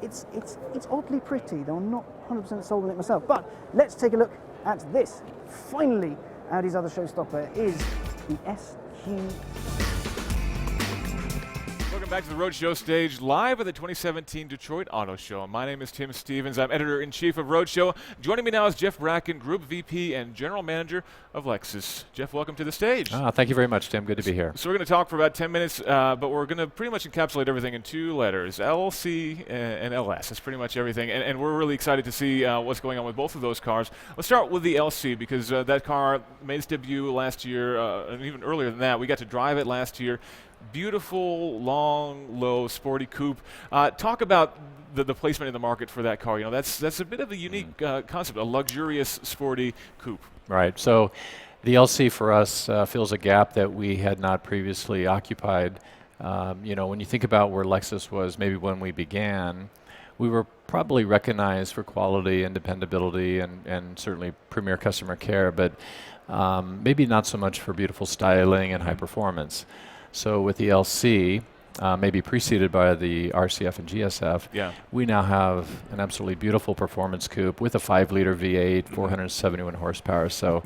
It's oddly pretty, though I'm not 100% sold on it myself. But let's take a look at this. Finally, Audi's other showstopper is the SQ. Welcome back to the Roadshow stage, live at the 2017 Detroit Auto Show. My name is Tim Stevens. I'm editor-in-chief of Roadshow. Joining me now is Jeff Bracken, Group VP and General Manager of Lexus. Jeff, welcome to the stage. Thank you very much, Tim. Good to be here. So we're going to talk for about 10 minutes, but we're going to pretty much encapsulate everything in 2 letters, LC and LS. That's pretty much everything, and we're really excited to see what's going on with both of those cars. Let's start with the LC, because that car made its debut last year, and even earlier than that. We got to drive it last year. Beautiful, long, low, sporty coupe. Talk about the placement in the market for that car. You know, that's a bit of a unique concept, a luxurious, sporty coupe. Right. So the LC for us fills a gap that we had not previously occupied. You know, when you think about where Lexus was maybe when we began, we were probably recognized for quality and dependability and certainly premier customer care, but maybe not so much for beautiful styling and high performance. So with the LC, maybe preceded by the RCF and GSF, we now have an absolutely beautiful performance coupe with a 5-liter V8, 471 horsepower. So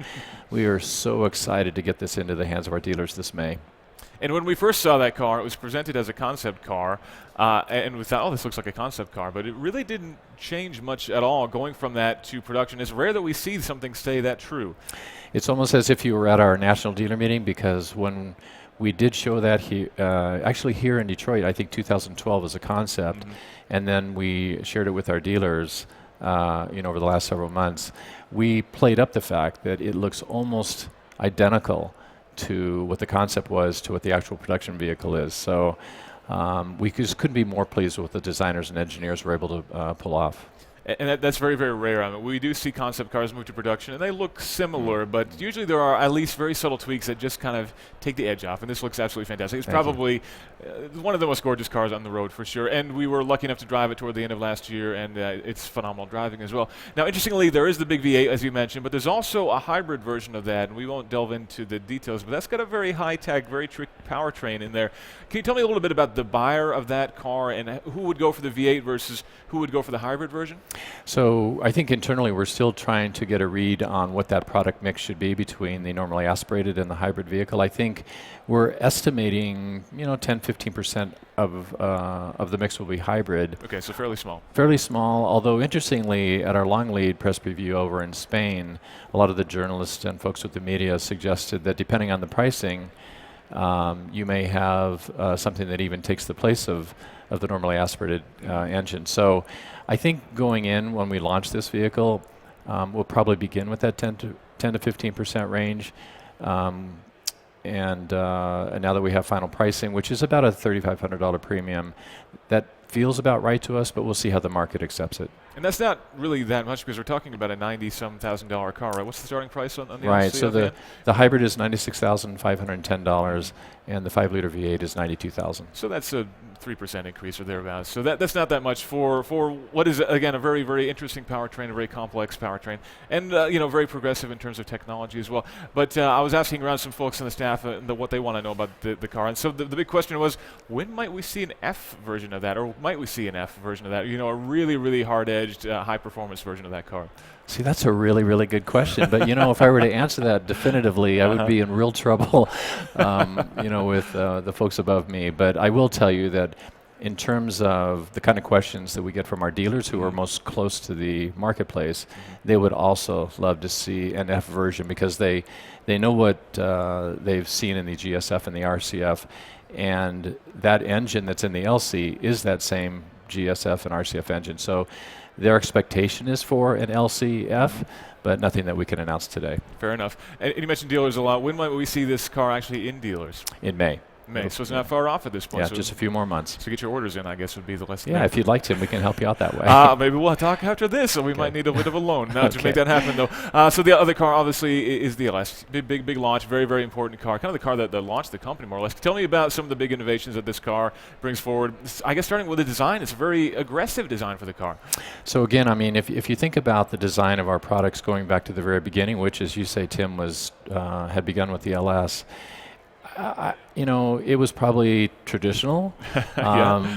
we are so excited to get this into the hands of our dealers this May. And when we first saw that car, it was presented as a concept car, and we thought, oh, this looks like a concept car, but it really didn't change much at all going from that to production. It's rare that we see something stay that true. It's almost as if you were at our national dealer meeting, because when we did show that actually here in Detroit, I think 2012 as a concept, and then we shared it with our dealers over the last several months. We played up the fact that it looks almost identical to what the concept was to what the actual production vehicle is. So we just couldn't be more pleased with what the designers and engineers were able to pull off. And that's very, very rare. I mean, we do see concept cars move to production, and they look similar, but usually there are at least very subtle tweaks that just kind of take the edge off, and this looks absolutely fantastic. It's probably one of the most gorgeous cars on the road for sure, and we were lucky enough to drive it toward the end of last year, and it's phenomenal driving as well. Now, interestingly, there is the big V8, as you mentioned, but there's also a hybrid version of that, and we won't delve into the details, but that's got a very high-tech, very trick powertrain in there. Can you tell me a little bit about the buyer of that car, and who would go for the V8 versus who would go for the hybrid version? So I think internally we're still trying to get a read on what that product mix should be between the normally aspirated and the hybrid vehicle. I think we're estimating, 10-15% of the mix will be hybrid. Okay, so fairly small. Fairly small, although interestingly, at our long lead press preview over in Spain, a lot of the journalists and folks with the media suggested that depending on the pricing, you may have something that even takes the place of the normally aspirated engine. So I think going in when we launch this vehicle, we'll probably begin with that 10 to 15% range. And now that we have final pricing, which is about a $3,500 premium, that feels about right to us, but we'll see how the market accepts it. And that's not really that much, because we're talking about a $90,000 car, right? What's the starting price on the Right, LC so the hybrid is $96,510, and the 5-liter V8 is $92,000. So that's a 3% increase or thereabouts. So that's not that much for what is, again, a very, very interesting powertrain, a very complex powertrain, and very progressive in terms of technology as well. But I was asking around some folks on the staff what they want to know about the car. And so the big question was, when might we see an F version of that, or might we see an F version of that? A really, really hard-edged, high-performance version of that car. See, that's a really, really good question. But, if I were to answer that definitively, I would be in real trouble, with the folks above me. But I will tell you that in terms of the kind of questions that we get from our dealers who are most close to the marketplace, they would also love to see an F version because they know what they've seen in the GSF and the RCF. And that engine that's in the LC is that same GSF and RCF engine. So their expectation is for an LCF, but nothing that we can announce today. Fair enough. And you mentioned dealers a lot. When might we see this car actually in dealers? In May. So it's not far off at this point. Yeah, so just a few more months. So get your orders in, I guess, would be the lesson. Yeah, if you'd like to, we can help you out that way. Maybe we'll talk after this, so we might need a bit of a loan to make that happen, though. So the other car, obviously, is the LS. Big launch, very, very important car. Kind of the car that launched the company, more or less. Tell me about some of the big innovations that this car brings forward. I guess starting with the design, it's a very aggressive design for the car. So again, I mean, if you think about the design of our products going back to the very beginning, which, as you say, Tim, had begun with the LS, it was probably traditional,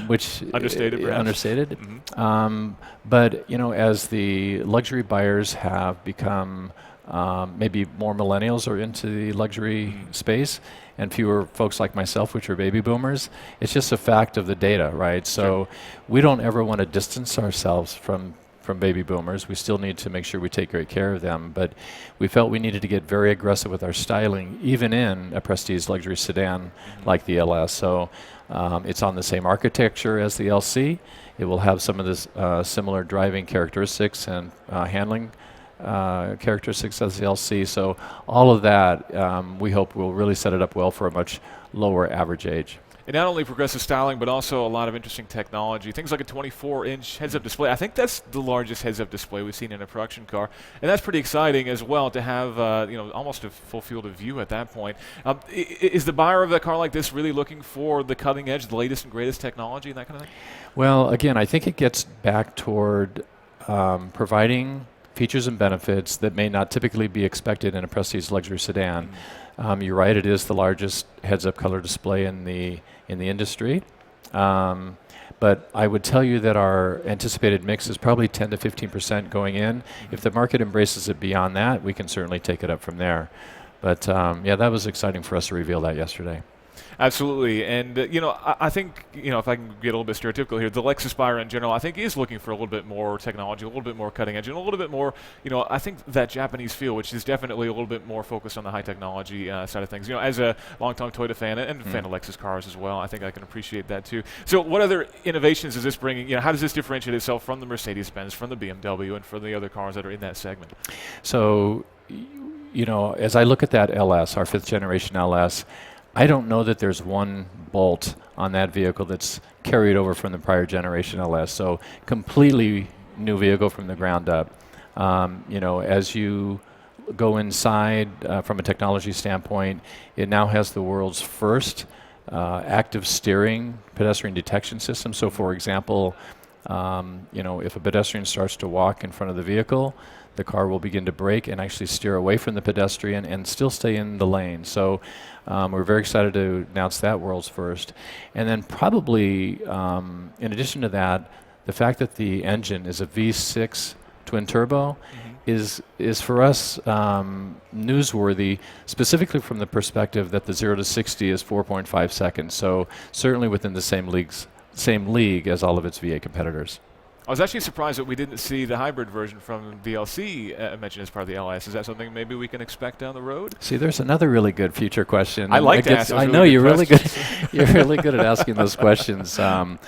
which understated, perhaps. Understated. But as the luxury buyers have become maybe more millennials are into the luxury space, and fewer folks like myself, which are baby boomers, it's just a fact of the data, right? So we don't ever want to distance ourselves from baby boomers. We still need to make sure we take great care of them, but we felt we needed to get very aggressive with our styling, even in a prestige luxury sedan like the LS. So it's on the same architecture as the LC. It will have some of the similar driving characteristics and handling characteristics as the LC. So all of that, we hope will really set it up well for a much lower average age. And not only progressive styling, but also a lot of interesting technology. Things like a 24-inch heads-up display. I think that's the largest heads-up display we've seen in a production car, and that's pretty exciting as well to have, almost a full field of view at that point. Is the buyer of a car like this really looking for the cutting edge, the latest and greatest technology, and that kind of thing? Well, again, I think it gets back toward providing features and benefits that may not typically be expected in a prestige luxury sedan. You're right; it is the largest heads-up color display in the industry. But I would tell you that our anticipated mix is probably 10 to 15% going in. If the market embraces it beyond that, we can certainly take it up from there. But that was exciting for us to reveal that yesterday. Absolutely, and I think if I can get a little bit stereotypical here, the Lexus buyer in general, I think, is looking for a little bit more technology, a little bit more cutting edge, and a little bit more, I think that Japanese feel, which is definitely a little bit more focused on the high technology side of things. As a longtime Toyota fan and a fan of Lexus cars as well, I think I can appreciate that too. So, what other innovations is this bringing? How does this differentiate itself from the Mercedes-Benz, from the BMW, and from the other cars that are in that segment? So, as I look at that LS, our 5th generation LS. I don't know that there's one bolt on that vehicle that's carried over from the prior generation LS. So completely new vehicle from the ground up. As you go inside from a technology standpoint, it now has the world's first active steering pedestrian detection system. So for example, if a pedestrian starts to walk in front of the vehicle, the car will begin to brake and actually steer away from the pedestrian and still stay in the lane. So we're very excited to announce that world's first. And then probably, in addition to that, the fact that the engine is a V6 twin turbo is for us newsworthy, specifically from the perspective that the 0 to 60 is 4.5 seconds. So certainly within the same league as all of its V8 competitors. I was actually surprised that we didn't see the hybrid version from the LC mentioned as part of the LS. Is that something maybe we can expect down the road? See, there's another really good future question. I like to ask those I know you're really good. You're really good at asking those questions. I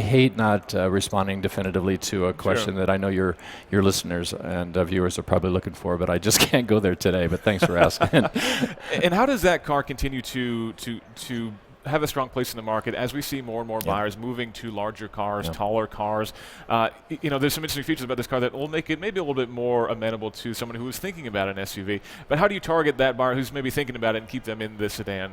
hate not responding definitively to a question that I know your listeners and viewers are probably looking for, but I just can't go there today. But thanks for asking. And how does that car continue to have a strong place in the market as we see more and more buyers moving to larger cars, taller cars. There's some interesting features about this car that will make it maybe a little bit more amenable to someone who is thinking about an SUV. But how do you target that buyer who's maybe thinking about it and keep them in the sedan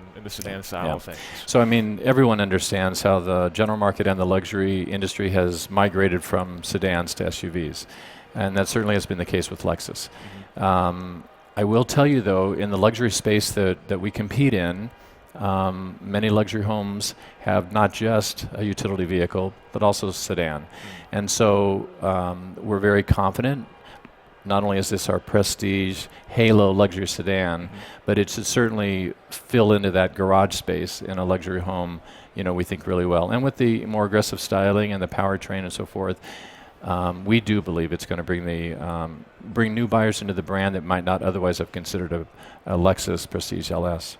style of things? So I mean, everyone understands how the general market and the luxury industry has migrated from sedans to SUVs, and that certainly has been the case with Lexus. I will tell you though, in the luxury space that we compete in, many luxury homes have not just a utility vehicle, but also a sedan. And so we're very confident. Not only is this our prestige halo luxury sedan, but it should certainly fill into that garage space in a luxury home, we think really well. And with the more aggressive styling and the powertrain and so forth, we do believe it's going to bring new buyers into the brand that might not otherwise have considered a Lexus Prestige LS.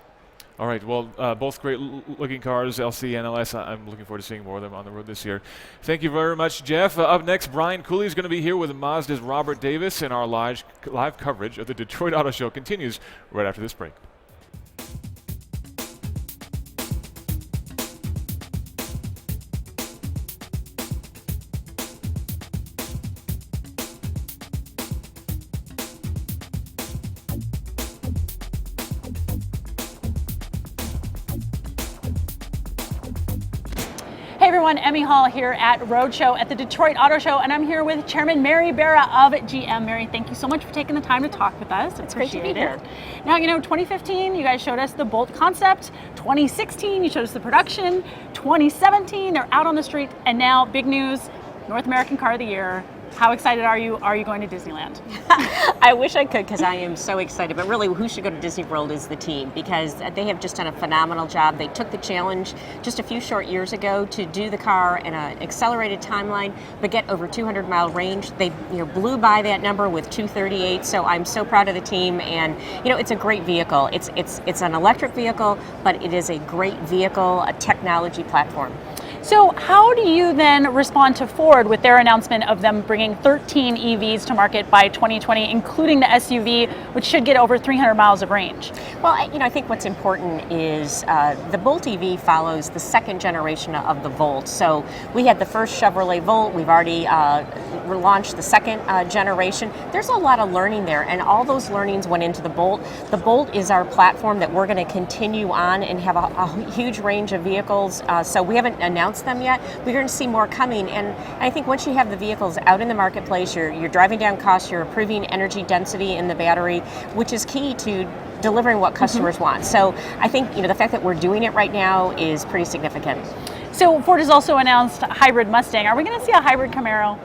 All right, well, both great looking cars, LC and LS. I'm looking forward to seeing more of them on the road this year. Thank you very much, Jeff. Up next, Brian Cooley is going to be here with Mazda's Robert Davis, and our live coverage of the Detroit Auto Show continues right after this break. Hey everyone, Emme Hall here at Roadshow at the Detroit Auto Show, and I'm here with Chairman Mary Barra of GM. Mary, thank you so much for taking the time to talk with us. It's great to be here. Now, 2015, you guys showed us the Bolt concept. 2016, you showed us the production. 2017, they're out on the street, and now big news, North American Car of the Year. How excited are you? Are you going to Disneyland? I wish I could, because I am so excited. But really, who should go to Disney World is the team, because they have just done a phenomenal job. They took the challenge just a few short years ago to do the car in an accelerated timeline, but get over 200-mile range. They blew by that number with 238. So I'm so proud of the team, and it's a great vehicle. It's an electric vehicle, but it is a great vehicle, a technology platform. So how do you then respond to Ford with their announcement of them bringing 13 EVs to market by 2020, including the SUV, which should get over 300 miles of range? Well, I think what's important is the Bolt EV follows the second generation of the Volt. So we had the first Chevrolet Volt. We've already relaunched the second generation. There's a lot of learning there, and all those learnings went into the Bolt. The Bolt is our platform that we're going to continue on and have a huge range of vehicles. So we haven't announced them yet. We're going to see more coming, and I think once you have the vehicles out in the marketplace, you're driving down costs, you're improving energy density in the battery, which is key to delivering what customers want. So I think the fact that we're doing it right now is pretty significant. So Ford has also announced a hybrid Mustang. Are we going to see a hybrid Camaro?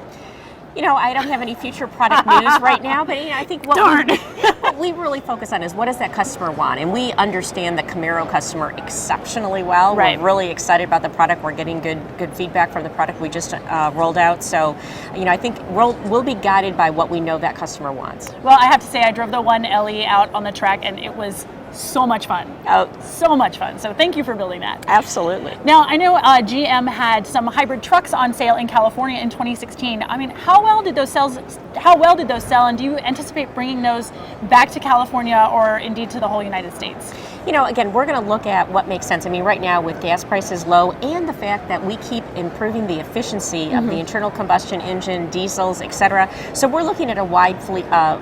I don't have any future product news right now, but I think what we really focus on is what does that customer want, and we understand the Camaro customer exceptionally well. Right. We're really excited about the product. We're getting good feedback from the product we just rolled out. So, I think we'll be guided by what we know that customer wants. Well, I have to say, I drove the 1LE out on the track, and it was so much fun. Oh, so much fun. So thank you for building that. Absolutely. Now, I know GM had some hybrid trucks on sale in California in 2016. I mean, how well did those sell, and do you anticipate bringing those back to California or indeed to the whole United States? Again, we're going to look at what makes sense. I mean, right now with gas prices low and the fact that we keep improving the efficiency of the internal combustion engine, diesels, etc. So we're looking at a wide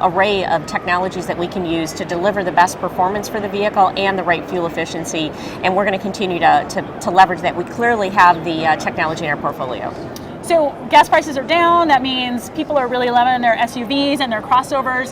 array of technologies that we can use to deliver the best performance for the vehicle and the right fuel efficiency. And we're going to continue to leverage that. We clearly have the technology in our portfolio. So gas prices are down. That means people are really loving their SUVs and their crossovers.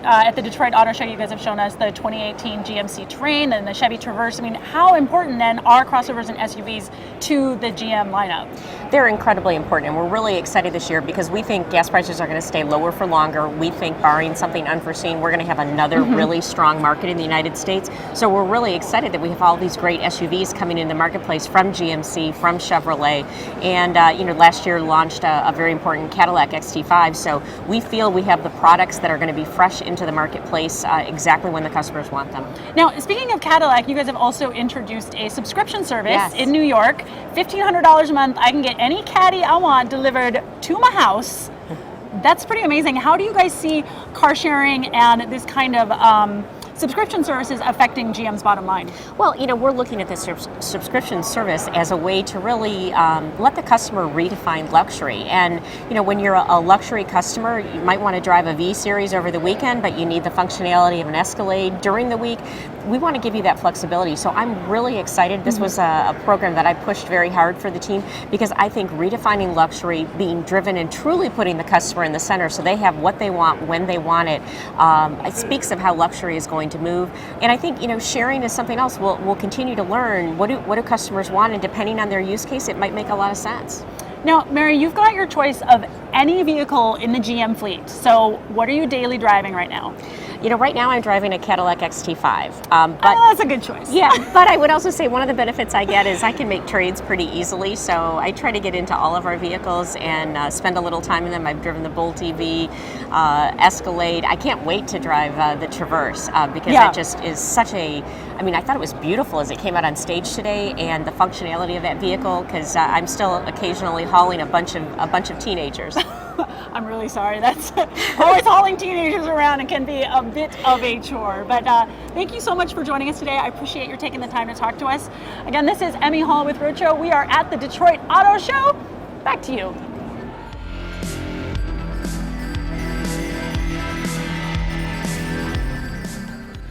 At the Detroit Auto Show, you guys have shown us the 2018 GMC Terrain and the Chevy Traverse. I mean, how important then are crossovers and SUVs to the GM lineup? They're incredibly important, and we're really excited this year because we think gas prices are going to stay lower for longer. We think, barring something unforeseen, we're going to have another really strong market in the United States. So we're really excited that we have all these great SUVs coming in the marketplace from GMC, from Chevrolet, and last year launched a very important Cadillac XT5. So we feel we have the products that are going to be fresh into the marketplace exactly when the customers want them. Now, speaking of Cadillac, you guys have also introduced a subscription service in New York. $1,500 a month. I can get any Caddy I want delivered to my house. That's pretty amazing. How do you guys see car sharing and this kind of subscription services affecting GM's bottom line? Well, we're looking at this subscription service as a way to really let the customer redefine luxury. And, when you're a luxury customer, you might want to drive a V-Series over the weekend, but you need the functionality of an Escalade during the week. We want to give you that flexibility. So I'm really excited. This was a program that I pushed very hard for the team because I think redefining luxury, being driven and truly putting the customer in the center so they have what they want when they want it, it speaks of how luxury is going to move. And I think, sharing is something else. We'll continue to learn what do customers want, and depending on their use case, it might make a lot of sense. Now, Mary, you've got your choice of any vehicle in the GM fleet. So what are you daily driving right now? Right now I'm driving a Cadillac XT5. But that's a good choice. Yeah, but I would also say one of the benefits I get is I can make trades pretty easily. So I try to get into all of our vehicles and spend a little time in them. I've driven the Bolt EV, Escalade. I can't wait to drive the Traverse because that just is such a, I thought it was beautiful as it came out on stage today, and the functionality of that vehicle, because I'm still occasionally hauling a bunch of teenagers. I'm really sorry. That's always hauling teenagers around. It can be a bit of a chore. But thank you so much for joining us today. I appreciate your taking the time to talk to us. Again, this is Emme Hall with Roadshow. We are at the Detroit Auto Show. Back to you.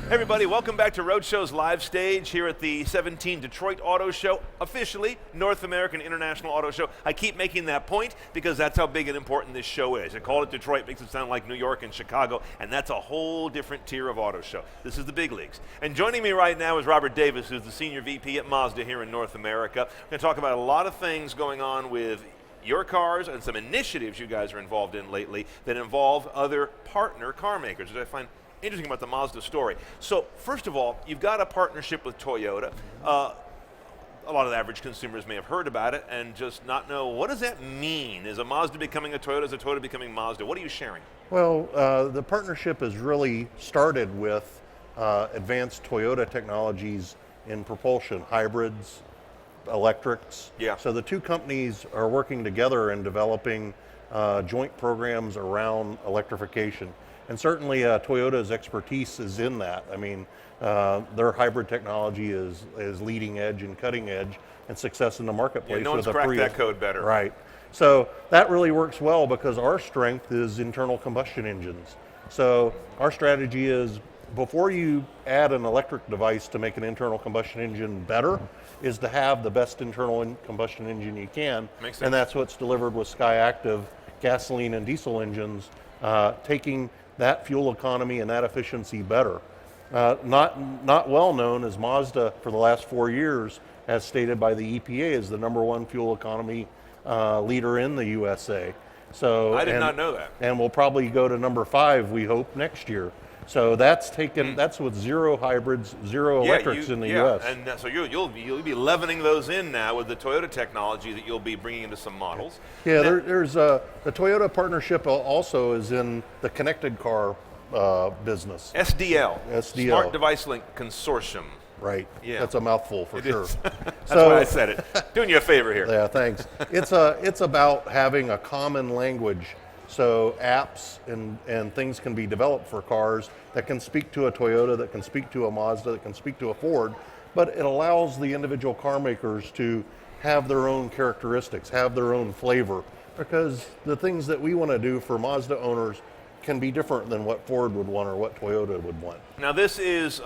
Hey everybody, welcome back to Roadshow's live stage here at the 17 Detroit Auto Show, officially North American International Auto Show. I keep making that point because that's how big and important this show is. I call it Detroit, makes it sound like New York and Chicago, and that's a whole different tier of auto show. This is the big leagues. And joining me right now is Robert Davis, who's the Senior VP at Mazda here in North America. We're going to talk about a lot of things going on with your cars and some initiatives you guys are involved in lately that involve other partner car makers, which I find interesting about the Mazda story. So first of all, you've got a partnership with Toyota. A lot of the average consumers may have heard about it and just not know, what does that mean? Is a Mazda becoming a Toyota? Is a Toyota becoming Mazda? What are you sharing? Well, the partnership has really started with advanced Toyota technologies in propulsion, hybrids, electrics. Yeah. So the two companies are working together in developing joint programs around electrification. And certainly Toyota's expertise is in that. Their hybrid technology is leading edge and cutting edge, and success in the marketplace. Yeah, no one's cracked that code better. Right. So that really works well because our strength is internal combustion engines. So our strategy is, before you add an electric device to make an internal combustion engine better, is to have the best internal combustion engine you can. Makes sense. And that's what's delivered with SkyActiv gasoline and diesel engines, taking that fuel economy and that efficiency better. Not well known as Mazda for the last 4 years, as stated by the EPA, is the #1 fuel economy leader in the USA. So I did not know that. And we'll probably go to #5, we hope, next year. So that's that's with 0 hybrids, 0 electrics in the US. And so you'll be leavening those in now with the Toyota technology that you'll be bringing into some models. Yeah, there's the Toyota partnership also is in the connected car business. SDL. SDL. Smart Device Link Consortium. Right. Yeah. That's a mouthful for sure. That's why I said it. Doing you a favor here. Yeah, thanks. It's about having a common language. So apps and things can be developed for cars that can speak to a Toyota, that can speak to a Mazda, that can speak to a Ford, but it allows the individual car makers to have their own characteristics, have their own flavor, because the things that we want to do for Mazda owners can be different than what Ford would want or what Toyota would want. Now this is,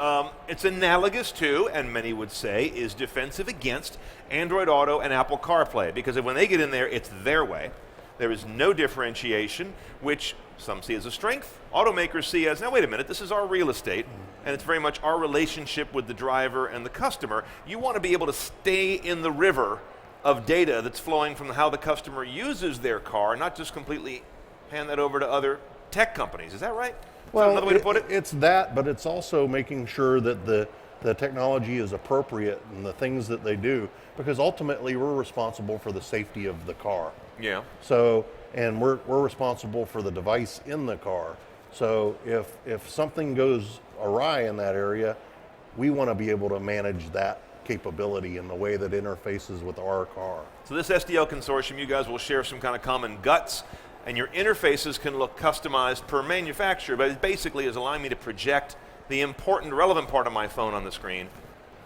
it's analogous to, and many would say, is defensive against Android Auto and Apple CarPlay, because when they get in there, it's their way. There is no differentiation, which some see as a strength. Automakers see as, now wait a minute, this is our real estate, and it's very much our relationship with the driver and the customer. You want to be able to stay in the river of data that's flowing from how the customer uses their car, not just completely hand that over to other tech companies. Is that right? Well, another way to put it? It's that, but it's also making sure that the technology is appropriate and the things that they do, because ultimately we're responsible for the safety of the car. Yeah. So, and we're responsible for the device in the car. So if something goes awry in that area, we want to be able to manage that capability in the way that interfaces with our car. So this SDL consortium, you guys will share some kind of common guts, and your interfaces can look customized per manufacturer, but it basically is allowing me to project the important, relevant part of my phone on the screen,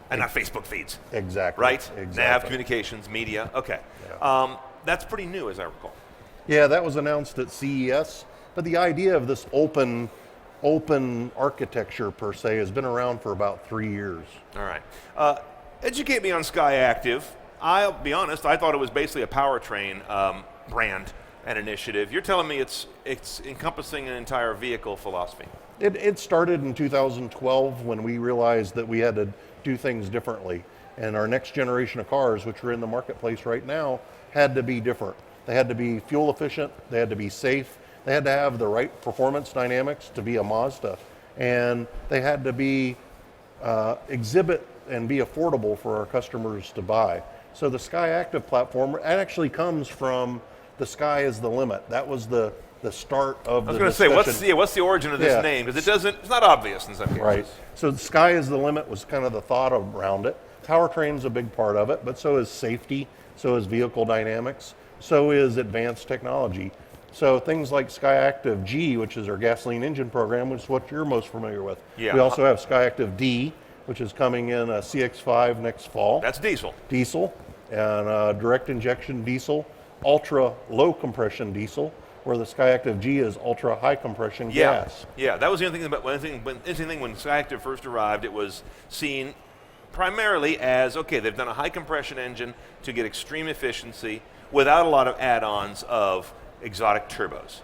and not Facebook feeds. Exactly. Right? Exactly. Nav, communications, media. Okay. That's pretty new, as I recall. Yeah, that was announced at CES. But the idea of this open architecture, per se, has been around for about 3 years. All right. Educate me on SkyActiv. I'll be honest, I thought it was basically a powertrain brand and initiative. You're telling me it's encompassing an entire vehicle philosophy. It started in 2012 when we realized that we had to do things differently. And our next generation of cars, which are in the marketplace right now, had to be different. They had to be fuel efficient, they had to be safe, they had to have the right performance dynamics to be a Mazda, and they had to be exhibit and be affordable for our customers to buy. So the SkyActiv platform, it actually comes from the sky is the limit. That was the start of the I was going to say, what's the origin of this name? Because it's not obvious in some cases. Right. So the sky is the limit was kind of the thought around it. Powertrain's a big part of it, but so is safety, so is vehicle dynamics, so is advanced technology. So things like SkyActiv G, which is our gasoline engine program, which is what you're most familiar with. Yeah. We also have SkyActiv D, which is coming in a CX-5 next fall. That's diesel. Diesel, and direct injection diesel, ultra low compression diesel, where the SkyActiv G is ultra high compression gas. Yeah, that was the other thing when SkyActiv first arrived, it was seen primarily as, okay, they've done a high compression engine to get extreme efficiency without a lot of add-ons of exotic turbos,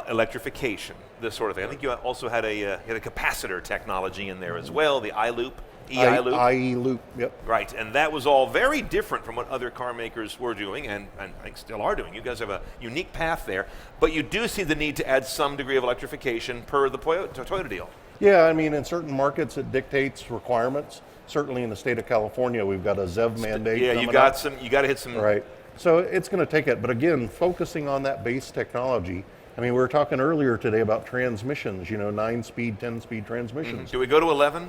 electrification, this sort of thing. I think you also had a capacitor technology in there as well, the iLoop, E-iLoop. IE-loop, yep. Right, and that was all very different from what other car makers were doing and I think still are doing. You guys have a unique path there, but you do see the need to add some degree of electrification per the Toyota deal. Yeah, I mean, in certain markets it dictates requirements. Certainly in the state of California, we've got a ZEV mandate. Yeah, you got to hit some. Right. So it's going to take it. But again, focusing on that base technology. I mean, we were talking earlier today about transmissions, 9-speed, 10-speed transmissions. Do we go to 11?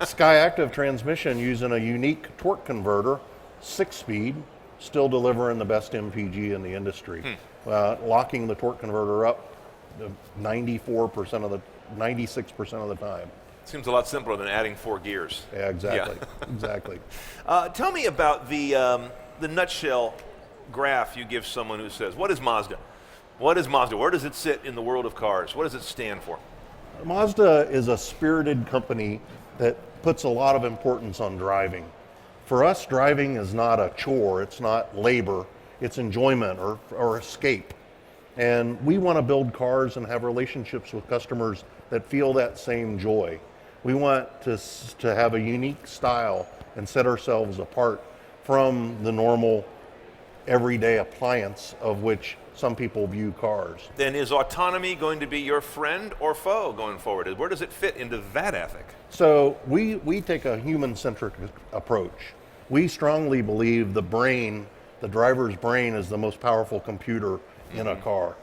SkyActiv transmission using a unique torque converter, 6-speed, still delivering the best MPG in the industry. Locking the torque converter up 96% of the time. Seems a lot simpler than adding 4 gears. Yeah, exactly. Exactly. Tell me about the nutshell graph you give someone who says, what is Mazda? What is Mazda? Where does it sit in the world of cars? What does it stand for? Mazda is a spirited company that puts a lot of importance on driving. For us, driving is not a chore, it's not labor, it's enjoyment or escape. And we want to build cars and have relationships with customers that feel that same joy. We want to have a unique style and set ourselves apart from the normal everyday appliance of which some people view cars. Then is autonomy going to be your friend or foe going forward? Where does it fit into that ethic? So we take a human-centric approach. We strongly believe the driver's brain is the most powerful computer in a car.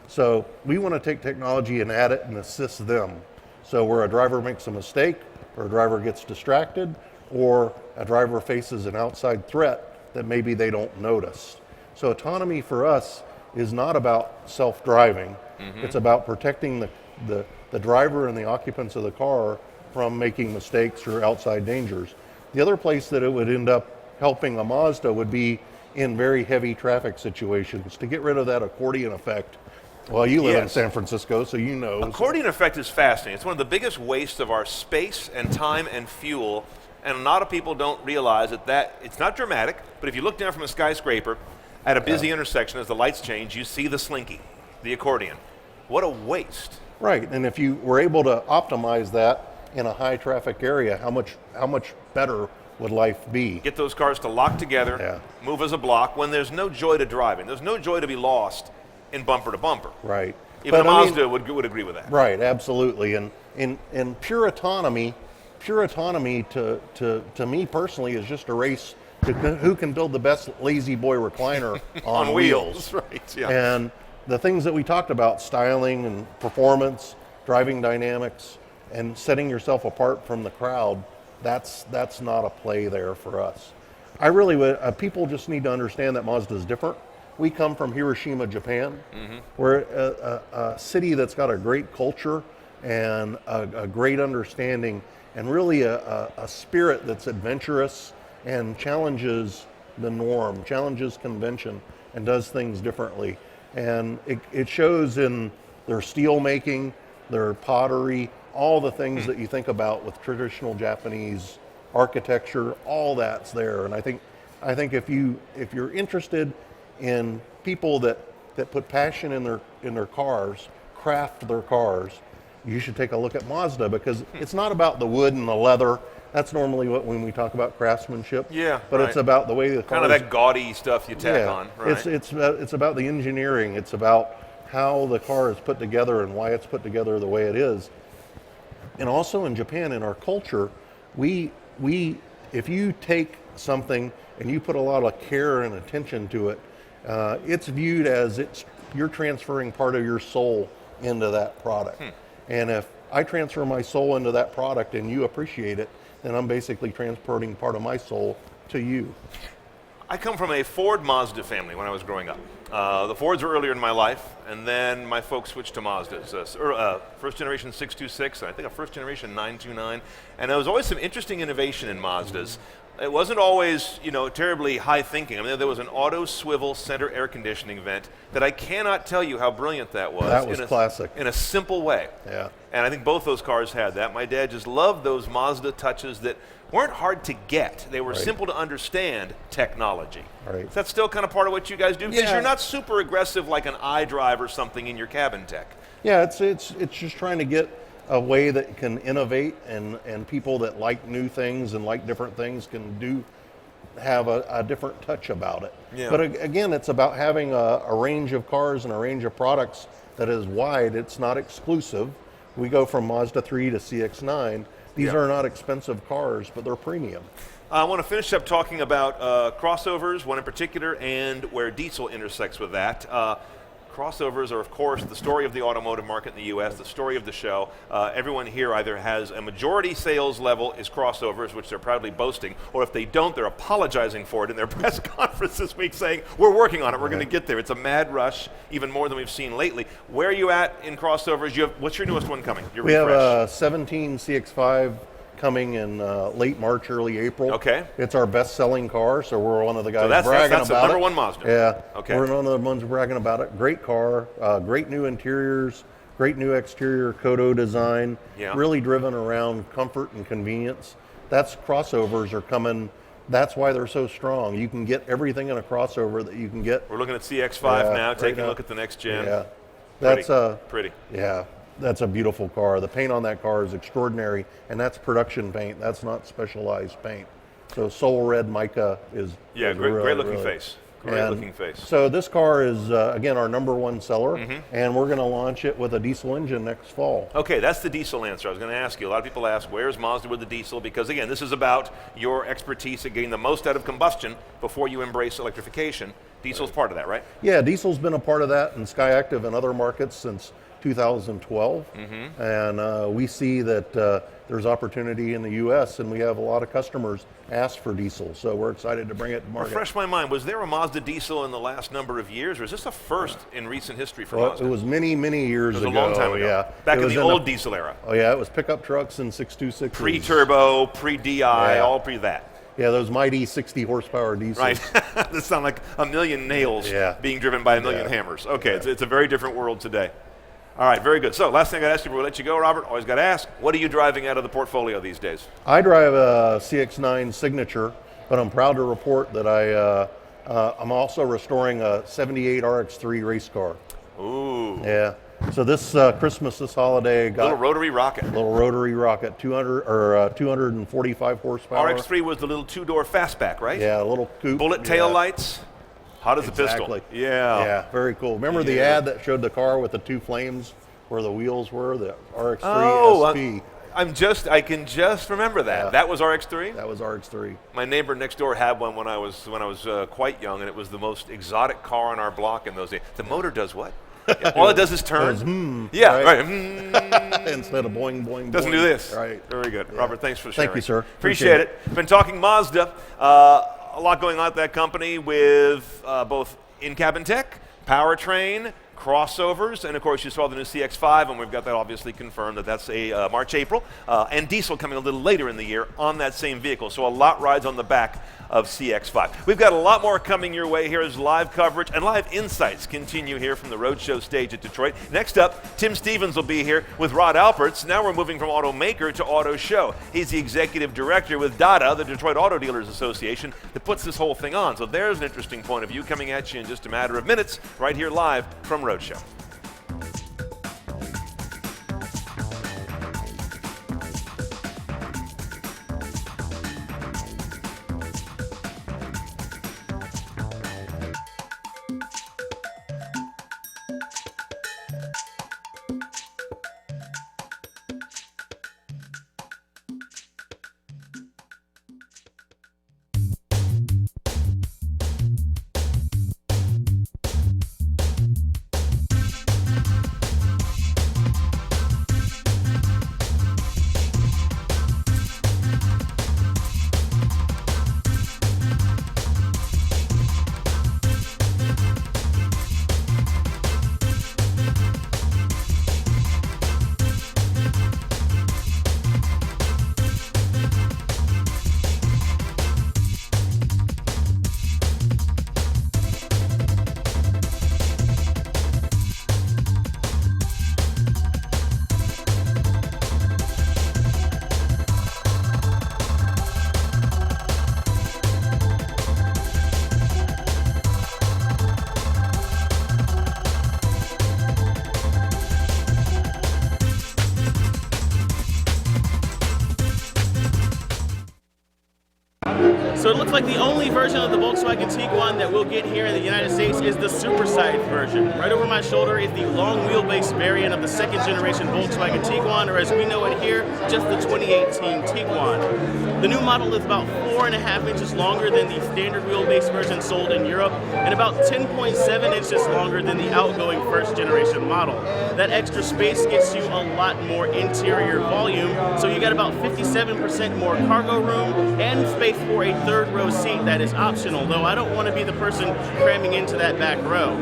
So we want to take technology and add it and assist them. So where a driver makes a mistake, or a driver gets distracted, or a driver faces an outside threat that maybe they don't notice. So autonomy for us is not about self-driving. It's about protecting the driver and the occupants of the car from making mistakes or outside dangers. The other place that it would end up helping a Mazda would be in very heavy traffic situations to get rid of that accordion effect. Well, you live in San Francisco, so you know. Accordion effect is fascinating. It's one of the biggest wastes of our space and time and fuel, and a lot of people don't realize that it's not dramatic, but if you look down from a skyscraper at a busy intersection as the lights change, you see the slinky, the accordion. What a waste. Right, and if you were able to optimize that in a high traffic area, how much better would life be? Get those cars to lock together, move as a block, when there's no joy to driving. There's no joy to be lost in bumper to bumper. Right. Even a Mazda would agree with that. Right, absolutely. And in pure autonomy to me personally is just a race to who can build the best lazy boy recliner on wheels. Right, yeah. And the things that we talked about, styling and performance, driving dynamics, and setting yourself apart from the crowd, that's not a play there for us. I really would, people just need to understand that Mazda is different. We come from Hiroshima, Japan. We're a city that's got a great culture, and a great understanding, and really a spirit that's adventurous and challenges the norm, challenges convention, and does things differently. And it shows in their steel making, their pottery, all the things that you think about with traditional Japanese architecture, all that's there. And I think if you're interested in people that put passion in their cars, craft their cars, you should take a look at Mazda, because it's not about the wood and the leather. That's normally when we talk about craftsmanship. Yeah, but right. it's about the way the cars, kind of that gaudy stuff you tack on. Right. It's about the engineering. It's about how the car is put together and why it's put together the way it is. And also in Japan, in our culture, we if you take something and you put a lot of care and attention to it, it's viewed as you're transferring part of your soul into that product. And if I transfer my soul into that product and you appreciate it, then I'm basically transporting part of my soul to you. I come from a Ford Mazda family when I was growing up. The Fords were earlier in my life, and then my folks switched to Mazdas. First generation 626, and I think a first generation 929. And there was always some interesting innovation in Mazdas. It wasn't always, terribly high thinking. I mean, there was an auto swivel center air conditioning vent that I cannot tell you how brilliant that was. That was classic. In a simple way. Yeah. And I think both those cars had that. My dad just loved those Mazda touches that weren't hard to get. They were simple to understand technology. Right. Is that still kind of part of what you guys do? Because Yeah. you're not super aggressive like an iDrive or something in your cabin tech. Yeah, it's just trying to get a way that can innovate, and people that like new things and like different things can have a different touch about it. Yeah. But again, it's about having a range of cars and a range of products that is wide. It's not exclusive. We go from Mazda 3 to CX-9. These are not expensive cars, but they're premium. I want to finish up talking about crossovers, one in particular, and where diesel intersects with that. Crossovers are, of course, the story of the automotive market in the U.S., the story of the show. Everyone here either has a majority sales level is crossovers, which they're proudly boasting, or if they don't, they're apologizing for it in their press conference this week, saying, we're working on it, we're going to get there. It's a mad rush, even more than we've seen lately. Where are you at in crossovers? What's your newest one coming? Your We refresh. have a 17 CX-5 coming in late March, early April. Okay. It's our best-selling car, so we're one of the guys that's bragging the about it. number one Mazda. Yeah. Okay. We're one of the ones bragging about it. Great car, great new interiors, great new exterior Kodo design. Yeah. Really driven around comfort and convenience. Crossovers are coming. That's why they're so strong. You can get everything in a crossover that you can get. We're looking at CX-5 now, taking a look at the next gen. Yeah. That's pretty. Yeah. That's a beautiful car. The paint on that car is extraordinary, and that's production paint. That's not specialized paint. So Soul Red mica is great looking face. Great looking face. So this car is again our number one seller, and we're going to launch it with a diesel engine next fall. Okay, that's the diesel answer. I was going to ask you. A lot of people ask, where's Mazda with the diesel? Because again, this is about your expertise at getting the most out of combustion before you embrace electrification. Diesel's part of that, right? Yeah, diesel's been a part of that in SkyActiv and other markets since 2012, and we see that there's opportunity in the U.S., and we have a lot of customers ask for diesel, so we're excited to bring it to market. Refresh my mind, was there a Mazda diesel in the last number of years, or is this a first in recent history for Mazda? It was many, many years ago. It was a long time ago. Yeah. Back in the old diesel era. Oh yeah, it was pickup trucks and 626s. Pre-turbo, pre-DI, all pre-that. Yeah, those mighty 60 horsepower diesels. Right. That sound like a million nails being driven by a million hammers. Okay, it's a very different world today. All right, very good. So last thing I got to ask you before we let you go, Robert, always got to ask, what are you driving out of the portfolio these days? I drive a CX-9 Signature, but I'm proud to report that I'm also restoring a 78 RX-3 race car. Ooh. Yeah. So this Christmas, this holiday, got little rotary rocket. 245 horsepower. RX-3 was the little two-door fastback, right? Yeah, a little coupe. Bullet tail lights. Hot as a pistol. Yeah. Yeah, very cool. Remember the ad that showed the car with the two flames where the wheels were, the RX-3 SP? I can just remember that. Yeah. That was RX-3? That was RX-3. My neighbor next door had one when I was quite young, and it was the most exotic car on our block in those days. The motor does what? All it does is turn. Right. Instead of boing, boing, Doesn't boing. do this. Right. Very good. Yeah. Robert, thanks for sharing. Thank you, sir. Appreciate it. Been talking Mazda. A lot going on at that company with both in-cabin tech, powertrain, crossovers, and of course you saw the new CX-5, and we've got that obviously confirmed that that's a March, April, and diesel coming a little later in the year on that same vehicle. So a lot rides on the back of CX-5. We've got a lot more coming your way here as live coverage and live insights continue here from the Roadshow stage at Detroit. Next up, Tim Stevens will be here with Rod Alperts. Now we're moving from automaker to auto show. He's the executive director with DADA, the Detroit Auto Dealers Association, that puts this whole thing on. So there's an interesting point of view coming at you in just a matter of minutes, right here live from Roadshow. So it looks like the only version of the Volkswagen Tiguan that we'll get here in the United States is the supersized version. Right over my shoulder is the long wheelbase variant of the second generation Volkswagen Tiguan, or as we know it here, just the 2018 Tiguan. The new model is about 4.5 inches longer than the standard wheelbase version sold in Europe, and about 10.7 inches longer than the outgoing first generation model. That extra space gets you a lot more interior volume, so you got about 57% more cargo room and space for a third row seat that is optional, though I don't want to be the person cramming into that back row.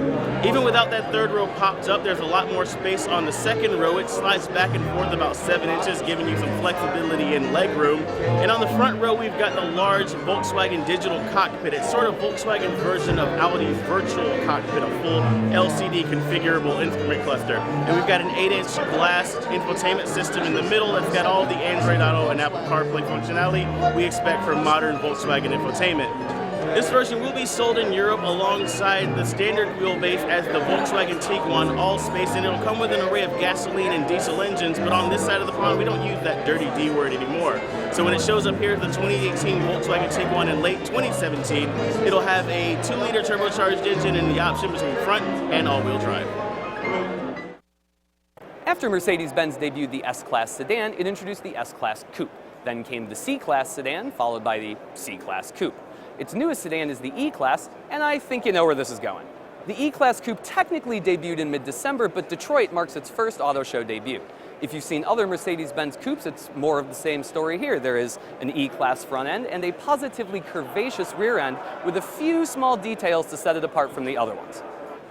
Even without that third row popped up, there's a lot more space on the second row. It slides back and forth about 7 inches, giving you some flexibility and leg room. And on the front row, we've got the large Volkswagen digital cockpit. It's sort of Volkswagen's version of Audi's virtual cockpit, a full LCD configurable instrument cluster. And we've got an 8-inch glass infotainment system in the middle that's got all the Android Auto and Apple CarPlay functionality we expect from modern Volkswagen infotainment. This version will be sold in Europe alongside the standard wheelbase as the Volkswagen Tiguan All-Space, and it'll come with an array of gasoline and diesel engines, but on this side of the pond we don't use that dirty D word anymore. So when it shows up here as the 2018 Volkswagen Tiguan in late 2017, it'll have a 2-liter turbocharged engine and the option between front and all-wheel drive. After Mercedes-Benz debuted the S-Class sedan, it introduced the S-Class Coupe. Then came the C-Class sedan, followed by the C-Class Coupe. Its newest sedan is the E-Class, and I think you know where this is going. The E-Class Coupe technically debuted in mid-December, but Detroit marks its first auto show debut. If you've seen other Mercedes-Benz coupes, it's more of the same story here. There is an E-Class front end and a positively curvaceous rear end with a few small details to set it apart from the other ones.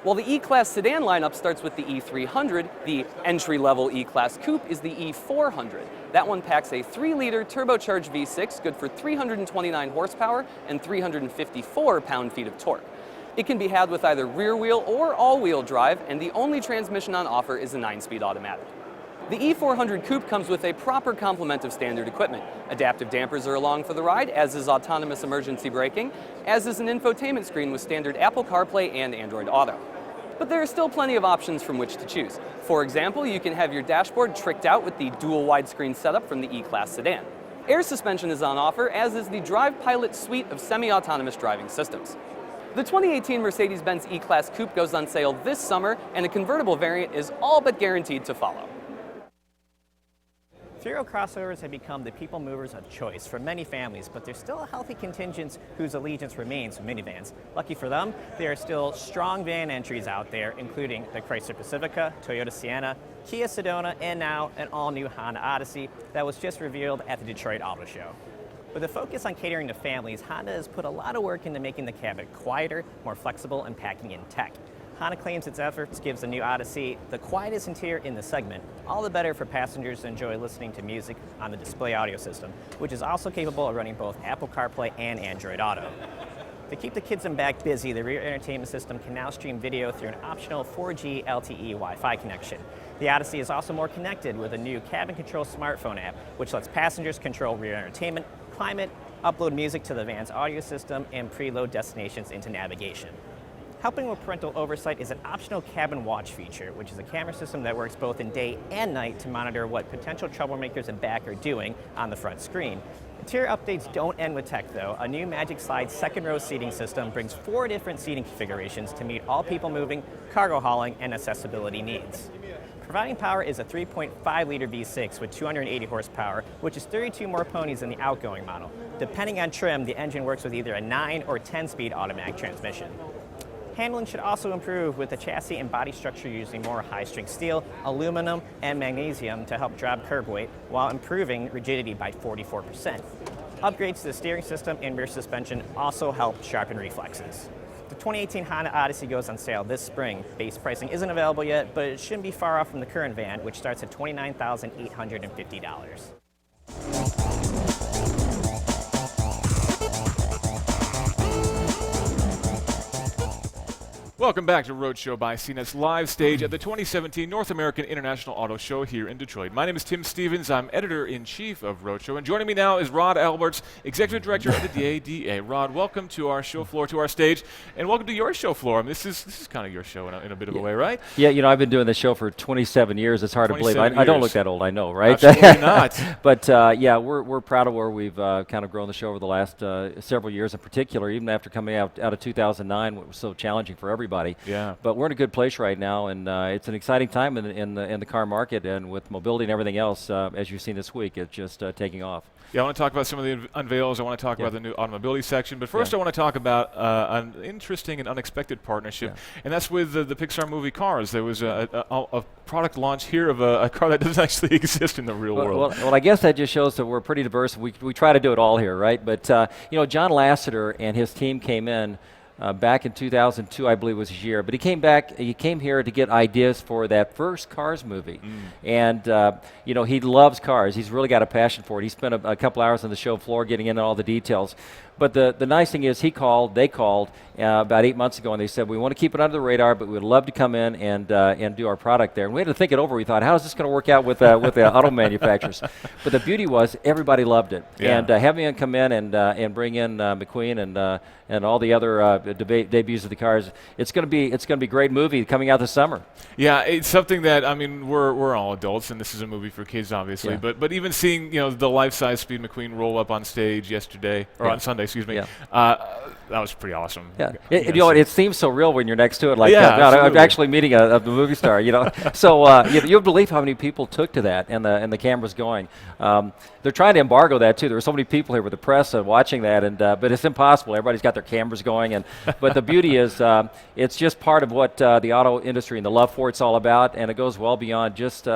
While the E-Class sedan lineup starts with the E300, the entry-level E-Class Coupe is the E400. That one packs a 3-liter turbocharged V6, good for 329 horsepower and 354 pound-feet of torque. It can be had with either rear-wheel or all-wheel drive, and the only transmission on offer is a 9-speed automatic. The E400 Coupe comes with a proper complement of standard equipment. Adaptive dampers are along for the ride, as is autonomous emergency braking, as is an infotainment screen with standard Apple CarPlay and Android Auto. But there are still plenty of options from which to choose. For example, you can have your dashboard tricked out with the dual widescreen setup from the E-Class sedan. Air suspension is on offer, as is the Drive Pilot suite of semi-autonomous driving systems. The 2018 Mercedes-Benz E-Class Coupe goes on sale this summer, and a convertible variant is all but guaranteed to follow. Three-row crossovers have become the people movers of choice for many families, but there's still a healthy contingent whose allegiance remains to minivans. Lucky for them, there are still strong van entries out there, including the Chrysler Pacifica, Toyota Sienna, Kia Sedona, and now an all-new Honda Odyssey that was just revealed at the Detroit Auto Show. With a focus on catering to families, Honda has put a lot of work into making the cabin quieter, more flexible, and packing in tech. Honda claims its efforts gives the new Odyssey the quietest interior in the segment, all the better for passengers to enjoy listening to music on the display audio system, which is also capable of running both Apple CarPlay and Android Auto. To keep the kids and back busy, the rear entertainment system can now stream video through an optional 4G LTE Wi-Fi connection. The Odyssey is also more connected with a new cabin control smartphone app, which lets passengers control rear entertainment, climate, upload music to the van's audio system, and preload destinations into navigation. Helping with parental oversight is an optional cabin watch feature, which is a camera system that works both in day and night to monitor what potential troublemakers and back are doing on the front screen. Interior updates don't end with tech though. A new Magic Slide second row seating system brings 4 different seating configurations to meet all people moving, cargo hauling, and accessibility needs. Providing power is a 3.5-liter V6 with 280 horsepower, which is 32 more ponies than the outgoing model. Depending on trim, the engine works with either a 9 or 10-speed automatic transmission. Handling should also improve with the chassis and body structure using more high-strength steel, aluminum, and magnesium to help drop curb weight while improving rigidity by 44%. Upgrades to the steering system and rear suspension also help sharpen reflexes. The 2018 Honda Odyssey goes on sale this spring. Base pricing isn't available yet, but it shouldn't be far off from the current van, which starts at $29,850. Welcome back to Roadshow by CNET's live stage at the 2017 North American International Auto Show here in Detroit. My name is Tim Stevens. I'm editor-in-chief of Roadshow, and joining me now is Rod Alberts, executive director of the DADA. Rod, welcome to our show floor, to our stage, and welcome to your show floor. I mean, this is kind of your show in a bit of a way, right? Yeah, you know, I've been doing this show for 27 years. It's hard to believe. I don't look that old, I know, right? Absolutely not. But yeah, we're proud of where we've kind of grown the show over the last several years in particular, even after coming out of 2009, which was so challenging for everybody. Yeah. But we're in a good place right now, and it's an exciting time in the car market, and with mobility and everything else, as you've seen this week, it's just taking off. Yeah, I want to talk about some of the unveils. I want to talk about the new automobility section. But first, I want to talk about an interesting and unexpected partnership, and that's with the Pixar movie Cars. There was a product launch here of a car that doesn't actually exist in the real world. Well, I guess that just shows that we're pretty diverse. We try to do it all here, right? But you know, John Lasseter and his team came in back in 2002, I believe was his year. But he came here to get ideas for that first Cars movie. And, you know, he loves cars. He's really got a passion for it. He spent a couple hours on the show floor getting into all the details. But the nice thing is they called about 8 months ago, and they said, we want to keep it under the radar, but we would love to come in and do our product there. And we had to think it over. We thought, how is this going to work out with the auto manufacturers? But the beauty was everybody loved it. Yeah. And having him come in and bring in McQueen and all the other debuts of the cars, it's going to be a great movie coming out this summer. Yeah, it's something that, I mean, we're all adults, and this is a movie for kids, obviously. Yeah. But even seeing, you know, the life-size Speed McQueen roll up on stage yesterday, or on Sunday, excuse me, that was pretty awesome. Yeah, you know, it seems so real when you're next to it. Like, God, I'm actually meeting a movie star. You know, so you'll believe how many people took to that, and the cameras going. They're trying to embargo that too. There were so many people here with the press watching that, and but it's impossible. Everybody's got their cameras going, but the beauty is it's just part of what the auto industry and the love for it's all about, and it goes well beyond just.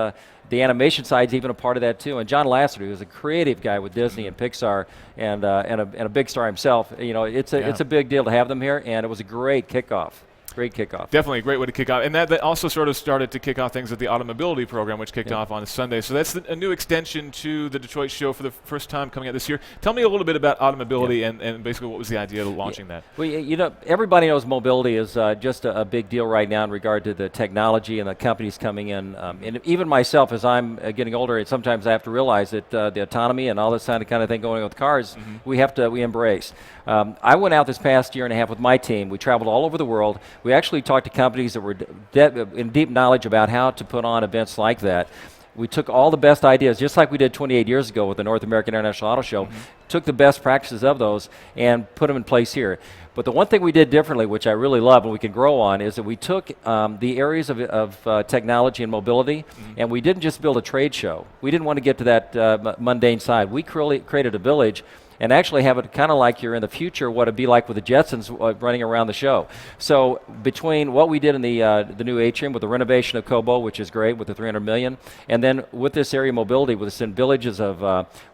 The animation side's even a part of that too. And John Lasseter, who's a creative guy with Disney and Pixar, and a big star himself, you know, it's a big deal to have them here, and it was a great kickoff. Great kickoff. Definitely a great way to kick off. And that also sort of started to kick off things at the Automobility program, which kicked off on Sunday. So that's a new extension to the Detroit show for the first time coming out this year. Tell me a little bit about Automobility and basically what was the idea of launching that? Well, you know, everybody knows mobility is just a big deal right now in regard to the technology and the companies coming in. And even myself, as I'm getting older, sometimes I have to realize that the autonomy and all this kind of thing going on with cars, we embrace. I went out this past year and a half with my team. We traveled all over the world. We actually talked to companies that were in deep knowledge about how to put on events like that. We took all the best ideas, just like we did 28 years ago with the North American International Auto Show, took the best practices of those and put them in place here. But the one thing we did differently, which I really love and we can grow on, is that we took the areas of technology and mobility, and we didn't just build a trade show. We didn't want to get to that mundane side. We created a village and actually have it kind of like you're in the future, what it'd be like with the Jetsons running around the show. So between what we did in the new atrium with the renovation of Kobo, which is great with the $300 million, and then with this area mobility, with this in villages of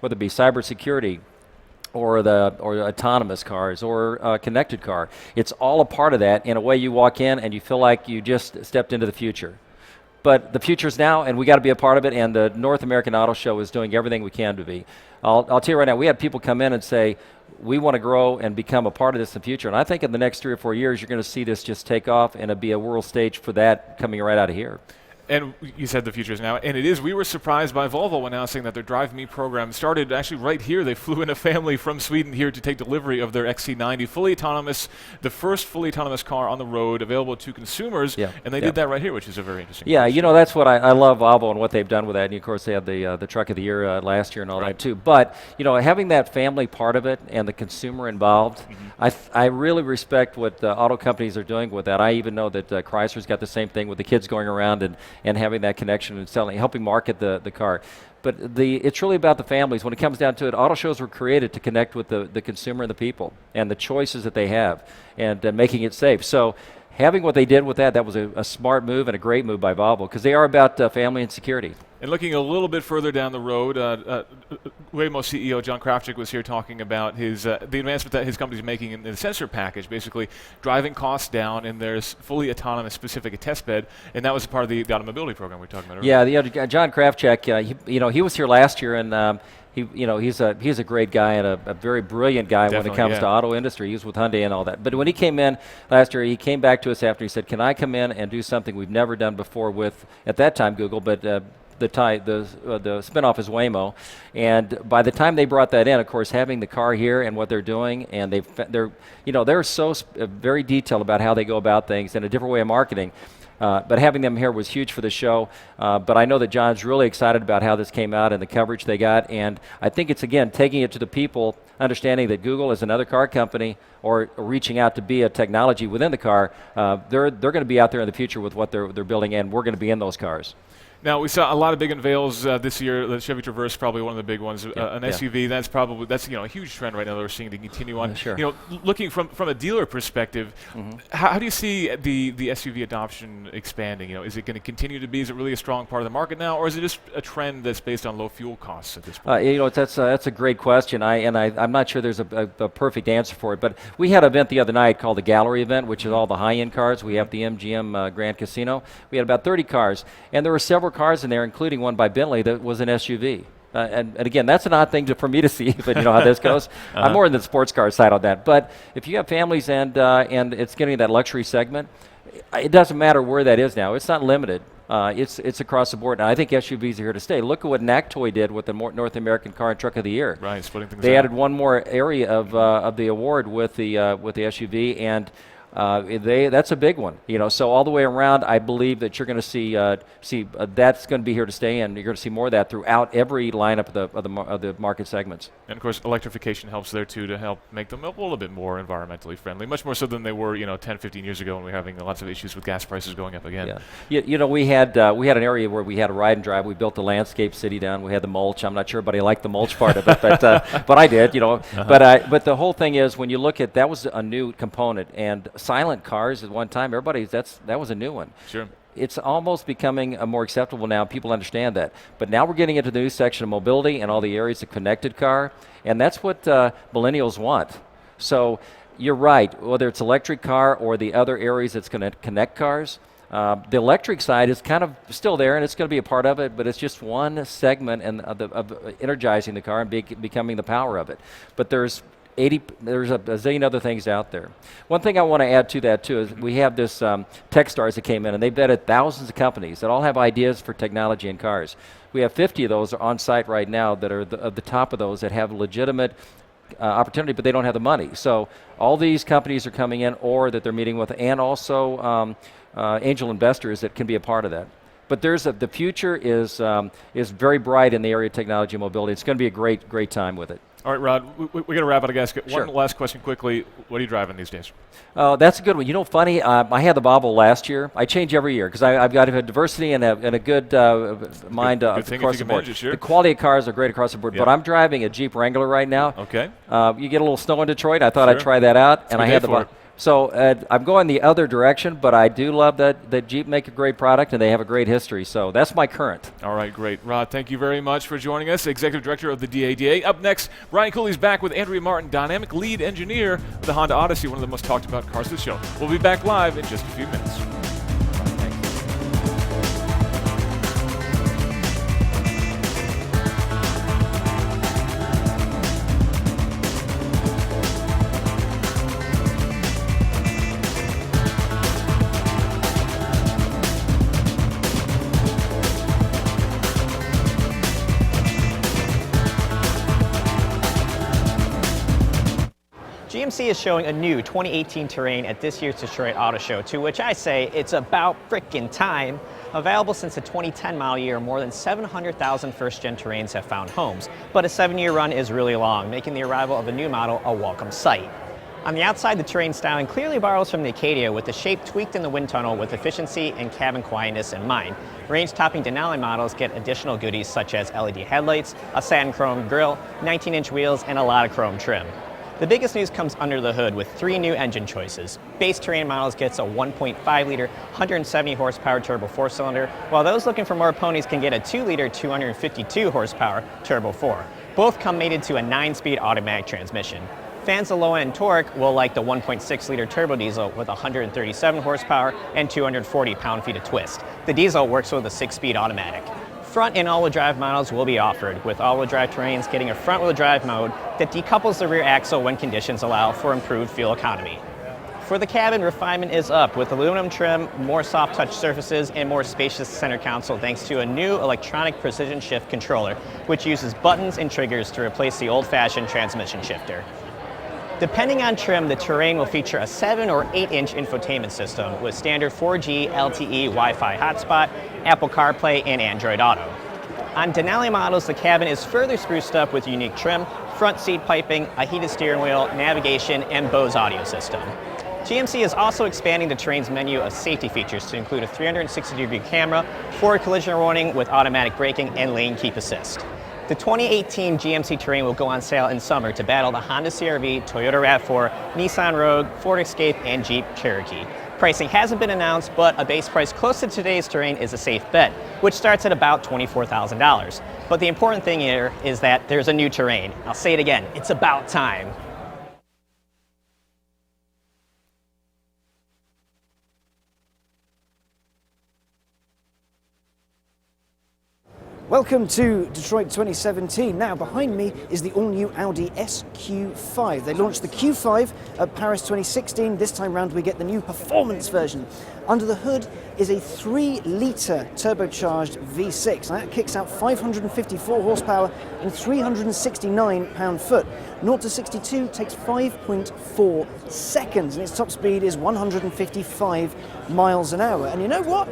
whether it be cybersecurity, or the autonomous cars or connected car. It's all a part of that. In a way, you walk in and you feel like you just stepped into the future. But the future's now, and we got to be a part of it, and the North American Auto Show is doing everything we can to be. I'll tell you right now, we had people come in and say, we want to grow and become a part of this in the future. And I think in the next 3 or 4 years, you're going to see this just take off, and it'll be a world stage for that coming right out of here. And you said the future is now, and it is. We were surprised by Volvo announcing that their Drive Me program started actually right here. They flew in a family from Sweden here to take delivery of their XC90, fully autonomous, the first fully autonomous car on the road available to consumers, and they did that right here, which is a very interesting Yeah, you know, that's what I love Volvo and what they've done with that. And of course, they had the Truck of the Year last year and all that too. But, you know, having that family part of it and the consumer involved, I really respect what the auto companies are doing with that. I even know that Chrysler's got the same thing with the kids going around and having that connection and selling, helping market the car. But it's really about the families. When it comes down to it, auto shows were created to connect with the consumer and the people and the choices that they have and making it safe. So having what they did with that was a smart move and a great move by Volvo because they are about family and security. And looking a little bit further down the road, Waymo CEO John Krafchick was here talking about the advancement that his company is making in the sensor package, basically driving costs down, and there's fully autonomous specific test bed, and that was part of the automobility program we were talking about earlier. Yeah, John Krafchick, he was here last year, and he's a great guy and a very brilliant guy when it comes to auto industry. He was with Hyundai and all that. But when he came in last year, he came back to us after. He said, "Can I come in and do something we've never done before with at that time Google, but the spinoff is Waymo." And by the time they brought that in, of course, having the car here and what they're doing, and they're so very detailed about how they go about things and a different way of marketing. But having them here was huge for the show. But I know that John's really excited about how this came out and the coverage they got. And I think it's, again, taking it to the people, understanding that Google is another car company or reaching out to be a technology within the car. They're going to be out there in the future with what they're building, and we're going to be in those cars. Now, we saw a lot of big unveils this year. The Chevy Traverse, probably one of the big ones. An SUV, that's a huge trend right now that we're seeing to continue on. Sure. You know, looking from a dealer perspective, how do you see the SUV adoption expanding? You know, is it going to continue to be? Is it really a strong part of the market now, or is it just a trend that's based on low fuel costs at this point? That's a great question. I'm not sure there's a perfect answer for it. But we had an event the other night called the Gallery event, which is all the high-end cars. We have the MGM Grand Casino. We had about 30 cars, and there were several cars in there, including one by Bentley that was an SUV. And again, that's an odd thing for me to see, but you know how this goes. I'm more in the sports car side on that. But if you have families and it's getting that luxury segment, it doesn't matter where that is now. It's not limited. It's across the board. And I think SUVs are here to stay. Look at what NACTOY did with the North American Car and Truck of the Year. Right, splitting things They out. added one more area of the award with the SUV, and that's a big one, you know. So all the way around, I believe that you're going to see that's going to be here to stay, and you're going to see more of that throughout every lineup of the market segments. And of course, electrification helps there too to help make them a little bit more environmentally friendly, much more so than they were, 10, 15 years ago when we were having lots of issues with gas prices going up again. Yeah, you know, we had an area where we had a ride and drive. We built the landscape city down. We had the mulch. I'm not sure everybody liked the mulch part of it, but I did, you know. But the whole thing is, when you look at that was a new component, and silent cars at one time, that was a new one. Sure. It's almost becoming more acceptable now. People understand that. But now we're getting into the new section of mobility and all the areas of connected car, and that's what millennials want. So you're right, whether it's electric car or the other areas that's going to connect cars, the electric side is kind of still there, and it's going to be a part of it, but it's just one segment of energizing the car and becoming the power of it. But there's a zillion other things out there. One thing I want to add to that too is we have this Techstars that came in, and they vetted thousands of companies that all have ideas for technology in cars. We have 50 of those on site right now that are at the top of those that have legitimate opportunity, but they don't have the money. So all these companies are coming in, or that they're meeting with, and also angel investors that can be a part of that. But the future is very bright in the area of technology and mobility. It's going to be a great time with it. All right, Rod, we got to wrap it, I guess. Sure. One last question quickly. What are you driving these days? That's a good one. You know, funny, I had the Volvo last year. I change every year because I've got a diversity and a good mind across the board. Sure. The quality of cars are great across the board, but I'm driving a Jeep Wrangler right now. Okay. You get a little snow in Detroit. I thought I'd try that out, and I had the So I'm going the other direction, but I do love that Jeep make a great product and they have a great history. So that's my current. All right, great. Rod, thank you very much for joining us, Executive Director of the DADA. Up next, Brian Cooley's back with Andrea Martin, Dynamic Lead Engineer of the Honda Odyssey, one of the most talked about cars of the show. We'll be back live in just a few minutes. GMC is showing a new 2018 Terrain at this year's Detroit Auto Show, to which I say it's about frickin' time. Available since the 2010 model year, more than 700,000 first-gen Terrains have found homes, but a 7-year run is really long, making the arrival of a new model a welcome sight. On the outside, the Terrain styling clearly borrows from the Acadia, with the shape tweaked in the wind tunnel with efficiency and cabin quietness in mind. Range-topping Denali models get additional goodies such as LED headlights, a satin chrome grille, 19-inch wheels, and a lot of chrome trim. The biggest news comes under the hood with 3 new engine choices. Base Terrain models gets a 1.5-liter, 170 horsepower turbo 4-cylinder, while those looking for more ponies can get a 2-liter, 252 horsepower turbo 4. Both come mated to a 9-speed automatic transmission. Fans of low-end torque will like the 1.6-liter turbo diesel with 137 horsepower and 240 pound-feet of twist. The diesel works with a 6-speed automatic. Front and all-wheel drive models will be offered, with all-wheel drive Terrains getting a front-wheel drive mode that decouples the rear axle when conditions allow for improved fuel economy. For the cabin, refinement is up with aluminum trim, more soft-touch surfaces, and more spacious center console thanks to a new electronic precision shift controller, which uses buttons and triggers to replace the old-fashioned transmission shifter. Depending on trim, the Terrain will feature a 7 or 8-inch infotainment system with standard 4G LTE Wi-Fi hotspot, Apple CarPlay, and Android Auto. On Denali models, the cabin is further spruced up with unique trim, front seat piping, a heated steering wheel, navigation, and Bose audio system. GMC is also expanding the Terrain's menu of safety features to include a 360-degree camera, forward collision warning with automatic braking, and lane keep assist. The 2018 GMC Terrain will go on sale in summer to battle the Honda CR-V, Toyota RAV4, Nissan Rogue, Ford Escape, and Jeep Cherokee. Pricing hasn't been announced, but a base price close to today's Terrain is a safe bet, which starts at about $24,000. But the important thing here is that there's a new Terrain. I'll say it again, it's about time. Welcome to Detroit 2017. Now behind me is the all-new Audi SQ5. They launched the Q5 at Paris 2016. This time round we get the new performance version. Under the hood is a 3-litre turbocharged V6. Now that kicks out 554 horsepower and 369 pound-foot. 0 to 62 takes 5.4 seconds and its top speed is 155 miles an hour. And you know what?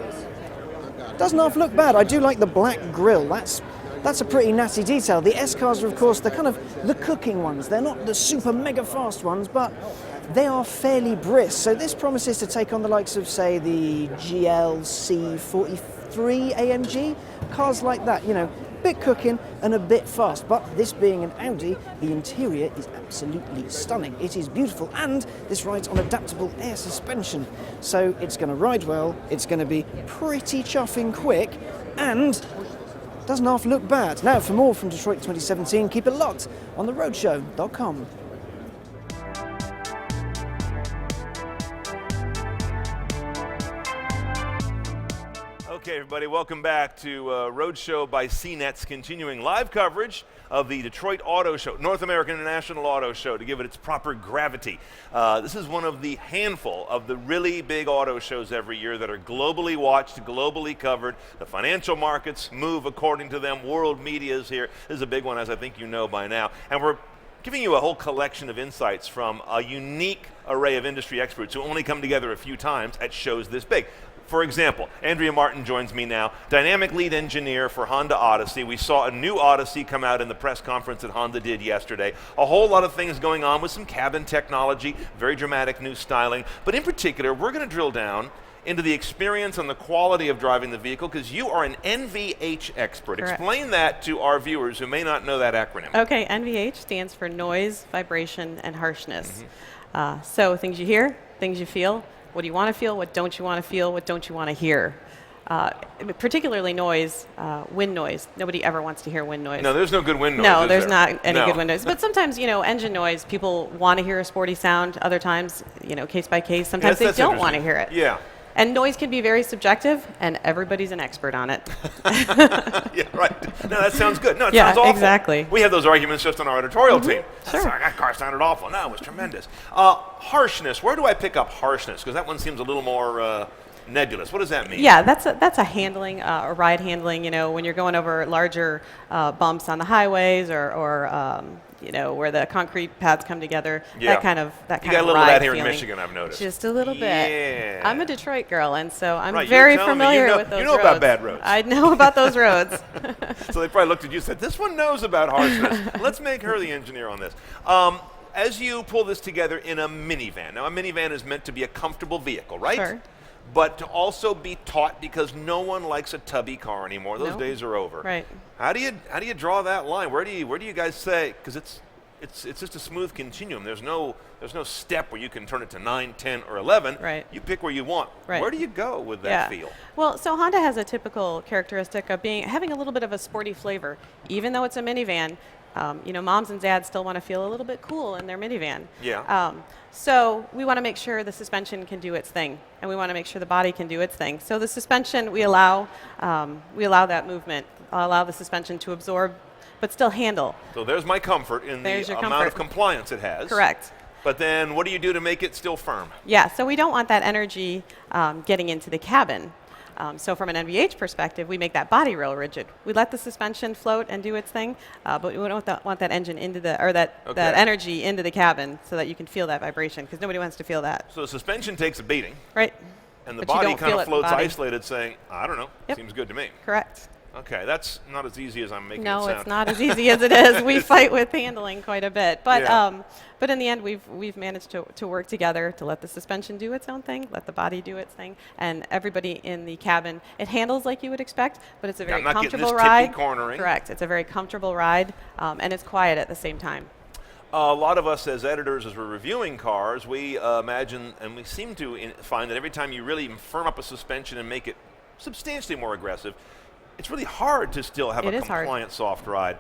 Doesn't half look bad. I do like the black grille. That's a pretty natty detail. The S-cars are, of course, they're kind of the cooking ones. They're not the super mega fast ones, but they are fairly brisk. So this promises to take on the likes of, say, the GLC 43 AMG, cars like that, you know, bit cooking and a bit fast. But this being an Audi, the interior is absolutely stunning. It is beautiful, and this rides on adaptable air suspension. So it's going to ride well, it's going to be pretty chuffing quick, and doesn't half look bad. Now, for more from Detroit 2017, keep it locked on the Roadshow.com. Okay, everybody, welcome back to Roadshow by CNET's continuing live coverage of the Detroit Auto Show, North American International Auto Show, to give it its proper gravity. This is one of the handful of the really big auto shows every year that are globally watched, globally covered. The financial markets move according to them. World media is here. This is a big one, as I think you know by now. And we're giving you a whole collection of insights from a unique array of industry experts who only come together a few times at shows this big. For example, Andrea Martin joins me now, dynamic lead engineer for Honda Odyssey. We saw a new Odyssey come out in the press conference that Honda did yesterday. A whole lot of things going on with some cabin technology, very dramatic new styling. But in particular, we're going to drill down into the experience and the quality of driving the vehicle, because you are an NVH expert. Correct. Explain that to our viewers who may not know that acronym. Okay, NVH stands for noise, vibration, and harshness. So things you hear, things you feel. What do you want to feel? What don't you want to feel? What don't you want to hear? Particularly noise, wind noise. Nobody ever wants to hear wind noise. No, there's no good wind noise. No, is there's there? not any No. good wind noise. But sometimes, engine noise, people want to hear a sporty sound. Other times, case by case, sometimes Yes, they that's don't want to interesting. hear it. Yeah. And noise can be very subjective, and everybody's an expert on it. Yeah, right. No, that sounds good. No, it Yeah, sounds awful. exactly. We have those arguments just on our editorial team. Sure. Sorry, that car sounded awful. No, it was tremendous. Harshness. Where do I pick up harshness? Because that one seems a little more nebulous. What does that mean? Yeah, that's a handling, a ride handling. When you're going over larger bumps on the highways, or where the concrete pads come together. Yeah. That kind of You got a little of ride that here feeling. in Michigan, I've noticed. Just a little bit. Yeah. I'm a Detroit girl, and so I'm Right, very you're telling me familiar you know, with those you know roads. about bad roads. I know about those roads. So they probably looked at you and said, this one knows about harshness. Let's make her the engineer on this. As you pull this together in a minivan, now a minivan is meant to be a comfortable vehicle, right? Sure. But to also be taught, because no one likes a tubby car anymore. Those No. days are over. Right. How do you draw that line? Where do you guys say, because it's just a smooth continuum. There's no step where you can turn it to 9, 10, or 11. Right. You pick where you want. Right. Where do you go with that feel? Well, so Honda has a typical characteristic of having a little bit of a sporty flavor, even though it's a minivan. Moms and dads still want to feel a little bit cool in their minivan. Yeah. So we want to make sure the suspension can do its thing, and we want to make sure the body can do its thing. So the suspension, we allow that movement, allow the suspension to absorb, but still handle. So there's my comfort in There's the your amount comfort. of compliance it has. Correct. But then what do you do to make it still firm? Yeah, so we don't want that energy getting into the cabin. So from an NVH perspective, we make that body real rigid. We let the suspension float and do its thing, but we don't want that engine into that energy into the cabin so that you can feel that vibration, because nobody wants to feel that. So the suspension takes a beating. Right. And the But you body don't kind feel of it in the floats body. isolated, saying, I don't know, Yep. seems good to me. Correct. Okay, that's not as easy as I'm making it No, sound. it's not as easy as it is. We fight with handling quite a bit, but Yeah. but in the end, we've managed to work together to let the suspension do its own thing, let the body do its thing, and everybody in the cabin. It handles like you would expect, but it's a very I'm not getting comfortable this tippy ride. cornering. Correct. It's a very comfortable ride, and it's quiet at the same time. A lot of us as editors, as we're reviewing cars, we imagine, and we seem to find that every time you really firm up a suspension and make it substantially more aggressive, it's really hard to still have It a is hard. compliant soft ride.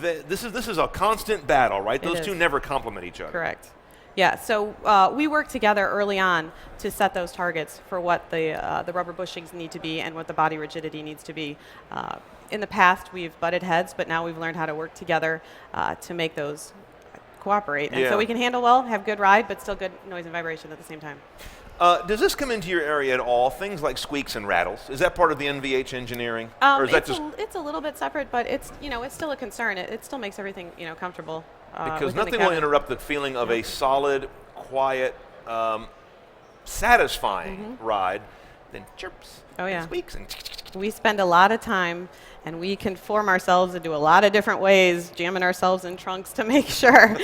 This is a constant battle, right? It Those is. two never complement each other. Correct. Yeah, so we work together early on to set those targets for what the rubber bushings need to be and what the body rigidity needs to be. In the past, we've butted heads, but now we've learned how to work together to make those cooperate. And Yeah. so we can handle well, have good ride, but still good noise and vibration at the same time. Does this come into your area at all? Things like squeaks and rattles. Is that part of the NVH engineering? Or is that just It's a little bit separate, but it's still a concern. It still makes everything comfortable. because within the nothing will cabin. interrupt the feeling of a solid, quiet, satisfying ride than chirps Oh yeah. and squeaks and We spend a lot of time, and we conform ourselves into a lot of different ways, jamming ourselves in trunks to make sure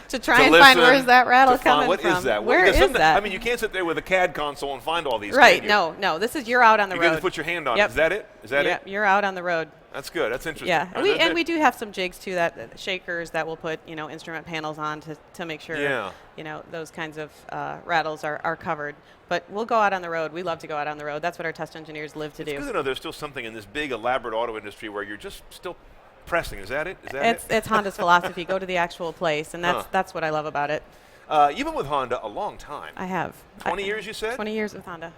to try and find where's that rattle coming What from. is that? Where Because is sometimes- that? I mean, you can't sit there with a CAD console and find all these. Right? can you? No. This is you're out on the You road. just put your hand on Yep. it. Is that it? Is that Yep, it? You're out on the road. That's good. That's interesting. Yeah, All we right, we do have some jigs too, that shakers that we'll put instrument panels on to make sure Yeah. those kinds of rattles are covered. But we'll go out on the road. We love to go out on the road. That's what our test engineers live to It's do. good to know there's still something in this big, elaborate auto industry where you're just still pressing. Is that it? Is that It's Honda's philosophy. Go to the actual place, and Huh. that's what I love about it. You've been with Honda a long time. I have. 20 years, you said? 20 years with Honda.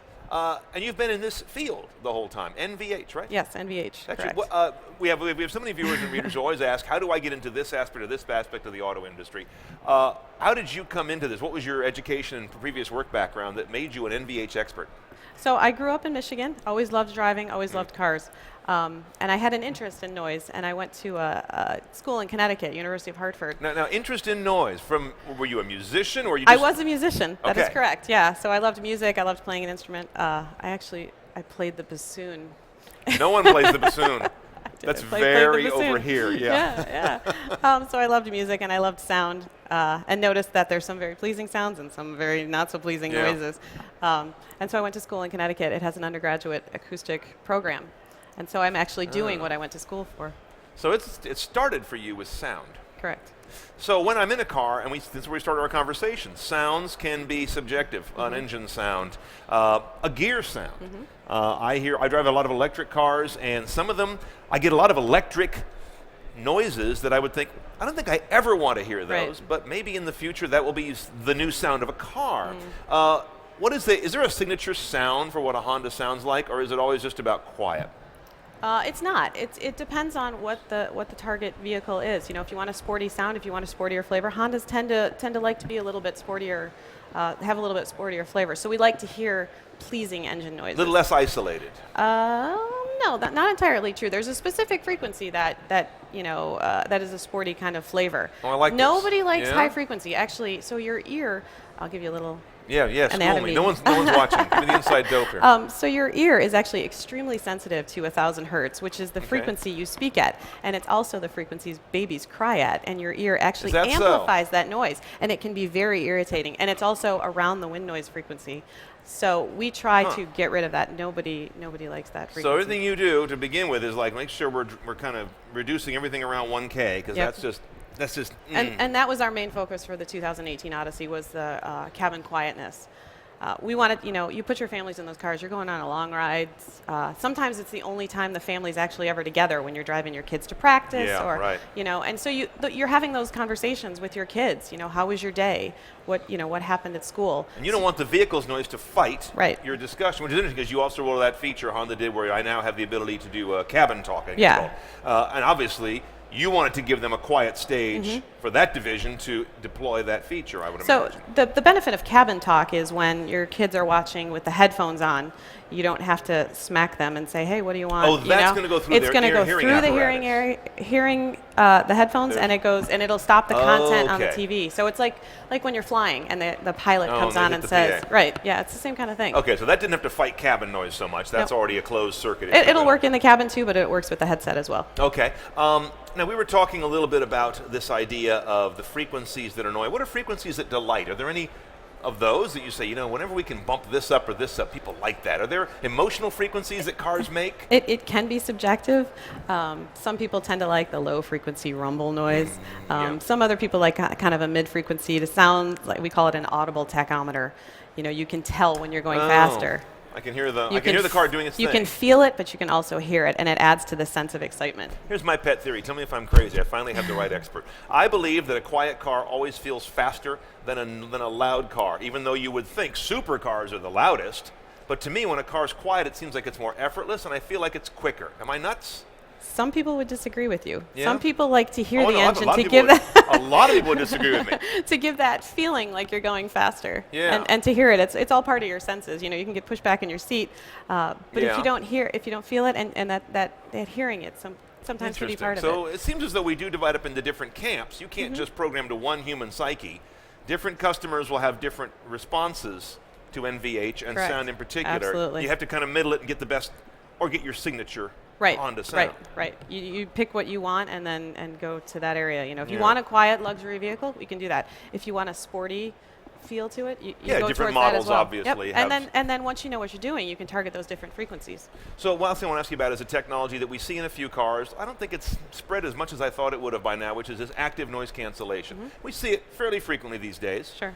And you've been in this field the whole time. NVH, right? Yes, NVH. Actually, Correct. we have so many viewers and readers who always ask, how do I get into this aspect of the auto industry? How did you come into this? What was your education and previous work background that made you an NVH expert? So I grew up in Michigan. Always loved driving. Always loved cars. And I had an interest in noise, and I went to a school in Connecticut, University of Hartford. Now, interest in noise. Were you a musician or you? I Just, was a musician. That is Okay. correct. Yeah. So I loved music. I loved playing an instrument. I played the bassoon. No one plays the bassoon. That's Played the very bassoon. over here. Yeah. Yeah. So I loved music and I loved sound, and noticed that there's some very pleasing sounds and some very not so pleasing Yeah. noises. And so I went to school in Connecticut. It has an undergraduate acoustic program, and so I'm actually doing what I went to school for. So it started for you with sound. Correct. So when I'm in a car, and this is where we started our conversation, sounds can be subjective. An engine sound, a gear sound. I drive a lot of electric cars, and some of them, I get a lot of electric noises that I would think, I don't think I ever want to hear those, but maybe in the future that will be the new sound of a car. Is there a signature sound for what a Honda sounds like, or is it always just about quiet? It's not. It depends on what the target vehicle is. You know, if you want a sporty sound, if you want a sportier flavor, Hondas tend to like to be a little bit sportier, have a little bit sportier flavor. So we like to hear pleasing engine noises. A little less isolated. No, not entirely true. There's a specific frequency that is a sporty kind of flavor. Oh, I like Nobody this. likes Yeah? high frequency. Actually, so your ear, I'll give you a little Yeah, school anatomy. me. No one's watching. Give me the inside dope here. So your ear is actually extremely sensitive to 1,000 hertz, which is the frequency you speak at, and it's also the frequencies babies cry at, and your ear actually that so? amplifies that noise, and it can be very irritating, and it's also around the wind noise frequency. So we try to get rid of that. Nobody likes that frequency. So everything you do to begin with is like make sure we're kind of reducing everything around 1K, because that's just. And that was our main focus for the 2018 Odyssey, was the cabin quietness. We wanted, you put your families in those cars, you're going on a long ride. Sometimes it's the only time the family's actually ever together, when you're driving your kids to practice, and so you're having those conversations with your kids. How was your day? What happened at school? And you don't want the vehicle's noise to fight your discussion, which is interesting because you also rolled that feature Honda did where I now have the ability to do cabin talking. Yeah. And obviously, you wanted to give them a quiet stage for that division to deploy that feature, I would imagine. So the benefit of cabin talk is when your kids are watching with the headphones on, you don't have to smack them and say, "Hey, what do you want?" Oh, that's going to go through it's their going to go hearing through the apparatus. the headphones, and it'll stop the content on the TV. So it's like when you're flying and the pilot comes on and says, PA. it's the same kind of thing. Okay, so that didn't have to fight cabin noise so much. That's already a closed circuit. It'll work in the cabin too, but it works with the headset as well. Okay. Now, we were talking a little bit about this idea of the frequencies that annoy. What are frequencies that delight? Are there any of those that you say, whenever we can bump this up or this up, people like that? Are there emotional frequencies that cars make? It can be subjective. Some people tend to like the low frequency rumble noise. Some other people like kind of a mid frequency to sound like, we call it an audible tachometer. You can tell when you're going faster. I can hear the car doing its thing. You can feel it, but you can also hear it, and it adds to the sense of excitement. Here's my pet theory. Tell me if I'm crazy. I finally have the right expert. I believe that a quiet car always feels faster than a loud car, even though you would think supercars are the loudest. But to me, when a car's quiet, it seems like it's more effortless, and I feel like it's quicker. Am I nuts? Some people would disagree with you. Yeah? Some people like to hear the engine to give that. A lot of people would disagree with me. To give that feeling like you're going faster. Yeah. And to hear it, it's all part of your senses. You can get pushed back in your seat, but if you don't feel it, and that hearing it, sometimes can be part of it. So it seems as though we do divide up into different camps. You can't just program to one human psyche. Different customers will have different responses to NVH and Correct. sound in particular. Absolutely. You have to kind of middle it and get the best, or get your signature Honda sound. Right. You pick what you want and go to that area. If you want a quiet luxury vehicle, we can do that. If you want a sporty feel to it, you go different towards models that as well. obviously. Yep. And then once you know what you're doing, you can target those different frequencies. So one thing I want to ask you about is a technology that we see in a few cars. I don't think it's spread as much as I thought it would have by now, which is this active noise cancellation. We see it fairly frequently these days. Sure.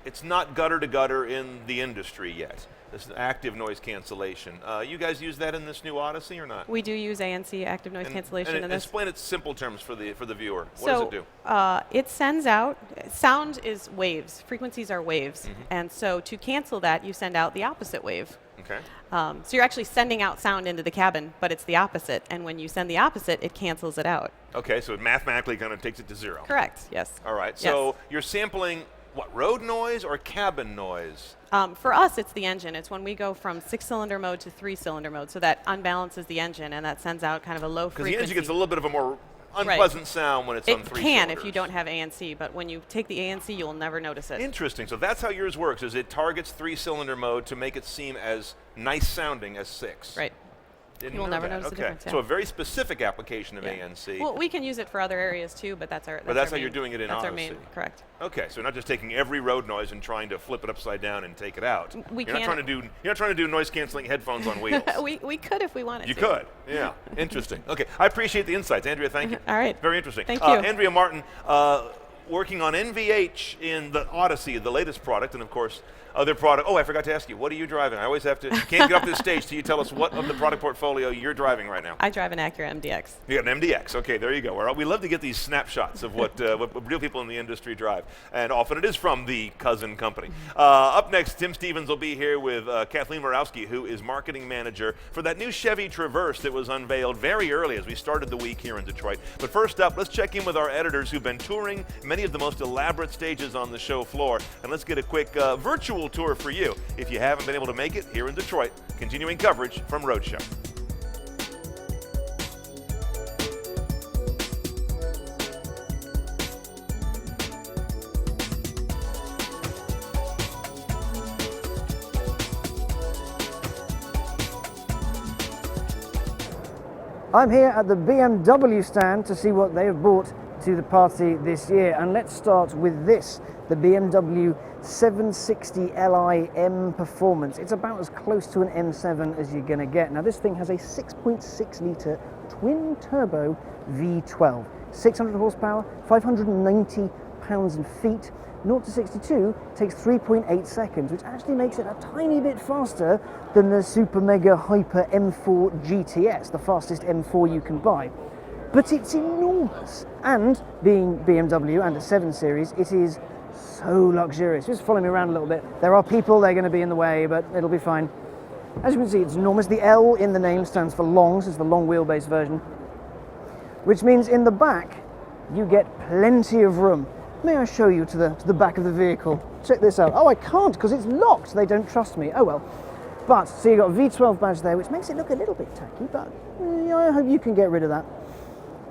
It's not gutter to gutter in the industry yet. This is active noise cancellation. You guys use that in this new Odyssey or not? We do use ANC, active noise cancellation. And in this. explain it in simple terms for the viewer. What So, does it do? It sends out, sound is waves. Frequencies are waves. And so to cancel that, you send out the opposite wave. Okay. So you're actually sending out sound into the cabin, but it's the opposite. And when you send the opposite, it cancels it out. Okay, so it mathematically kind of takes it to zero. Correct, yes. All right, so you're sampling, road noise or cabin noise? For us, it's the engine. It's when we go from 6-cylinder mode to 3-cylinder mode. So that unbalances the engine, and that sends out kind of a low frequency. Because the engine gets a little bit of a more unpleasant sound when it's on 3 It can cylinders. if you don't have ANC, but when you take the ANC, you'll never notice it. Interesting. So that's how yours works, is it targets 3-cylinder mode to make it seem as nice sounding as 6. Right. Didn't You will know never that. notice the Okay. difference, yeah. So a very specific application of Yeah. ANC. Well, we can use it for other areas too, but that's our. But that's our how you're main- doing it in That's Odyssey. our main, correct. Okay, so we're not just taking every road noise and trying to flip it upside down and take it out. We You're not can- trying to do noise canceling headphones on wheels. we could if we wanted You to. could, yeah. Interesting. Okay, I appreciate the insights, Andrea. Thank you. All right. Very interesting. Thank you. Andrea Martin, working on NVH in the Odyssey, the latest product, and of course, other product. Oh, I forgot to ask you, what are you driving? I always have to. You can't get up to the stage till you tell us what of the product portfolio you're driving right now. I drive an Acura MDX. You got an MDX. Okay, there you go. We love to get these snapshots of what real people in the industry drive, and often it is from the cousin company. Up next, Tim Stevens will be here with Kathleen Morawski, who is marketing manager for that new Chevy Traverse that was unveiled very early as we started the week here in Detroit. But first up, let's check in with our editors who've been touring many of the most elaborate stages on the show floor, and let's get a quick virtual tour for you if you haven't been able to make it here in Detroit. Continuing coverage from Roadshow. I'm here at the BMW stand to see what they have brought to the party this year, and let's start with this, the BMW 760 Li M Performance. It's about as close to an M7 as you're going to get. Now this thing has a 6.6 litre twin turbo V12, 600 horsepower, 590 pounds and feet. 0 to 62 takes 3.8 seconds, which actually makes it a tiny bit faster than the super mega hyper M4 GTS, the fastest M4 you can buy. But it's enormous, and being BMW and a 7 Series, it is so luxurious. Just follow me around a little bit. There are people, they're going to be in the way, but it'll be fine. As you can see, it's enormous. The L in the name stands for long, so it's the long wheelbase version, which means in the back you get plenty of room. May I show you to the back of the vehicle? Check this out. Oh, I can't because it's locked. They don't trust me. Oh well. But, so you've got a V12 badge there, which makes it look a little bit tacky, but I hope you can get rid of that.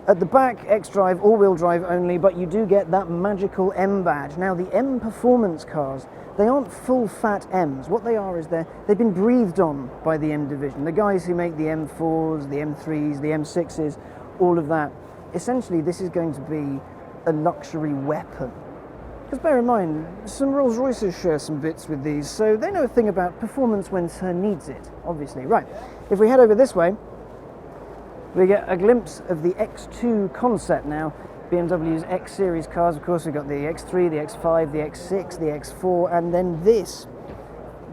At the back, X-Drive, all-wheel drive only, but you do get that magical M badge. Now, the M Performance cars, they aren't full-fat M's. What they are is they've been breathed on by the M division. The guys who make the M4s, the M3s, the M6s, all of that. Essentially, this is going to be a luxury weapon. Because bear in mind, some Rolls-Royces share some bits with these, so they know a thing about performance when Sir needs it, obviously. Right, if we head over this way, we get a glimpse of the X2 concept now. BMW's X Series cars, of course, we've got the X3, the X5, the X6, the X4, and then this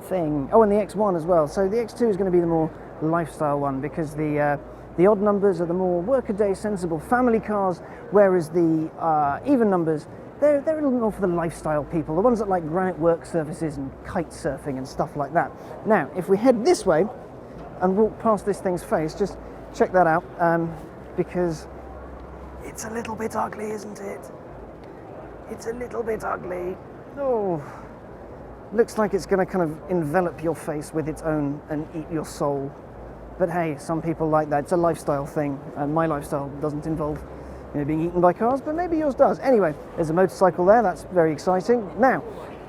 thing. Oh, and the X1 as well. So the X2 is going to be the more lifestyle one, because the odd numbers are the more workaday, sensible family cars, whereas the even numbers, they're a little more for the lifestyle people, the ones that like granite work surfaces and kite surfing and stuff like that. Now, if we head this way and walk past this thing's face, just check that out, because it's a little bit ugly, isn't it? It's a little bit ugly. Oh, looks like it's going to kind of envelop your face with its own and eat your soul. But hey, some people like that. It's a lifestyle thing, and my lifestyle doesn't involve being eaten by cars, but maybe yours does. Anyway, there's a motorcycle there. That's very exciting. Now,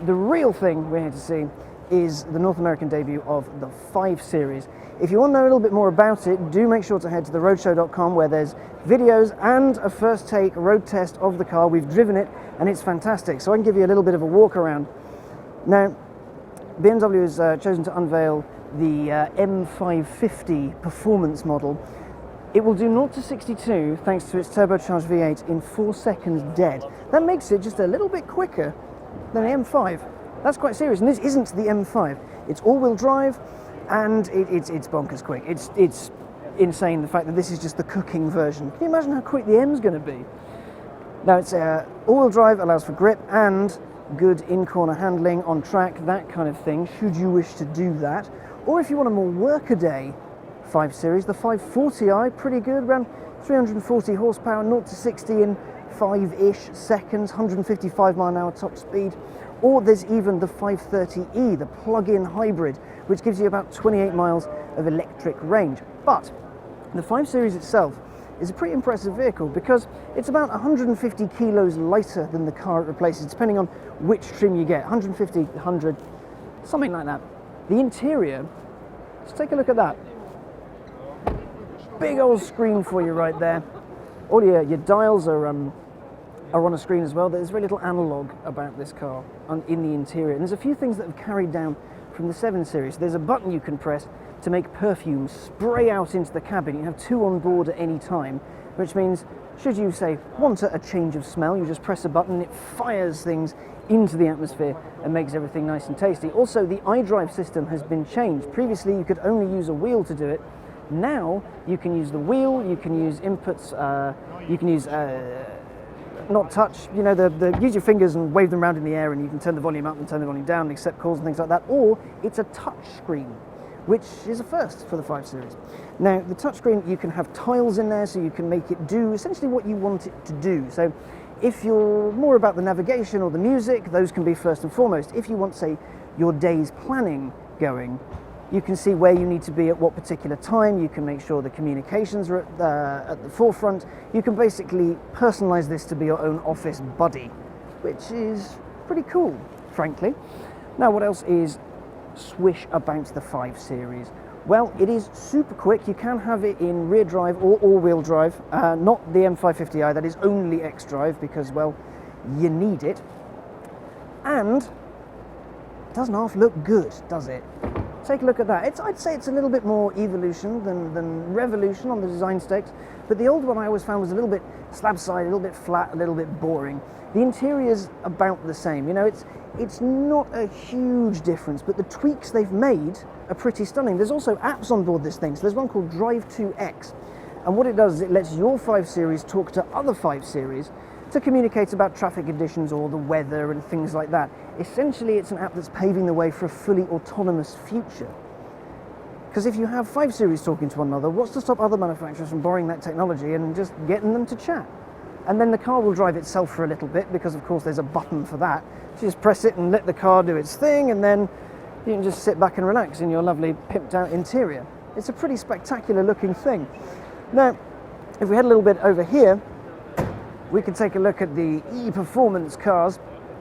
the real thing we're here to see is the North American debut of the 5 Series. If you want to know a little bit more about it, do make sure to head to theroadshow.com, where there's videos and a first take road test of the car. We've driven it, and it's fantastic. So I can give you a little bit of a walk around. Now, BMW has chosen to unveil the M550 performance model. It will do 0 to 62 thanks to its turbocharged V8 in 4 seconds dead. That makes it just a little bit quicker than the M5. That's quite serious, and this isn't the M5. It's all-wheel drive, and it's bonkers quick. It's insane, the fact that this is just the cooking version. Can you imagine how quick the M's going to be? Now, it's all-wheel drive, allows for grip and good in-corner handling on track, that kind of thing, should you wish to do that. Or if you want a more workaday 5 Series, the 540i, pretty good, around 340 horsepower, 0 to 60 in 5-ish seconds, 155 mile an hour top speed. Or there's even the 530e, the plug-in hybrid, which gives you about 28 miles of electric range. But the 5 Series itself is a pretty impressive vehicle, because it's about 150 kilos lighter than the car it replaces, depending on which trim you get, 150, 100, something like that. The interior, let's take a look at that. big old screen for you right there. All your dials are on a screen as well. There's very little analog about this car in the interior. And there's a few things that have carried down from the 7 Series. There's a button you can press to make perfume spray out into the cabin. You have 2 on board at any time, which means should you, say, want a change of smell, you just press a button and it fires things into the atmosphere and makes everything nice and tasty. Also, the iDrive system has been changed. Previously, you could only use a wheel to do it. Now, you can use the wheel, you can use inputs, you can use, not touch, you know, use your fingers and wave them around in the air, and you can turn the volume up and turn the volume down and accept calls and things like that. Or it's a touch screen, which is a first for the 5 Series. Now, the touchscreen, you can have tiles in there, so you can make it do essentially what you want it to do. So if you're more about the navigation or the music, those can be first and foremost. If you want, say, your day's planning going, you can see where you need to be at what particular time. You can make sure the communications are at the forefront. You can basically personalize this to be your own office buddy, which is pretty cool, frankly. Now, what else is swish about the 5 Series? Well, it is super quick. You can have it in rear drive or all-wheel drive, not the M550i, that is only X-Drive because, well, you need it. And it doesn't half look good, does it? Take a look at that. I'd say it's a little bit more evolution than revolution on the design stakes, but the old one I always found was a little bit slab-side, a little bit flat, a little bit boring. The interior's about the same. You know, it's not a huge difference, but the tweaks they've made are pretty stunning. There's also apps on board this thing. So there's one called Drive 2X, and what it does is it lets your 5 Series talk to other 5 Series to communicate about traffic conditions or the weather and things like that. Essentially, it's an app that's paving the way for a fully autonomous future. Because if you have 5 Series talking to one another, what's to stop other manufacturers from borrowing that technology and just getting them to chat? And then the car will drive itself for a little bit, because of course there's a button for that. You just press it and let the car do its thing, and then you can just sit back and relax in your lovely pimped out interior. It's a pretty spectacular looking thing. Now, if we head a little bit over here, we can take a look at the i-Performance cars,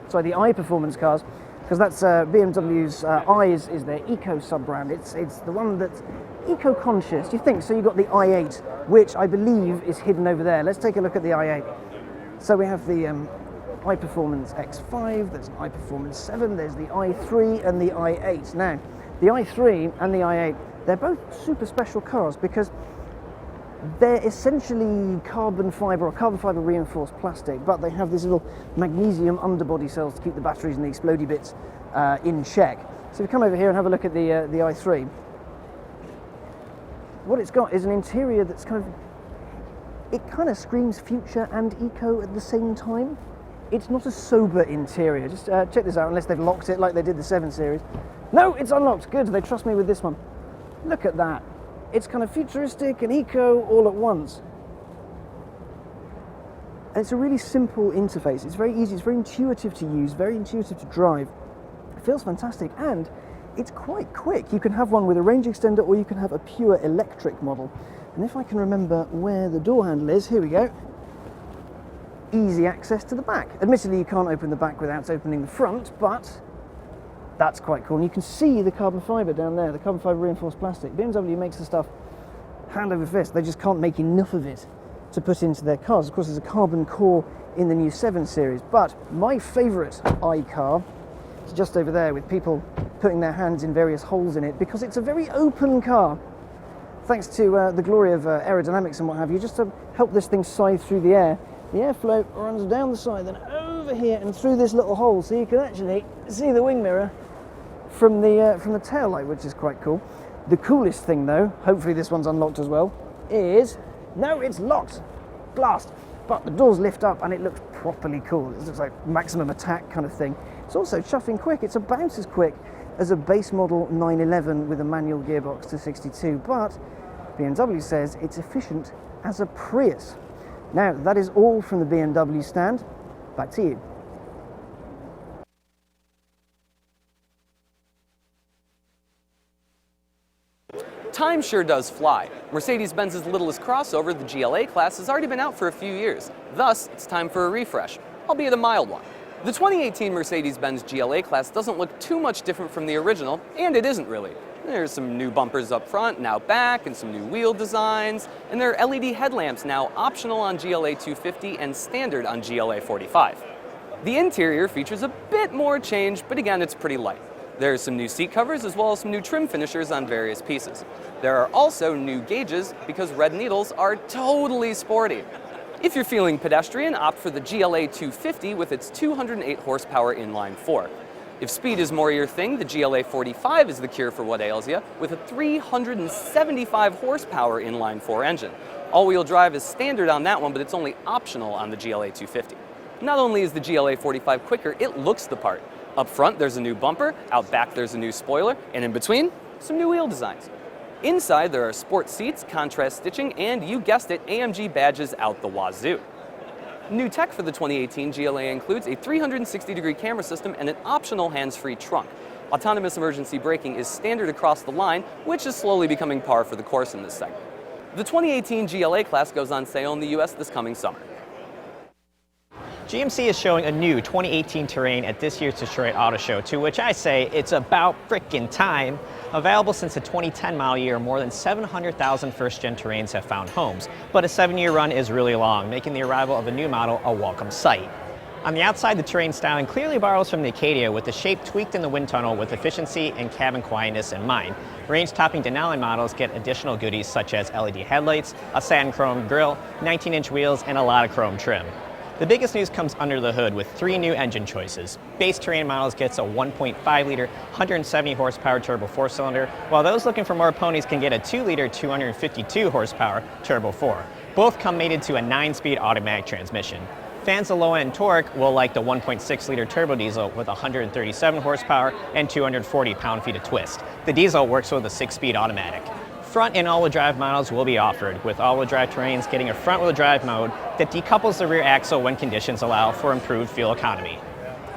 because that's BMW's i is their eco sub-brand. It's the one that's eco-conscious, you think. So you've got the i8, which I believe is hidden over there. Let's take a look at the i8. So we have the i-Performance X5, there's an i-Performance 7, there's the i3 and the i8. Now, the i3 and the i8, they're both super special cars because they're essentially carbon fiber reinforced plastic, but they have these little magnesium underbody cells to keep the batteries and the explodey bits in check. So if we come over here and have a look at the i3, what it's got is an interior that's it kind of screams future and eco at the same time. It's not a sober interior. Just check this out, unless they've locked it like they did the 7 Series. No, it's unlocked. Good, they trust me with this one. Look at that. It's kind of futuristic and eco all at once. And it's a really simple interface. It's very easy, it's very intuitive to use, very intuitive to drive. It feels fantastic, and it's quite quick. You can have one with a range extender, or you can have a pure electric model. And if I can remember where the door handle is, here we go. Easy access to the back. Admittedly, you can't open the back without opening the front, but that's quite cool. And you can see the carbon fiber down there, the carbon fiber reinforced plastic. BMW makes the stuff hand over fist. They just can't make enough of it to put into their cars. Of course, there's a carbon core in the new 7 Series, but my favorite iCar is just over there, with people putting their hands in various holes in it, because it's a very open car. Thanks to the glory of aerodynamics and what have you, just to help this thing scythe through the air. The airflow runs down the side, then over here and through this little hole, so you can actually see the wing mirror from the tail light, which is quite cool. The coolest thing, though, hopefully this one's unlocked as well, is no, it's locked, blast. But the doors lift up and it looks properly cool. It looks like maximum attack kind of thing. It's also chuffing quick. It's about as quick as a base model 911 with a manual gearbox to 62, but BMW says it's efficient as a Prius. Now, that is all from the BMW stand. Back to you. Time sure does fly. Mercedes-Benz's littlest crossover, the GLA class, has already been out for a few years. Thus, it's time for a refresh, albeit a mild one. The 2018 Mercedes-Benz GLA class doesn't look too much different from the original, and it isn't really. There's some new bumpers up front and out back, and some new wheel designs, and there are LED headlamps now optional on GLA 250 and standard on GLA 45. The interior features a bit more change, but again, it's pretty light. There's some new seat covers as well as some new trim finishers on various pieces. There are also new gauges because red needles are totally sporty. If you're feeling pedestrian, opt for the GLA 250 with its 208 horsepower inline 4. If speed is more your thing, the GLA 45 is the cure for what ails you, with a 375 horsepower inline 4 engine. All-wheel drive is standard on that one, but it's only optional on the GLA 250. Not only is the GLA 45 quicker, it looks the part. Up front, there's a new bumper, out back there's a new spoiler, and in between, some new wheel designs. Inside, there are sport seats, contrast stitching, and you guessed it, AMG badges out the wazoo. New tech for the 2018 GLA includes a 360-degree camera system and an optional hands-free trunk. Autonomous emergency braking is standard across the line, which is slowly becoming par for the course in this segment. The 2018 GLA class goes on sale in the US this coming summer. GMC is showing a new 2018 Terrain at this year's Detroit Auto Show, to which I say it's about frickin' time. Available since the 2010 model year, more than 700,000 first-gen Terrains have found homes, but a 7-year run is really long, making the arrival of a new model a welcome sight. On the outside, the Terrain styling clearly borrows from the Acadia, with the shape tweaked in the wind tunnel with efficiency and cabin quietness in mind. Range-topping Denali models get additional goodies such as LED headlights, a satin chrome grille, 19-inch wheels, and a lot of chrome trim. The biggest news comes under the hood with 3 new engine choices. Base Terrain models gets a 1.5-liter, 170-horsepower turbo 4-cylinder, while those looking for more ponies can get a 2-liter, 252-horsepower turbo 4. Both come mated to a 9-speed automatic transmission. Fans of low-end torque will like the 1.6-liter turbo diesel with 137 horsepower and 240 pound-feet of twist. The diesel works with a 6-speed automatic. Front and all-wheel drive models will be offered, with all-wheel drive Terrains getting a front-wheel drive mode that decouples the rear axle when conditions allow for improved fuel economy.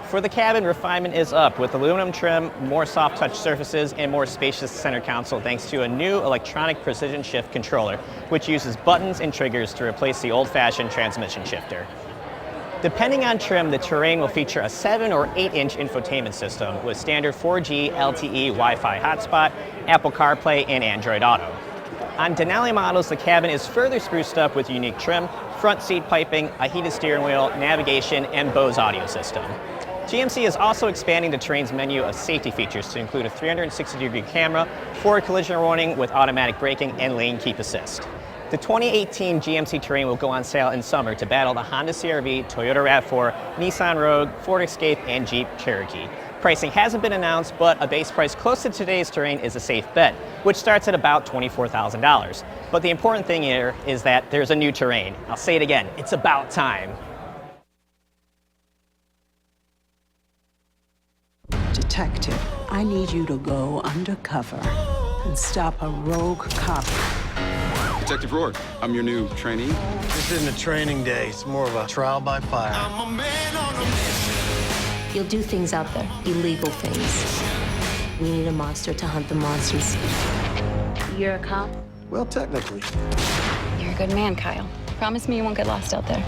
For the cabin, refinement is up with aluminum trim, more soft-touch surfaces, and more spacious center console thanks to a new electronic precision shift controller, which uses buttons and triggers to replace the old-fashioned transmission shifter. Depending on trim, the Terrain will feature a 7 or 8-inch infotainment system with standard 4G LTE Wi-Fi hotspot, Apple CarPlay, and Android Auto. On Denali models, the cabin is further spruced up with unique trim, front seat piping, a heated steering wheel, navigation, and Bose audio system. GMC is also expanding the Terrain's menu of safety features to include a 360-degree camera, forward collision warning with automatic braking, and lane keep assist. The 2018 GMC Terrain will go on sale in summer to battle the Honda CR-V, Toyota RAV4, Nissan Rogue, Ford Escape, and Jeep Cherokee. Pricing hasn't been announced, but a base price close to today's Terrain is a safe bet, which starts at about $24,000. But the important thing here is that there's a new Terrain. I'll say it again, it's about time. Detective, I need you to go undercover and stop a rogue cop. Detective Rourke, I'm your new trainee. This isn't a training day. It's more of a trial by fire. You'll do things out there, illegal things. We need a monster to hunt the monsters. You're a cop? Well, technically. You're a good man, Kyle. Promise me you won't get lost out there.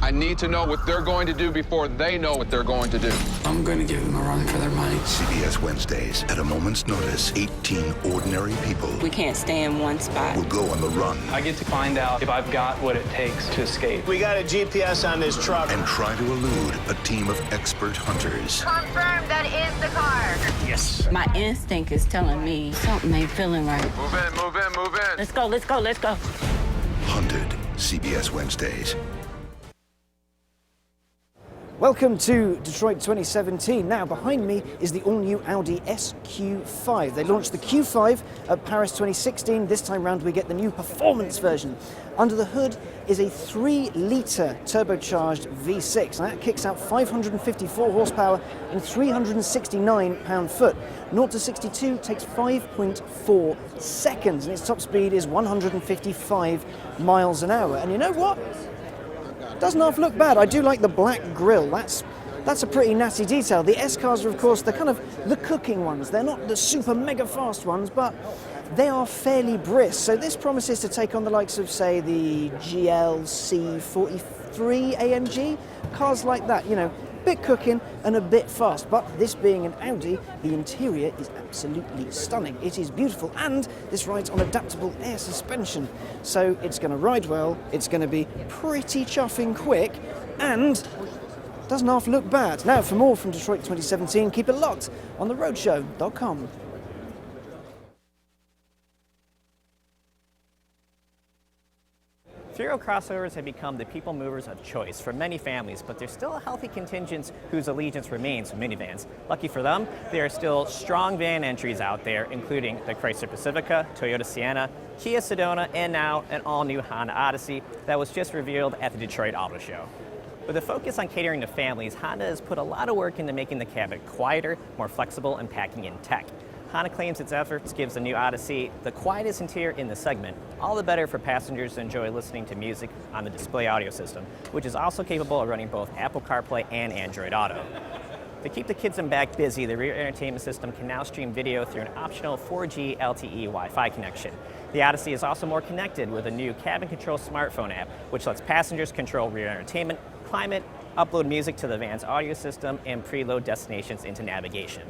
I need to know what they're going to do before they know what they're going to do. I'm going to give them a run for their money. CBS Wednesdays. At a moment's notice, 18 ordinary people We can't stay in one spot. will go on the run I get to find out if I've got what it takes to escape. We got a GPS on this truck. and try to elude a team of expert hunters. Confirm that is the car. Yes. My instinct is telling me something ain't feeling right. Move in, move in, move in. Let's go, let's go, let's go. Hunted. CBS Wednesdays. Welcome to Detroit 2017. Now, behind me is the all-new Audi SQ5. They launched the Q5 at Paris 2016. This time round, we get the new performance version. Under the hood is a 3-litre turbocharged V6. Now, that kicks out 554 horsepower and 369 pound-foot. 0 to 62 takes 5.4 seconds, and its top speed is 155 miles an hour. And you know what? Doesn't half look bad. I do like the black grille. That's a pretty natty detail. The S cars are, of course, they're kind of the cooking ones. They're not the super mega fast ones, but they are fairly brisk. So this promises to take on the likes of, say, the GLC 43 AMG. Cars like that, you know, bit cooking and a bit fast. But this being an Audi, the interior is absolutely stunning. It is beautiful, and this rides on adaptable air suspension. So it's going to ride well, it's going to be pretty chuffing quick, and doesn't half look bad. Now, for more from Detroit 2017, keep it locked on theroadshow.com. Three-row crossovers have become the people movers of choice for many families, but there's still a healthy contingent whose allegiance remains to minivans. Lucky for them, there are still strong van entries out there, including the Chrysler Pacifica, Toyota Sienna, Kia Sedona, and now an all-new Honda Odyssey that was just revealed at the Detroit Auto Show. With a focus on catering to families, Honda has put a lot of work into making the cabin quieter, more flexible, and packing in tech. Honda claims its efforts gives the new Odyssey the quietest interior in the segment, all the better for passengers to enjoy listening to music on the display audio system, which is also capable of running both Apple CarPlay and Android Auto. To keep the kids and back busy, the rear entertainment system can now stream video through an optional 4G LTE Wi-Fi connection. The Odyssey is also more connected with a new cabin control smartphone app, which lets passengers control rear entertainment, climate, upload music to the van's audio system, and preload destinations into navigation.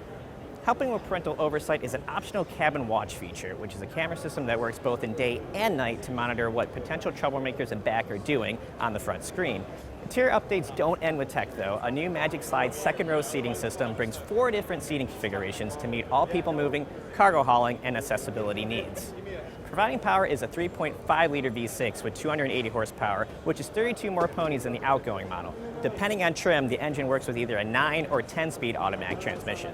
Helping with parental oversight is an optional cabin watch feature, which is a camera system that works both in day and night to monitor what potential troublemakers and back are doing on the front screen. Interior updates don't end with tech though. A new Magic Slide second row seating system brings 4 different seating configurations to meet all people moving, cargo hauling, and accessibility needs. Providing power is a 3.5-liter V6 with 280 horsepower, which is 32 more ponies than the outgoing model. Depending on trim, the engine works with either a 9 or 10-speed automatic transmission.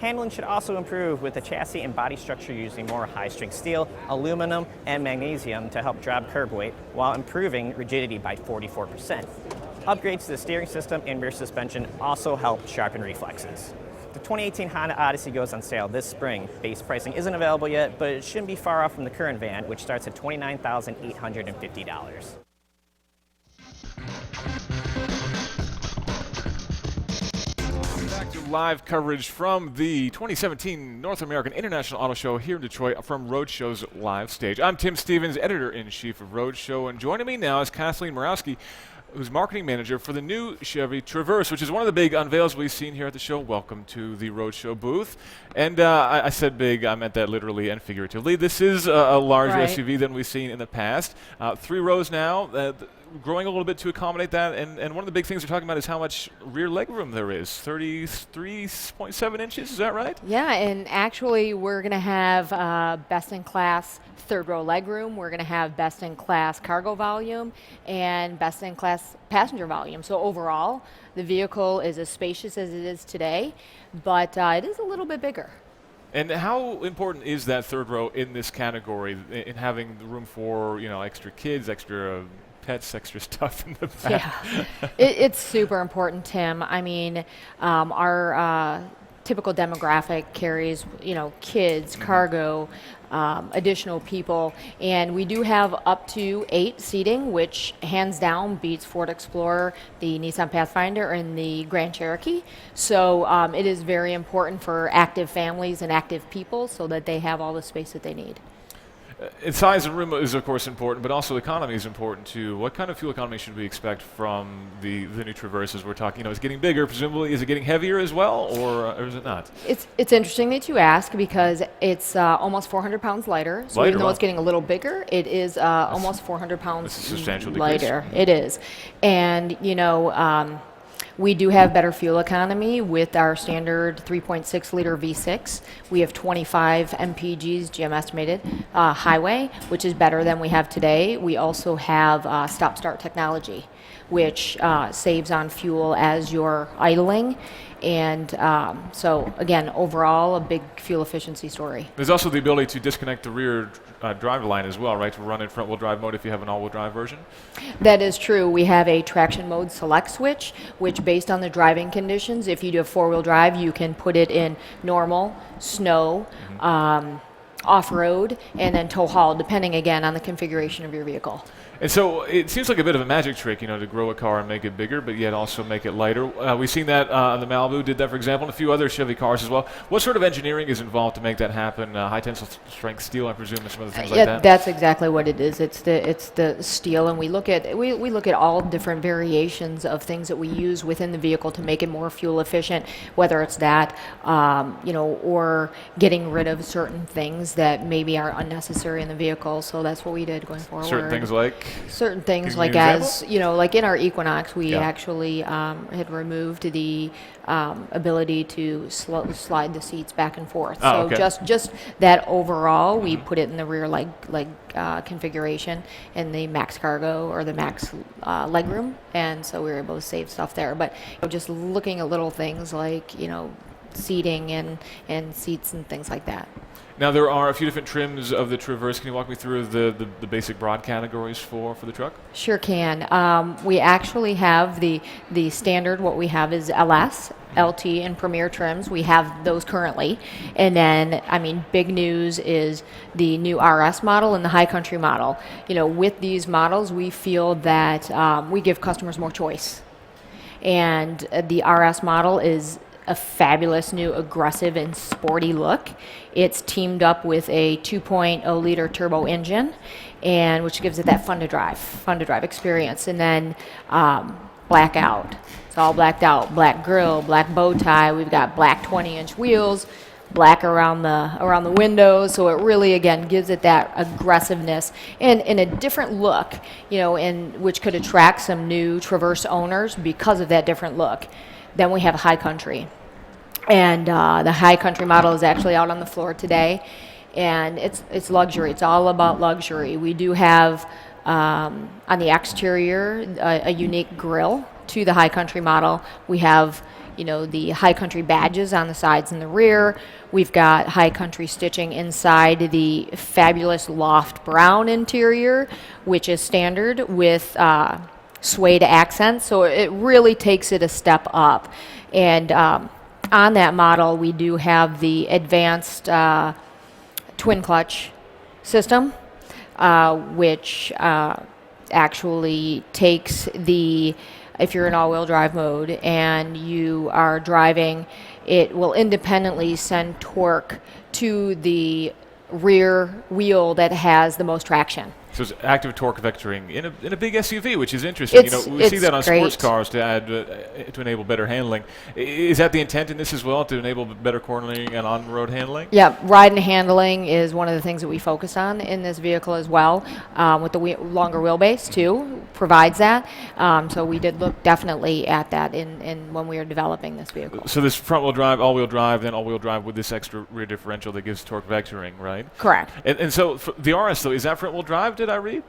Handling should also improve with the chassis and body structure using more high-strength steel, aluminum, and magnesium to help drop curb weight while improving rigidity by 44%. Upgrades to the steering system and rear suspension also help sharpen reflexes. The 2018 Honda Odyssey goes on sale this spring. Base pricing isn't available yet, but it shouldn't be far off from the current van, which starts at $29,850. Back to live coverage from the 2017 North American International Auto Show here in Detroit from Roadshow's live stage. I'm Tim Stevens, editor-in-chief of Roadshow, and joining me now is Kathleen Morawski, who's marketing manager for the new Chevy Traverse, which is one of the big unveils we've seen here at the show. Welcome to the Roadshow booth. And I said big, I meant that literally and figuratively. This is a larger SUV than we've seen in the past. 3 rows now, growing a little bit to accommodate that. And one of the big things we're talking about is how much rear legroom there is. 33.7 inches, is that right? Yeah, and actually we're going to have best-in-class third-row legroom. We're going to have best-in-class cargo volume and best-in-class passenger volume. So overall, the vehicle is as spacious as it is today, but it is a little bit bigger. And how important is that third row in this category, in having the room for, you know, extra kids, extra pets, extra stuff in the back? Yeah, it's super important, Tim. I mean, our typical demographic carries, you know, kids, cargo, additional people, and we do have up to 8 seating, which hands down beats Ford Explorer, the Nissan Pathfinder, and the Grand Cherokee. So it is very important for active families and active people so that they have all the space that they need. Size and room is, of course, important, but also economy is important, too. What kind of fuel economy should we expect from the new Traverse as we're talking? You know, it's getting bigger, presumably. Is it getting heavier as well, or is it not? It's interesting that you ask, because it's almost 400 pounds lighter. So even though it's getting a little bigger, it is almost 400 pounds lighter. It is. And, you know, we do have better fuel economy with our standard 3.6-liter V6. We have 25 mpgs, GM estimated, highway, which is better than we have today. We also have stop-start technology, which saves on fuel as you're idling. And so, again, overall, a big fuel efficiency story. There's also the ability to disconnect the rear drive line as well, right, to run in front-wheel drive mode if you have an all-wheel drive version? That is true. We have a traction mode select switch, which based on the driving conditions, if you do a 4-wheel drive, you can put it in normal, snow, off-road, and then tow haul, depending again on the configuration of your vehicle. And so it seems like a bit of a magic trick, to grow a car and make it bigger, but yet also make it lighter. We've seen that on the Malibu, did that, for example, and a few other Chevy cars as well. What sort of engineering is involved to make that happen? High tensile strength steel, I presume, and some other things like that? That's exactly what it is. It's the steel, and we look at all different variations of things that we use within the vehicle to make it more fuel efficient, whether it's that, or getting rid of certain things that maybe are unnecessary in the vehicle. So that's what we did going forward. Certain things like? Certain things like like in our Equinox, we actually had removed the ability to slide the seats back and forth. So just that overall, we put it in the rear leg configuration in the max cargo or the max legroom, and so we were able to save stuff there. But just looking at little things like seating and seats and things like that. Now, there are a few different trims of the Traverse. Can you walk me through the basic broad categories for the truck? Sure can. We actually have the standard, what we have is LS, LT, and Premier trims. We have those currently. And then, big news is the new RS model and the High Country model. With these models, we feel that we give customers more choice. And the RS model is a fabulous new aggressive and sporty look. It's teamed up with a 2.0 liter turbo engine, and which gives it that fun to drive experience. And then blackout. It's all blacked out. Black grille, black bow tie. We've got black 20-inch wheels, black around the windows. So it really again gives it that aggressiveness and in a different look, and which could attract some new Traverse owners because of that different look. Then we have High Country, and the High Country model is actually out on the floor today, and it's luxury. It's all about luxury. We do have on the exterior a unique grille to the High Country model. We have the High Country badges on the sides and the rear. We've got High Country stitching inside the fabulous loft brown interior, which is standard with suede accents, so it really takes it a step up. And on that model, we do have the advanced twin clutch system, which actually takes if you're in all-wheel drive mode and you are driving, it will independently send torque to the rear wheel that has the most traction. So it's active torque vectoring in a big SUV, which is interesting. We see that on sports cars to add to enable better handling. Is that the intent in this as well, to enable better cornering and on-road handling? Yeah, ride and handling is one of the things that we focus on in this vehicle as well. With the longer wheelbase too, provides that. So we did look definitely at that in when we were developing this vehicle. So this front-wheel drive, all-wheel drive, then all-wheel drive with this extra rear differential that gives torque vectoring, right? Correct. And so for the RS though, is that front-wheel drive? Did I read?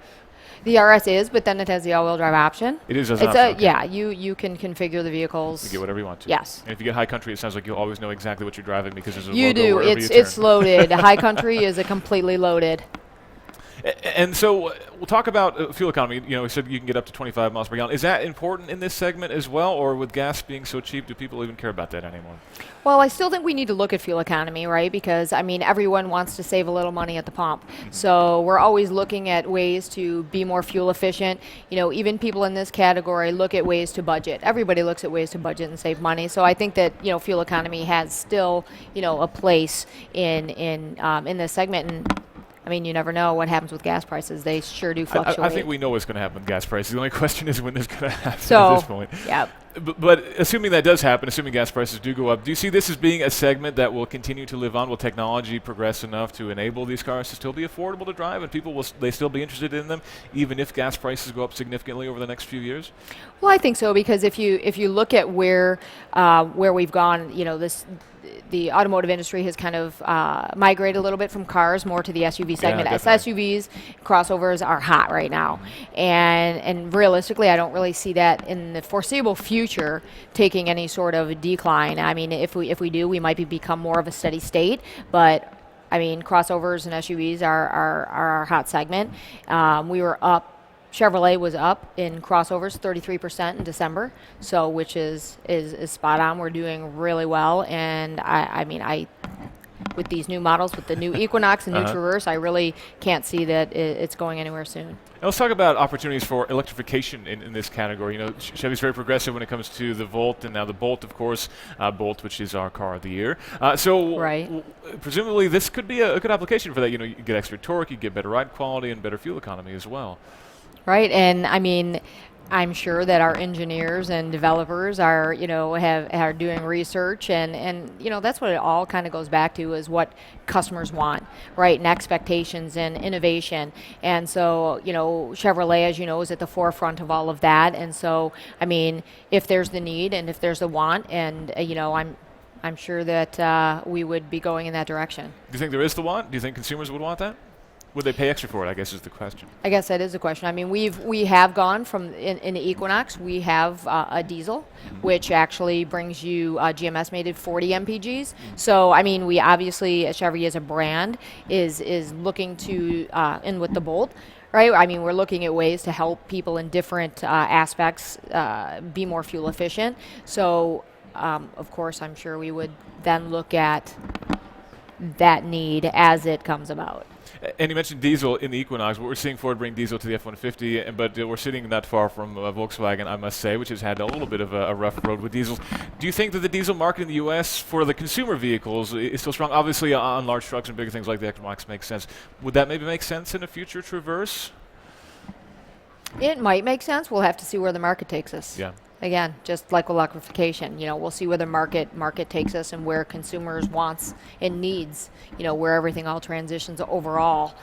The RS is, but then it has the all-wheel drive option. It is as an option. Yeah, you can configure the vehicles. You get whatever you want to. Yes. And if you get High Country, it sounds like you'll always know exactly what you're driving because there's a you logo do. wherever you turn. It's loaded. High Country is a completely loaded. And so we'll talk about fuel economy. We said you can get up to 25 miles per gallon. Is that important in this segment as well, or with gas being so cheap, do people even care about that anymore? Well, I still think we need to look at fuel economy, right? Because, everyone wants to save a little money at the pump. Mm-hmm. So we're always looking at ways to be more fuel efficient. Even people in this category look at ways to budget. Everybody looks at ways to budget and save money. So I think that, fuel economy has still, a place in this segment. And you never know what happens with gas prices. They sure do fluctuate. I think we know what's going to happen with gas prices. The only question is when it's going to happen at this point. Yeah. But assuming that does happen, assuming gas prices do go up, do you see this as being a segment that will continue to live on? Will technology progress enough to enable these cars to still be affordable to drive, and people will they still be interested in them, even if gas prices go up significantly over the next few years? Well, I think so, because if you look at where we've gone, the automotive industry has kind of migrated a little bit from cars more to the SUV segment. Yeah, SUVs, crossovers are hot right now, and realistically, I don't really see that in the foreseeable future taking any sort of decline. If we do, we might become more of a steady state, but crossovers and SUVs are our hot segment. We were up. Chevrolet was up in crossovers 33% in December, so which is spot on. We're doing really well, and I with these new models, with the new Equinox and new Traverse, I really can't see that it's going anywhere soon. Now let's talk about opportunities for electrification in this category. You know, Chevy's very progressive when it comes to the Volt, and now the Bolt, of course, Bolt, which is our car of the year. Presumably this could be a good application for that. You know, you get extra torque, you get better ride quality, and better fuel economy as well. Right, and I mean, I'm sure that our engineers and developers are, you know, are doing research, and you know, that's what it all kind of goes back to, is what customers want, right, and expectations and innovation. And so, you know, Chevrolet, as you know, is at the forefront of all of that. And so, I mean, if there's the need and if there's the want, and you know, I'm sure that we would be going in that direction. Do you think there is the want? Do you think consumers would want that? Would they pay extra for it, I guess, is the question. I guess that is the question. I mean, we have gone from, in the Equinox, we have a diesel, which actually brings you GMS-mated 40 mpgs. So, I mean, we obviously, Chevy as a brand, is looking to, and with the Bolt, right? I mean, we're looking at ways to help people in different aspects be more fuel efficient. So, of course, I'm sure we would then look at that need as it comes about. And you mentioned diesel in the Equinox. We're seeing Ford bring diesel to the F-150, but we're sitting not far from Volkswagen, I must say, which has had a little bit of a rough road with diesels. Do you think that the diesel market in the U.S. for the consumer vehicles is still strong? Obviously, on large trucks and bigger things like the Equinox makes sense. Would that maybe make sense in a future Traverse? It might make sense. We'll have to see where the market takes us. Yeah. Again, just like electrification, you know, we'll see where the market takes us and where consumers' wants and needs, you know, where everything all transitions overall.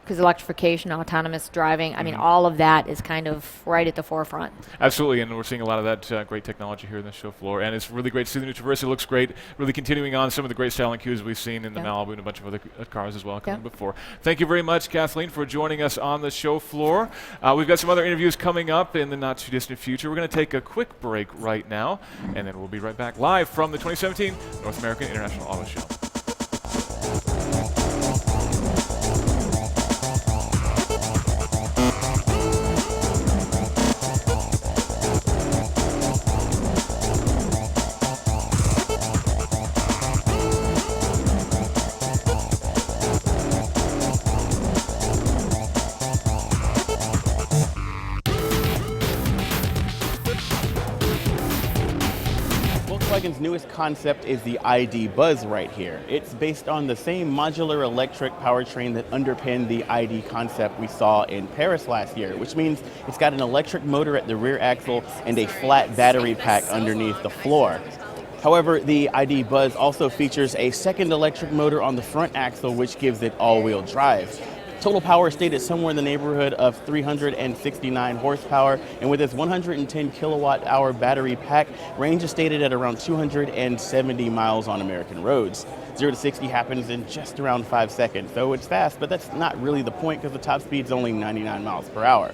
Because electrification, autonomous driving, I mean, all of that is kind of right at the forefront. Absolutely, and we're seeing a lot of that great technology here in the show floor. And it's really great to see the new Traverse. It looks great, really continuing on some of the great styling cues we've seen in the Malibu and a bunch of other cars as well coming before. Thank you very much, Kathleen, for joining us on the show floor. We've got some other interviews coming up in the not-too-distant future. We're going to take a quick break right now, and then we'll be right back live from the 2017 North American International Auto Show. Volkswagen's newest concept is the ID Buzz right here. It's based on the same modular electric powertrain that underpinned the ID concept we saw in Paris last year, which means it's got an electric motor at the rear axle and a flat battery pack underneath the floor. However, the ID Buzz also features a second electric motor on the front axle, which gives it all-wheel drive. Total power stated somewhere in the neighborhood of 369 horsepower, and with its 110 kilowatt-hour battery pack, range is stated at around 270 miles on American roads. 0 to 60 happens in just around 5 seconds, so it's fast, but that's not really the point because the top speed is only 99 miles per hour.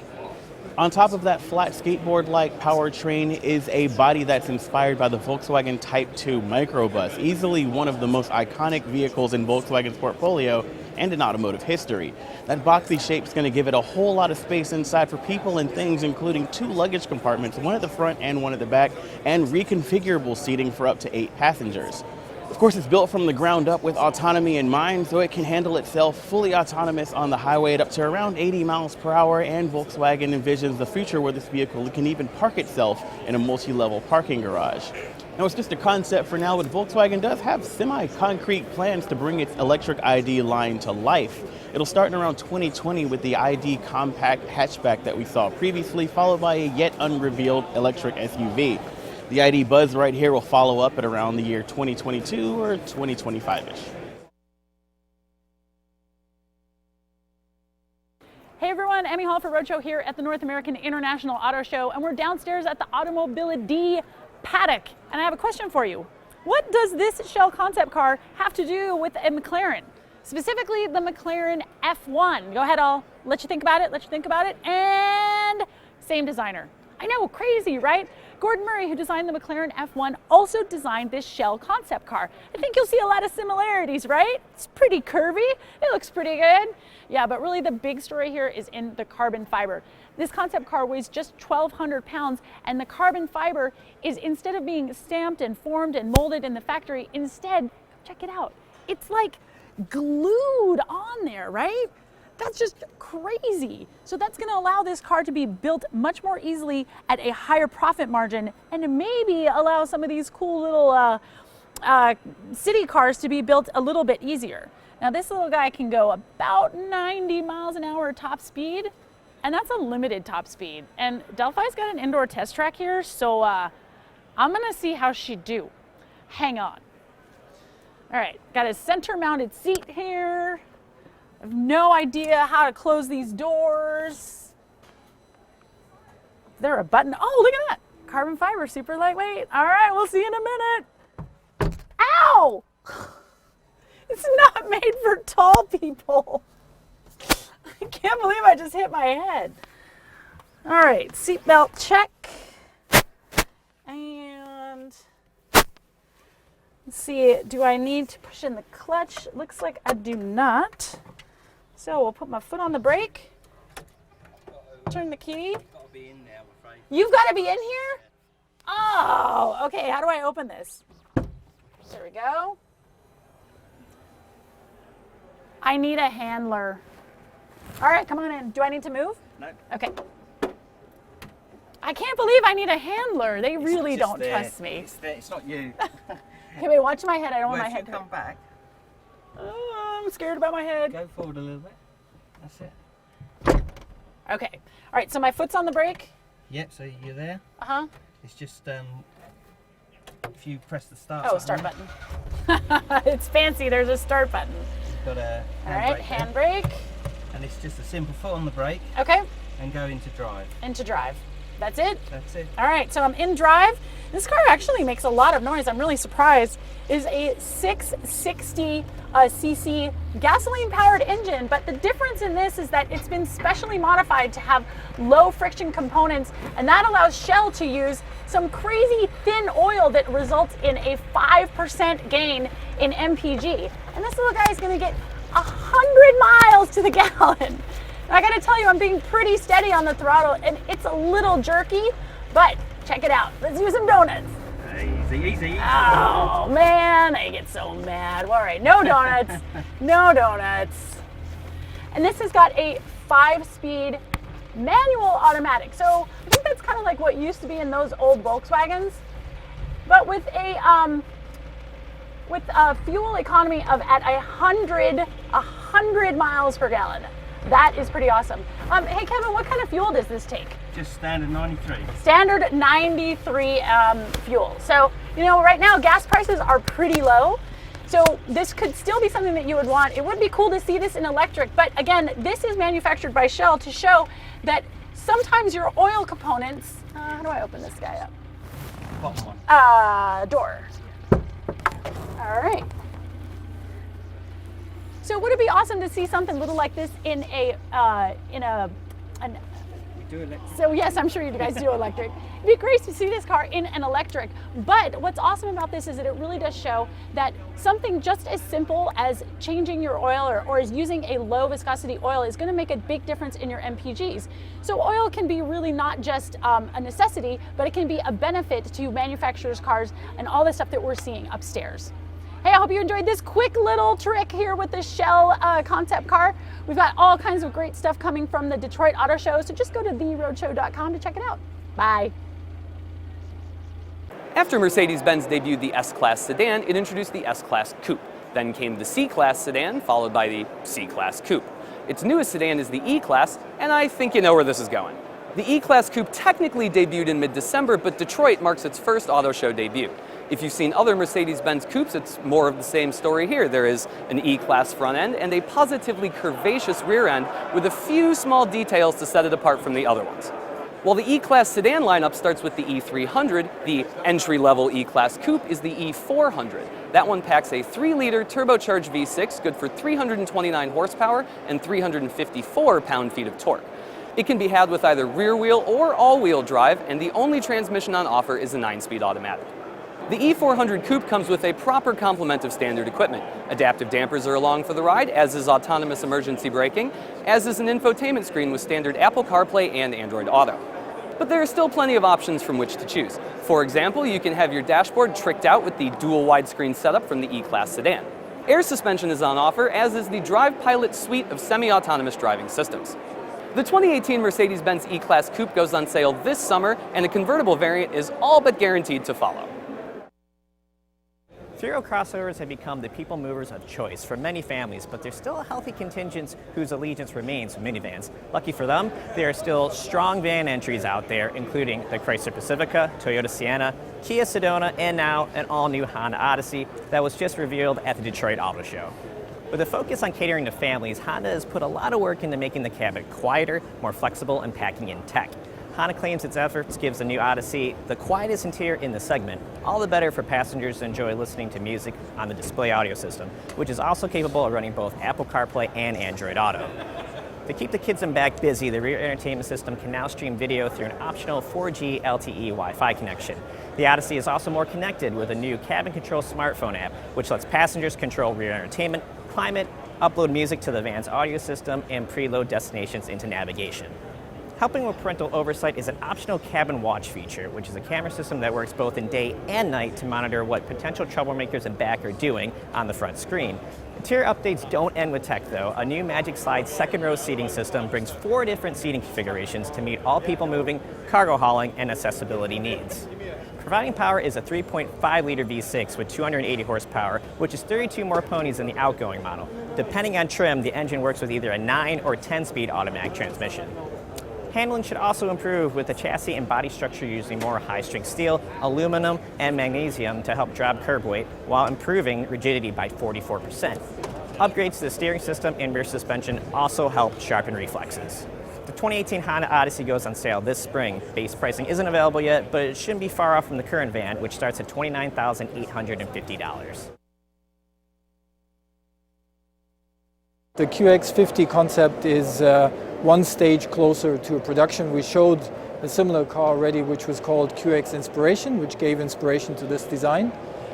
On top of that flat skateboard-like powertrain is a body that's inspired by the Volkswagen Type 2 microbus, easily one of the most iconic vehicles in Volkswagen's portfolio and in automotive history. That boxy shape's going to give it a whole lot of space inside for people and things, including 2 luggage compartments, one at the front and one at the back, and reconfigurable seating for up to 8 passengers. Of course, it's built from the ground up with autonomy in mind, so it can handle itself fully autonomous on the highway at up to around 80 miles per hour, and Volkswagen envisions the future where this vehicle can even park itself in a multi-level parking garage. Now, it's just a concept for now, but Volkswagen does have semi-concrete plans to bring its electric ID line to life. It'll start in around 2020 with the ID compact hatchback that we saw previously, followed by a yet unrevealed electric SUV. The ID Buzz right here will follow up at around the year 2022 or 2025-ish. Hey everyone, Emme Hall for Roadshow here at the North American International Auto Show, and we're downstairs at the Automobility paddock. And I have a question for you. What does this shell concept car have to do with a McLaren? Specifically the McLaren F1. Go ahead, I'll let you think about it, and same designer. I know, crazy, right? Gordon Murray, who designed the McLaren F1, also designed this shell concept car. I think you'll see a lot of similarities, right? It's pretty curvy, it looks pretty good. Yeah, but really the big story here is in the carbon fiber. This concept car weighs just 1,200 pounds, and the carbon fiber is, instead of being stamped and formed and molded in the factory, instead, check it out, it's like glued on there, right? That's just crazy. So that's going to allow this car to be built much more easily at a higher profit margin, and maybe allow some of these cool little city cars to be built a little bit easier. Now this little guy can go about 90 miles an hour top speed, and that's a limited top speed. And Delphi's got an indoor test track here, so I'm gonna see how she do. Hang on. All right, got a center mounted seat here. I have no idea how to close these doors. Is there a button? Oh, look at that. Carbon fiber, super lightweight. All right, we'll see in a minute. Ow! It's not made for tall people. I can't believe I just hit my head. All right, seatbelt check. And let's see, do I need to push in the clutch? Looks like I do not. So we'll put my foot on the brake. Turn the key. You've got to be in here? Oh, okay, how do I open this? There we go. I need a handler. All right, come on in. Do I need to move? No. Okay. I can't believe I need a handler. They really don't trust me. It's not you. Okay, wait, watch my head. I don't want my head to come back. Oh, I'm scared about my head. Go forward a little bit. That's it. Okay. All right, so my foot's on the brake. Yep, so you're there. Uh-huh. It's just if you press the start button. Oh, start button. It's fancy. There's a start button. Got a handbrake. And it's just a simple foot on the brake. Okay. And go into drive. Into drive. That's it? That's it. All right, so I'm in drive. This car actually makes a lot of noise. I'm really surprised. It is a 660 cc gasoline-powered engine, but the difference in this is that it's been specially modified to have low friction components, and that allows Shell to use some crazy thin oil that results in a 5% gain in MPG. And this little guy is going to get 100 miles to the gallon. And I got to tell you, I'm being pretty steady on the throttle, and it's a little jerky, but check it out. Let's do some donuts. Easy. Oh man, I get so mad. All right, no donuts, no donuts. And this has got a 5-speed manual automatic. So I think that's kind of like what used to be in those old Volkswagens, but with a fuel economy of at 100 miles per gallon. That is pretty awesome. Hey Kevin, what kind of fuel does this take? Just standard 93. Standard 93 fuel. So, you know, right now gas prices are pretty low. So this could still be something that you would want. It would be cool to see this in electric, but again, this is manufactured by Shell to show that sometimes your oil components, how do I open this guy up? Bottom one. Door. All right. So would it be awesome to see something little like this in a We do electric. So yes, I'm sure you guys do electric. It'd be great to see this car in an electric. But what's awesome about this is that it really does show that something just as simple as changing your oil or as using a low viscosity oil is going to make a big difference in your MPGs. So oil can be really not just a necessity, but it can be a benefit to manufacturers' cars and all the stuff that we're seeing upstairs. Hey, I hope you enjoyed this quick little trick here with the Shell concept car. We've got all kinds of great stuff coming from the Detroit Auto Show, so just go to theroadshow.com to check it out. Bye. After Mercedes-Benz debuted the S-Class sedan, it introduced the S-Class Coupe. Then came the C-Class sedan, followed by the C-Class Coupe. Its newest sedan is the E-Class, and I think you know where this is going. The E-Class Coupe technically debuted in mid-December, but Detroit marks its first auto show debut. If you've seen other Mercedes-Benz coupes, it's more of the same story here. There is an E-Class front end and a positively curvaceous rear end with a few small details to set it apart from the other ones. While the E-Class sedan lineup starts with the E300, the entry-level E-Class coupe is the E400. That one packs a 3-liter turbocharged V6, good for 329 horsepower and 354 pound-feet of torque. It can be had with either rear-wheel or all-wheel drive, and the only transmission on offer is a 9-speed automatic. The E400 Coupe comes with a proper complement of standard equipment. Adaptive dampers are along for the ride, as is autonomous emergency braking, as is an infotainment screen with standard Apple CarPlay and Android Auto. But there are still plenty of options from which to choose. For example, you can have your dashboard tricked out with the dual widescreen setup from the E-Class sedan. Air suspension is on offer, as is the Drive Pilot suite of semi-autonomous driving systems. The 2018 Mercedes-Benz E-Class Coupe goes on sale this summer, and a convertible variant is all but guaranteed to follow. Three-row crossovers have become the people movers of choice for many families, but there's still a healthy contingent whose allegiance remains minivans. Lucky for them, there are still strong van entries out there, including the Chrysler Pacifica, Toyota Sienna, Kia Sedona, and now an all-new Honda Odyssey that was just revealed at the Detroit Auto Show. With a focus on catering to families, Honda has put a lot of work into making the cabin quieter, more flexible, and packing in tech. Honda claims its efforts gives the new Odyssey the quietest interior in the segment, all the better for passengers to enjoy listening to music on the display audio system, which is also capable of running both Apple CarPlay and Android Auto. To keep the kids in back busy, the rear entertainment system can now stream video through an optional 4G LTE Wi-Fi connection. The Odyssey is also more connected with a new cabin control smartphone app, which lets passengers control rear entertainment, climate, upload music to the van's audio system, and preload destinations into navigation. Helping with parental oversight is an optional cabin watch feature, which is a camera system that works both in day and night to monitor what potential troublemakers in back are doing on the front screen. Interior updates don't end with tech though. A new Magic Slide second row seating system brings 4 different seating configurations to meet all people moving, cargo hauling, and accessibility needs. Providing power is a 3.5-liter V6 with 280 horsepower, which is 32 more ponies than the outgoing model. Depending on trim, the engine works with either a 9 or 10-speed automatic transmission. Handling should also improve with the chassis and body structure using more high-strength steel, aluminum, and magnesium to help drop curb weight while improving rigidity by 44%. Upgrades to the steering system and rear suspension also help sharpen reflexes. The 2018 Honda Odyssey goes on sale this spring. Base pricing isn't available yet, but it shouldn't be far off from the current van, which starts at $29,850. The QX50 concept is one stage closer to production. We showed a similar car already, which was called QX Inspiration, which gave inspiration to this design.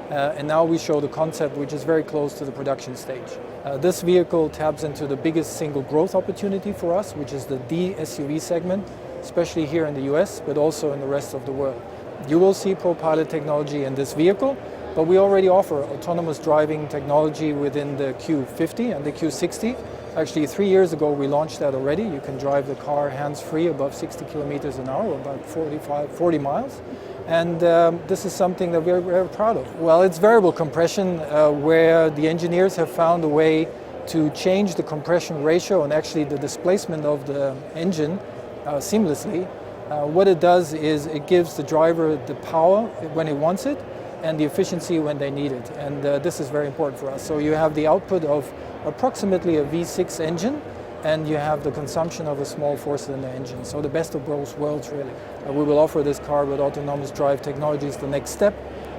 And now we show the concept, which is very close to the production stage. This vehicle taps into the biggest single growth opportunity for us, which is the D SUV segment, especially here in the US, but also in the rest of the world. You will see ProPilot technology in this vehicle, but we already offer autonomous driving technology within the Q50 and the Q60. Actually, 3 years ago, we launched that already. You can drive the car hands-free above 60 kilometers an hour, about 40 miles. And this is something that we're very proud of. Well, it's variable compression, where the engineers have found a way to change the compression ratio and actually the displacement of the engine seamlessly. What it does is it gives the driver the power when he wants it, and the efficiency when they need it. And this is very important for us. So you have the output of approximately a V6 engine, and you have the consumption of a small 4-cylinder engine. So the best of both worlds, really. We will offer this car with autonomous drive technologies the next step,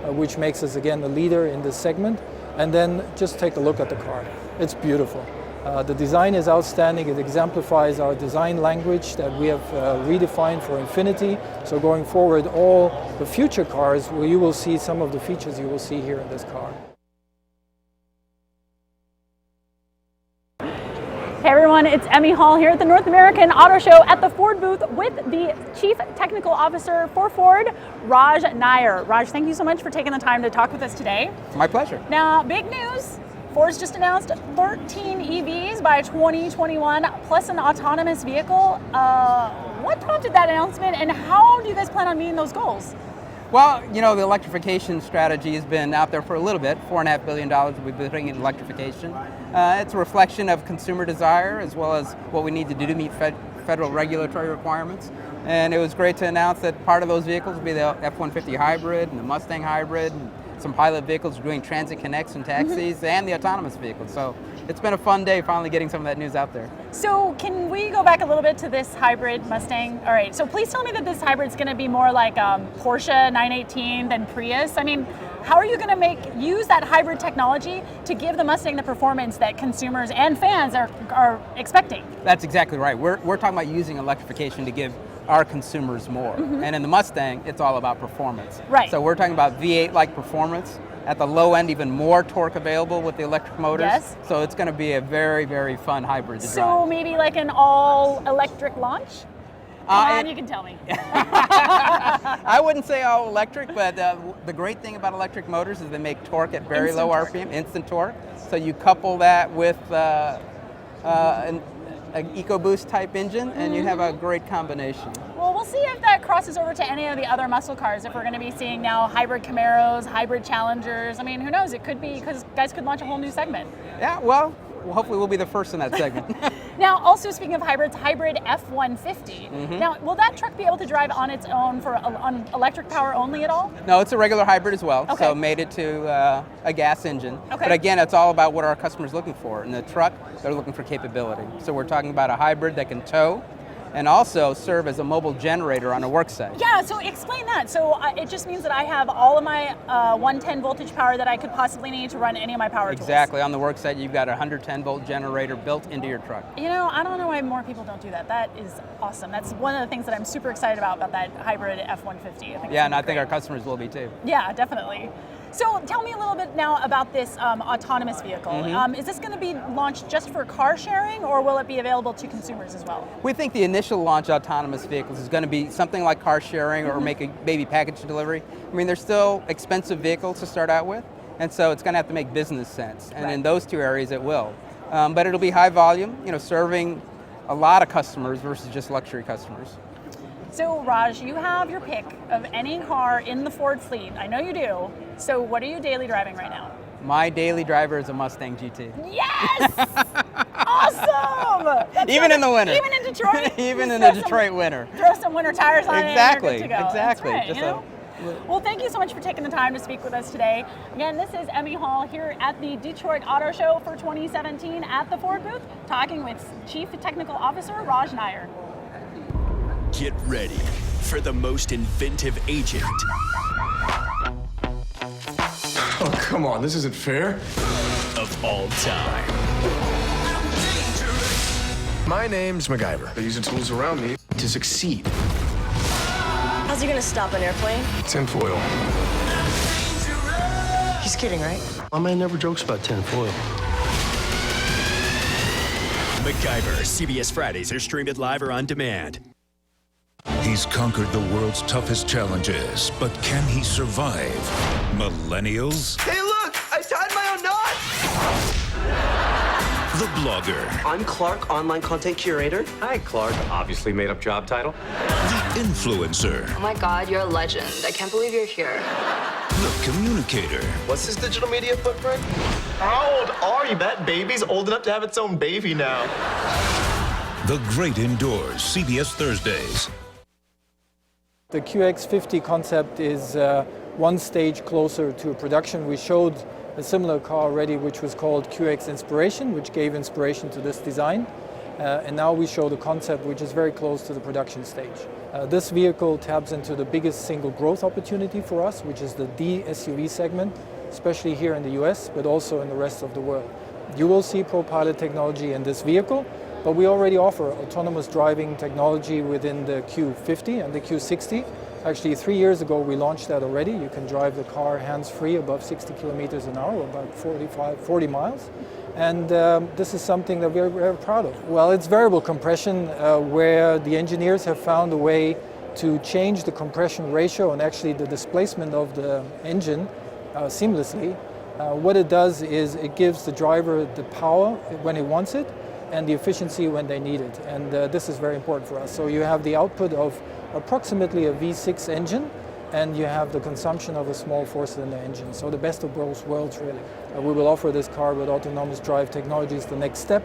which makes us again the leader in this segment. And then just take a look at the car. It's beautiful. The design is outstanding. It exemplifies our design language that we have redefined for Infiniti. So going forward, all the future cars, well, you will see some of the features you will see here in this car. Hey everyone, it's Emme Hall here at the North American Auto Show at the Ford booth with the Chief Technical Officer for Ford, Raj Nair. Raj, thank you so much for taking the time to talk with us today. My pleasure. Now, big news. Ford's just announced 13 EVs by 2021, plus an autonomous vehicle. What prompted that announcement, and how do you guys plan on meeting those goals? Well, you know, the electrification strategy has been out there for a little bit. $4.5 billion we've been putting in electrification. It's a reflection of consumer desire as well as what we need to do to meet federal regulatory requirements. And it was great to announce that part of those vehicles will be the F-150 hybrid and the Mustang hybrid, and some pilot vehicles doing transit connects and taxis, and the autonomous vehicles. So it's been a fun day finally getting some of that news out there. So can we go back a little bit to this hybrid Mustang? All right, so please tell me that this hybrid is going to be more like Porsche 918 than Prius. I mean, how are you going to use that hybrid technology to give the Mustang the performance that consumers and fans are expecting? That's exactly right. We're talking about using electrification to give our consumers more. And in the Mustang, it's all about performance. Right. So we're talking about V8-like performance. At the low end, even more torque available with the electric motors. Yes. So it's going to be a very, very fun hybrid to drive. So maybe like an all-electric launch? Come on, you can tell me. I wouldn't say all electric, but the great thing about electric motors is they make torque at very low RPM, instant torque. So you couple that with an EcoBoost type engine, and you have a great combination. Well, we'll see if that crosses over to any of the other muscle cars, if we're going to be seeing now hybrid Camaros, hybrid Challengers. I mean, who knows? It could be, because guys could launch a whole new segment. Yeah, well, hopefully we'll be the first in that segment. Now, also speaking of hybrids, hybrid F-150. Now, will that truck be able to drive on its own on electric power only at all? No, it's a regular hybrid as well, Okay. so made it to a gas engine. Okay. But again, it's all about what our customer's looking for. In the truck, they're looking for capability. So we're talking about a hybrid that can tow and also serve as a mobile generator on a work site. Yeah, so explain that. So it just means that I have all of my 110 voltage power that I could possibly need to run any of my power tools. Exactly. On the work site, you've got a 110 volt generator built into your truck. You know, I don't know why more people don't do that. That is awesome. That's one of the things that I'm super excited about that hybrid F-150. Yeah, and I think our customers will be too. Yeah, definitely. So tell me a little bit now about this autonomous vehicle. Is this going to be launched just for car sharing, or will it be available to consumers as well? We think the initial launch autonomous vehicles is going to be something like car sharing or maybe package delivery. I mean, they're still expensive vehicles to start out with, and so it's going to have to make business sense. And in those two areas, it will. But it'll be high volume, serving a lot of customers versus just luxury customers. So Raj, you have your pick of any car in the Ford fleet. I know you do. So what are you daily driving right now? My daily driver is a Mustang GT. Yes! Awesome! Even in the winter. Even in Detroit? Even in the Detroit winter. Throw some winter tires on exactly, it and you're good to go. Exactly. That's right, Well, thank you so much for taking the time to speak with us today. Again, this is Emme Hall here at the Detroit Auto Show for 2017 at the Ford booth, talking with Chief Technical Officer Raj Nair. Get ready for the most inventive agent. Oh, come on, this isn't fair. Of all time. My name's MacGyver. I use the tools around me to succeed. How's he gonna stop an airplane? Tinfoil. He's kidding, right? My man never jokes about tinfoil. MacGyver, CBS Fridays are streamed live or on demand. He's conquered the world's toughest challenges, but can he survive? Millennials? Hey, look! I tied my own knot! The blogger. I'm Clark, online content curator. Hi, Clark. Obviously made up job title. The influencer. Oh my God, you're a legend. I can't believe you're here. The communicator. What's his digital media footprint? How old are you? That baby's old enough to have its own baby now. The Great Indoors, CBS Thursdays. The QX50 concept is one stage closer to production. We showed a similar car already, which was called QX Inspiration, which gave inspiration to this design. And now we show the concept, which is very close to the production stage. This vehicle taps into the biggest single growth opportunity for us, which is the D SUV segment, especially here in the US, but also in the rest of the world. You will see ProPilot technology in this vehicle, but we already offer autonomous driving technology within the Q50 and the Q60. Actually, 3 years ago, we launched that already. You can drive the car hands-free above 60 kilometers an hour, about 40 miles. And this is something that we're very proud of. Well, it's variable compression, where the engineers have found a way to change the compression ratio and actually the displacement of the engine seamlessly. What it does is it gives the driver the power when he wants it, and the efficiency when they need it. And this is very important for us. So you have the output of approximately a V6 engine, and you have the consumption of a small four-cylinder engine. So the best of both worlds, really. We will offer this car with autonomous drive technology as the next step,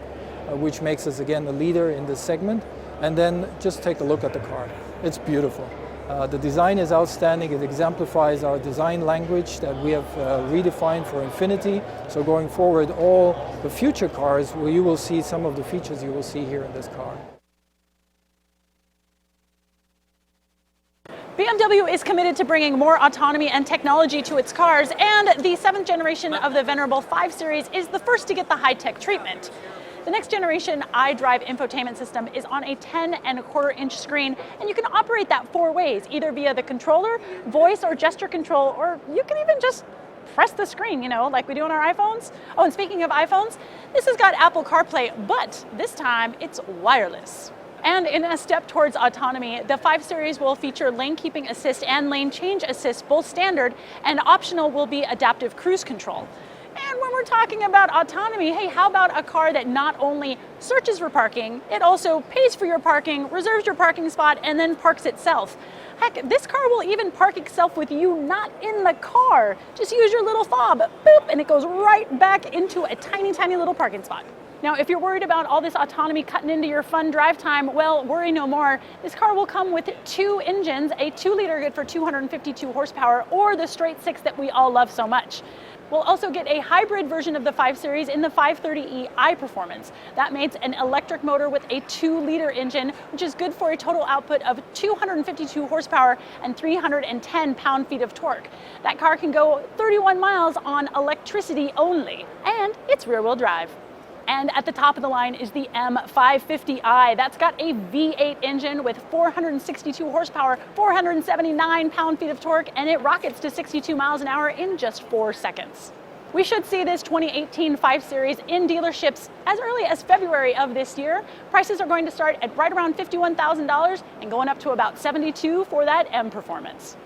which makes us, again, a leader in this segment. And then just take a look at the car. It's beautiful. The design is outstanding. It exemplifies our design language that we have redefined for Infiniti. So going forward, all the future cars, where you will see some of the features you will see here in this car. BMW is committed to bringing more autonomy and technology to its cars, and the 7th generation of the venerable 5 Series is the first to get the high-tech treatment. The next generation iDrive infotainment system is on a 10.25-inch screen, and you can operate that 4 ways, either via the controller, voice or gesture control, or you can even just press the screen, you know, like we do on our iPhones. Oh, and speaking of iPhones, this has got Apple CarPlay, but this time it's wireless. And in a step towards autonomy, the 5 Series will feature lane keeping assist and lane change assist, both standard, and optional will be adaptive cruise control. And when we're talking about autonomy, hey, how about a car that not only searches for parking, it also pays for your parking, reserves your parking spot, and then parks itself. Heck, this car will even park itself with you not in the car. Just use your little fob, boop, and it goes right back into a tiny, tiny little parking spot. Now, if you're worried about all this autonomy cutting into your fun drive time, well, worry no more. This car will come with 2 engines, a 2-liter good for 252 horsepower, or the straight 6 that we all love so much. We'll also get a hybrid version of the 5 Series in the 530e iPerformance. That means an electric motor with a 2-liter engine, which is good for a total output of 252 horsepower and 310 pound-feet of torque. That car can go 31 miles on electricity only, and it's rear-wheel drive. And at the top of the line is the M550i. That's got a V8 engine with 462 horsepower, 479 pound-feet of torque, and it rockets to 62 miles an hour in just 4 seconds. We should see this 2018 5 Series in dealerships as early as February of this year. Prices are going to start at right around $51,000 and going up to about $72,000 for that M Performance.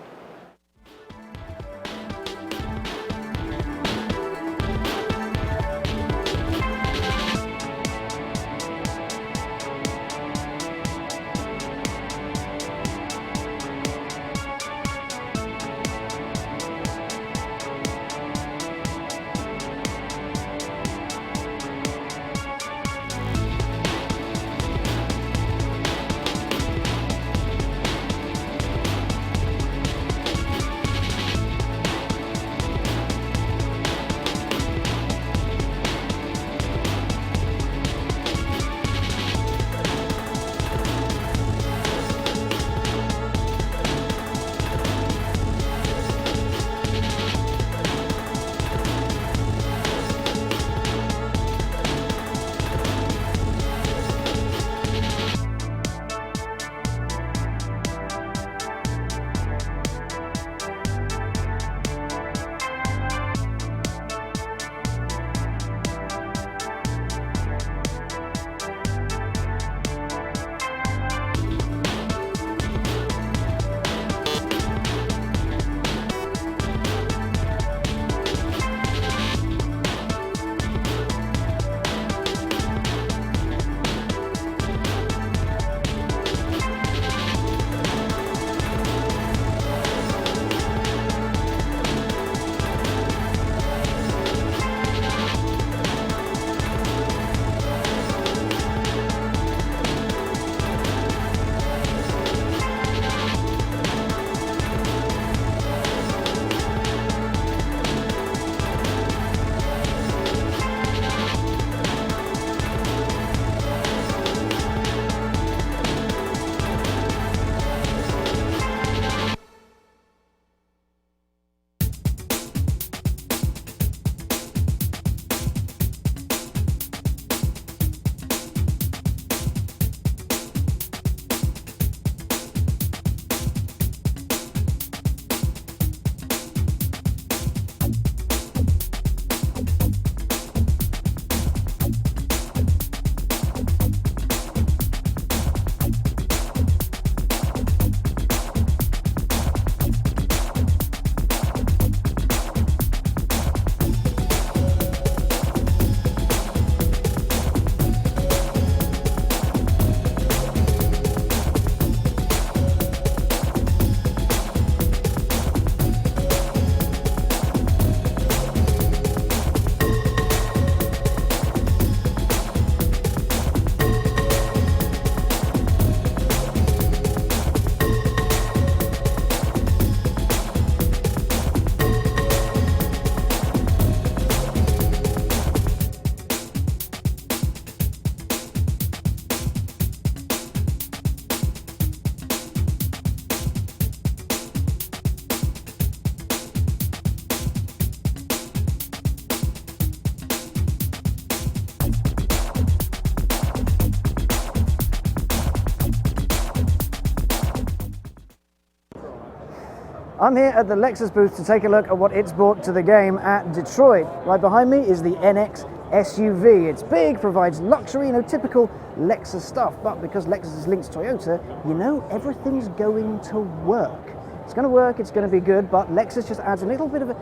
I'm here at the Lexus booth to take a look at what it's brought to the game at Detroit. Right behind me is the NX SUV. It's big, provides luxury, typical Lexus stuff, but because Lexus is linked to Toyota, everything's going to work. It's going to work, it's going to be good, but Lexus just adds a little bit of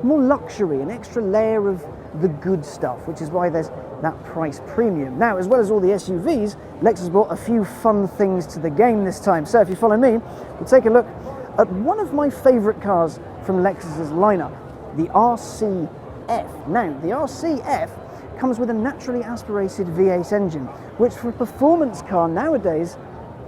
more luxury, an extra layer of the good stuff, which is why there's that price premium. Now, as well as all the SUVs, Lexus brought a few fun things to the game this time. So if you follow me, we'll take a look at one of my favorite cars from Lexus's lineup, the RCF. Now, the RCF comes with a naturally aspirated V8 engine, which for a performance car nowadays,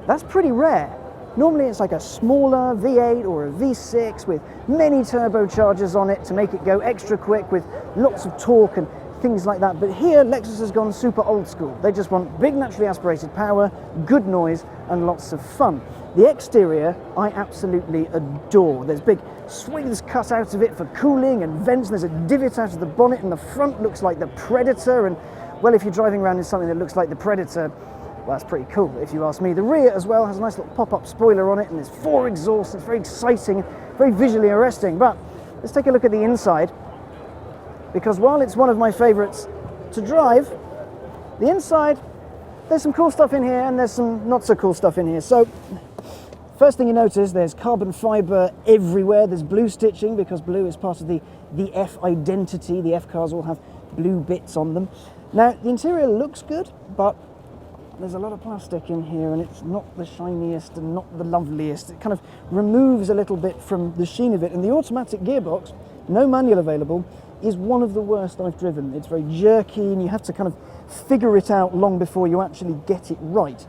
that's pretty rare. Normally it's like a smaller V8 or a V6 with many turbochargers on it to make it go extra quick with lots of torque and things like that. But here, Lexus has gone super old school. They just want big naturally aspirated power, good noise, and lots of fun. The exterior, I absolutely adore. There's big swings cut out of it for cooling and vents. There's a divot out of the bonnet, and the front looks like the Predator. And, well, if you're driving around in something that looks like the Predator, well, that's pretty cool, if you ask me. The rear as well has a nice little pop-up spoiler on it, and there's 4 exhausts. It's very exciting, very visually arresting. But let's take a look at the inside, because while it's one of my favorites to drive, the inside, there's some cool stuff in here, and there's some not so cool stuff in here. So, first thing you notice, there's carbon fiber everywhere. There's blue stitching, because blue is part of the F identity. The F cars all have blue bits on them. Now, the interior looks good, but there's a lot of plastic in here, and it's not the shiniest and not the loveliest. It kind of removes a little bit from the sheen of it. And the automatic gearbox, no manual available, is one of the worst I've driven. It's very jerky, and you have to kind of figure it out long before you actually get it right.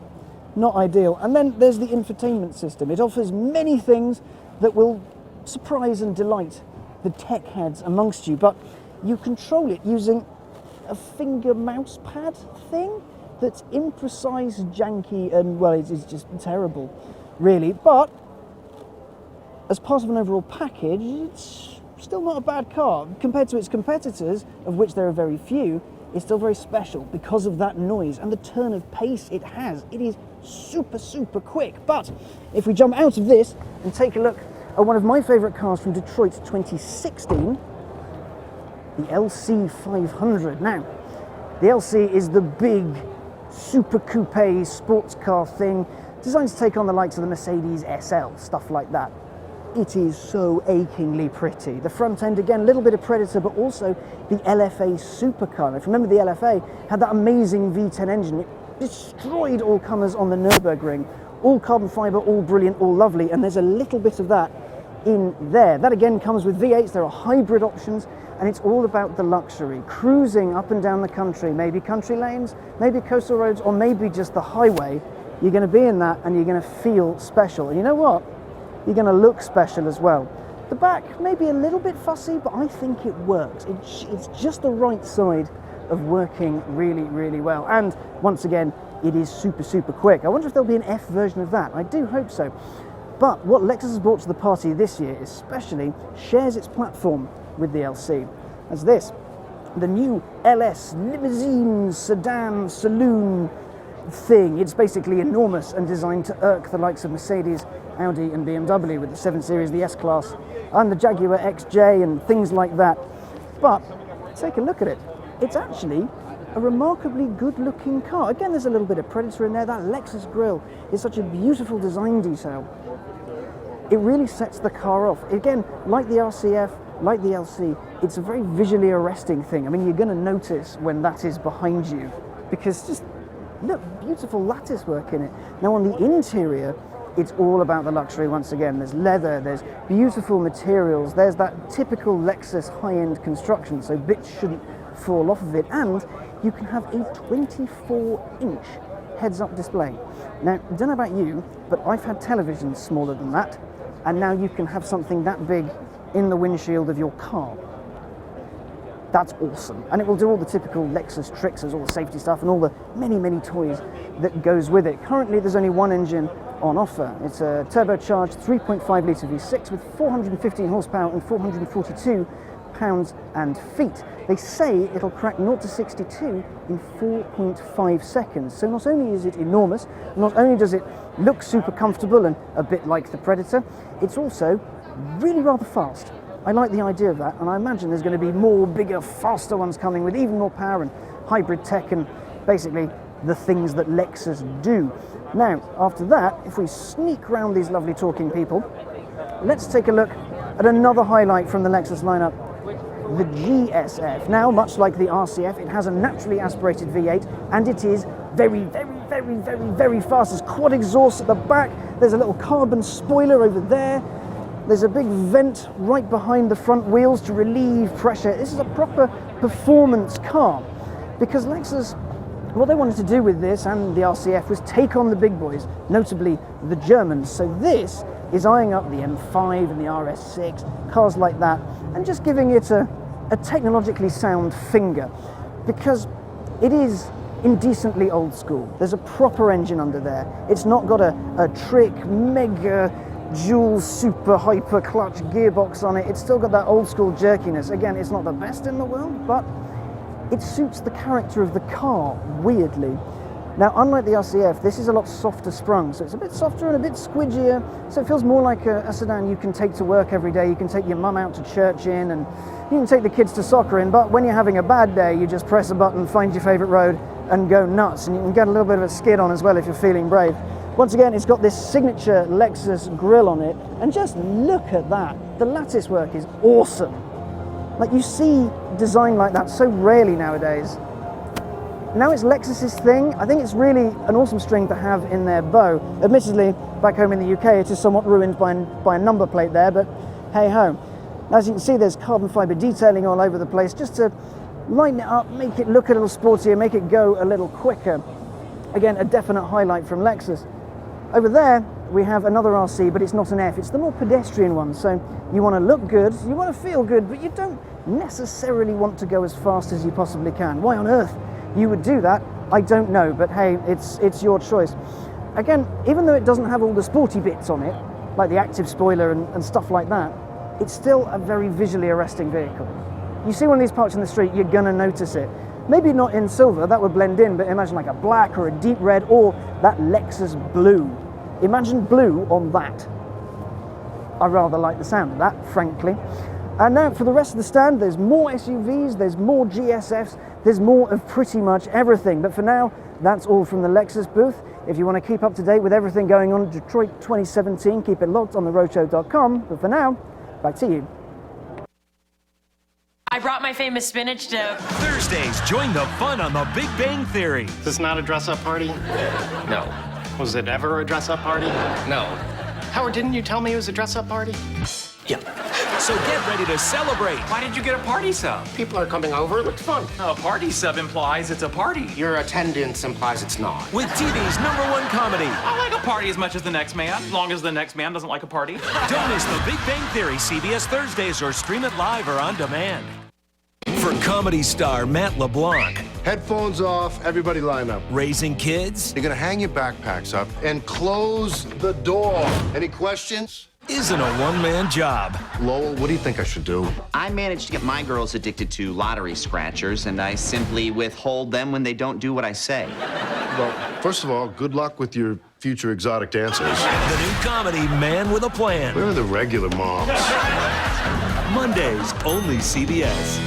Not ideal. And then there's the infotainment system. It offers many things that will surprise and delight the tech heads amongst you, but you control it using a finger mouse pad thing that's imprecise, janky, and, well, it's just terrible, really. But as part of an overall package, it's still not a bad car. Compared to its competitors, of which there are very few, it's still very special because of that noise and the turn of pace it has. It is super, super quick. But if we jump out of this and take a look at one of my favorite cars from Detroit 2016, the LC 500. Now, the LC is the big super coupe sports car thing, designed to take on the likes of the Mercedes SL, stuff like that. It is so achingly pretty. The front end, again, a little bit of Predator, but also the LFA supercar. If you remember, the LFA had that amazing V10 engine. It destroyed all comers on the Nürburgring. All carbon fiber, all brilliant, all lovely, and there's a little bit of that in there. That again comes with V8s. There are hybrid options, and it's all about the luxury. Cruising up and down the country, maybe country lanes, maybe coastal roads, or maybe just the highway. You're going to be in that, and you're going to feel special. And you know what? You're going to look special as well. The back may be a little bit fussy, but I think it works. It's just the right side of working really, really well. And once again, it is super, super quick. I wonder if there'll be an F version of that. I do hope so. But what Lexus has brought to the party this year especially shares its platform with the LC. As this, the new LS limousine sedan saloon thing. It's basically enormous and designed to irk the likes of Mercedes, Audi and BMW with the 7 Series, the S-Class and the Jaguar XJ and things like that. But take a look at it. It's actually a remarkably good looking car. Again, there's a little bit of Predator in there. That Lexus grille is such a beautiful design detail. It really sets the car off. Again, like the RCF, like the LC, it's a very visually arresting thing. I mean, you're going to notice when that is behind you, because just look, beautiful lattice work in it. Now on the interior, it's all about the luxury once again. There's leather, there's beautiful materials, there's that typical Lexus high-end construction, so bits shouldn't fall off of it, and you can have a 24-inch heads-up display. Now, I don't know about you, but I've had televisions smaller than that, and now you can have something that big in the windshield of your car. That's awesome. And it will do all the typical Lexus tricks, there's all the safety stuff and all the many, many toys that goes with it. Currently, there's only one engine on offer. It's a turbocharged 3.5 litre V6 with 415 horsepower and 442 pounds and feet. They say it'll crack 0 to 62 in 4.5 seconds. So not only is it enormous, not only does it look super comfortable and a bit like the Predator, it's also really rather fast. I like the idea of that, and I imagine there's going to be more, bigger, faster ones coming with even more power and hybrid tech and basically the things that Lexus do. Now, after that, if we sneak around these lovely talking people, let's take a look at another highlight from the Lexus lineup, the GSF. Now, much like the RCF, it has a naturally aspirated V8, and it is very, very, very, very, very fast. There's quad exhaust at the back, there's a little carbon spoiler over there, there's a big vent right behind the front wheels to relieve pressure. This is a proper performance car, because Lexus, what they wanted to do with this and the RCF was take on the big boys, notably the Germans. So this is eyeing up the M5 and the RS6, cars like that, and just giving it a technologically sound finger, because it is indecently old school. There's a proper engine under there. It's not got a trick, mega, dual, super, hyper clutch gearbox on it. It's still got that old school jerkiness. Again, it's not the best in the world, but it suits the character of the car, weirdly. Now, unlike the RCF, this is a lot softer sprung, so it's a bit softer and a bit squidgier, so it feels more like a sedan you can take to work every day. You can take your mum out to church in, and you can take the kids to soccer in, but when you're having a bad day, you just press a button, find your favourite road, and go nuts, and you can get a little bit of a skid on as well if you're feeling brave. Once again, it's got this signature Lexus grille on it, and just look at that. The lattice work is awesome. Like, you see design like that so rarely nowadays. Now it's Lexus's thing. I think it's really an awesome string to have in their bow. Admittedly, back home in the UK, it is somewhat ruined by a number plate there, but hey ho. As you can see, there's carbon fiber detailing all over the place, just to lighten it up, make it look a little sportier, make it go a little quicker. Again, a definite highlight from Lexus. Over there, we have another RC, but it's not an F. It's the more pedestrian one. So you want to look good, you want to feel good, but you don't necessarily want to go as fast as you possibly can. Why on earth you would do that, I don't know, but hey, it's your choice. Again, even though it doesn't have all the sporty bits on it, like the active spoiler and stuff like that, it's still a very visually arresting vehicle. You see one of these parked in the street, you're gonna notice it. Maybe not in silver, that would blend in, but imagine like a black or a deep red, or that Lexus blue. Imagine blue on that. I rather like the sound of that, frankly. And now for the rest of the stand, there's more SUVs, there's more GSFs, there's more of pretty much everything. But for now, that's all from the Lexus booth. If you want to keep up to date with everything going on in Detroit 2017, keep it locked on theroadshow.com. But for now, back to you. I brought my famous spinach dip. Thursdays, join the fun on The Big Bang Theory. Is this not a dress-up party? No. Was it ever a dress-up party? No. Howard, didn't you tell me it was a dress-up party? Yep. So get ready to celebrate. Why did you get a party sub? People are coming over. It looked fun. No, a party sub implies it's a party. Your attendance implies it's not. With TV's #1 comedy. I like a party as much as the next man, as long as the next man doesn't like a party. Don't miss The Big Bang Theory, CBS Thursdays, or stream it live or on demand. For comedy star Matt LeBlanc. Headphones off, everybody line up. Raising kids. You're gonna hang your backpacks up and close the door. Any questions? Isn't a one-man job. Lowell, what do you think I should do? I managed to get my girls addicted to lottery scratchers, and I simply withhold them when they don't do what I say. Well, first of all, good luck with your future exotic dancers. The new comedy, Man with a Plan. Where are the regular moms? Mondays, only CBS.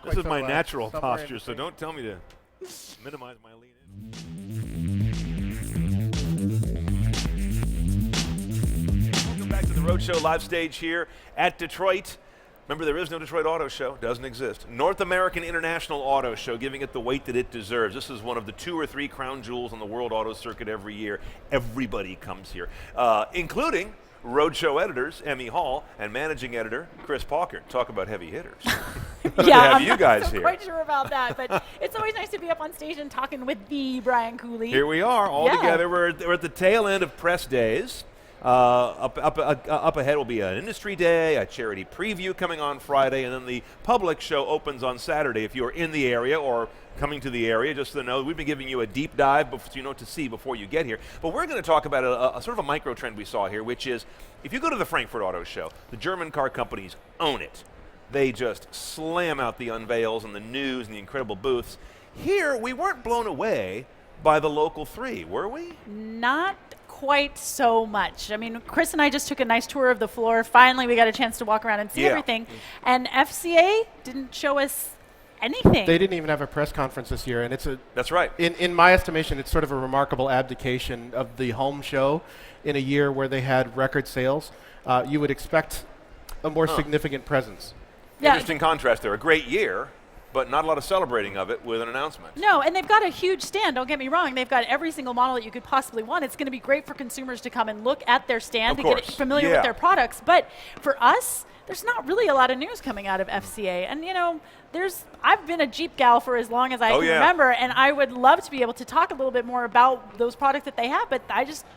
This is my natural posture, so don't tell me to minimize my lean in. Welcome back to the Roadshow live stage here at Detroit. Remember, there is no Detroit Auto Show. Doesn't exist. North American International Auto Show, giving it the weight that it deserves. This is one of the 2 or 3 crown jewels on the World Auto Circuit every year. Everybody comes here, including Roadshow editors Emme Hall and managing editor Chris Pauker. Talk about heavy hitters. Yeah, have you guys I'm here. quite sure about that, but it's always nice to be up on stage and talking with the Brian Cooley. Here we are, all together. We're at the tail end of press days. Up ahead will be an industry day, a charity preview coming on Friday, and then the public show opens on Saturday. If you're in the area or coming to the area, just to know, we've been giving you a deep dive so you know what to see before you get here. But we're going to talk about a sort of a micro trend we saw here, which is if you go to the Frankfurt Auto Show, the German car companies own it. They just slam out the unveils and the news and the incredible booths. Here, we weren't blown away by the local 3, were we? Not quite so much. I mean, Chris and I just took a nice tour of the floor. Finally, we got a chance to walk around and see everything. And FCA didn't show us anything. They didn't even have a press conference this year, and it's a. That's right. In my estimation, it's sort of a remarkable abdication of the home show in a year where they had record sales. You would expect a more significant presence. Yeah. Interesting contrast there. A great year, but not a lot of celebrating of it with an announcement. No, and they've got a huge stand, don't get me wrong. They've got every single model that you could possibly want. It's going to be great for consumers to come and look at their stand to get familiar with their products. But for us, there's not really a lot of news coming out of FCA. And, you know, I've been a Jeep gal for as long as I can remember, and I would love to be able to talk a little bit more about those products that they have, but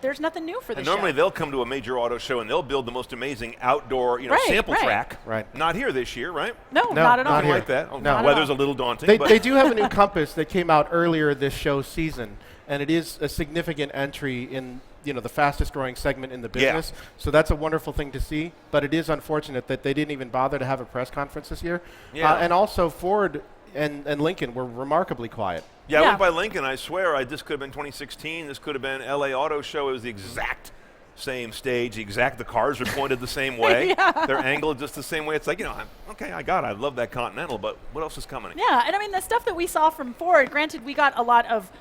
there's nothing new for this show. Normally they'll come to a major auto show and they'll build the most amazing outdoor, sample track. Right. Not here this year, right? No, not at all. Nothing like that. No. The weather's a little daunting. They do have a new Compass that came out earlier this show season, and it is a significant entry in the fastest growing segment in the business. So that's a wonderful thing to see, but it is unfortunate that they didn't even bother to have a press conference this year. And also Ford and Lincoln were remarkably quiet. I went by Lincoln. I swear, this could have been 2016. This could have been LA Auto Show. It was the exact same stage. The cars are pointed the same way. Their angle is just the same way. It's like, okay, I got it. I love that Continental, but what else is coming? Yeah, and I mean, the stuff that we saw from Ford, granted, we got a lot of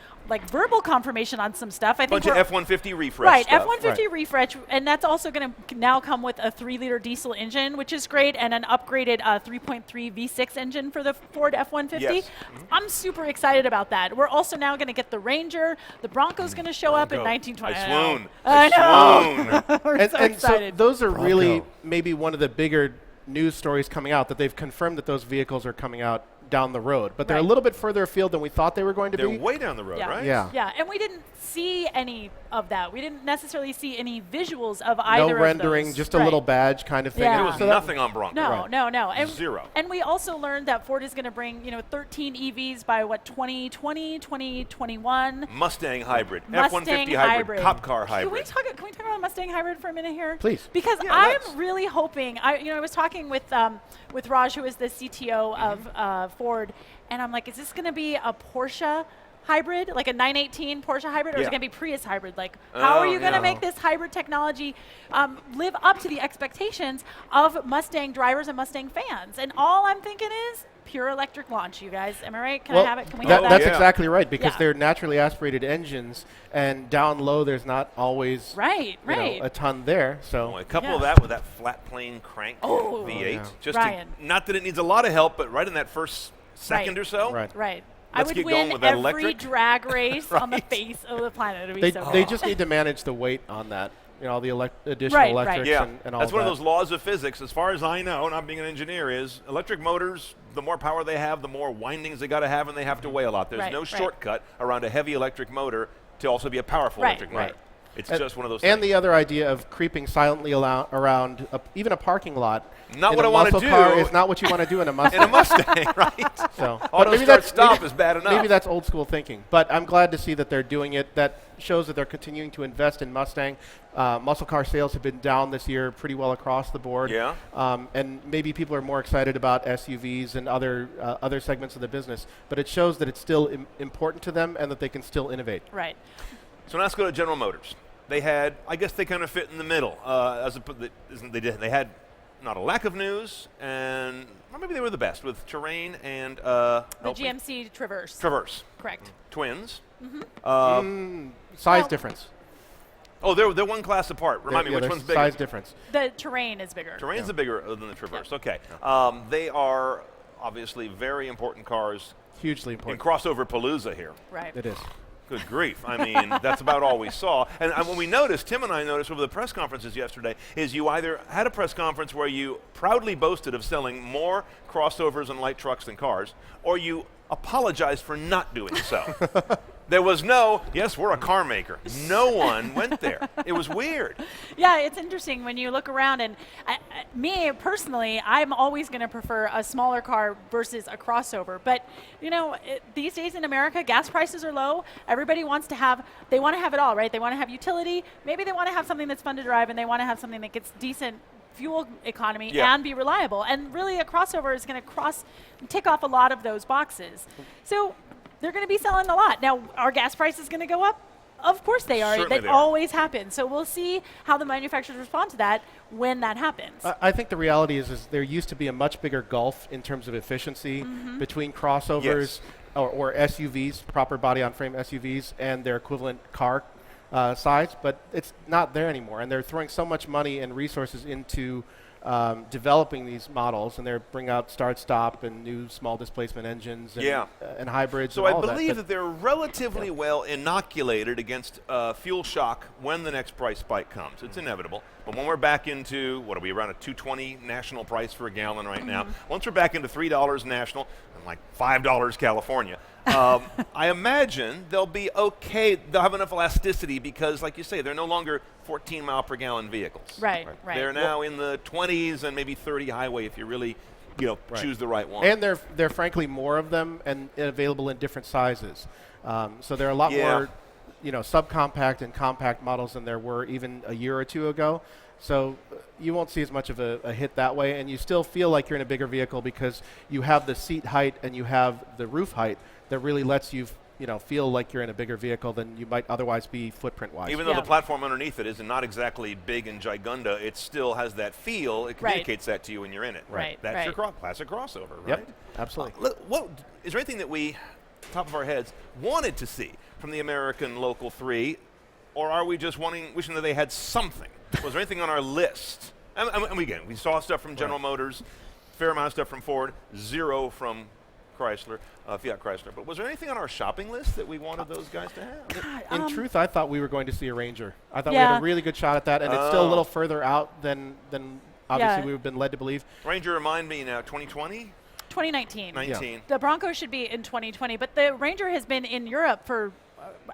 verbal confirmation on some stuff. I think bunch of F-150 refresh Right, stuff. F-150 refresh, and that's also going to now come with a 3-liter diesel engine, which is great, and an upgraded 3.3 V6 engine for the Ford F-150. Yes. I'm super excited about that. We're also now going to get the Ranger. The Bronco's going to show up in 1920. I swoon. We're so excited. So those are really maybe one of the bigger news stories coming out, that they've confirmed that those vehicles are coming out down the road. But they're a Right. little bit further afield than we thought they were going to They're be. way down the road, Yeah. right? Yeah. Yeah, and we didn't see any of that. We didn't necessarily see any visuals of No either rendering, of those. just a Right. little badge kind of thing. Yeah. There was So that- nothing on Bronco. No, Right. no. And, Zero. And we also learned that Ford is going to bring, 13 EVs by 2020, 2021. Mustang hybrid, Mustang F-150 hybrid, cop car Can we hybrid. talk about Mustang hybrid for a minute here? Please. Because Yeah, I'm let's. really hoping. I was talking with Raj, who is the CTO of Ford, and I'm like, is this going to be a Porsche hybrid, like a 918 Porsche hybrid, or is Yeah. it going to be Prius hybrid? Like, how are you going to yeah. make this hybrid technology live up to the expectations of Mustang drivers and Mustang fans? And all I'm thinking is pure electric launch, you guys. Am I right? Can I have it? Can we have that? That's exactly right, because Yeah. they're naturally aspirated engines, and down low there's not always Right. a ton there. So A couple of that with that flat plane crank Oh. V8. Yeah. Just Ryan. not that it needs a lot of help, but right in that first second Right. or so. Right. I Let's would get going win with that every electric. drag race on the Right. face of the planet. It'd be they, so they cool. just need to manage the weight on that, all the additional Right, electrics right. Yeah, and all that's one of that. those laws of physics. As far as I know, not being an engineer, is electric motors, the more power they have, the more windings they got to have, and they have to weigh a lot. There's Right, no right. shortcut around a heavy electric motor to also be a powerful Right, electric right. motor. It's And- just one of those And things. the other idea of creeping silently around even a parking lot. Not in what a I wanna muscle do car is not what you want to do in a Mustang. In a Mustang, right? So, Auto but maybe start that's stop maybe- is bad enough. Maybe that's old school thinking, but I'm glad to see that they're doing it. That shows that they're continuing to invest in Mustang. Muscle car sales have been down this year pretty well across the board. Yeah. And maybe people are more excited about SUVs and other segments of the business, but it shows that it's still important to them and that they can still innovate. Right. So now let's go to General Motors. They had, I guess they kind of fit in the middle. They had not a lack of news, and or maybe they were the best with Terrain and The GMC Traverse. Traverse. Correct. Twins. Size Well- difference. Oh, they're one class apart. Remind me, which there's one's bigger? size difference. The Terrain is bigger. Terrain's the bigger than the Traverse. Okay. They are obviously very important cars. Hugely In important. crossover palooza here. Right. It is. Good grief. I mean, that's about all we saw. And when we noticed, Tim and I noticed over the press conferences yesterday, is you either had a press conference where you proudly boasted of selling more crossovers and light trucks than cars, or you apologized for not doing so. There was no, yes, we're a car maker. No one went there. It was weird. Yeah, it's interesting when you look around, and me personally, I'm always going to prefer a smaller car versus a crossover. But these days in America, gas prices are low. Everybody wants to have, they want to have it all, right? They want to have utility. Maybe they want to have something that's fun to drive, and they want to have something that gets decent fuel economy and be reliable. And really, a crossover is going to tick off a lot of those boxes. So they're going to be selling a lot. Now, are gas prices going to go up? Of course they are. Certainly That they are. always happens. So we'll see how the manufacturers respond to that when that happens. I think the reality is there used to be a much bigger gulf in terms of efficiency between crossovers or SUVs, proper body-on-frame SUVs, and their equivalent car size, but it's not there anymore. And they're throwing so much money and resources into developing these models, and they're bringing out start-stop and new small displacement engines and hybrids. So and I all believe that that they're relatively well inoculated against fuel shock when the next price spike comes. It's inevitable. But when we're back into, what are we, around a $2.20 national price for a gallon right now, once we're back into $3 national and like $5 California, I imagine they'll be okay. They'll have enough elasticity because, like you say, they're no longer 14 mile per gallon vehicles. Right. They're now in the 20s and maybe 30 highway if you really choose the right one. And they're frankly more of them and available in different sizes. So there are a lot more subcompact and compact models than there were even a year or two ago. So you won't see as much of a hit that way, and you still feel like you're in a bigger vehicle because you have the seat height and you have the roof height that really lets you feel like you're in a bigger vehicle than you might otherwise be footprint-wise. Even though the platform underneath it is not exactly big and gigunda, it still has that feel. It communicates that to you when you're in it. Right. That's your classic crossover, right? Yep, absolutely. Is there anything that we, top of our heads, wanted to see from the American Local 3, or are we just wishing that they had something? Was there anything on our list? And we saw stuff from General Motors, fair amount of stuff from Ford, zero from Chrysler, Fiat Chrysler. But was there anything on our shopping list that we wanted those guys to have? In truth, I thought we were going to see a Ranger. I thought we had a really good shot at that, and it's still a little further out than obviously we've been led to believe. Ranger, remind me now, 2020? 2019. 19. The Bronco should be in 2020, but the Ranger has been in Europe for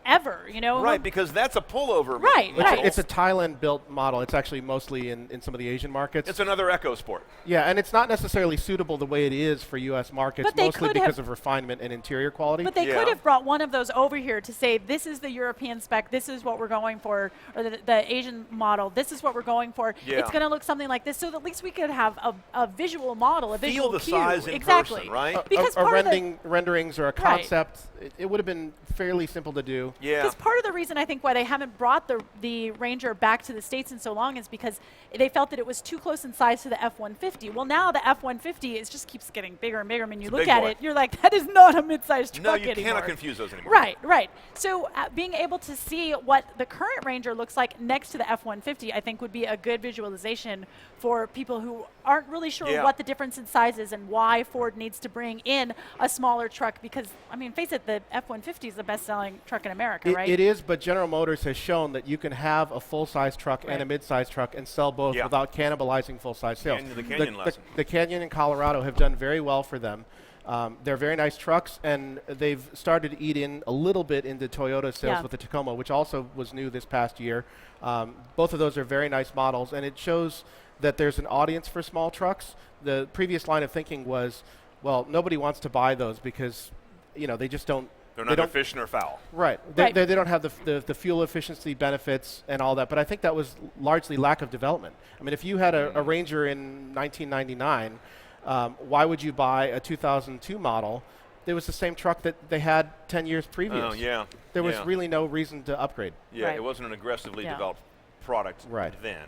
ever, you know? Right, because that's a pullover Right, model. right. It's a Thailand-built model. It's actually mostly in some of the Asian markets. It's another EcoSport. Yeah, and it's not necessarily suitable the way it is for U.S. markets, But they mostly could because have- of refinement and interior quality. But they could have brought one of those over here to say, this is the European spec, this is what we're going for, or the Asian model, this is what we're going for. Yeah. It's going to look something like this, so that at least we could have a visual model, a visual Feel the cue. size in exactly. person, right? Because a part of the renderings or a Right. concept, it would have been fairly simple to do. Yeah. Because part of the reason I think why they haven't brought the Ranger back to the States in so long is because they felt that it was too close in size to the F-150. Well, now the F-150 just keeps getting bigger and bigger. I mean, you It's a look big at boy. it, you're like, that is not a mid-sized truck No, you anymore. cannot confuse those anymore. Right, right. So being able to see what the current Ranger looks like next to the F-150, I think would be a good visualization for people who aren't really sure Yeah. what the difference in size is and why Ford needs to bring in a smaller truck because, I mean, face it, the F-150 is the best-selling truck in America, right? It is, but General Motors has shown that you can have a full-size truck and a Right. mid-size truck and sell both Yeah. without cannibalizing full-size sales. The Canyon lesson. The Canyon in Colorado have done very well for them. They're very nice trucks, and they've started to eat in a little bit into Toyota sales Yeah. with the Tacoma, which also was new this past year. Both of those are very nice models, and it shows that there's an audience for small trucks. The previous line of thinking was, well, nobody wants to buy those because, you know, they just don't. They're they not don't- efficient or foul. Right. They don't have the fuel efficiency benefits and all that. But I think that was largely lack of development. I mean, if you had a Ranger in 1999, why would you buy a 2002 model? It was the same truck that they had 10 years previous. Oh, yeah. There was Yeah. really no reason to upgrade. Yeah, Right. it wasn't an aggressively Yeah. developed product Right. then.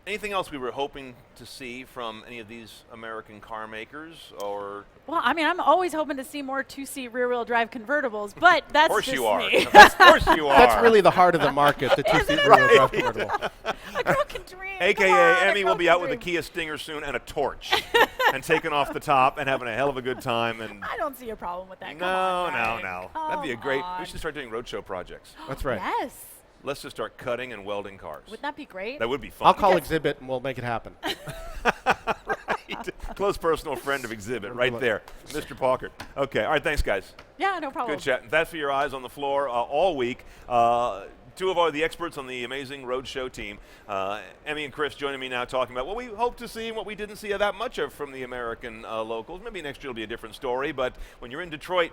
Anything else we were hoping to see from any of these American car makers, or Well, I mean, I'm always hoping to see more two-seat rear-wheel drive convertibles, but that's of course just you are. me. Of course you are. That's really the heart of the market, the two-seat rear-wheel drive convertible. A girl can dream. AKA Come on, Emme a will girl be can out with a dream. Kia Stinger soon and a torch, and taking off the top and having a hell of a good time. And I don't see a problem with that. Come no, on, no, Ryan. no, Come that'd be a great. on. We should start doing roadshow projects. That's right. Yes. Let's just start cutting and welding cars. Wouldn't that be great? That would be fun. I'll call Exhibit and we'll make it happen. Right. Close personal friend of Exhibit, right there, Mr. Paukert. Okay, all right, thanks, guys. Yeah, no problem. Good chatting. That's for your eyes on the floor all week. Two of the experts on the amazing Roadshow team, Emme and Chris, joining me now talking about what we hope to see and what we didn't see that much of from the American locals. Maybe next year will be a different story, but when you're in Detroit,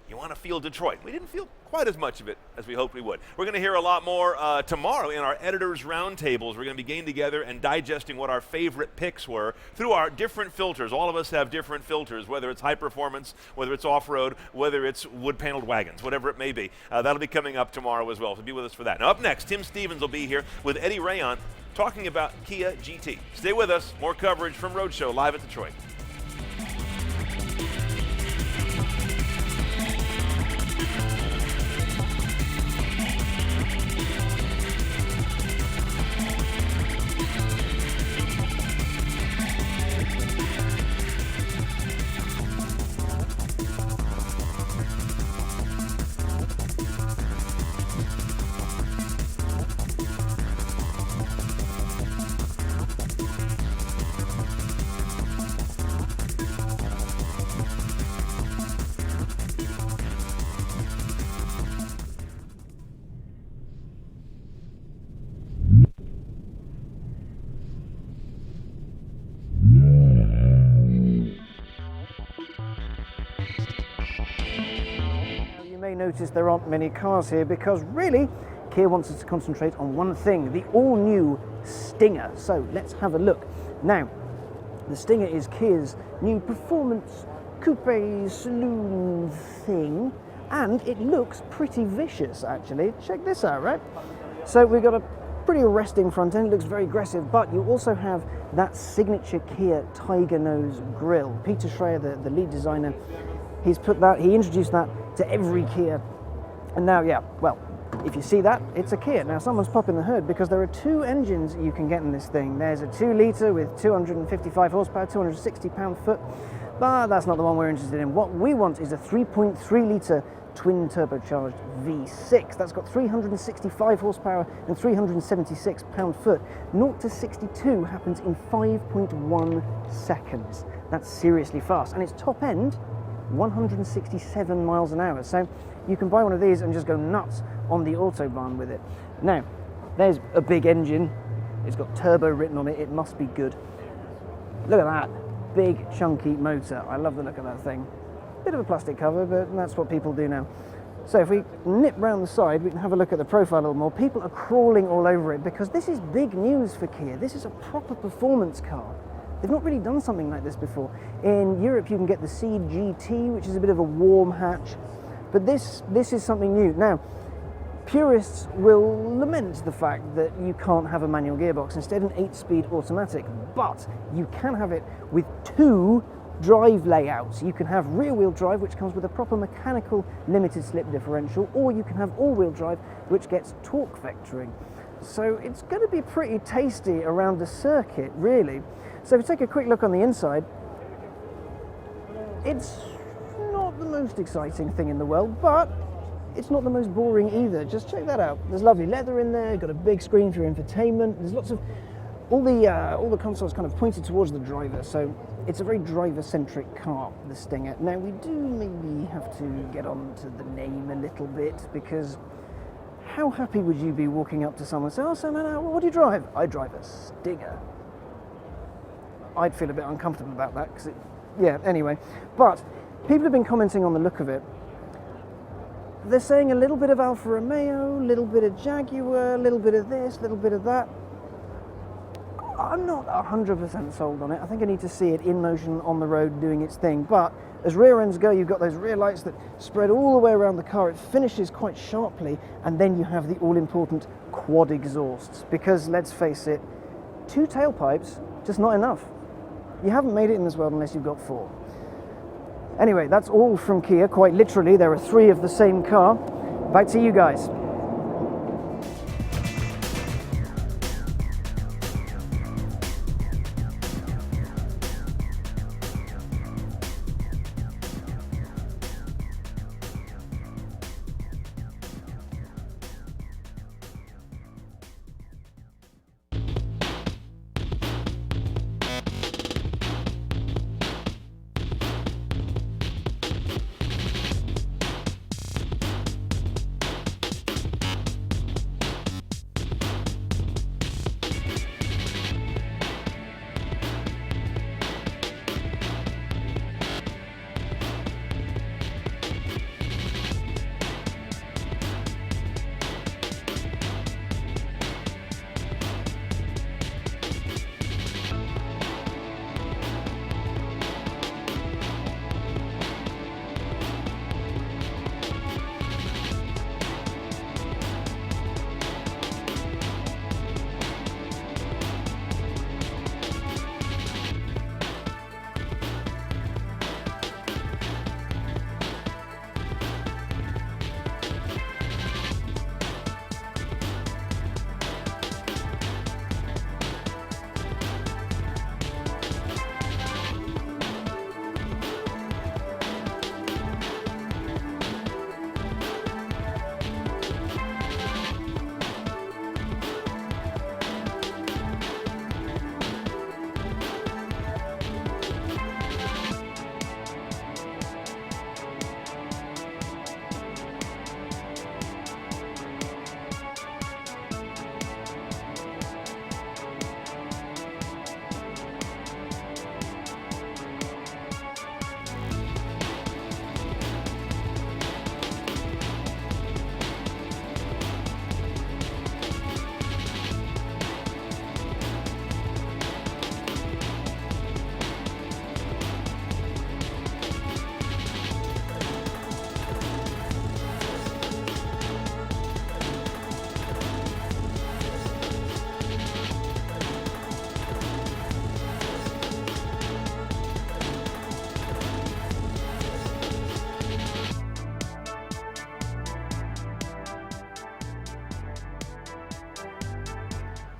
you want to feel Detroit. We didn't feel quite as much of it as we hoped we would. We're going to hear a lot more tomorrow in our editors' roundtables. We're going to be getting together and digesting what our favorite picks were through our different filters. All of us have different filters, whether it's high performance, whether it's off-road, whether it's wood-paneled wagons, whatever it may be. That'll be coming up tomorrow as well, so be with us for that. Now, up next, Tim Stevens will be here with Eddie Rayon talking about Kia GT. Stay with us. More coverage from Roadshow live at Detroit. You may notice there aren't many cars here because really Kia wants us to concentrate on one thing, the all-new Stinger. So let's have a look. Now, the Stinger is Kia's new performance coupe saloon thing, and it looks pretty vicious actually. Check this out, right? So we've got a pretty arresting front end, it looks very aggressive, but you also have that signature Kia Tiger Nose grille. Peter Schreier, the lead designer, he introduced that to every Kia. And now, yeah, well, if you see that, it's a Kia. Now, someone's popping the hood because there are two engines you can get in this thing. There's a 2-litre with 255 horsepower, 260 pound-foot, but that's not the one we're interested in. What we want is a 3.3-litre twin turbocharged V6. That's got 365 horsepower and 376 pound-foot. 0 to 62 happens in 5.1 seconds. That's seriously fast. And its top end, 167 miles an hour. So you can buy one of these and just go nuts on the Autobahn with it. Now, there's a big engine. It's got turbo written on it. It must be good. Look at that. Big, chunky motor. I love the look of that thing. Bit of a plastic cover, but that's what people do now. So if we nip round the side, we can have a look at the profile a little more. People are crawling all over it because this is big news for Kia. This is a proper performance car. They've not really done something like this before. In Europe, you can get the Ceed GT, which is a bit of a warm hatch, but this is something new. Now, purists will lament the fact that you can't have a manual gearbox, instead an 8-speed automatic, but you can have it with 2 drive layouts. You can have rear-wheel drive, which comes with a proper mechanical limited slip differential, or you can have all-wheel drive, which gets torque vectoring. So it's going to be pretty tasty around the circuit, really. So if we take a quick look on the inside, it's not the most exciting thing in the world, but it's not the most boring either. Just check that out. There's lovely leather in there, got a big screen for your infotainment. There's lots of, all the consoles kind of pointed towards the driver, so it's a very driver-centric car, the Stinger. Now we do maybe have to get on to the name a little bit, because how happy would you be walking up to someone and say, "Oh, so man, what do you drive?" "I drive a Stinger." I'd feel a bit uncomfortable about that, because yeah, anyway. But people have been commenting on the look of it. They're saying a little bit of Alfa Romeo, a little bit of Jaguar, a little bit of this, a little bit of that. I'm not 100% sold on it. I think I need to see it in motion on the road doing its thing. But as rear ends go, you've got those rear lights that spread all the way around the car. It finishes quite sharply, and then you have the all-important quad exhausts. Because let's face it, 2 tailpipes, just not enough. You haven't made it in this world unless you've got 4. Anyway, that's all from Kia. Quite literally, there are 3 of the same car. Back to you guys.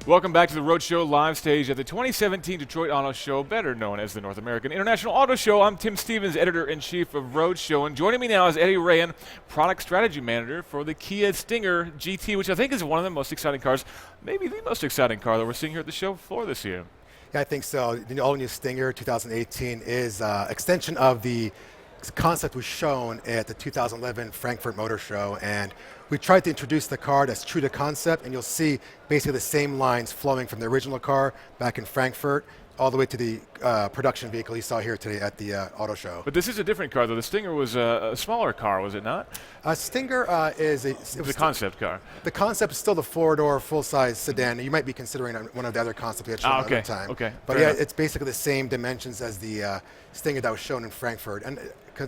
Welcome back to the Roadshow live stage at the 2017 Detroit Auto Show, better known as the North American International Auto Show. I'm Tim Stevens, editor-in-chief of Roadshow, and joining me now is Eddie Rayan, product strategy manager for the Kia Stinger GT, which I think is one of the most exciting cars, maybe the most exciting car that we're seeing here at the show floor this year. Yeah, I think so. The all-new Stinger 2018 is extension of the concept was shown at the 2011 Frankfurt Motor Show, and we tried to introduce the car that's true to concept, and you'll see basically the same lines flowing from the original car back in Frankfurt all the way to the production vehicle you saw here today at the auto show. But this is a different car, though. The Stinger was a smaller car, was it not? Stinger is it was a concept car. The concept is still the four-door, full-size sedan. You might be considering one of the other concepts we had shown another time. Okay. But yeah, it's basically the same dimensions as the Stinger that was shown in Frankfurt, and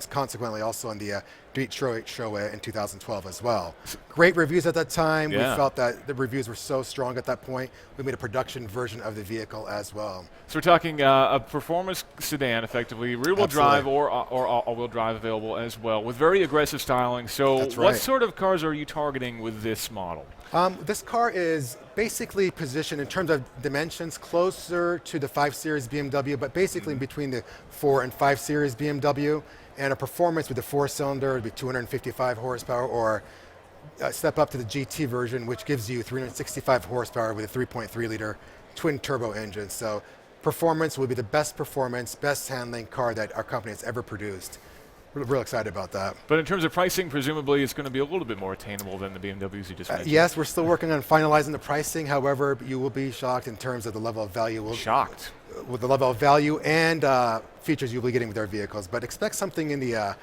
consequently also in the Detroit show in 2012 as well. Great reviews at that time. Yeah. We felt that the reviews were so strong at that point, we made a production version of the vehicle as well. So we're talking a performance sedan, effectively, rear-wheel drive or all-wheel drive available as well, with very aggressive styling. So what sort of cars are you targeting with this model? This car is basically positioned in terms of dimensions closer to the 5 Series BMW, but basically in between the 4 and 5 Series BMW, and a performance with the 4-cylinder would be 255 horsepower, or step up to the GT version, which gives you 365 horsepower with a 3.3-liter twin-turbo engine. So performance will be the best performance, best handling car that our company has ever produced. We're real excited about that. But in terms of pricing, presumably it's going to be a little bit more attainable than the BMWs you just mentioned. Yes, we're still working on finalizing the pricing. However, you will be shocked in terms of the level of value. Shocked? With the level of value and features you'll be getting with our vehicles. But expect something in the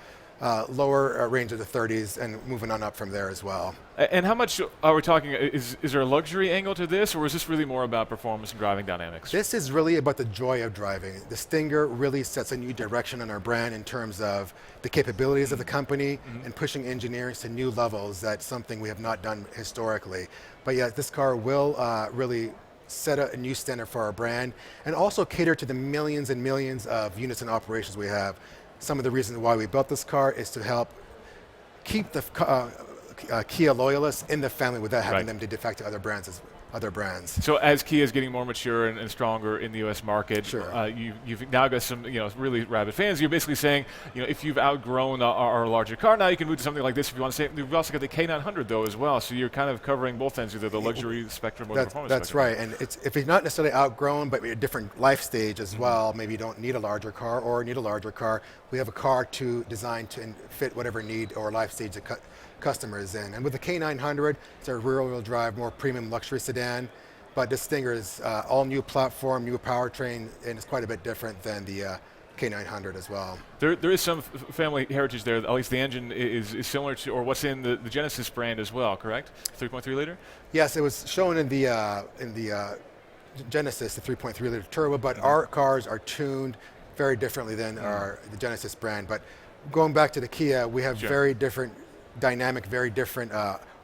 lower range of the 30s and moving on up from there as well. And how much are we talking? Is there a luxury angle to this, or is this really more about performance and driving dynamics? This is really about the joy of driving. The Stinger really sets a new direction on our brand in terms of the capabilities of the company and pushing engineering to new levels. That's something we have not done historically. But yeah, this car will really set a new standard for our brand and also cater to the millions and millions of units and operations we have. Some of the reasons why we built this car is to help keep the Kia loyalists in the family without having them to defect to other brands. So as Kia is getting more mature and stronger in the U.S. market, you've now got some really rabid fans. You're basically saying, if you've outgrown our larger car, now you can move to something like this if you want to say. We've also got the K900 though as well, so you're kind of covering both ends, either the luxury spectrum or the performance That's spectrum. right, and if you're not necessarily outgrown, but a different life stage as well, maybe you don't need a larger car or need a larger car, we have a car designed to fit whatever need or life stage the customer is in. And with the K900, it's a rear-wheel drive, more premium luxury sedan, but this Stinger is all new platform, new powertrain, and it's quite a bit different than the K900 as well. There is some family heritage there. At least the engine is similar to, or what's in the Genesis brand as well, correct? 3.3 liter? Yes, it was shown in the Genesis, the 3.3 liter turbo, but our cars are tuned very differently than the Genesis brand. But going back to the Kia, we have very different dynamic, very different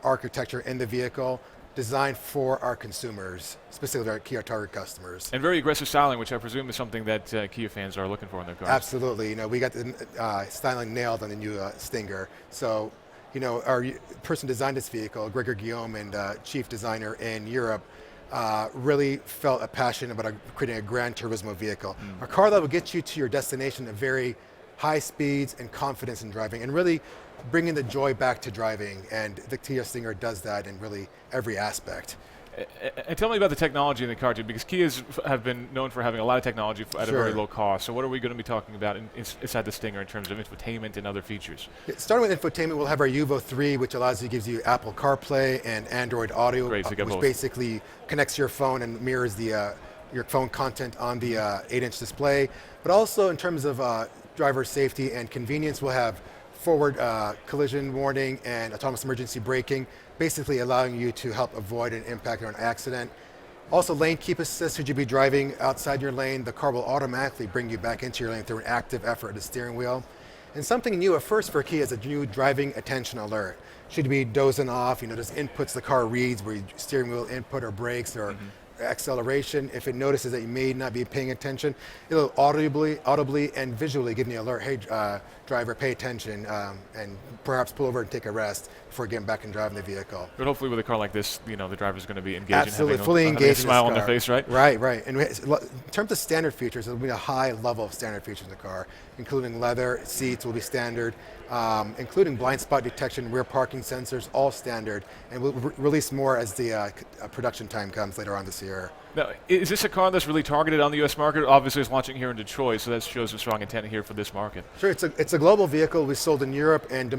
architecture in the vehicle, designed for our consumers, specifically our Kia target customers. And very aggressive styling, which I presume is something that Kia fans are looking for in their cars. Absolutely. We got the styling nailed on the new Stinger. So, our person designed this vehicle, Gregor Guillaume, and chief designer in Europe, really felt a passion about creating a Gran Turismo vehicle. A car that will get you to your destination at very high speeds and confidence in driving, and really bringing the joy back to driving. And the Kia Stinger does that in really every aspect. And tell me about the technology in the car, too, because Kias have been known for having a lot of technology at a very low cost. So what are we going to be talking about inside the Stinger in terms of infotainment and other features? Starting with infotainment, we'll have our Uvo 3, which gives you Apple CarPlay and Android Audio, which basically connects your phone and mirrors your phone content on the 8-inch display. But also in terms of driver safety and convenience, we'll have forward collision warning and autonomous emergency braking, basically allowing you to help avoid an impact or an accident. Also, lane keep assist. Should you be driving outside your lane, the car will automatically bring you back into your lane through an active effort of the steering wheel. And something new at first for Kia is a new driving attention alert. Should you be dozing off, those inputs the car reads, where steering wheel input or brakes or acceleration. If it notices that you may not be paying attention, it'll audibly and visually give you an alert. Hey, driver, pay attention, and perhaps pull over and take a rest before getting back and driving the vehicle. But hopefully with a car like this, the driver's going to be engaged. Absolutely, fully engaged. A smile on their face, right? Right. And in terms of standard features, there'll be a high level of standard features in the car, including leather seats will be standard, including blind spot detection, rear parking sensors, all standard, and we'll release more as the production time comes later on this year. year. Now, is this a car that's really targeted on the U.S. market? Obviously, it's launching here in Detroit, so that shows a strong intent here for this market. Sure, it's a global vehicle. We sold in Europe and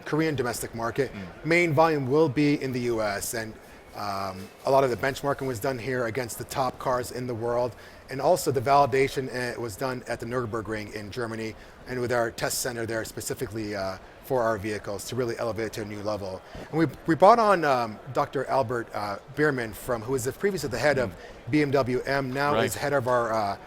Korean domestic market. Main volume will be in the U.S., and a lot of the benchmarking was done here against the top cars in the world. And also the validation was done at the Nürburgring in Germany, and with our test center there specifically for our vehicles to really elevate it to a new level. And we brought on Dr. Albert Biermann, who was previously the head of BMW Emme, now is head of our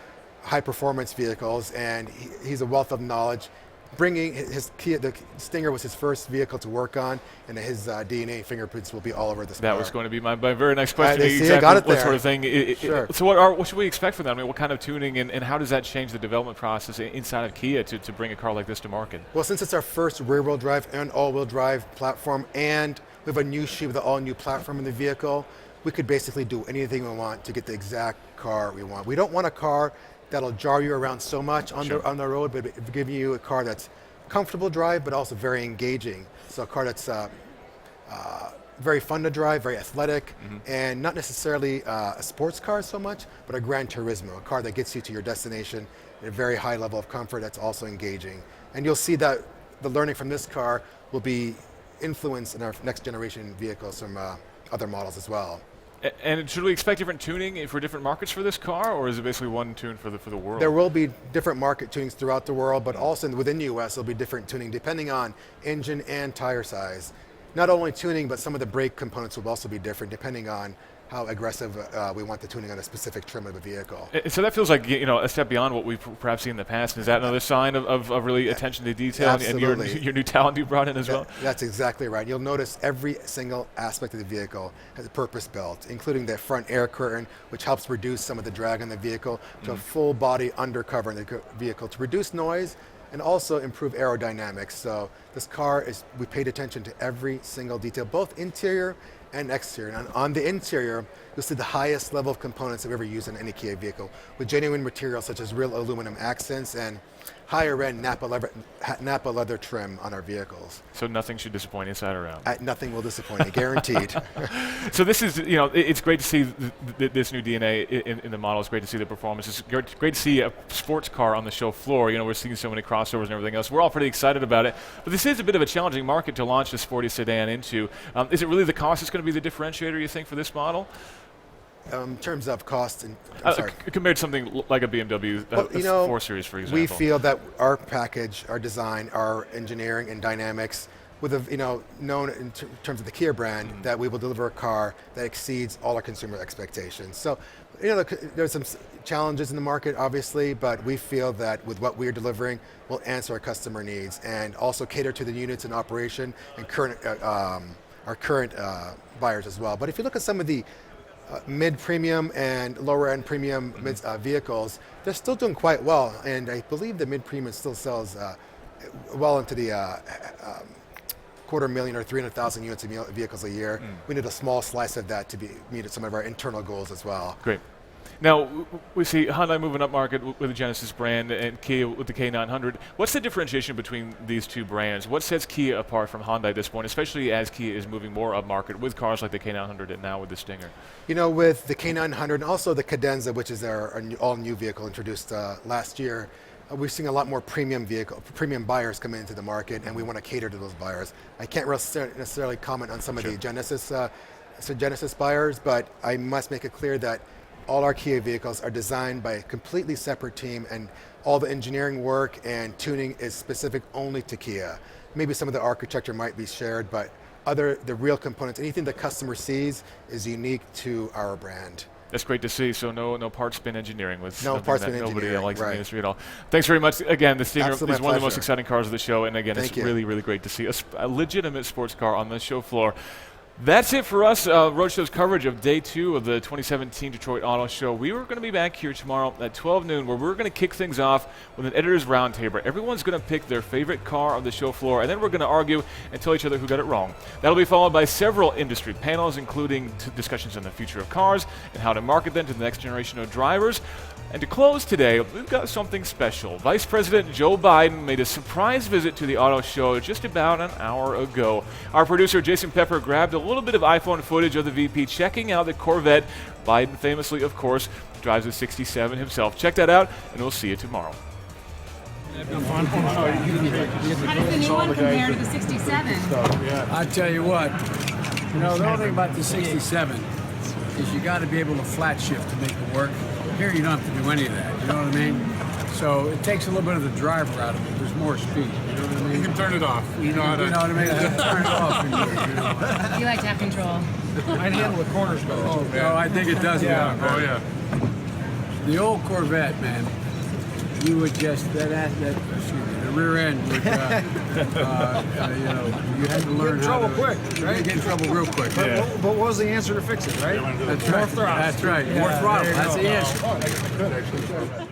high performance vehicles, and he's a wealth of knowledge. Bringing the Stinger was his first vehicle to work on, and his DNA fingerprints will be all over this car. That was going to be my very next question. Exactly got it what there. Sort of thing. Sure. So what should we expect from that? I mean, what kind of tuning and how does that change the development process inside of Kia to bring a car like this to market? Well, since it's our first rear-wheel drive and all-wheel drive platform, and we have a new sheet with an all-new platform in the vehicle, we could basically do anything we want to get the exact car we want. We don't want a car that'll jar you around so much on the road, but give you a car that's comfortable drive, but also very engaging. So a car that's very fun to drive, very athletic, and not necessarily a sports car so much, but a Gran Turismo, a car that gets you to your destination at a very high level of comfort that's also engaging. And you'll see that the learning from this car will be influenced in our next generation vehicles from other models as well. And should we expect different tuning for different markets for this car, or is it basically one tune for the world? There will be different market tunings throughout the world, but also within the U.S. there'll be different tuning depending on engine and tire size. Not only tuning, but some of the brake components will also be different depending on how aggressive we want the tuning on a specific trim of a vehicle. So that feels like a step beyond what we've perhaps seen in the past. Is that another sign of really attention to detail and your new talent you brought in as well? That's exactly right. You'll notice every single aspect of the vehicle has a purpose built, including the front air curtain, which helps reduce some of the drag on the vehicle, to a full body undercover in the vehicle to reduce noise and also improve aerodynamics. So this car we paid attention to every single detail, both interior and exterior. And on the interior, you'll see the highest level of components I've ever used in any Kia vehicle, with genuine materials such as real aluminum accents and higher end Napa leather trim on our vehicles. So nothing should disappoint inside or out? Nothing will disappoint you, guaranteed. So this is, it's great to see this new DNA in the model. It's great to see the performance. It's great to see a sports car on the show floor. We're seeing so many crossovers and everything else. We're all pretty excited about it. But this is a bit of a challenging market to launch a sporty sedan into. Is it really the cost that's going to be the differentiator, you think, for this model? In terms of cost, compared to something like a BMW 4 Series, for example. We feel that our package, our design, our engineering and dynamics, with known in terms of the Kia brand, that we will deliver a car that exceeds all our consumer expectations. So, there's some challenges in the market, obviously, but we feel that with what we're delivering, we'll answer our customer needs and also cater to the units in operation and our current buyers as well. But if you look at some of the mid-premium and lower-end premium vehicles, they're still doing quite well, and I believe the mid-premium still sells well into the 250,000 or 300,000 units of vehicles a year. We need a small slice of that to meet some of our internal goals as well. Great. Now, we see Hyundai moving up market with the Genesis brand and Kia with the K900. What's the differentiation between these two brands? What sets Kia apart from Hyundai at this point, especially as Kia is moving more up market with cars like the K900 and now with the Stinger? With the K900 and also the Cadenza, which is our all-new vehicle introduced last year, we're seeing a lot more premium buyers come into the market, and we want to cater to those buyers. I can't necessarily comment on some of the Genesis buyers, but I must make it clear that all our Kia vehicles are designed by a completely separate team, and all the engineering work and tuning is specific only to Kia. Maybe some of the architecture might be shared, but the real components, anything the customer sees is unique to our brand. That's great to see. So no part spin engineering with parts spin nobody engineering, likes in the industry at all. Thanks very much. Again, the Stinger is one of the most exciting cars of the show, and again, it's really, really great to see a legitimate sports car on the show floor. That's it for us. Roadshow's coverage of Day 2 of the 2017 Detroit Auto Show. We are going to be back here tomorrow at 12 noon, where we're going to kick things off with an editor's roundtable. Everyone's going to pick their favorite car on the show floor, and then we're going to argue and tell each other who got it wrong. That'll be followed by several industry panels, including discussions on the future of cars and how to market them to the next generation of drivers. And to close today, we've got something special. Vice President Joe Biden made a surprise visit to the auto show just about an hour ago. Our producer, Jason Pepper, grabbed a look little bit of iPhone footage of the VP checking out the Corvette. Biden famously, of course, drives a 67 himself. Check that out, and we'll see you tomorrow. How does the new one compare to the 67? I tell you what, the only thing about the 67 is you got to be able to flat shift to make it work. Here you don't have to do any of that, you know what I mean? So it takes a little bit of the driver out of it. There's more speed, you know what I mean? You can turn it off. You know how to... You know what I mean? Turn it off. You like to have control. I'd handle the corners better. Oh, no, I think it does. Yeah. Oh, yeah. The old Corvette, man, you would just, excuse me, the rear end would, you had to learn how to... Quick, right? You get in trouble real quick. But what was the answer to fix it, right? That's right. That's right. More throttle. That's the answer. Oh, that's good, actually.